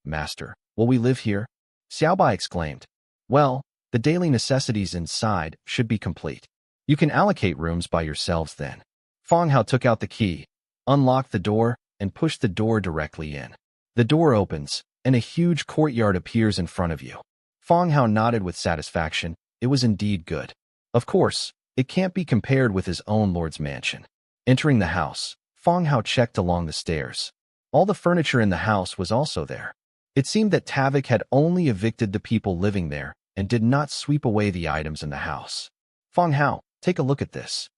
will we live here? Xiaobai exclaimed. Well, the daily necessities inside should be complete. You can allocate rooms by yourselves then. Fong Hao took out the key, unlocked the door, and pushed the door directly in. The door opens, and a huge courtyard appears in front of you. Fong Hao nodded with satisfaction. It was indeed good. Of course, it can't be compared with his own lord's mansion. Entering the house, Fong Hao checked along the stairs. All the furniture in the house was also there. It seemed that Tarvik had only evicted the people living there and did not sweep away the items in the house. Fong Hao, take a look at this.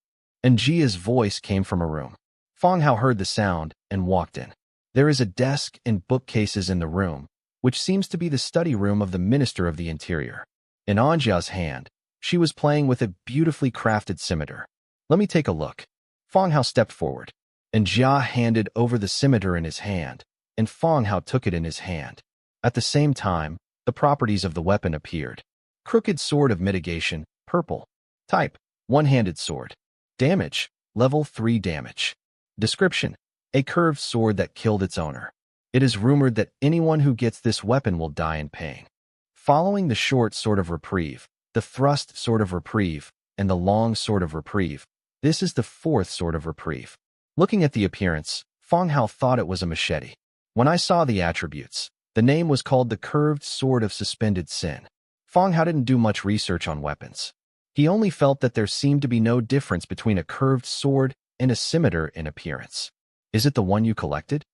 And Jia's voice came from a room. Fong Hao heard the sound and walked in. There is a desk and bookcases in the room, which seems to be the study room of the Minister of the Interior. In Anjia's hand, she was playing with a beautifully crafted scimitar. Let me take a look. Fong Hao stepped forward, and Jia handed over the scimitar in his hand, and Fong Hao took it in his hand. At the same time, the properties of the weapon appeared. Crooked sword of mitigation, purple. Type, one-handed sword. Damage, level 3 damage. Description, a curved sword that killed its owner. It is rumored that anyone who gets this weapon will die in pain. Following the short sword of reprieve, the thrust sword of reprieve, and the long sword of reprieve. This is the fourth sword of reprieve. Looking at the appearance, Feng Hao thought it was a machete. When I saw the attributes, the name was called the curved sword of suspended sin. Feng Hao didn't do much research on weapons. He only felt that there seemed to be no difference between a curved sword and a scimitar in appearance. Is it the one you collected?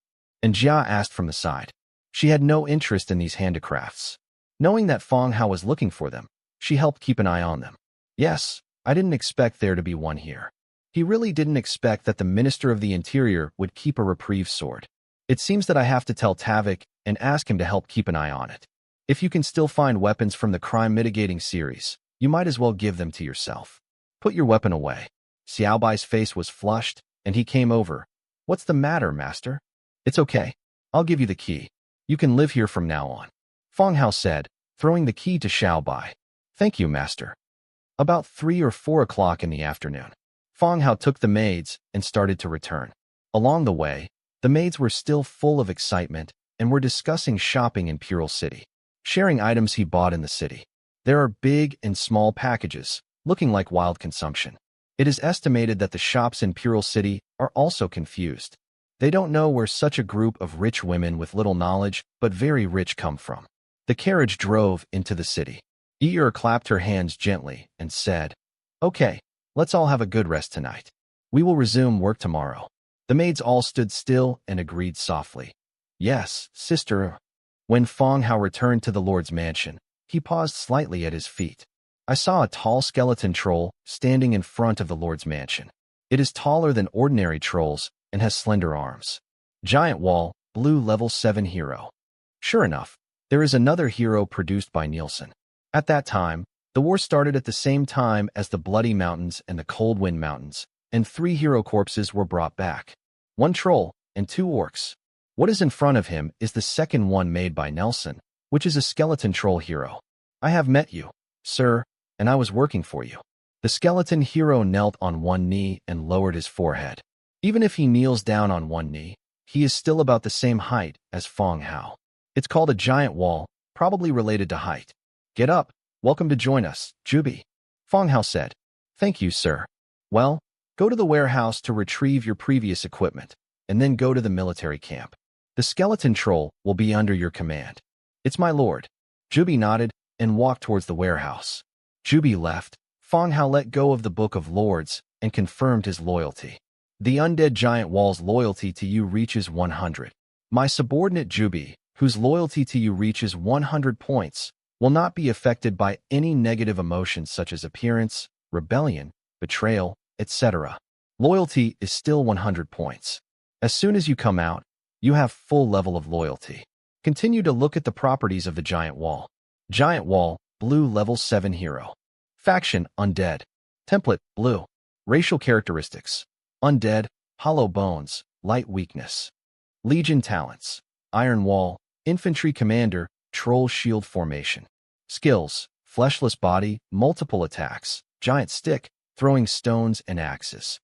And Jia asked from the side. She had no interest in these handicrafts. Knowing that Feng Hao was looking for them, she helped keep an eye on them. Yes, I didn't expect there to be one here. He really didn't expect that the Minister of the Interior would keep a reprieve sword. It seems that I have to tell Tavik and ask him to help keep an eye on it. If you can still find weapons from the crime mitigating series, you might as well give them to yourself. Put your weapon away. Xiaobai's face was flushed, and he came over. What's the matter, master? It's okay. I'll give you the key. You can live here from now on. Feng Hao said, throwing the key to Xiaobai. Thank you, master. About 3 or 4 o'clock in the afternoon, Feng Hao took the maids and started to return. Along the way, the maids were still full of excitement and were discussing shopping in Pural City, sharing items he bought in the city. There are big and small packages, looking like wild consumption. It is estimated that the shops in Pural City are also confused. They don't know where such a group of rich women with little knowledge but very rich come from. The carriage drove into the city. Eeyore clapped her hands gently and said, Okay, let's all have a good rest tonight. We will resume work tomorrow. The maids all stood still and agreed softly. Yes, sister. When Feng Hao returned to the Lord's mansion, he paused slightly at his feet. I saw a tall skeleton troll standing in front of the Lord's mansion. It is taller than ordinary trolls and has slender arms. Giant wall, blue level 7 hero. Sure enough, there is another hero produced by Nielsen. At that time, the war started at the same time as the Bloody Mountains and the Cold Wind Mountains, and 3 hero corpses were brought back. 1 troll and 2 orcs. What is in front of him is the second one made by Nelson, which is a skeleton troll hero. I have met you, sir, and I was working for you. The skeleton hero knelt on one knee and lowered his forehead. Even if he kneels down on one knee, he is still about the same height as Feng Hao. It's called a giant wall, probably related to height. Get up. Welcome to join us, Jubi. Feng Hao said. Thank you, sir. Well, go to the warehouse to retrieve your previous equipment, and then go to the military camp. The skeleton troll will be under your command. It's my lord. Jubi nodded and walked towards the warehouse. Jubi left. Feng Hao let go of the Book of Lords and confirmed his loyalty. The undead giant wall's loyalty to you reaches 100. My subordinate Jubi, whose loyalty to you reaches 100 points, will not be affected by any negative emotions such as appearance, rebellion, betrayal, etc. Loyalty is still 100 points. As soon as you come out, you have full level of loyalty. Continue to look at the properties of the giant wall. Giant wall, blue level 7 hero. Faction, undead. Template, blue. Racial characteristics. Undead, hollow bones, light weakness. Legion talents. Iron wall, infantry commander, troll shield formation. Skills, fleshless body, multiple attacks, giant stick, throwing stones and axes.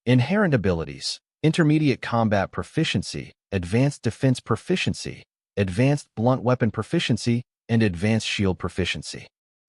Inherent abilities, intermediate combat proficiency, advanced defense proficiency, advanced blunt weapon proficiency, and advanced shield proficiency.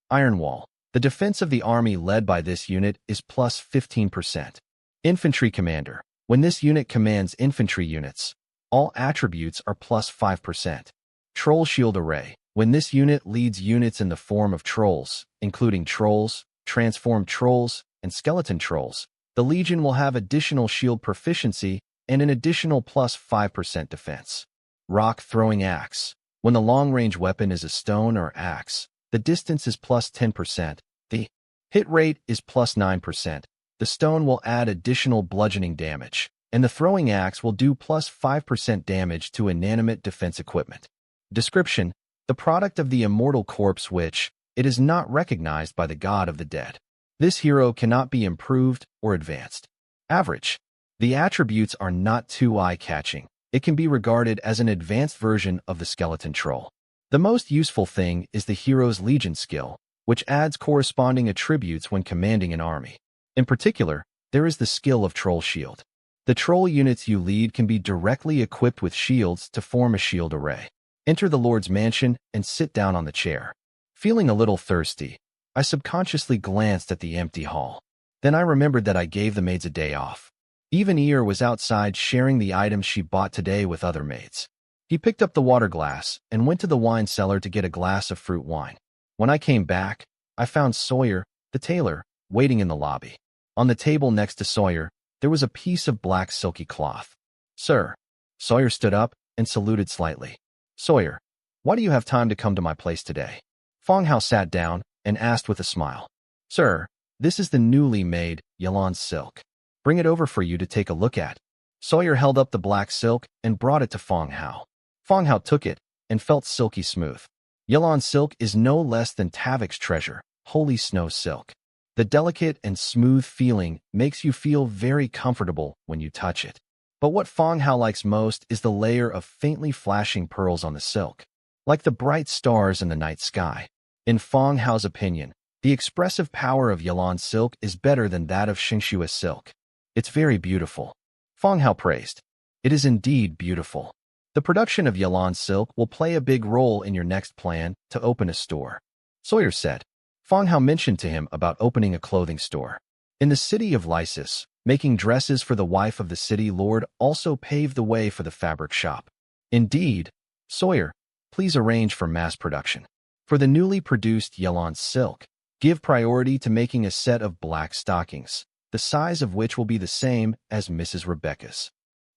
Iron wall, the defense of the army led by this unit is plus 15%. Infantry commander, when this unit commands infantry units, all attributes are plus 5%. Troll shield array, when this unit leads units in the form of trolls, including trolls, transformed trolls, and skeleton trolls, the Legion will have additional shield proficiency and an additional plus 5% defense. Rock throwing axe, when the long-range weapon is a stone or axe, the distance is plus 10%, the hit rate is plus 9%, the stone will add additional bludgeoning damage, and the throwing axe will do plus 5% damage to inanimate defense equipment. Description: the product of the immortal corpse which, it is not recognized by the god of the dead. This hero cannot be improved or advanced. Average. The attributes are not too eye-catching. It can be regarded as an advanced version of the skeleton troll. The most useful thing is the hero's Legion skill, which adds corresponding attributes when commanding an army. In particular, there is the skill of Troll Shield. The troll units you lead can be directly equipped with shields to form a shield array. Enter the Lord's mansion and sit down on the chair. Feeling a little thirsty, I subconsciously glanced at the empty hall. Then I remembered that I gave the maids a day off. Even Ear was outside sharing the items she bought today with other maids. He picked up the water glass and went to the wine cellar to get a glass of fruit wine. When I came back, I found Sawyer, the tailor, waiting in the lobby. On the table next to Sawyer, there was a piece of black silky cloth. "Sir." Sawyer stood up and saluted slightly. "Sawyer, why do you have time to come to my place today?" Fong Hao sat down and asked with a smile. "Sir, this is the newly made Yilan silk. Bring it over for you to take a look at." Sawyer held up the black silk and brought it to Fong Hao. Fong Hao took it and felt silky smooth. Yilan silk is no less than Tavik's treasure, holy snow silk. The delicate and smooth feeling makes you feel very comfortable when you touch it. But what Fong Hao likes most is the layer of faintly flashing pearls on the silk, like the bright stars in the night sky. In Fong Hao's opinion, the expressive power of Yilan silk is better than that of Xingxue silk. "It's very beautiful," Fong Hao praised. "It is indeed beautiful. The production of Yilan silk will play a big role in your next plan to open a store," Sawyer said. Fong Hao mentioned to him about opening a clothing store. In the city of Lysis, making dresses for the wife of the city lord also paved the way for the fabric shop. "Indeed, Sawyer, please arrange for mass production. For the newly produced Yilan silk, give priority to making a set of black stockings, the size of which will be the same as Mrs. Rebecca's."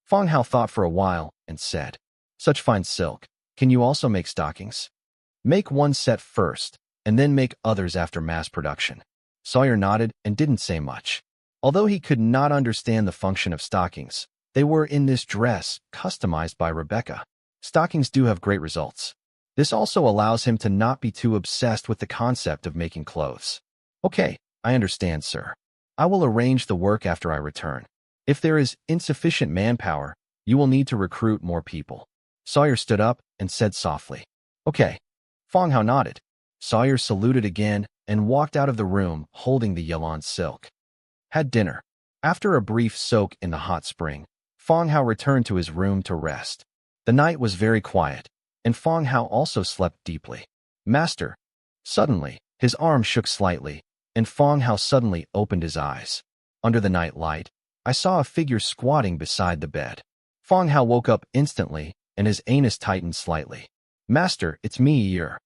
Fong Hao thought for a while and said, "Such fine silk, can you also make stockings?" "Make one set first, and then make others after mass production." Sawyer nodded and didn't say much. Although he could not understand the function of stockings, they were in this dress customized by Rebecca. Stockings do have great results. This also allows him to not be too obsessed with the concept of making clothes. "Okay, I understand, sir. I will arrange the work after I return. If there is insufficient manpower, you will need to recruit more people." Sawyer stood up and said softly, "Okay." Fong Hao nodded. Sawyer saluted again and walked out of the room holding the Yilan silk. Had dinner. After a brief soak in the hot spring, Fong Hao returned to his room to rest. The night was very quiet, and Fong Hao also slept deeply. "Master." Suddenly, his arm shook slightly, and Fong Hao suddenly opened his eyes. Under the night light, I saw a figure squatting beside the bed. Fong Hao woke up instantly, and his anus tightened slightly. "Master, it's me, Ear."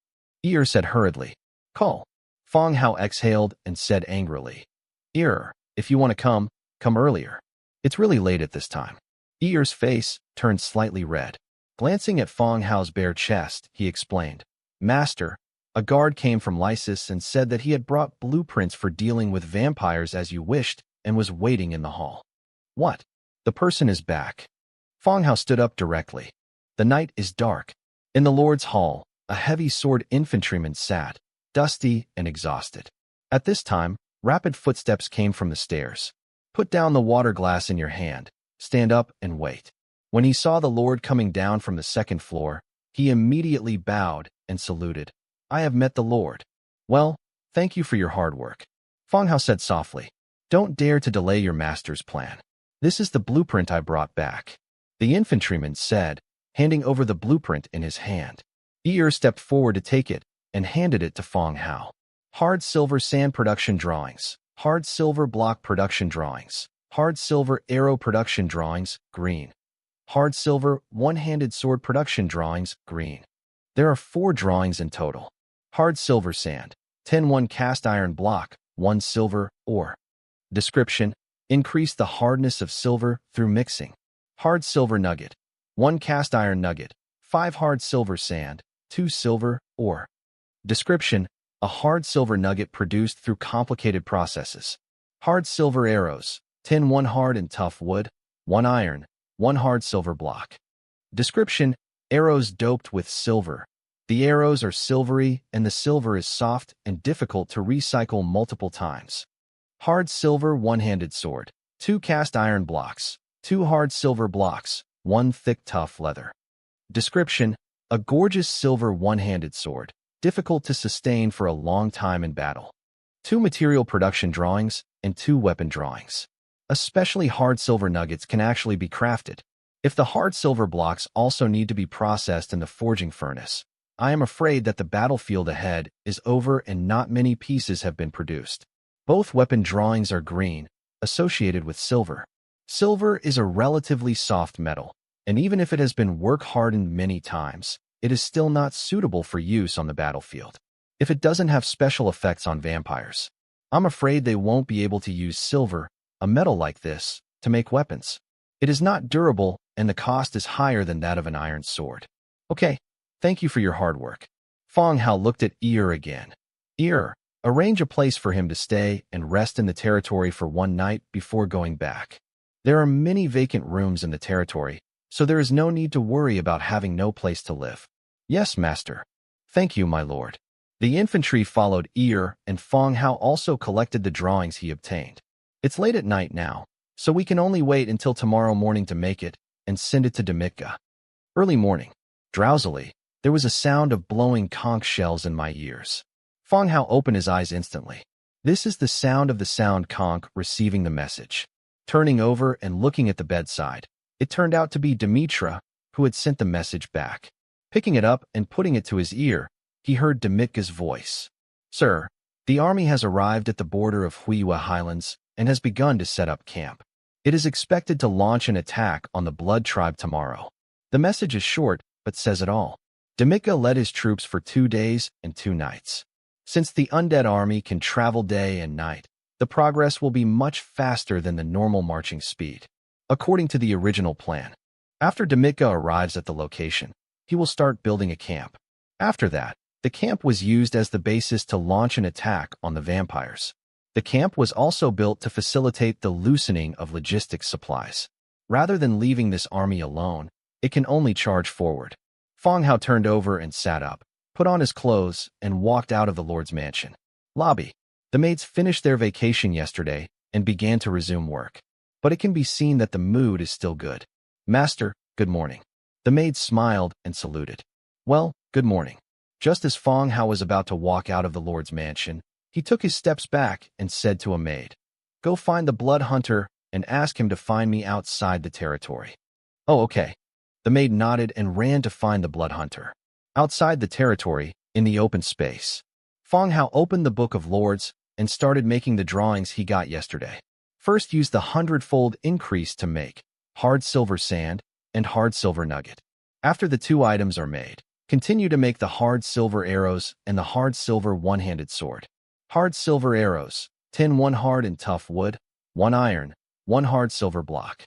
Ear said hurriedly, "Call." Fong Hao exhaled and said angrily, "Ear, if you want to come, come earlier. It's really late at this time." Ear's face turned slightly red. Glancing at Fong Hao's bare chest, he explained, "Master, a guard came from Lysis and said that he had brought blueprints for dealing with vampires as you wished and was waiting in the hall." "What? The person is back." Fong Hao stood up directly. The night is dark. In the Lord's hall, a heavy-sword infantryman sat, dusty and exhausted. At this time, rapid footsteps came from the stairs. "Put down the water glass in your hand, stand up and wait." When he saw the Lord coming down from the second floor, he immediately bowed and saluted. "I have met the Lord." "Well, thank you for your hard work." Fong Hao said softly. "Don't dare to delay your master's plan. This is the blueprint I brought back." The infantryman said, handing over the blueprint in his hand. Ear stepped forward to take it and handed it to Fong Hao. "Hard silver sand production drawings, hard silver block production drawings, hard silver arrow production drawings, green. Hard silver one-handed sword production drawings, green." There are 4 drawings in total. Hard silver sand, 10 cast iron block, 1 silver ore. Description: increase the hardness of silver through mixing. Hard silver nugget, 1 cast iron nugget, 5 hard silver sand, 2 silver ore. Description: a hard silver nugget produced through complicated processes. Hard silver arrows, 1 hard and tough wood, 1 iron, 1 hard silver block. Description: arrows doped with silver. The arrows are silvery and the silver is soft and difficult to recycle multiple times. Hard silver one-handed sword, 2 cast iron blocks, 2 hard silver blocks, 1 thick tough leather. Description: a gorgeous silver one-handed sword, difficult to sustain for a long time in battle. 2 material production drawings and 2 weapon drawings. Especially hard silver nuggets can actually be crafted. If the hard silver blocks also need to be processed in the forging furnace, I am afraid that the battlefield ahead is over and not many pieces have been produced. Both weapon drawings are green, associated with silver. Silver is a relatively soft metal, and even if it has been work-hardened many times, it is still not suitable for use on the battlefield. If it doesn't have special effects on vampires, I'm afraid they won't be able to use silver, a metal like this, to make weapons. It is not durable, and the cost is higher than that of an iron sword. Okay, thank you for your hard work. Fong Hao looked at Ear again. Ear, arrange a place for him to stay and rest in the territory for one night before going back. There are many vacant rooms in the territory, so there is no need to worry about having no place to live. Yes, master. Thank you, my lord. The infantry followed Ear, and Fong Hao also collected the drawings he obtained. It's late at night now, so we can only wait until tomorrow morning to make it and send it to Demitka. Early morning. Drowsily, there was a sound of blowing conch shells in my ears. Fong Hao opened his eyes instantly. This is the sound of the sound conch receiving the message. Turning over and looking at the bedside, it turned out to be Dimitra, who had sent the message back. Picking it up and putting it to his ear, he heard Demitka's voice. Sir, the army has arrived at the border of Huiwa Highlands and has begun to set up camp. It is expected to launch an attack on the Blood Tribe tomorrow. The message is short, but says it all. Demitka led his troops for 2 days and 2 nights. Since the undead army can travel day and night, the progress will be much faster than the normal marching speed. According to the original plan, after Demitka arrives at the location, he will start building a camp. After that, the camp was used as the basis to launch an attack on the vampires. The camp was also built to facilitate the loosening of logistics supplies. Rather than leaving this army alone, it can only charge forward. Fong Hao turned over and sat up, put on his clothes, and walked out of the Lord's mansion. Lobby. The maids finished their vacation yesterday and began to resume work. But it can be seen that the mood is still good. Master, good morning. The maid smiled and saluted. Well, good morning. Just as Fong Hao was about to walk out of the Lord's mansion, he took his steps back and said to a maid, Go find the blood hunter and ask him to find me outside the territory. Oh, okay. The maid nodded and ran to find the blood hunter. Outside the territory, in the open space, Fong Hao opened the Book of Lords and started making the drawings he got yesterday. First, use the 100-fold increase to make hard silver sand and hard silver nugget. After the 2 items are made, continue to make the hard silver arrows and the hard silver one-handed sword. Hard silver arrows, tin 1 hard and tough wood, 1 iron, 1 hard silver block.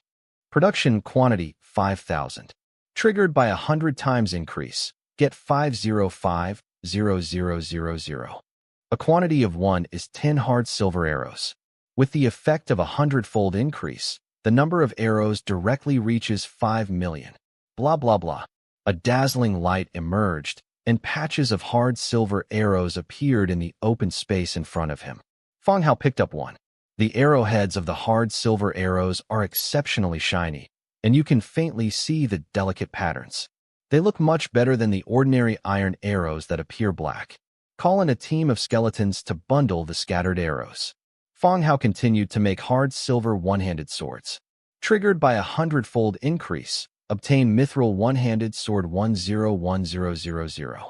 Production quantity 5,000. Triggered by 100 times increase, get 505,000. A quantity of 1 is 10 hard silver arrows. With the effect of a 100-fold increase, the number of arrows directly reaches 5 million. Blah blah blah. A dazzling light emerged, and patches of hard silver arrows appeared in the open space in front of him. Fong Hao picked up one. The arrowheads of the hard silver arrows are exceptionally shiny, and you can faintly see the delicate patterns. They look much better than the ordinary iron arrows that appear black. Call in a team of skeletons to bundle the scattered arrows. Fong Hao continued to make hard silver one-handed swords. Triggered by a 100-fold increase, obtain mithril one-handed sword 101000.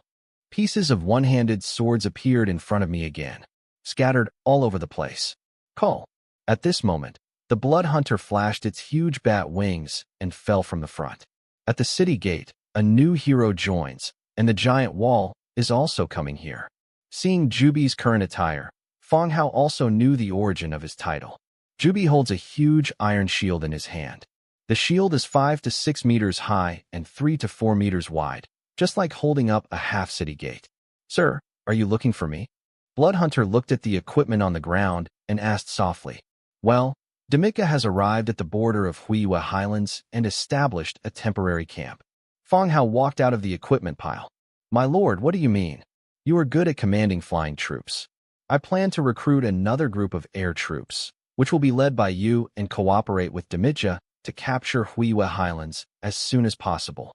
Pieces of one-handed swords appeared in front of me again, scattered all over the place. Call. At this moment, the blood hunter flashed its huge bat wings and fell from the front. At the city gate, a new hero joins, and the giant wall is also coming here. Seeing Jubi's current attire, Fong Hao also knew the origin of his title. Jubi holds a huge iron shield in his hand. The shield is 5 to 6 meters high and 3 to 4 meters wide, just like holding up a half-city gate. Sir, are you looking for me? Bloodhunter looked at the equipment on the ground and asked softly. Well, Demitka has arrived at the border of Huiwa Highlands and established a temporary camp. Fong Hao walked out of the equipment pile. My lord, what do you mean? You are good at commanding flying troops. I plan to recruit another group of air troops, which will be led by you and cooperate with Demitka to capture Huiwa Highlands as soon as possible.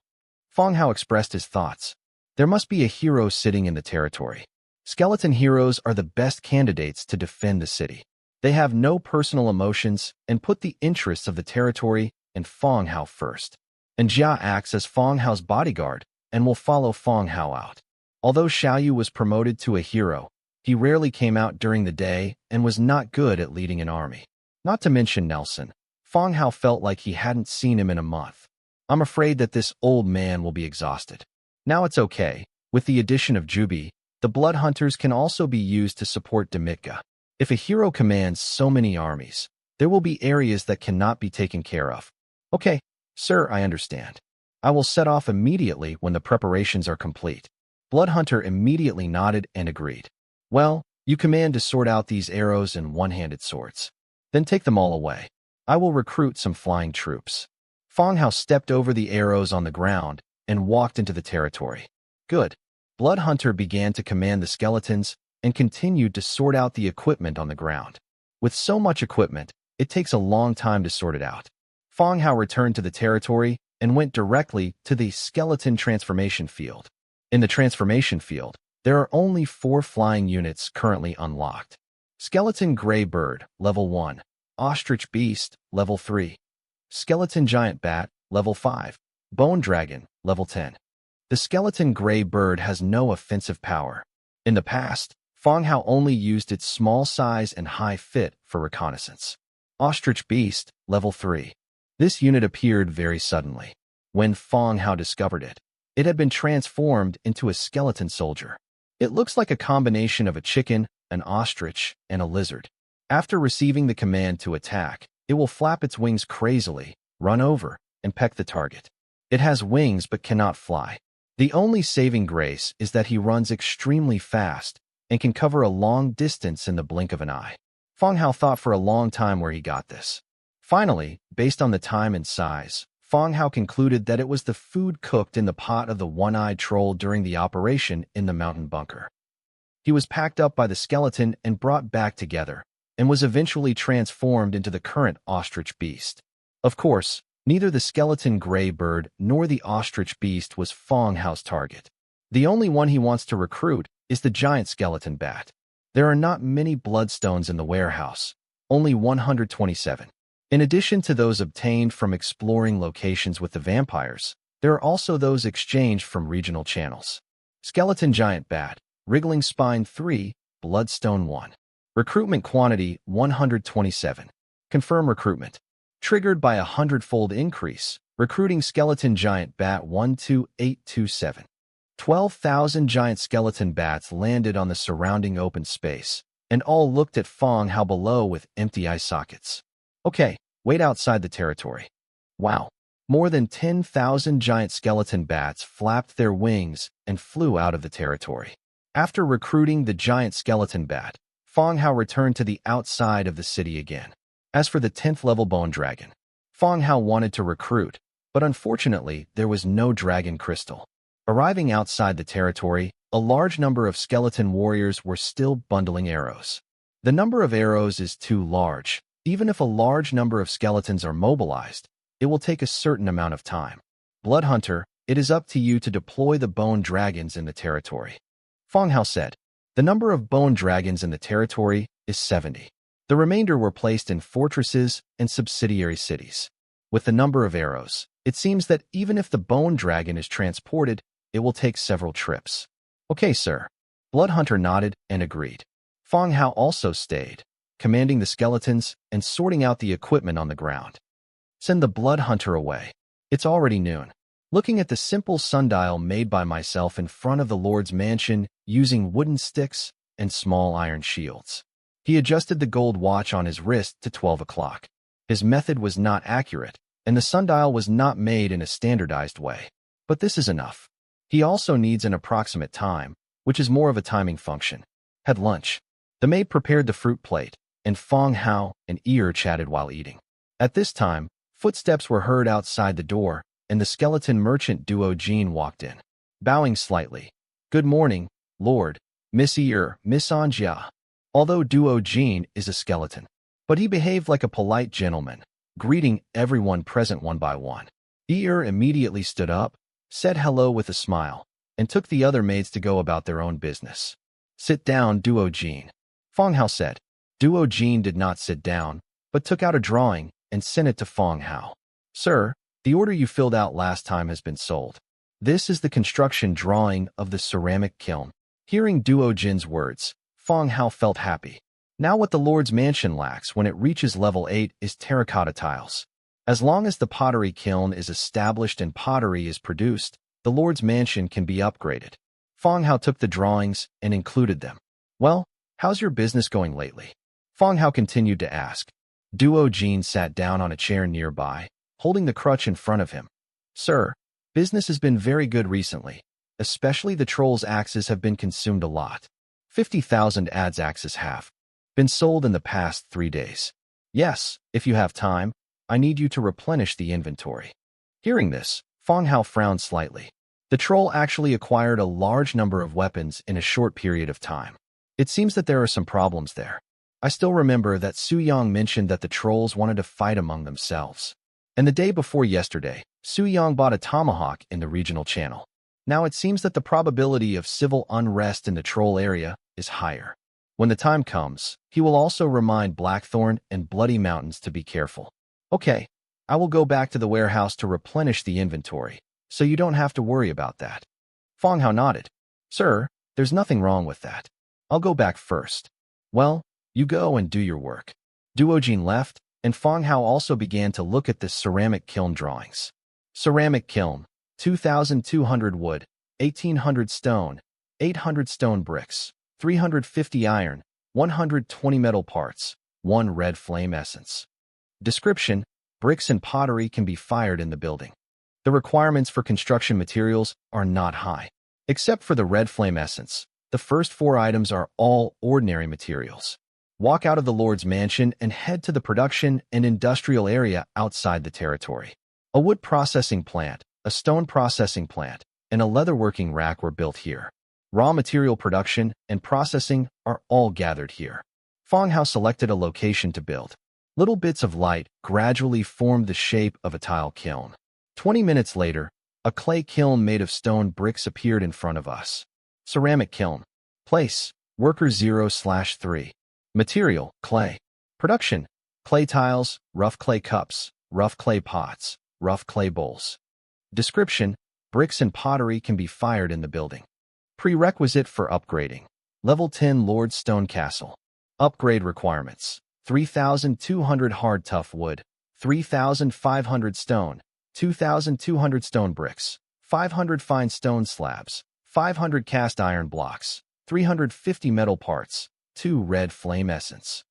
Fong Hao expressed his thoughts. There must be a hero sitting in the territory. Skeleton heroes are the best candidates to defend the city. They have no personal emotions and put the interests of the territory and Fong Hao first. And Jia acts as Fong Hao's bodyguard and will follow Fong Hao out. Although Xiaoyu was promoted to a hero, he rarely came out during the day and was not good at leading an army. Not to mention Nelson. Fang Hao felt like he hadn't seen him in a month. I'm afraid that this old man will be exhausted. Now it's okay. With the addition of Jubi, the blood hunters can also be used to support Demitka. If a hero commands so many armies, there will be areas that cannot be taken care of. Okay, sir, I understand. I will set off immediately when the preparations are complete. Blood Hunter immediately nodded and agreed. Well, you command to sort out these arrows and one-handed swords. Then take them all away. I will recruit some flying troops. Fang Hao stepped over the arrows on the ground and walked into the territory. Good. Blood Hunter began to command the skeletons and continued to sort out the equipment on the ground. With so much equipment, it takes a long time to sort it out. Fang Hao returned to the territory and went directly to the skeleton transformation field. In the transformation field, there are only 4 flying units currently unlocked. Skeleton Gray Bird, Level 1. Ostrich Beast, Level 3. Skeleton Giant Bat, Level 5. Bone Dragon, Level 10. The Skeleton Gray Bird has no offensive power. In the past, Fang Hao only used its small size and high fit for reconnaissance. Ostrich Beast, Level 3. This unit appeared very suddenly. When Fang Hao discovered it, it had been transformed into a skeleton soldier. It looks like a combination of a chicken, an ostrich, and a lizard. After receiving the command to attack, it will flap its wings crazily, run over, and peck the target. It has wings but cannot fly. The only saving grace is that he runs extremely fast and can cover a long distance in the blink of an eye. Fang Hao thought for a long time where he got this. Finally, based on the time and size, Fang Hao concluded that it was the food cooked in the pot of the one-eyed troll during the operation in the mountain bunker. He was packed up by the skeleton and brought back together, and was eventually transformed into the current ostrich beast. Of course, neither the skeleton gray bird nor the ostrich beast was Fang Hao's target. The only one he wants to recruit is the giant skeleton bat. There are not many bloodstones in the warehouse, only 127. In addition to those obtained from exploring locations with the vampires, there are also those exchanged from regional channels. Skeleton giant bat, wriggling spine 3, bloodstone 1. Recruitment quantity 127. Confirm recruitment. Triggered by a 100-fold increase, recruiting skeleton giant bat 12827. 12,000 giant skeleton bats landed on the surrounding open space, and all looked at Fang Hao below with empty eye sockets. Okay, wait outside the territory. Wow. More than 10,000 giant skeleton bats flapped their wings and flew out of the territory. After recruiting the giant skeleton bat, Fang Hao returned to the outside of the city again. As for the 10th level bone dragon, Fang Hao wanted to recruit, but unfortunately there was no dragon crystal. Arriving outside the territory, a large number of skeleton warriors were still bundling arrows. The number of arrows is too large. Even if a large number of skeletons are mobilized, it will take a certain amount of time. Blood Hunter, it is up to you to deploy the bone dragons in the territory. Fang Hao said. The number of bone dragons in the territory is 70. The remainder were placed in fortresses and subsidiary cities. With the number of arrows, it seems that even if the bone dragon is transported, it will take several trips. Okay, sir. Blood Hunter nodded and agreed. Fang Hao also stayed, commanding the skeletons and sorting out the equipment on the ground. Send the Blood Hunter away. It's already noon. Looking at the simple sundial made by myself in front of the Lord's mansion using wooden sticks and small iron shields. He adjusted the gold watch on his wrist to 12 o'clock. His method was not accurate, and the sundial was not made in a standardized way. But this is enough. He also needs an approximate time, which is more of a timing function. Had lunch. The maid prepared the fruit plate, and Fang Hao and Ear chatted while eating. At this time, footsteps were heard outside the door, and the skeleton merchant Duo Jean walked in. Bowing slightly. Good morning, Lord, Miss Ear, Miss Anjia. Although Duo Jean is a skeleton, but he behaved like a polite gentleman, greeting everyone present one by one. Ear immediately stood up, said hello with a smile, and took the other maids to go about their own business. Sit down, Duo Jean. Fang Hao said. Duo Jean did not sit down, but took out a drawing and sent it to Fang Hao. Sir, the order you filled out last time has been sold. This is the construction drawing of the ceramic kiln. Hearing Duo Jin's words, Fong Hao felt happy. Now what the Lord's mansion lacks when it reaches level 8 is terracotta tiles. As long as the pottery kiln is established and pottery is produced, the Lord's mansion can be upgraded. Fong Hao took the drawings and included them. Well, how's your business going lately? Fong Hao continued to ask. Duo Jin sat down on a chair nearby, holding the crutch in front of him. Sir, business has been very good recently. Especially the troll's axes have been consumed a lot. 50,000 adze axes have been sold in the past 3 days. Yes, if you have time, I need you to replenish the inventory. Hearing this, Fong Hao frowned slightly. The troll actually acquired a large number of weapons in a short period of time. It seems that there are some problems there. I still remember that Su Yang mentioned that the trolls wanted to fight among themselves. And the day before yesterday, Su Yang bought a tomahawk in the regional channel. Now it seems that the probability of civil unrest in the troll area is higher. When the time comes, he will also remind Blackthorn and Bloody Mountains to be careful. Okay, I will go back to the warehouse to replenish the inventory, so you don't have to worry about that. Fong Hao nodded. Sir, there's nothing wrong with that. I'll go back first. Well, you go and do your work. Duo Jin left, and Fong Hao also began to look at the ceramic kiln drawings. Ceramic kiln, 2,200 wood, 1,800 stone, 800 stone bricks, 350 iron, 120 metal parts, 1 red flame essence. Description: bricks and pottery can be fired in the building. The requirements for construction materials are not high. Except for the red flame essence, the first 4 items are all ordinary materials. Walk out of the Lord's mansion and head to the production and industrial area outside the territory. A wood processing plant, a stone processing plant, and a leatherworking rack were built here. Raw material production and processing are all gathered here. Fong Hao selected a location to build. Little bits of light gradually formed the shape of a tile kiln. 20 minutes later, a clay kiln made of stone bricks appeared in front of us. Ceramic kiln. Place: worker 0/3. Material: clay. Production: clay tiles, rough clay cups, rough clay pots, rough clay bowls. Description: bricks and pottery can be fired in the building. Prerequisite for upgrading: Level 10 Lord's Stone Castle. Upgrade requirements: 3,200 hard tough wood, 3,500 stone, 2,200 stone bricks, 500 fine stone slabs, 500 cast iron blocks, 350 metal parts, 2 red flame essence.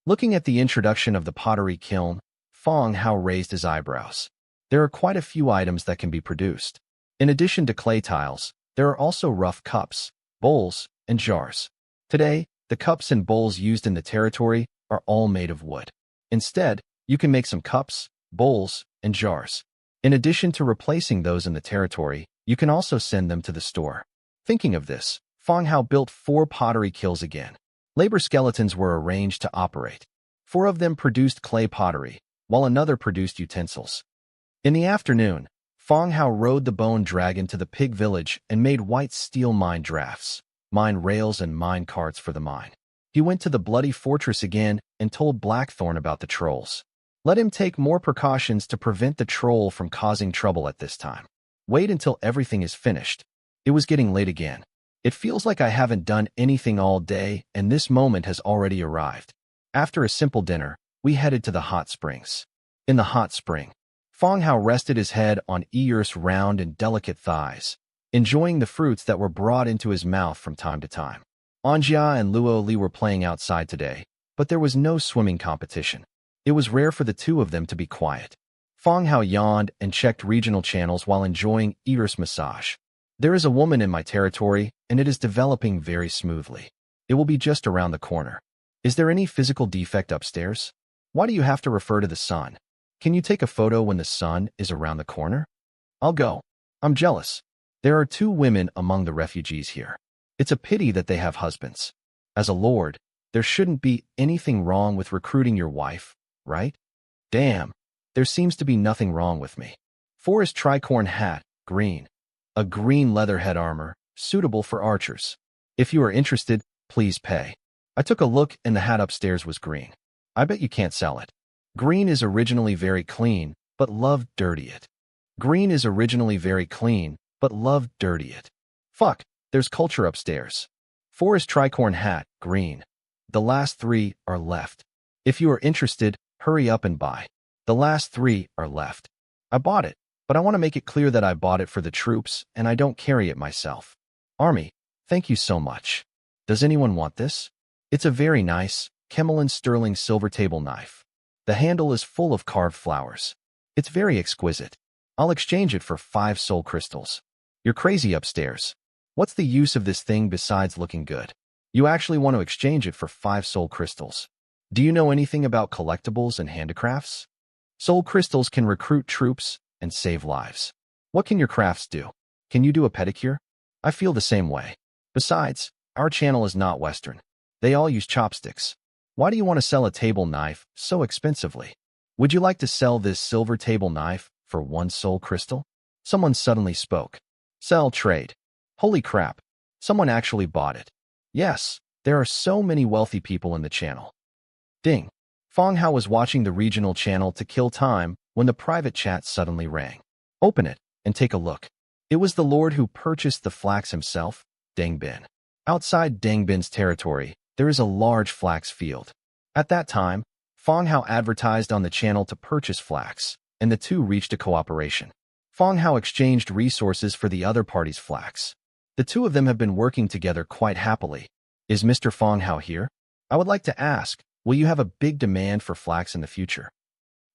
Looking at the introduction of the pottery kiln, Fong Hao raised his eyebrows. There are quite a few items that can be produced. In addition to clay tiles, there are also rough cups, bowls, and jars. Today, the cups and bowls used in the territory are all made of wood. Instead, you can make some cups, bowls, and jars. In addition to replacing those in the territory, you can also send them to the store. Thinking of this, Fong Hao built 4 pottery kilns again. Labor skeletons were arranged to operate. 4 of them produced clay pottery, while another produced utensils. In the afternoon, Fong Hao rode the bone dragon to the pig village and made white steel mine drafts, mine rails and mine carts for the mine. He went to the bloody fortress again and told Blackthorn about the trolls. Let him take more precautions to prevent the troll from causing trouble at this time. Wait until everything is finished. It was getting late again. It feels like I haven't done anything all day and this moment has already arrived. After a simple dinner, we headed to the hot springs. In the hot spring, Fong Hao rested his head on Earth's round and delicate thighs, enjoying the fruits that were brought into his mouth from time to time. Anjia and Luo Li were playing outside today, but there was no swimming competition. It was rare for the 2 of them to be quiet. Fong Hao yawned and checked regional channels while enjoying Earth's massage. There is a woman in my territory, and it is developing very smoothly. It will be just around the corner. Is there any physical defect upstairs? Why do you have to refer to the sun? Can you take a photo when the sun is around the corner? I'll go. I'm jealous. There are 2 women among the refugees here. It's a pity that they have husbands. As a lord, there shouldn't be anything wrong with recruiting your wife, right? Damn, there seems to be nothing wrong with me. Forest tricorn hat, green. A green leather head armor, suitable for archers. If you are interested, please pay. I took a look and the hat upstairs was green. I bet you can't sell it. Green is originally very clean, but love dirty it. Green is originally very clean, but loved dirty it. Fuck, there's culture upstairs. 4 is tricorn hat, green. The last 3 are left. If you are interested, hurry up and buy. The last 3 are left. I bought it, but I want to make it clear that I bought it for the troops and I don't carry it myself. Army, thank you so much. Does anyone want this? It's a very nice, Kemelin sterling silver table knife. The handle is full of carved flowers. It's very exquisite. I'll exchange it for 5 soul crystals. You're crazy upstairs. What's the use of this thing besides looking good? You actually want to exchange it for 5 soul crystals. Do you know anything about collectibles and handicrafts? Soul crystals can recruit troops and save lives. What can your crafts do? Can you do a pedicure? I feel the same way. Besides, our channel is not Western. They all use chopsticks. Why do you want to sell a table knife so expensively? Would you like to sell this silver table knife for 1 soul crystal? Someone suddenly spoke. Sell trade. Holy crap. Someone actually bought it. Yes, there are so many wealthy people in the channel. Ding. Fong Hao was watching the regional channel to kill time when the private chat suddenly rang. Open it and take a look. It was the lord who purchased the flax himself, Deng Bin. Outside Deng Bin's territory, there is a large flax field. At that time, Fong Hao advertised on the channel to purchase flax, and the two reached a cooperation. Fong Hao exchanged resources for the other party's flax. The two of them have been working together quite happily. Is Mr. Fong Hao here? I would like to ask, will you have a big demand for flax in the future?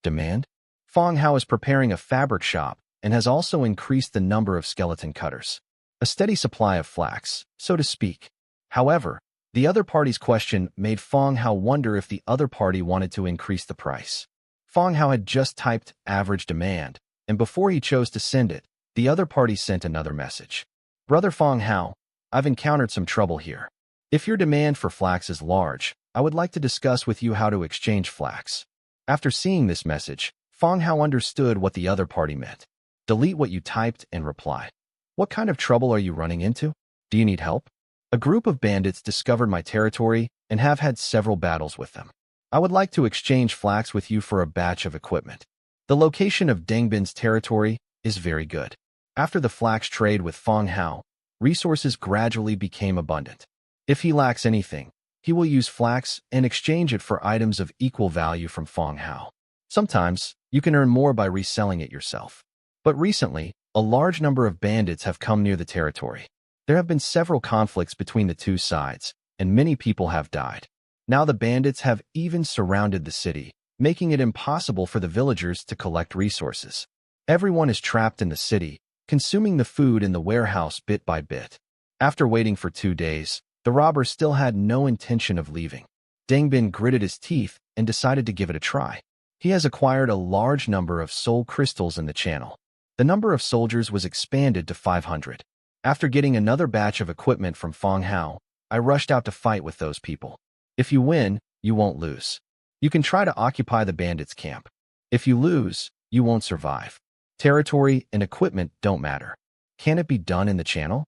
Demand? Fong Hao is preparing a fabric shop and has also increased the number of skeleton cutters. A steady supply of flax, so to speak. However, the other party's question made Fong Hao wonder if the other party wanted to increase the price. Fong Hao had just typed average demand, and before he chose to send it, the other party sent another message. Brother Fong Hao, I've encountered some trouble here. If your demand for flax is large, I would like to discuss with you how to exchange flax. After seeing this message, Fong Hao understood what the other party meant. Delete what you typed and reply. What kind of trouble are you running into? Do you need help? A group of bandits discovered my territory and have had several battles with them. I would like to exchange flax with you for a batch of equipment. The location of Deng Bin's territory is very good. After the flax trade with Fong Hao, resources gradually became abundant. If he lacks anything, he will use flax and exchange it for items of equal value from Fong Hao. Sometimes, you can earn more by reselling it yourself. But recently, a large number of bandits have come near the territory. There have been several conflicts between the two sides, and many people have died. Now the bandits have even surrounded the city, making it impossible for the villagers to collect resources. Everyone is trapped in the city, consuming the food in the warehouse bit by bit. After waiting for 2 days, the robber still had no intention of leaving. Deng Bin gritted his teeth and decided to give it a try. He has acquired a large number of soul crystals in the channel. The number of soldiers was expanded to 500. After getting another batch of equipment from Fong Hao, I rushed out to fight with those people. If you win, you won't lose. You can try to occupy the bandits' camp. If you lose, you won't survive. Territory and equipment don't matter. Can it be done in the channel?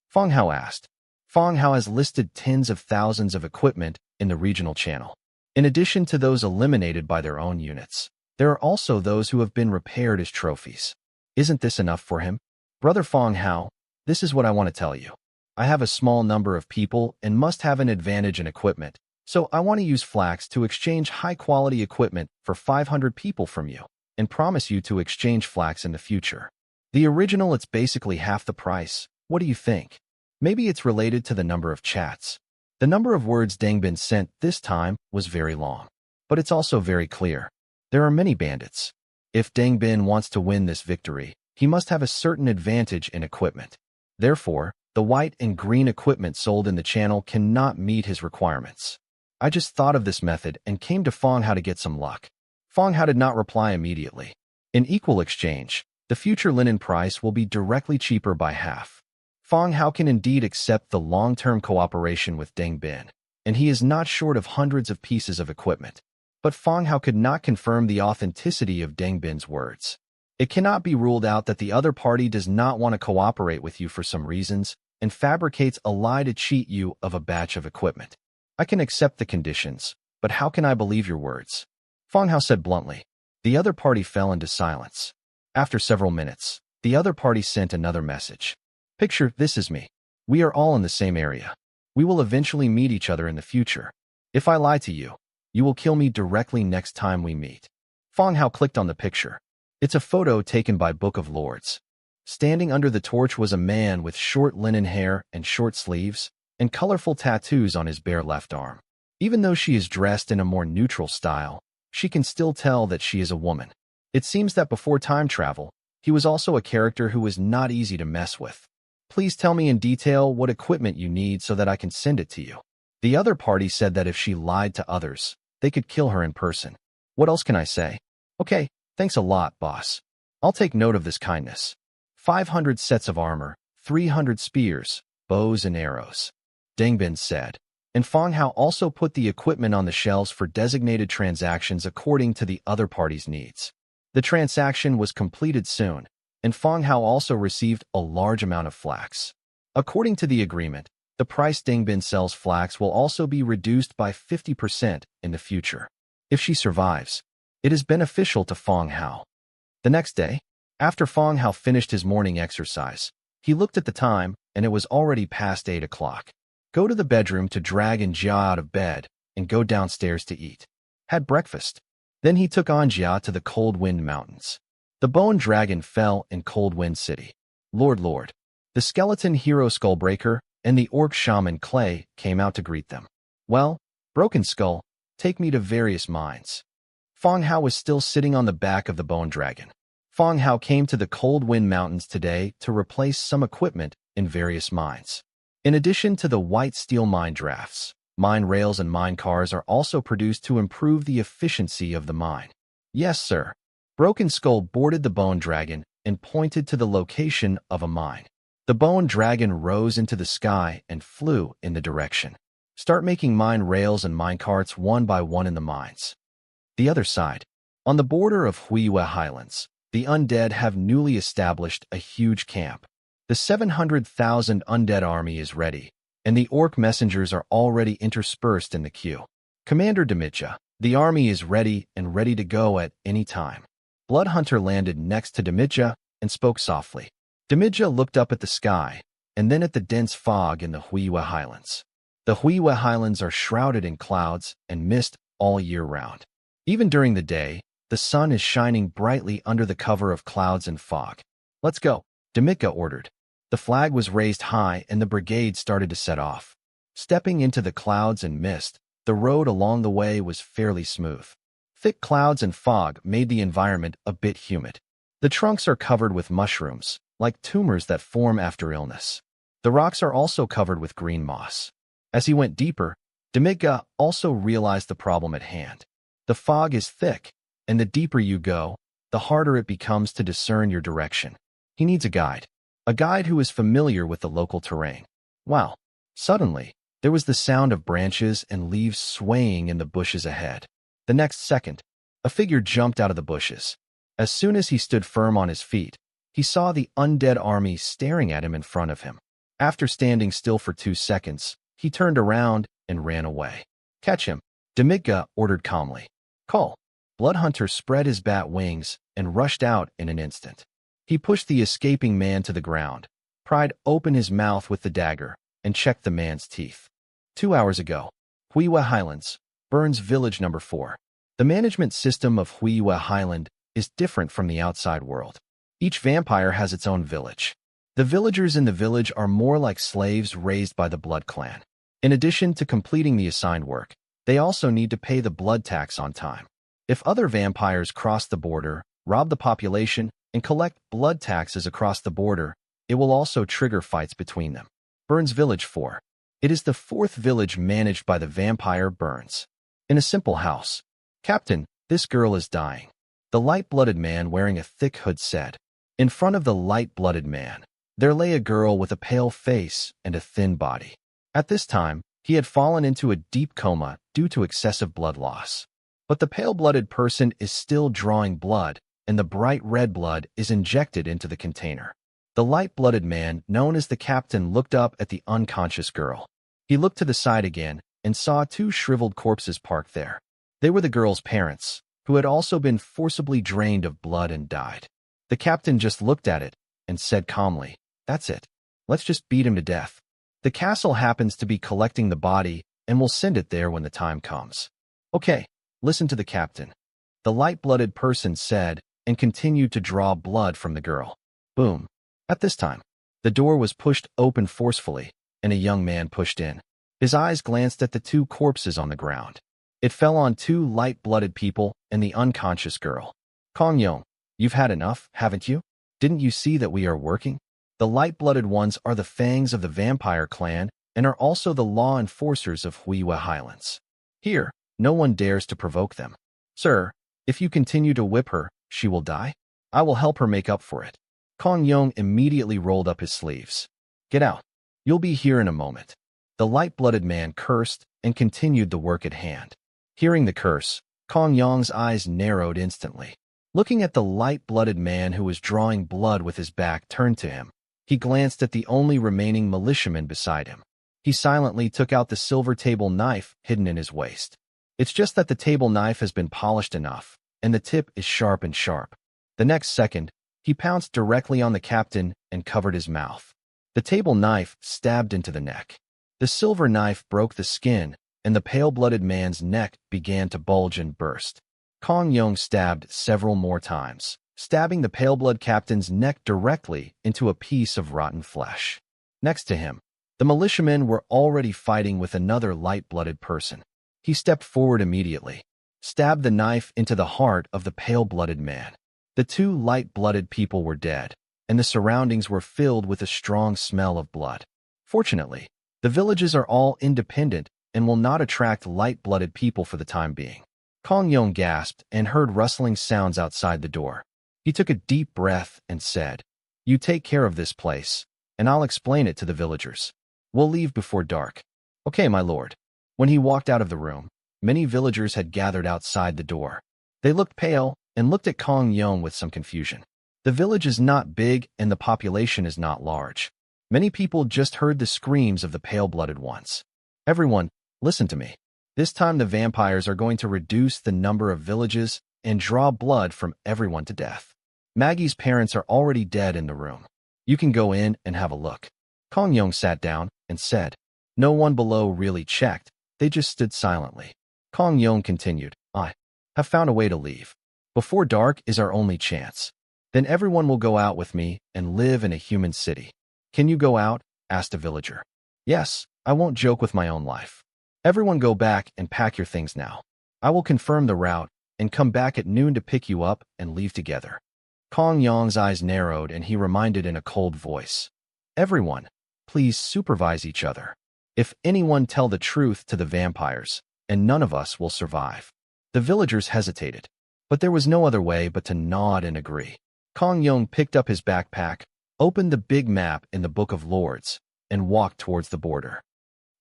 Fong Hao asked. Fong Hao has listed tens of thousands of equipment in the regional channel. In addition to those eliminated by their own units, there are also those who have been repaired as trophies. Isn't this enough for him? Brother Fong Hao, this is what I want to tell you. I have a small number of people and must have an advantage in equipment, so I want to use flax to exchange high-quality equipment for 500 people from you, and promise you to exchange flax in the future. The original, it's basically half the price. What do you think? Maybe it's related to the number of chats. The number of words Deng Bin sent this time was very long. But it's also very clear. There are many bandits. If Deng Bin wants to win this victory, he must have a certain advantage in equipment. Therefore, the white and green equipment sold in the channel cannot meet his requirements. I just thought of this method and came to Fong Hao to get some luck. Fong Hao did not reply immediately. In equal exchange, the future linen price will be directly cheaper by half. Fong Hao can indeed accept the long-term cooperation with Deng Bin, and he is not short of hundreds of pieces of equipment. But Fong Hao could not confirm the authenticity of Deng Bin's words. It cannot be ruled out that the other party does not want to cooperate with you for some reasons and fabricates a lie to cheat you of a batch of equipment. I can accept the conditions, but how can I believe your words? Fong Hao said bluntly. The other party fell into silence. After several minutes, The other party sent another message. Picture, this is me. We are all in the same area. We will eventually meet each other in the future. If I lie to you, you will kill me directly next time we meet. Fong Hao clicked on the picture. It's a photo taken by Book of Lords. Standing under the torch was a man with short linen hair and short sleeves, and colorful tattoos on his bare left arm. Even though she is dressed in a more neutral style, she can still tell that she is a woman. It seems that before time travel, he was also a character who was not easy to mess with. Please tell me in detail what equipment you need so that I can send it to you. The other party said that if she lied to others, they could kill her in person. What else can I say? Okay, thanks a lot, boss. I'll take note of this kindness. 500 sets of armor, 300 spears, bows and arrows. Dengbin said. And Fong Hao also put the equipment on the shelves for designated transactions according to the other party's needs. The transaction was completed soon, and Fong Hao also received a large amount of flax. According to the agreement, the price Dengbin sells flax will also be reduced by 50% in the future. If she survives, it is beneficial to Fong Hao. The next day, after Fong Hao finished his morning exercise, he looked at the time, and it was already past 8 o'clock. Go to the bedroom to drag Jia out of bed and go downstairs to eat. Had breakfast. Then he took on Jia to the Cold Wind Mountains. The bone dragon fell in Cold Wind City. Lord. The skeleton hero Skullbreaker and the orc shaman Clay came out to greet them. Well, Broken Skull, take me to various mines. Fong Hao was still sitting on the back of the bone dragon. Fong Hao came to the Cold Wind Mountains today to replace some equipment in various mines. In addition to the white steel mine drafts, mine rails and mine cars are also produced to improve the efficiency of the mine. Yes, sir. Broken Skull boarded the bone dragon and pointed to the location of a mine. The bone dragon rose into the sky and flew in the direction. Start making mine rails and mine carts one by one in the mines. The other side. On the border of Huiyue Highlands, the undead have newly established a huge camp. The 700,000 undead army is ready, and the orc messengers are already interspersed in the queue. Commander Demidja, the army is ready and ready to go at any time. Bloodhunter landed next to Demidja and spoke softly. Demidja looked up at the sky, and then at the dense fog in the Huiyue Highlands. The Huiyue Highlands are shrouded in clouds and mist all year round. Even during the day, the sun is shining brightly under the cover of clouds and fog. Let's go, Demidja ordered. The flag was raised high and the brigade started to set off. Stepping into the clouds and mist, the road along the way was fairly smooth. Thick clouds and fog made the environment a bit humid. The trunks are covered with mushrooms, like tumors that form after illness. The rocks are also covered with green moss. As he went deeper, Demidja also realized the problem at hand. The fog is thick, and the deeper you go, the harder it becomes to discern your direction. He needs a guide who is familiar with the local terrain. Wow! Suddenly, there was the sound of branches and leaves swaying in the bushes ahead. The next second, a figure jumped out of the bushes. As soon as he stood firm on his feet, he saw the undead army staring at him in front of him. After standing still for 2 seconds, he turned around and ran away. Catch him, Demidja ordered calmly. Call. Bloodhunter spread his bat wings and rushed out in an instant. He pushed the escaping man to the ground, pried open his mouth with the dagger, and checked the man's teeth. 2 hours ago, Huiyue Highlands, Burns Village No. 4. The management system of Huiyue Highland is different from the outside world. Each vampire has its own village. The villagers in the village are more like slaves raised by the Blood Clan. In addition to completing the assigned work, they also need to pay the blood tax on time. If other vampires cross the border, rob the population, and collect blood taxes across the border, it will also trigger fights between them. Burns Village 4. It is the 4th village managed by the vampire Burns. In a simple house. Captain, this girl is dying. The light-blooded man wearing a thick hood said. In front of the light-blooded man, there lay a girl with a pale face and a thin body. At this time, he had fallen into a deep coma due to excessive blood loss. But the pale-blooded person is still drawing blood, and the bright red blood is injected into the container. The light-blooded man, known as the captain, looked up at the unconscious girl. He looked to the side again and saw 2 shriveled corpses parked there. They were the girl's parents, who had also been forcibly drained of blood and died. The captain just looked at it and said calmly, "That's it. Let's just beat him to death. The castle happens to be collecting the body, and we'll send it there when the time comes." "Okay, listen to the captain," the light-blooded person said, and continued to draw blood from the girl. Boom. At this time, the door was pushed open forcefully, and a young man pushed in. His eyes glanced at the two corpses on the ground. It fell on two light-blooded people and the unconscious girl. "Kong Yong, you've had enough, haven't you? Didn't you see that we are working? The light-blooded ones are the fangs of the vampire clan and are also the law enforcers of Huiwa Highlands. Here, no one dares to provoke them. Sir, if you continue to whip her, she will die. I will help her make up for it." Kong Yong immediately rolled up his sleeves. "Get out. You'll be here in a moment." The light-blooded man cursed and continued the work at hand. Hearing the curse, Kong Yong's eyes narrowed instantly. Looking at the light-blooded man who was drawing blood with his back turned to him, he glanced at the only remaining militiaman beside him. He silently took out the silver table knife hidden in his waist. It's just that the table knife has been polished enough, and the tip is sharp and sharp. The next second, he pounced directly on the captain and covered his mouth. The table knife stabbed into the neck. The silver knife broke the skin, and the pale-blooded man's neck began to bulge and burst. Kong Yong stabbed several more times, stabbing the pale-blood captain's neck directly into a piece of rotten flesh. Next to him, the militiamen were already fighting with another light-blooded person. He stepped forward immediately, stabbed the knife into the heart of the pale-blooded man. The two light-blooded people were dead, and the surroundings were filled with a strong smell of blood. Fortunately, the villages are all independent and will not attract light-blooded people for the time being. Kong Yong gasped and heard rustling sounds outside the door. He took a deep breath and said, "You take care of this place, and I'll explain it to the villagers. We'll leave before dark." "Okay, my lord." When he walked out of the room, many villagers had gathered outside the door. They looked pale and looked at Kong Yong with some confusion. The village is not big and the population is not large. Many people just heard the screams of the pale-blooded ones. "Everyone, listen to me. This time the vampires are going to reduce the number of villages and draw blood from everyone to death. Maggie's parents are already dead in the room. You can go in and have a look." Kong Yong sat down and said. No one below really checked. They just stood silently. Kong Yong continued, "I have found a way to leave. Before dark is our only chance. Then everyone will go out with me and live in a human city." "Can you go out?" asked a villager. "Yes, I won't joke with my own life. Everyone go back and pack your things now. I will confirm the route and come back at noon to pick you up and leave together." Kong Yong's eyes narrowed and he reminded in a cold voice, "Everyone, please supervise each other. If anyone tell the truth to the vampires, and none of us will survive." The villagers hesitated, but there was no other way but to nod and agree. Kong Yong picked up his backpack, opened the big map in the Book of Lords, and walked towards the border.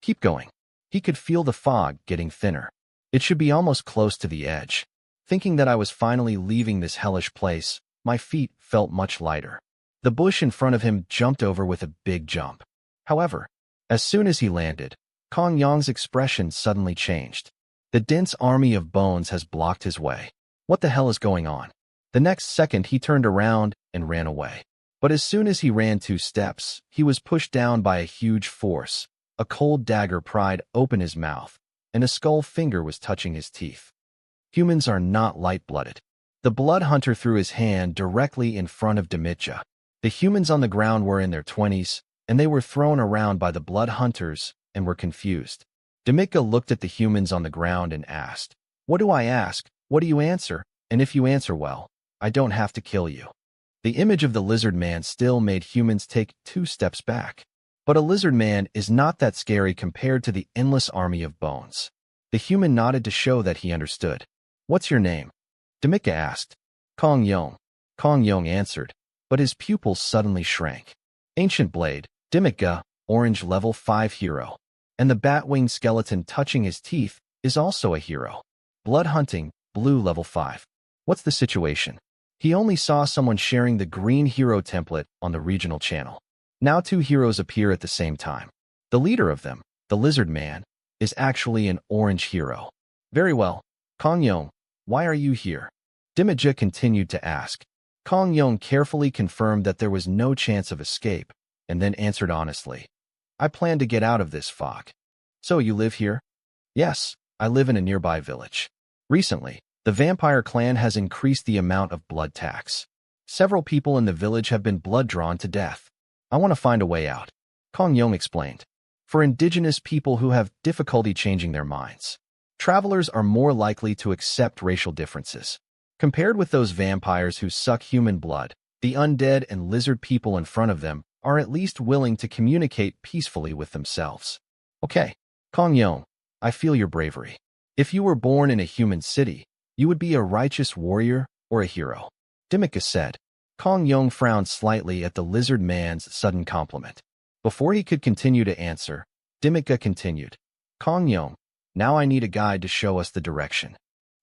"Keep going." He could feel the fog getting thinner. It should be almost close to the edge. Thinking that I was finally leaving this hellish place, my feet felt much lighter. The bush in front of him jumped over with a big jump. However, as soon as he landed, Kong Yong's expression suddenly changed. The dense army of bones has blocked his way. What the hell is going on? The next second he turned around and ran away. But as soon as he ran 2 steps, he was pushed down by a huge force. A cold dagger pried open his mouth, and a skull finger was touching his teeth. Humans are not light-blooded. The blood hunter threw his hand directly in front of Demitja. The humans on the ground were in their 20s, and they were thrown around by the blood hunters and were confused. Demitja looked at the humans on the ground and asked, "What do I ask? What do you answer? And if you answer well, I don't have to kill you." The image of the lizard man still made humans take 2 steps back. But a lizard man is not that scary compared to the endless army of bones. The human nodded to show that he understood. "What's your name?" Demitja asked. "Kong Yong." Kong Yong answered, but his pupils suddenly shrank. "Ancient Blade, Demitja, Orange level 5 hero. And the bat-winged skeleton touching his teeth is also a hero. Blood Hunting, Blue level 5. What's the situation?" He only saw someone sharing the green hero template on the regional channel. Now 2 heroes appear at the same time. The leader of them, the lizard man, is actually an orange hero. "Very well. Kong Yong, why are you here?" Demitja continued to ask. Kong Yong carefully confirmed that there was no chance of escape, and then answered honestly, I plan to get out of this fog. So you live here? Yes, I live in a nearby village. Recently, the vampire clan has increased the amount of blood tax. Several people in the village have been blood drawn to death. I want to find a way out, Kong Yong explained. For indigenous people who have difficulty changing their minds, travelers are more likely to accept racial differences. Compared with those vampires who suck human blood, the undead and lizard people in front of them are at least willing to communicate peacefully with themselves. Okay, Kong Yong, I feel your bravery. If you were born in a human city, you would be a righteous warrior or a hero, Dimika said. Kong Yong frowned slightly at the lizard man's sudden compliment. Before he could continue to answer, Dimika continued, Kong Yong, now I need a guide to show us the direction.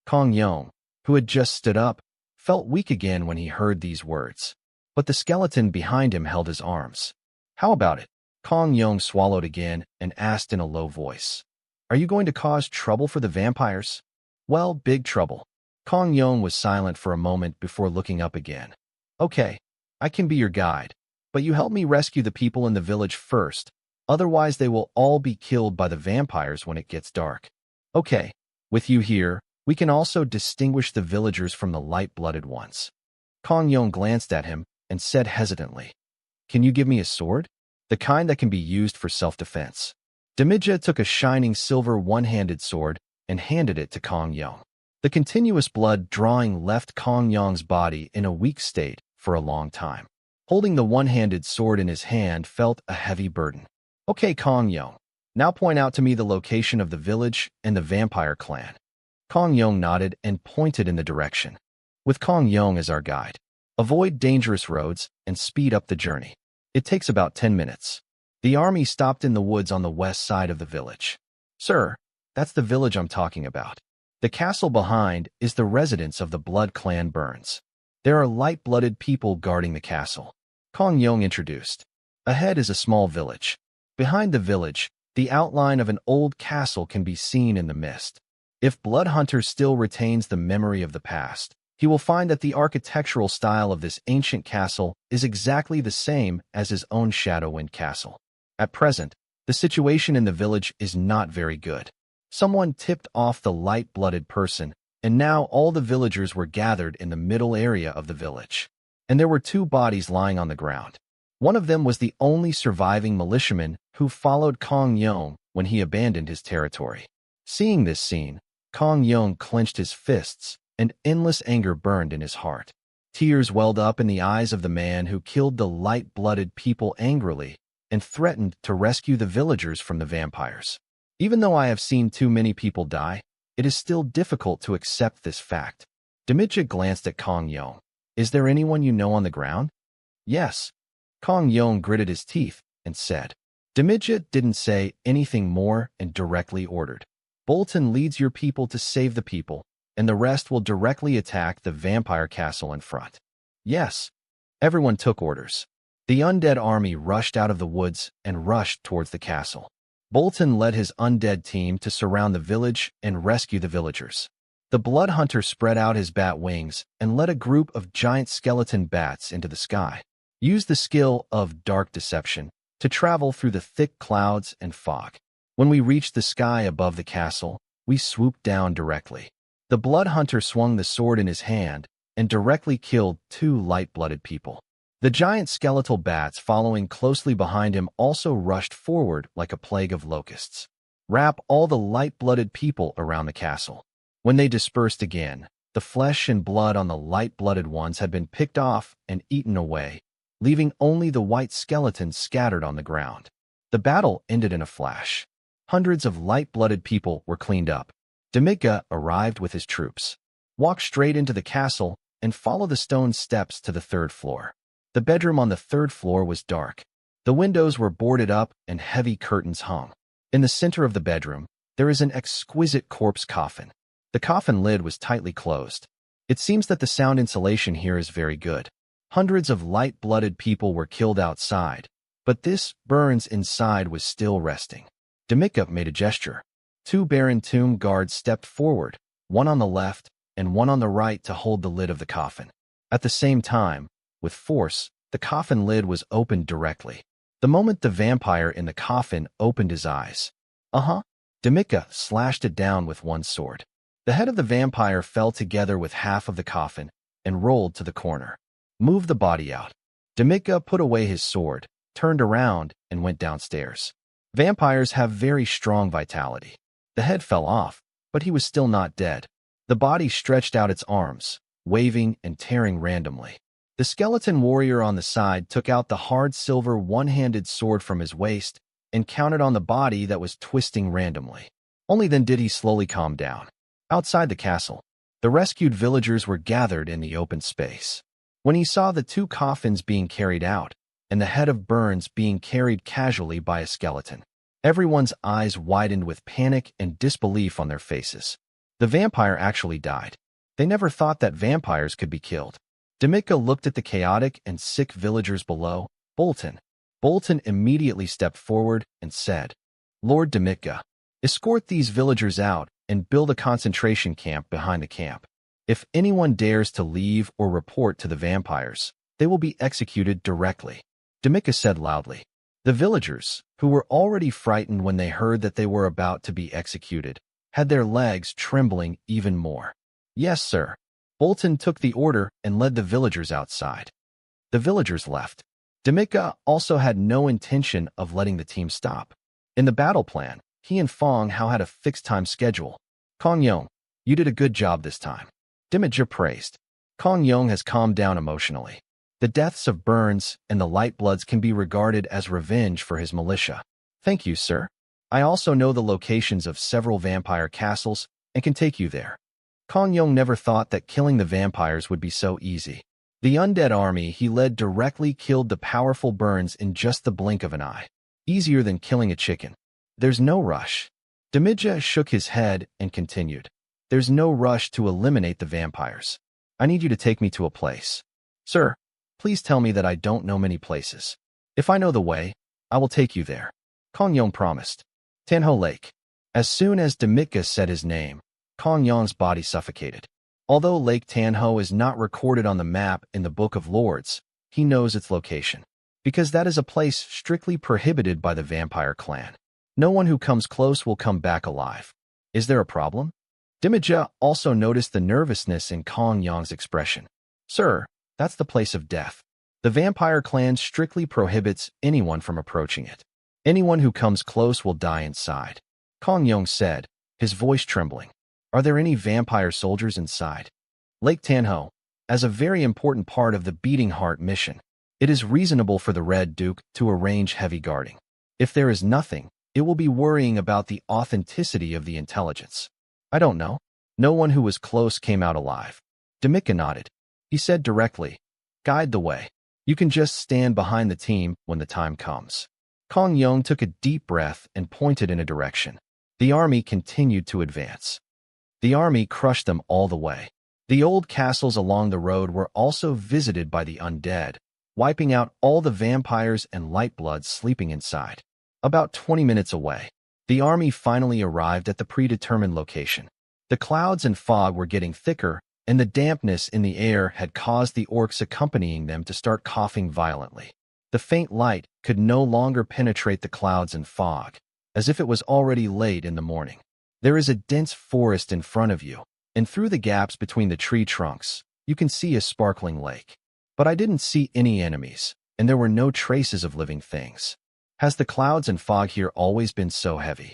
Kong Yong, who had just stood up, felt weak again when he heard these words. But the skeleton behind him held his arms. How about it? Kong Yong swallowed again and asked in a low voice. Are you going to cause trouble for the vampires? Well, big trouble. Kong Yong was silent for a moment before looking up again. Okay, I can be your guide, but you help me rescue the people in the village first, otherwise they will all be killed by the vampires when it gets dark. Okay, with you here, we can also distinguish the villagers from the light-blooded ones. Kong Yong glanced at him and said hesitantly, Can you give me a sword? The kind that can be used for self-defense. Demija took a shining silver one-handed sword and handed it to Kong Yong. The continuous blood drawing left Kong Yong's body in a weak state for a long time. Holding the one-handed sword in his hand felt a heavy burden. Okay, Kong Yong, now point out to me the location of the village and the vampire clan. Kong Yong nodded and pointed in the direction. With Kong Yong as our guide, avoid dangerous roads and speed up the journey. It takes about 10 minutes. The army stopped in the woods on the west side of the village. Sir, that's the village I'm talking about. The castle behind is the residence of the Blood Clan Burns. There are light-blooded people guarding the castle. Kong Yong introduced. Ahead is a small village. Behind the village, the outline of an old castle can be seen in the mist. If Blood Hunter still retains the memory of the past, he will find that the architectural style of this ancient castle is exactly the same as his own Shadowwind castle. At present, the situation in the village is not very good. Someone tipped off the light-blooded person, and now all the villagers were gathered in the middle area of the village. And there were 2 bodies lying on the ground. One of them was the only surviving militiaman who followed Kong Yong when he abandoned his territory. Seeing this scene, Kong Yong clenched his fists, and endless anger burned in his heart. Tears welled up in the eyes of the man who killed the light-blooded people angrily and threatened to rescue the villagers from the vampires. Even though I have seen too many people die, it is still difficult to accept this fact. Demija glanced at Kong Yong. Is there anyone you know on the ground? Yes. Kong Yong gritted his teeth and said. Demija didn't say anything more and directly ordered. Bolton leads your people to save the people, and the rest will directly attack the vampire castle in front. Yes. Everyone took orders. The undead army rushed out of the woods and rushed towards the castle. Bolton led his undead team to surround the village and rescue the villagers. The Blood Hunter spread out his bat wings and led a group of giant skeleton bats into the sky. Used the skill of dark deception to travel through the thick clouds and fog. When we reached the sky above the castle, we swooped down directly. The Blood Hunter swung the sword in his hand and directly killed 2 light-blooded people. The giant skeletal bats following closely behind him also rushed forward like a plague of locusts. Wrap all the light-blooded people around the castle. When they dispersed again, the flesh and blood on the light-blooded ones had been picked off and eaten away, leaving only the white skeletons scattered on the ground. The battle ended in a flash. Hundreds of light-blooded people were cleaned up. Demika arrived with his troops, walked straight into the castle, and followed the stone steps to the 3rd floor. The bedroom on the 3rd floor was dark. The windows were boarded up and heavy curtains hung. In the center of the bedroom, there is an exquisite corpse coffin. The coffin lid was tightly closed. It seems that the sound insulation here is very good. Hundreds of light-blooded people were killed outside, but this Burns inside was still resting. Demika made a gesture. 2 Baron Tomb guards stepped forward, one on the left and one on the right to hold the lid of the coffin. At the same time, with force, the coffin lid was opened directly. The moment the vampire in the coffin opened his eyes, Demika slashed it down with one sword. The head of the vampire fell together with half of the coffin and rolled to the corner. Move the body out. Demika put away his sword, turned around, and went downstairs. Vampires have very strong vitality. The head fell off, but he was still not dead. The body stretched out its arms, waving and tearing randomly. The skeleton warrior on the side took out the hard silver one-handed sword from his waist and counted on the body that was twisting randomly. Only then did he slowly calm down. Outside the castle, the rescued villagers were gathered in the open space. When he saw the two coffins being carried out and the head of Burns being carried casually by a skeleton, everyone's eyes widened with panic and disbelief on their faces. The vampire actually died. They never thought that vampires could be killed. Demika looked at the chaotic and sick villagers below. Bolton. Bolton immediately stepped forward and said, "Lord Demika, escort these villagers out and build a concentration camp behind the camp. If anyone dares to leave or report to the vampires, they will be executed directly," Demika said loudly. The villagers, who were already frightened when they heard that they were about to be executed, had their legs trembling even more. "Yes, sir." Bolton took the order and led the villagers outside. The villagers left. Demika also had no intention of letting the team stop. In the battle plan, he and Fong Hao had a fixed time schedule. "Kong Yong, you did a good job this time," Demika praised. Kong Yong has calmed down emotionally. The deaths of Burns and the Lightbloods can be regarded as revenge for his militia. "Thank you, sir. I also know the locations of several vampire castles and can take you there." Kong Yong never thought that killing the vampires would be so easy. The undead army he led directly killed the powerful Burns in just the blink of an eye. Easier than killing a chicken. "There's no rush." Demija shook his head and continued. "There's no rush to eliminate the vampires. I need you to take me to a place." "Sir, please tell me that I don't know many places. If I know the way, I will take you there," Kong Yong promised. Tanho Lake. As soon as Demika said his name, Kong Yong's body suffocated. Although Lake Tanho is not recorded on the map in the Book of Lords, he knows its location, because that is a place strictly prohibited by the vampire clan. No one who comes close will come back alive. Is there a problem? Dimija also noticed the nervousness in Kong Yong's expression. "Sir, that's the place of death. The vampire clan strictly prohibits anyone from approaching it. Anyone who comes close will die inside," Kong Yong said, his voice trembling. "Are there any vampire soldiers inside?" Lake Tanho, as a very important part of the Beating Heart mission, it is reasonable for the Red Duke to arrange heavy guarding. If there is nothing, it will be worrying about the authenticity of the intelligence. "I don't know. No one who was close came out alive." Demika nodded. He said directly, "Guide the way. You can just stand behind the team when the time comes." Kong Yong took a deep breath and pointed in a direction. The army continued to advance. The army crushed them all the way. The old castles along the road were also visited by the undead, wiping out all the vampires and Lightbloods sleeping inside. About 20 minutes away, the army finally arrived at the predetermined location. The clouds and fog were getting thicker, and the dampness in the air had caused the orcs accompanying them to start coughing violently. The faint light could no longer penetrate the clouds and fog, as if it was already late in the morning. There is a dense forest in front of you, and through the gaps between the tree trunks, you can see a sparkling lake. But I didn't see any enemies, and there were no traces of living things. Has the clouds and fog here always been so heavy?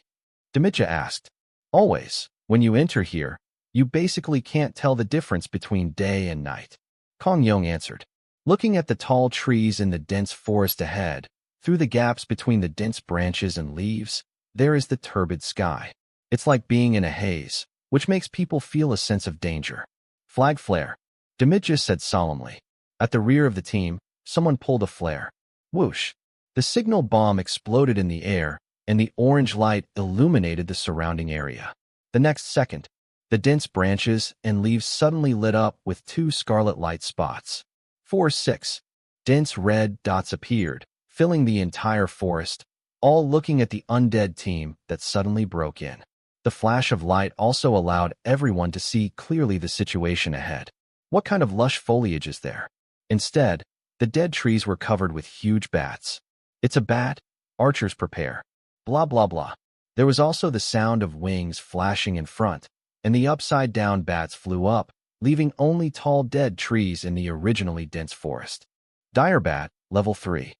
Demija asked. Always. When you enter here, you basically can't tell the difference between day and night. Kong Yong answered. Looking at the tall trees in the dense forest ahead, through the gaps between the dense branches and leaves, there is the turbid sky. It's like being in a haze, which makes people feel a sense of danger. Flag flare, Demija said solemnly. At the rear of the team, someone pulled a flare. Whoosh. The signal bomb exploded in the air, and the orange light illuminated the surrounding area. The next second, the dense branches and leaves suddenly lit up with 2 scarlet light spots. 4-6. Dense red dots appeared, filling the entire forest, all looking at the undead team that suddenly broke in. The flash of light also allowed everyone to see clearly the situation ahead. What kind of lush foliage is there? Instead, the dead trees were covered with huge bats. It's a bat. Archers prepare. Blah, blah, blah. There was also the sound of wings flashing in front, and the upside-down bats flew up, leaving only tall dead trees in the originally dense forest. Dire bat, level 3.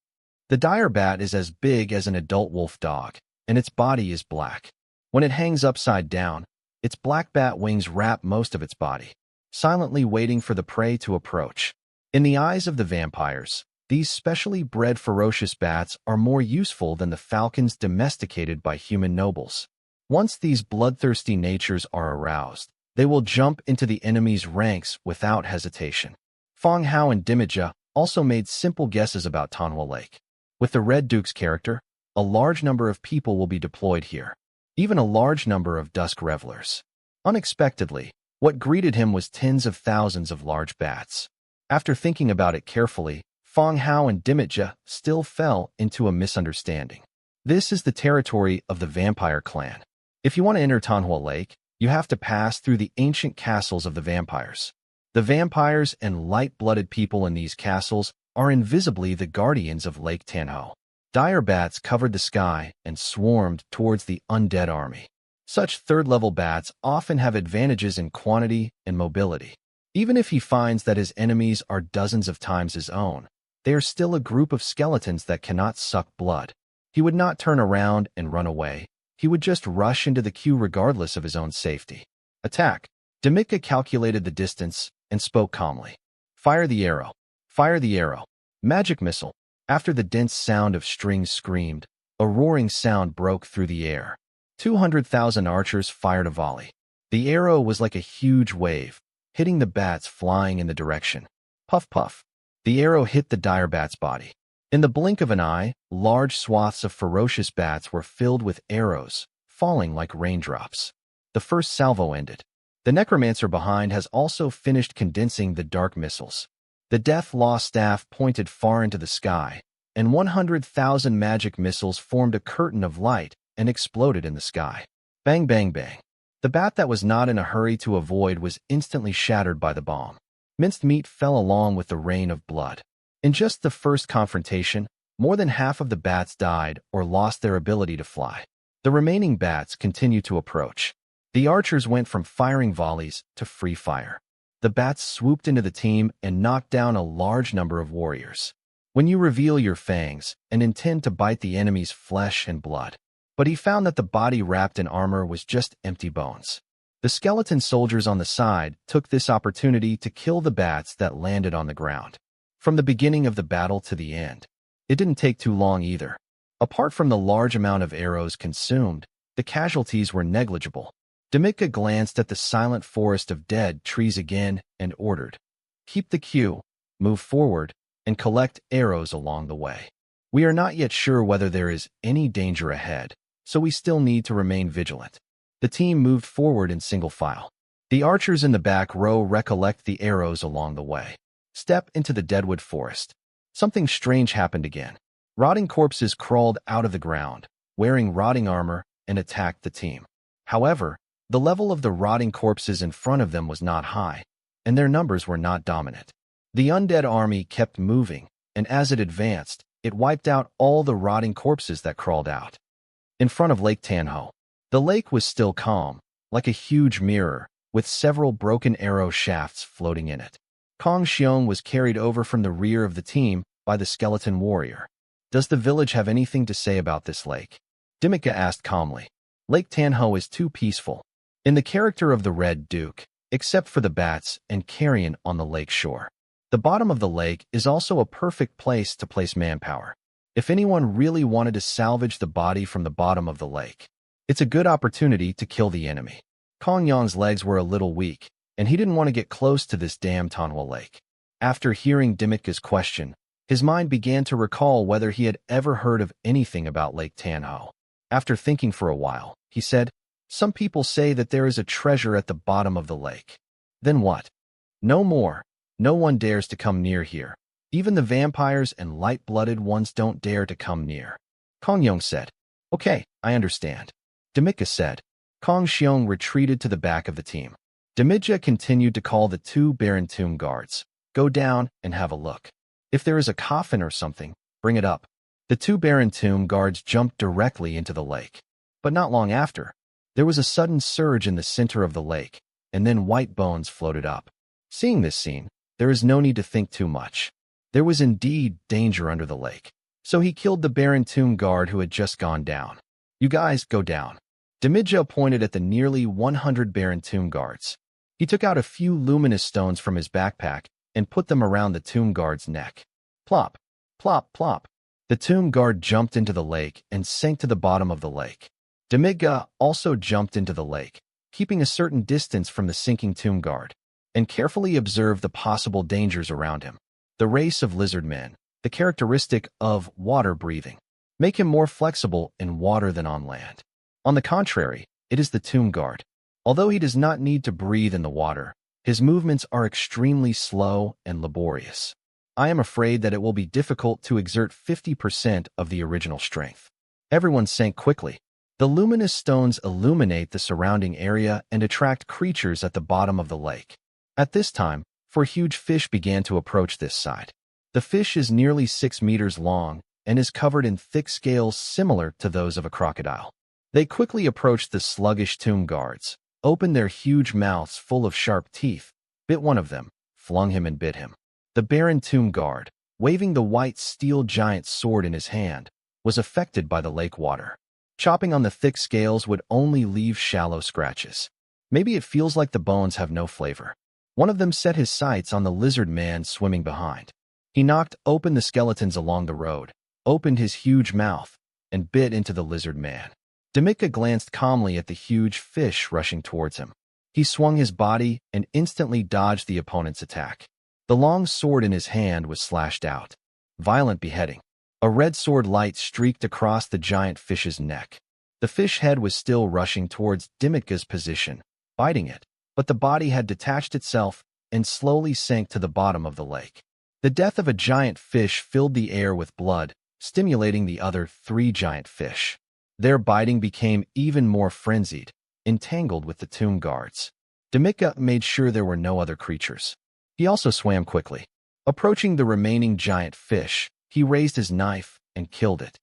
The dire bat is as big as an adult wolf dog, and its body is black. When it hangs upside down, its black bat wings wrap most of its body, silently waiting for the prey to approach. In the eyes of the vampires, these specially bred ferocious bats are more useful than the falcons domesticated by human nobles. Once these bloodthirsty natures are aroused, they will jump into the enemy's ranks without hesitation. Fong Hao and Dimija also made simple guesses about Manhwa Lake. With the Red Duke's character, a large number of people will be deployed here, even a large number of dusk revelers. Unexpectedly, what greeted him was tens of thousands of large bats. After thinking about it carefully, Fong Hao and Dimija still fell into a misunderstanding. This is the territory of the vampire clan. If you want to enter Manhwa Lake, you have to pass through the ancient castles of the vampires. The vampires and light-blooded people in these castles are invisibly the guardians of Lake Tanho. Dire bats covered the sky and swarmed towards the undead army. Such third-level bats often have advantages in quantity and mobility. Even if he finds that his enemies are dozens of times his own, they are still a group of skeletons that cannot suck blood. He would not turn around and run away. He would just rush into the queue regardless of his own safety. Attack. Dimika calculated the distance and spoke calmly. Fire the arrow. Fire the arrow. Magic missile. After the dense sound of strings screamed, a roaring sound broke through the air. 200,000 archers fired a volley. The arrow was like a huge wave, hitting the bats flying in the direction. Puff, puff. The arrow hit the dire bat's body. In the blink of an eye, large swaths of ferocious bats were filled with arrows, falling like raindrops. The first salvo ended. The necromancer behind has also finished condensing the dark missiles. The Death Law staff pointed far into the sky, and 100,000 magic missiles formed a curtain of light and exploded in the sky. Bang, bang, bang. The bat that was not in a hurry to avoid was instantly shattered by the bomb. Minced meat fell along with the rain of blood. In just the first confrontation, more than half of the bats died or lost their ability to fly. The remaining bats continued to approach. The archers went from firing volleys to free fire. The bats swooped into the team and knocked down a large number of warriors. When you reveal your fangs and intend to bite the enemy's flesh and blood. But he found that the body wrapped in armor was just empty bones. The skeleton soldiers on the side took this opportunity to kill the bats that landed on the ground. From the beginning of the battle to the end, it didn't take too long either. Apart from the large amount of arrows consumed, the casualties were negligible. Dimika glanced at the silent forest of dead trees again and ordered, "Keep the queue, move forward, and collect arrows along the way. We are not yet sure whether there is any danger ahead, so we still need to remain vigilant." The team moved forward in single file. The archers in the back row recollect the arrows along the way. Step into the deadwood forest. Something strange happened again. Rotting corpses crawled out of the ground, wearing rotting armor, and attacked the team. However, the level of the rotting corpses in front of them was not high, and their numbers were not dominant. The undead army kept moving, and as it advanced, it wiped out all the rotting corpses that crawled out. In front of Lake Tanho, the lake was still calm, like a huge mirror, with several broken arrow shafts floating in it. Kong Xiong was carried over from the rear of the team by the skeleton warrior. "Does the village have anything to say about this lake?" Dimika asked calmly. "Lake Tanho is too peaceful. In the character of the Red Duke, except for the bats and carrion on the lake shore. The bottom of the lake is also a perfect place to place manpower. If anyone really wanted to salvage the body from the bottom of the lake, it's a good opportunity to kill the enemy." Kong Yang's legs were a little weak, and he didn't want to get close to this damn Tanhwa Lake. After hearing Dimika's question, his mind began to recall whether he had ever heard of anything about Lake Tanho. After thinking for a while, he said, "Some people say that there is a treasure at the bottom of the lake." "Then what?" "No more. No one dares to come near here. Even the vampires and light-blooded ones don't dare to come near." Kong Yong said, "Okay, I understand." Dimika said. Kong Xiong retreated to the back of the team. Demidja continued to call the two barren tomb guards. Go down and have a look. If there is a coffin or something, bring it up. The two barren tomb guards jumped directly into the lake. But not long after, there was a sudden surge in the center of the lake, and then white bones floated up. Seeing this scene, there is no need to think too much. There was indeed danger under the lake. So he killed the barren tomb guard who had just gone down. You guys go down. Demidja pointed at the nearly 100 barren tomb guards. He took out a few luminous stones from his backpack and put them around the tomb guard's neck. Plop, plop, plop. The tomb guard jumped into the lake and sank to the bottom of the lake. Demidja also jumped into the lake, keeping a certain distance from the sinking tomb guard, and carefully observed the possible dangers around him. The race of lizard men, the characteristic of water breathing, make him more flexible in water than on land. On the contrary, it is the tomb guard. Although he does not need to breathe in the water, his movements are extremely slow and laborious. I am afraid that it will be difficult to exert 50% of the original strength. Everyone sank quickly. The luminous stones illuminate the surrounding area and attract creatures at the bottom of the lake. At this time, four huge fish began to approach this side. The fish is nearly 6 meters long and is covered in thick scales similar to those of a crocodile. They quickly approached the sluggish tomb guards, opened their huge mouths full of sharp teeth, bit one of them, flung him and bit him. The barren tomb guard, waving the white steel giant sword in his hand, was affected by the lake water. Chopping on the thick scales would only leave shallow scratches. Maybe it feels like the bones have no flavor. One of them set his sights on the lizard man swimming behind. He knocked open the skeletons along the road, opened his huge mouth, and bit into the lizard man. Demidja glanced calmly at the huge fish rushing towards him. He swung his body and instantly dodged the opponent's attack. The long sword in his hand was slashed out. Violent beheading. A red sword light streaked across the giant fish's neck. The fish head was still rushing towards Demidja's position, biting it, but the body had detached itself and slowly sank to the bottom of the lake. The death of a giant fish filled the air with blood, stimulating the other 3 giant fish. Their biting became even more frenzied, entangled with the tomb guards. Demidja made sure there were no other creatures. He also swam quickly. Approaching the remaining giant fish, he raised his knife and killed it.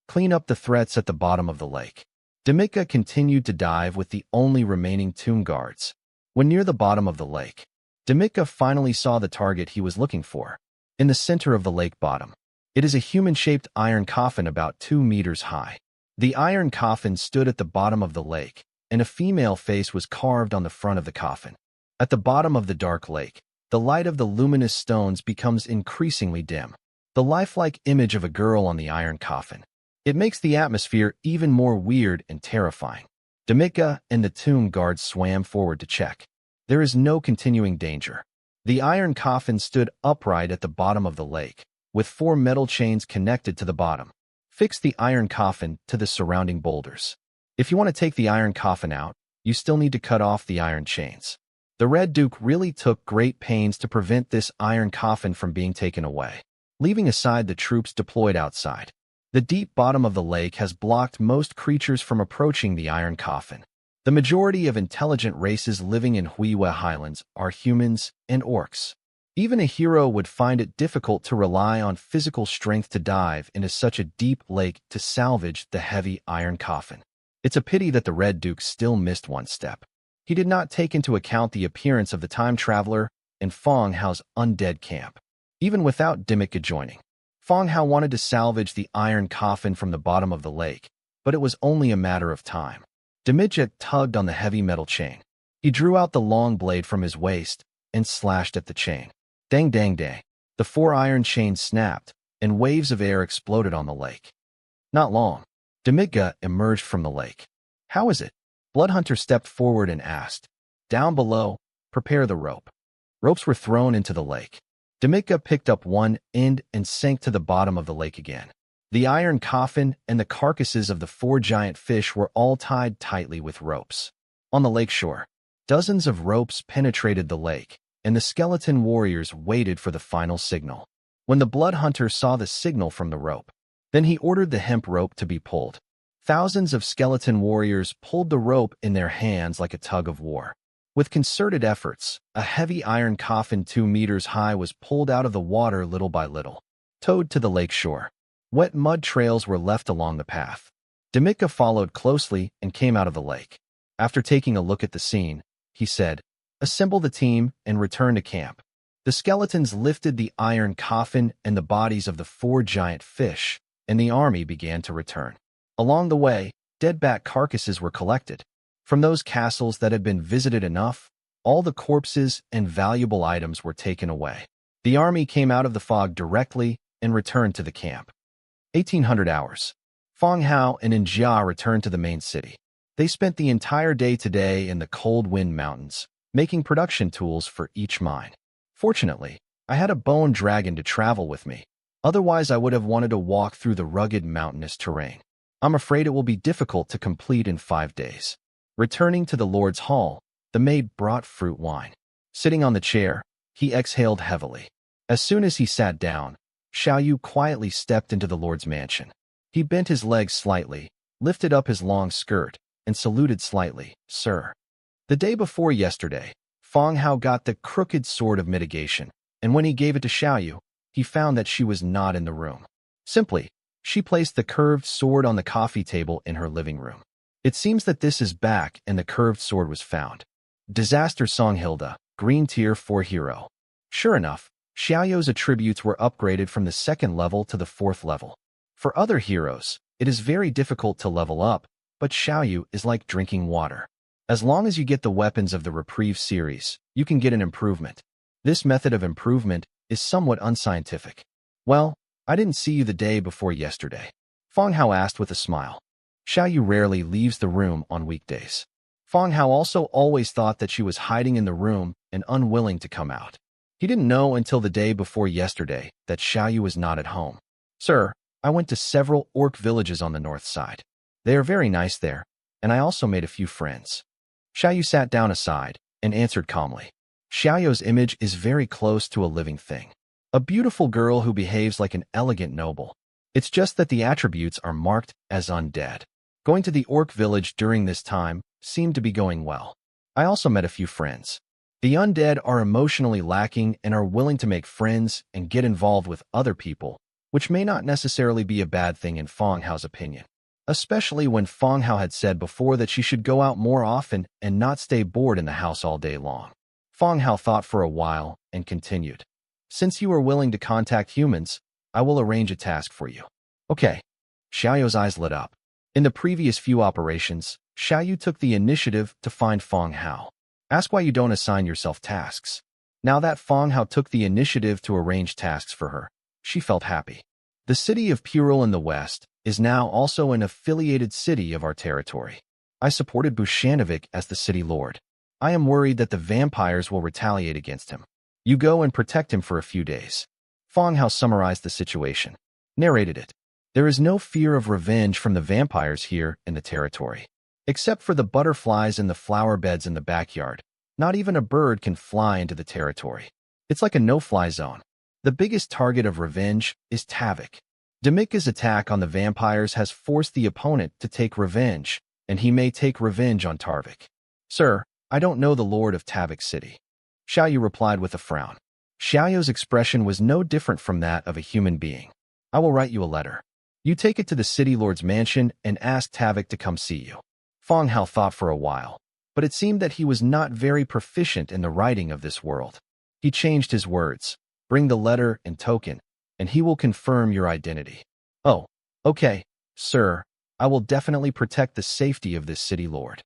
Clean up the threats at the bottom of the lake. Demidja continued to dive with the only remaining tomb guards. When near the bottom of the lake, Demidja finally saw the target he was looking for. In the center of the lake bottom, it is a human-shaped iron coffin about 2 meters high. The iron coffin stood at the bottom of the lake, and a female face was carved on the front of the coffin. At the bottom of the dark lake, the light of the luminous stones becomes increasingly dim. The lifelike image of a girl on the iron coffin. It makes the atmosphere even more weird and terrifying. Demidja and the tomb guards swam forward to check. There is no continuing danger. The iron coffin stood upright at the bottom of the lake, with 4 metal chains connected to the bottom. Fix the iron coffin to the surrounding boulders. If you want to take the iron coffin out, you still need to cut off the iron chains. The Red Duke really took great pains to prevent this iron coffin from being taken away, leaving aside the troops deployed outside. The deep bottom of the lake has blocked most creatures from approaching the iron coffin. The majority of intelligent races living in Huiwa Highlands are humans and orcs. Even a hero would find it difficult to rely on physical strength to dive into such a deep lake to salvage the heavy iron coffin. It's a pity that the Red Duke still missed one step. He did not take into account the appearance of the time traveler and Feng Hao's undead camp. Even without Demidja joining, Feng Hao wanted to salvage the iron coffin from the bottom of the lake, but it was only a matter of time. Demidja tugged on the heavy metal chain. He drew out the long blade from his waist and slashed at the chain. Dang dang dang. The 4 iron chains snapped, and waves of air exploded on the lake. Not long, Demidja emerged from the lake. How is it? Bloodhunter stepped forward and asked. Down below, prepare the rope. Ropes were thrown into the lake. Demidja picked up one end and sank to the bottom of the lake again. The iron coffin and the carcasses of the 4 giant fish were all tied tightly with ropes. On the lakeshore, dozens of ropes penetrated the lake, and the skeleton warriors waited for the final signal. When the blood hunter saw the signal from the rope, then he ordered the hemp rope to be pulled. Thousands of skeleton warriors pulled the rope in their hands like a tug of war. With concerted efforts, a heavy iron coffin 2 meters high was pulled out of the water little by little, towed to the lake shore. Wet mud trails were left along the path. Demika followed closely and came out of the lake. After taking a look at the scene, he said, "Assemble the team and return to camp." The skeletons lifted the iron coffin and the bodies of the 4 giant fish, and the army began to return. Along the way, dead bat carcasses were collected. From those castles that had been visited enough, all the corpses and valuable items were taken away. The army came out of the fog directly and returned to the camp. 1800 hours. Fong Hao and Njia returned to the main city. They spent the entire day today in the cold wind mountains, making production tools for each mine. Fortunately, I had a bone dragon to travel with me. Otherwise, I would have wanted to walk through the rugged mountainous terrain. I'm afraid it will be difficult to complete in 5 days. Returning to the Lord's hall, the maid brought fruit wine. Sitting on the chair, he exhaled heavily. As soon as he sat down, Xiaoyu quietly stepped into the Lord's mansion. He bent his legs slightly, lifted up his long skirt, and saluted slightly, "Sir." The day before yesterday, Fong Hao got the crooked sword of mitigation, and when he gave it to Xiaoyu, he found that she was not in the room. Simply, she placed the curved sword on the coffee table in her living room. It seems that this is back and the curved sword was found. Disaster Song Hilda, Green Tier 4 Hero. Sure enough, Xiaoyu's attributes were upgraded from the 2nd level to the 4th level. For other heroes, it is very difficult to level up, but Xiaoyu is like drinking water. As long as you get the weapons of the Reprieve series, you can get an improvement. This method of improvement is somewhat unscientific. "Well, I didn't see you the day before yesterday," Fong Hao asked with a smile. Xiaoyu rarely leaves the room on weekdays. Fong Hao also always thought that she was hiding in the room and unwilling to come out. He didn't know until the day before yesterday that Xiaoyu was not at home. "Sir, I went to several orc villages on the north side. They are very nice there, and I also made a few friends." Xiaoyu sat down aside and answered calmly. Xiaoyu's image is very close to a living thing. A beautiful girl who behaves like an elegant noble. It's just that the attributes are marked as undead. Going to the orc village during this time seemed to be going well. I also met a few friends. The undead are emotionally lacking and are willing to make friends and get involved with other people, which may not necessarily be a bad thing in Fong Hao's opinion. Especially when Fong Hao had said before that she should go out more often and not stay bored in the house all day long. Fong Hao thought for a while and continued. "Since you are willing to contact humans, I will arrange a task for you." "Okay." Xiaoyu's eyes lit up. In the previous few operations, Xiaoyu took the initiative to find Fong Hao. Ask why you don't assign yourself tasks. Now that Fong Hao took the initiative to arrange tasks for her, she felt happy. The city of Puril in the west is now also an affiliated city of our territory. I supported Bushanovic as the city lord. I am worried that the vampires will retaliate against him. You go and protect him for a few days. Fong Hao summarized the situation. Narrated it. There is no fear of revenge from the vampires here in the territory. Except for the butterflies in the flower beds in the backyard, not even a bird can fly into the territory. It's like a no-fly zone. The biggest target of revenge is Tavik. Demika's attack on the vampires has forced the opponent to take revenge, and he may take revenge on Tarvik. "Sir, I don't know the lord of Tavik City." Xiaoyu replied with a frown. Xiaoyu's expression was no different from that of a human being. "I will write you a letter. You take it to the city lord's mansion and ask Tavik to come see you." Fong Hao thought for a while, but it seemed that he was not very proficient in the writing of this world. He changed his words. "Bring the letter and token, and he will confirm your identity." "Oh, okay, sir. I will definitely protect the safety of this city lord."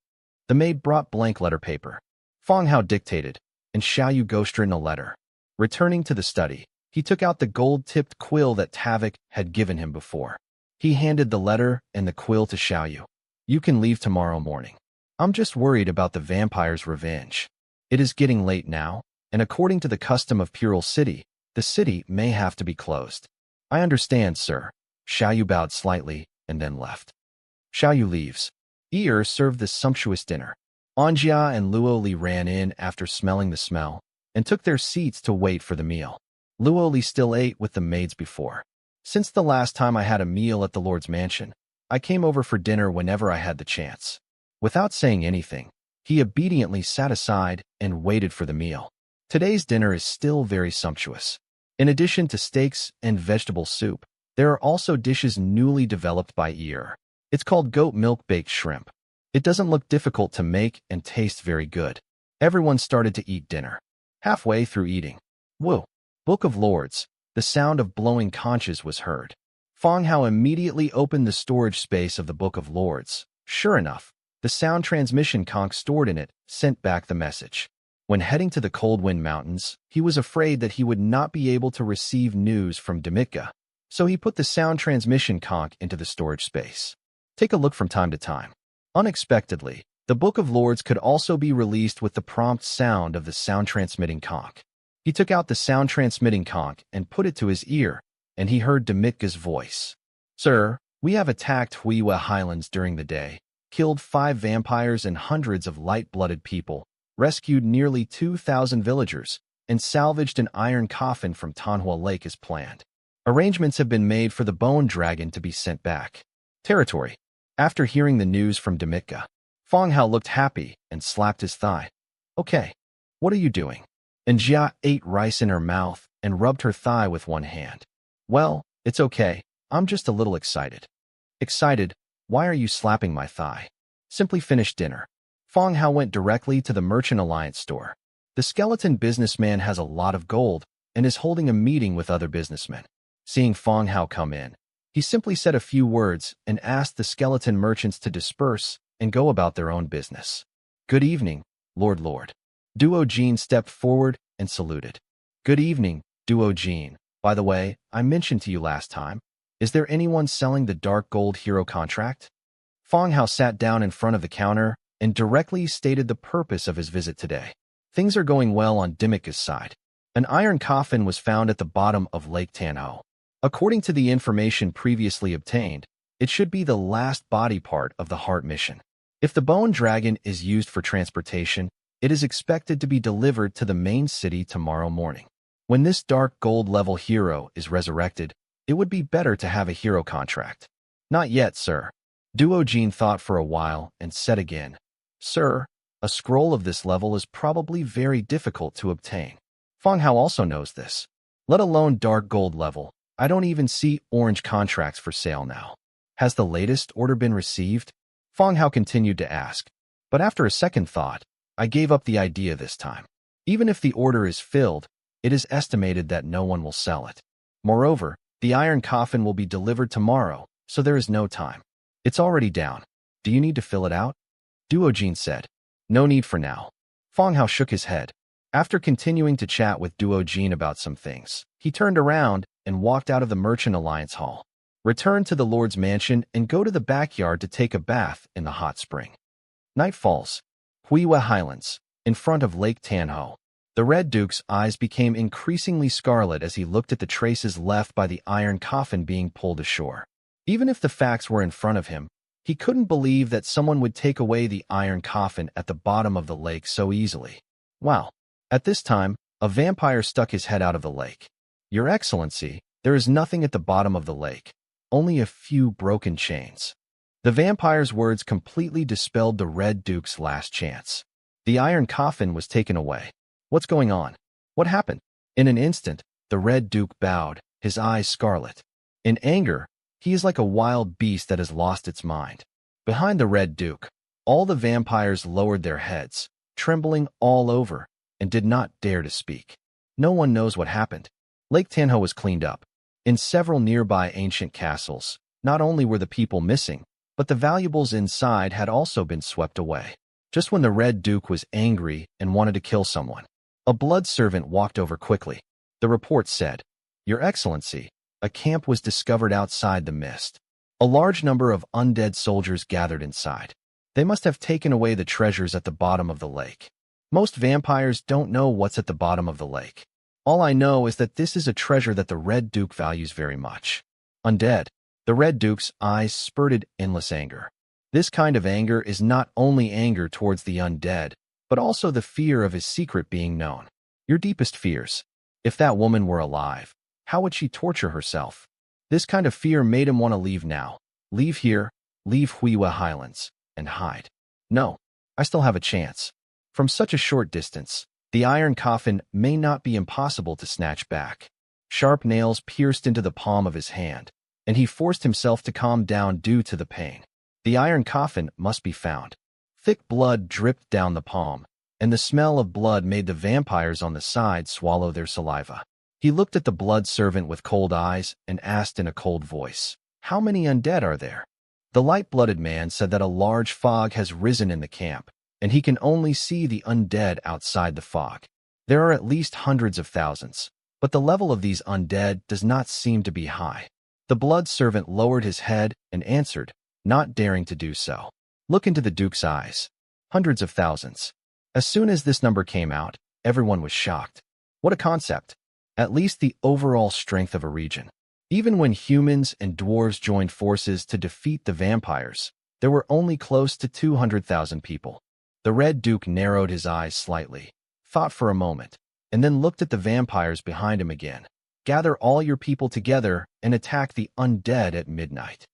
The maid brought blank letter paper. Fong Hao dictated, and Xiaoyu ghostwritten a letter. Returning to the study, he took out the gold-tipped quill that Tavik had given him before. He handed the letter and the quill to Xiaoyu. "You can leave tomorrow morning. I'm just worried about the vampire's revenge. It is getting late now, and according to the custom of Puril City, the city may have to be closed." "I understand, sir." Xiaoyu bowed slightly and then left. Xiaoyu leaves. Yi served this sumptuous dinner. Anjia and Luo Li ran in after smelling the smell and took their seats to wait for the meal. Luo Li still ate with the maids before. "Since the last time I had a meal at the Lord's mansion, I came over for dinner whenever I had the chance." Without saying anything, He obediently sat aside and waited for the meal. Today's dinner is still very sumptuous. In addition to steaks and vegetable soup, there are also dishes newly developed by Ear. It's called goat milk baked shrimp. It doesn't look difficult to make and tastes very good. Everyone started to eat dinner. Halfway through eating, whoa, Book of Lords, the sound of blowing conches was heard. Fong Hao immediately opened the storage space of the Book of Lords. Sure enough, the sound transmission conch stored in it sent back the message. When heading to the Cold Wind Mountains, he was afraid that he would not be able to receive news from Demitka, so he put the sound transmission conch into the storage space. Take a look from time to time. Unexpectedly, the Book of Lords could also be released with the prompt sound of the sound-transmitting conch. He took out the sound-transmitting conch and put it to his ear, and he heard Demitka's voice. "Sir, we have attacked Huiwa Highlands during the day, killed 5 vampires and hundreds of light-blooded people, rescued nearly 2,000 villagers, and salvaged an iron coffin from Manhwa Lake as planned. Arrangements have been made for the bone dragon to be sent back. Territory." After hearing the news from Demitka, Fong Hao looked happy and slapped his thigh. "Okay, what are you doing?" And Jia ate rice in her mouth and rubbed her thigh with one hand. "Well, it's okay. I'm just a little excited." "Excited? Why are you slapping my thigh?" "Simply finished dinner." Fong Hao went directly to the Merchant Alliance store. The skeleton businessman has a lot of gold and is holding a meeting with other businessmen. Seeing Fong Hao come in, he simply said a few words and asked the skeleton merchants to disperse and go about their own business. "Good evening, Lord. Duo Jean stepped forward and saluted. "Good evening, Duo Jean. By the way, I mentioned to you last time, is there anyone selling the Dark Gold Hero contract?" Fong Hao sat down in front of the counter and directly stated the purpose of his visit today. Things are going well on Demitka's side. An iron coffin was found at the bottom of Lake Tanho. According to the information previously obtained, it should be the last body part of the heart mission. If the bone dragon is used for transportation, it is expected to be delivered to the main city tomorrow morning. When this dark gold level hero is resurrected, it would be better to have a hero contract. "Not yet, sir." Duo Jean thought for a while and said again, "Sir, a scroll of this level is probably very difficult to obtain." Fong Hao also knows this. Let alone dark gold level, I don't even see orange contracts for sale now. Has the latest order been received? Fong Hao continued to ask. But after a second thought, I gave up the idea this time. Even if the order is filled, it is estimated that no one will sell it. Moreover, the iron coffin will be delivered tomorrow, so there is no time. It's already down. Do you need to fill it out? Duo Jean said. No need for now. Fong Hao shook his head. After continuing to chat with Duo Jean about some things, he turned around and walked out of the Merchant Alliance Hall. Return to the Lord's mansion and go to the backyard to take a bath in the hot spring. Night falls. Huiwa Highlands, in front of Lake Tanho. The Red Duke's eyes became increasingly scarlet as he looked at the traces left by the iron coffin being pulled ashore. Even if the facts were in front of him, he couldn't believe that someone would take away the iron coffin at the bottom of the lake so easily. Wow. At this time, a vampire stuck his head out of the lake. Your Excellency, there is nothing at the bottom of the lake. Only a few broken chains. The vampire's words completely dispelled the Red Duke's last chance. The iron coffin was taken away. What's going on? What happened? In an instant, the Red Duke bowed, his eyes scarlet. In anger, he is like a wild beast that has lost its mind. Behind the Red Duke, all the vampires lowered their heads, trembling all over, and did not dare to speak. No one knows what happened. Lake Tanho was cleaned up. In several nearby ancient castles, not only were the people missing, but the valuables inside had also been swept away. Just when the Red Duke was angry and wanted to kill someone, a blood servant walked over quickly. The report said, Your Excellency, a camp was discovered outside the mist. A large number of undead soldiers gathered inside. They must have taken away the treasures at the bottom of the lake. Most vampires don't know what's at the bottom of the lake. All I know is that this is a treasure that the Red Duke values very much. Undead. The Red Duke's eyes spurted endless anger. This kind of anger is not only anger towards the undead, but also the fear of his secret being known. Your deepest fears. If that woman were alive, how would she torture herself? This kind of fear made him want to leave now. Leave here, leave Huiwa Highlands, and hide. No. I still have a chance. From such a short distance, the iron coffin may not be impossible to snatch back. Sharp nails pierced into the palm of his hand, and he forced himself to calm down due to the pain. The iron coffin must be found. Thick blood dripped down the palm, and the smell of blood made the vampires on the side swallow their saliva. He looked at the blood servant with cold eyes and asked in a cold voice, "How many undead are there?" The light-blooded man said that a large fog has risen in the camp, and he can only see the undead outside the fog. There are at least hundreds of thousands, but the level of these undead does not seem to be high. The blood servant lowered his head and answered, not daring to do so. Look into the Duke's eyes. Hundreds of thousands. As soon as this number came out, everyone was shocked. What a concept. At least the overall strength of a region. Even when humans and dwarves joined forces to defeat the vampires, there were only close to 200,000 people. The Red Duke narrowed his eyes slightly, thought for a moment, and then looked at the vampires behind him again. Gather all your people together and attack the undead at midnight.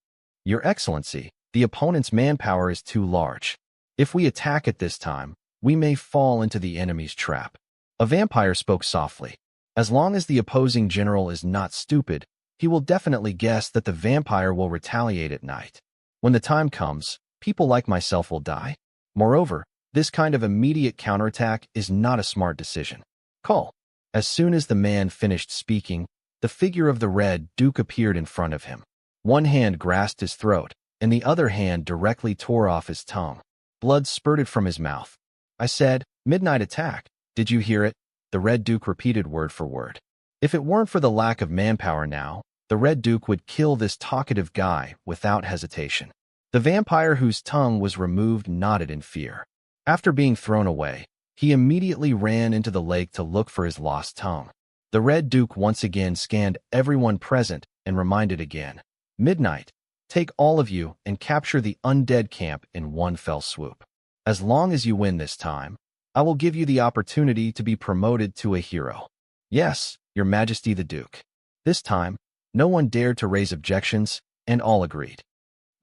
Your Excellency, the opponent's manpower is too large. If we attack at this time, we may fall into the enemy's trap. A vampire spoke softly. As long as the opposing general is not stupid, he will definitely guess that the vampire will retaliate at night. When the time comes, people like myself will die. Moreover, this kind of immediate counterattack is not a smart decision. Call. As soon as the man finished speaking, the figure of the Red Duke appeared in front of him. One hand grasped his throat, and the other hand directly tore off his tongue. Blood spurted from his mouth. I said, "Midnight attack. Did you hear it?" The Red Duke repeated word for word. If it weren't for the lack of manpower now, the Red Duke would kill this talkative guy without hesitation. The vampire whose tongue was removed nodded in fear. After being thrown away, he immediately ran into the lake to look for his lost tongue. The Red Duke once again scanned everyone present and reminded again, "Midnight. Take all of you and capture the undead camp in one fell swoop. As long as you win this time, I will give you the opportunity to be promoted to a hero." "Yes, Your Majesty the Duke." This time, no one dared to raise objections, and all agreed.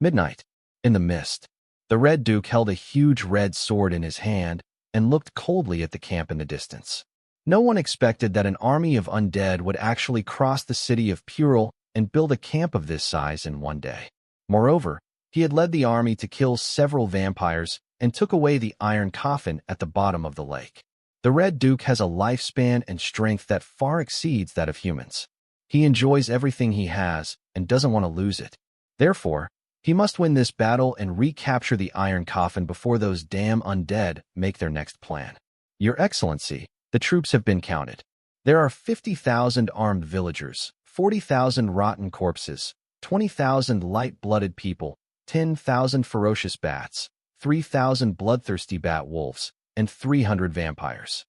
Midnight. In the mist, the Red Duke held a huge red sword in his hand and looked coldly at the camp in the distance. No one expected that an army of undead would actually cross the city of Puril and build a camp of this size in one day. Moreover, he had led the army to kill several vampires and took away the iron coffin at the bottom of the lake. The Red Duke has a lifespan and strength that far exceeds that of humans. He enjoys everything he has and doesn't want to lose it. Therefore, he must win this battle and recapture the iron coffin before those damn undead make their next plan. Your Excellency, the troops have been counted. There are 50,000 armed villagers, 40,000 rotten corpses, 20,000 light-blooded people, 10,000 ferocious bats, 3,000 bloodthirsty bat wolves, and 300 vampires.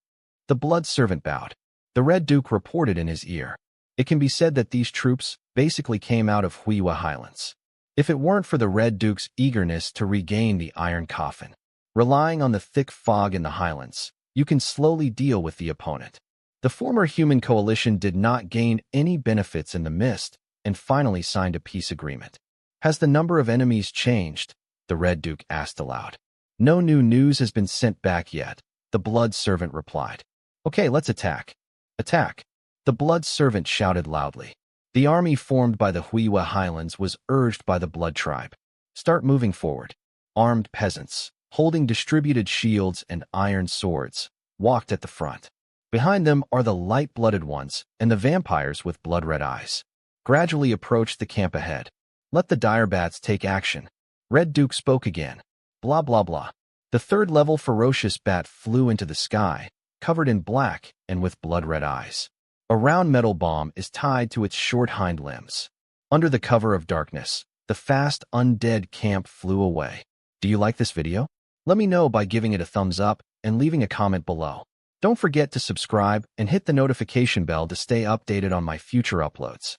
The blood servant bowed. The Red Duke reported in his ear. It can be said that these troops basically came out of Huiwa Highlands. If it weren't for the Red Duke's eagerness to regain the iron coffin, relying on the thick fog in the highlands, you can slowly deal with the opponent. The former human coalition did not gain any benefits in the mist and finally signed a peace agreement. Has the number of enemies changed? The Red Duke asked aloud. No new news has been sent back yet, the blood servant replied. Okay, let's attack. Attack. The blood servant shouted loudly. The army formed by the Huiwa Highlands was urged by the Blood Tribe. Start moving forward. Armed peasants, holding distributed shields and iron swords, walked at the front. Behind them are the light-blooded ones and the vampires with blood-red eyes. Gradually approached the camp ahead. Let the dire bats take action. Red Duke spoke again. Blah blah blah. The third-level ferocious bat flew into the sky, covered in black and with blood-red eyes. A round metal bomb is tied to its short hind limbs. Under the cover of darkness, the fast undead camp flew away. Do you like this video? Let me know by giving it a thumbs up and leaving a comment below. Don't forget to subscribe and hit the notification bell to stay updated on my future uploads.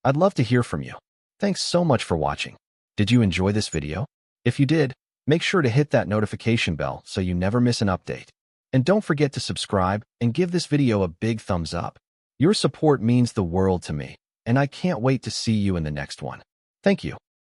I'd love to hear from you. Thanks so much for watching. Did you enjoy this video? If you did, make sure to hit that notification bell so you never miss an update. And don't forget to subscribe and give this video a big thumbs up. Your support means the world to me, and I can't wait to see you in the next one. Thank you.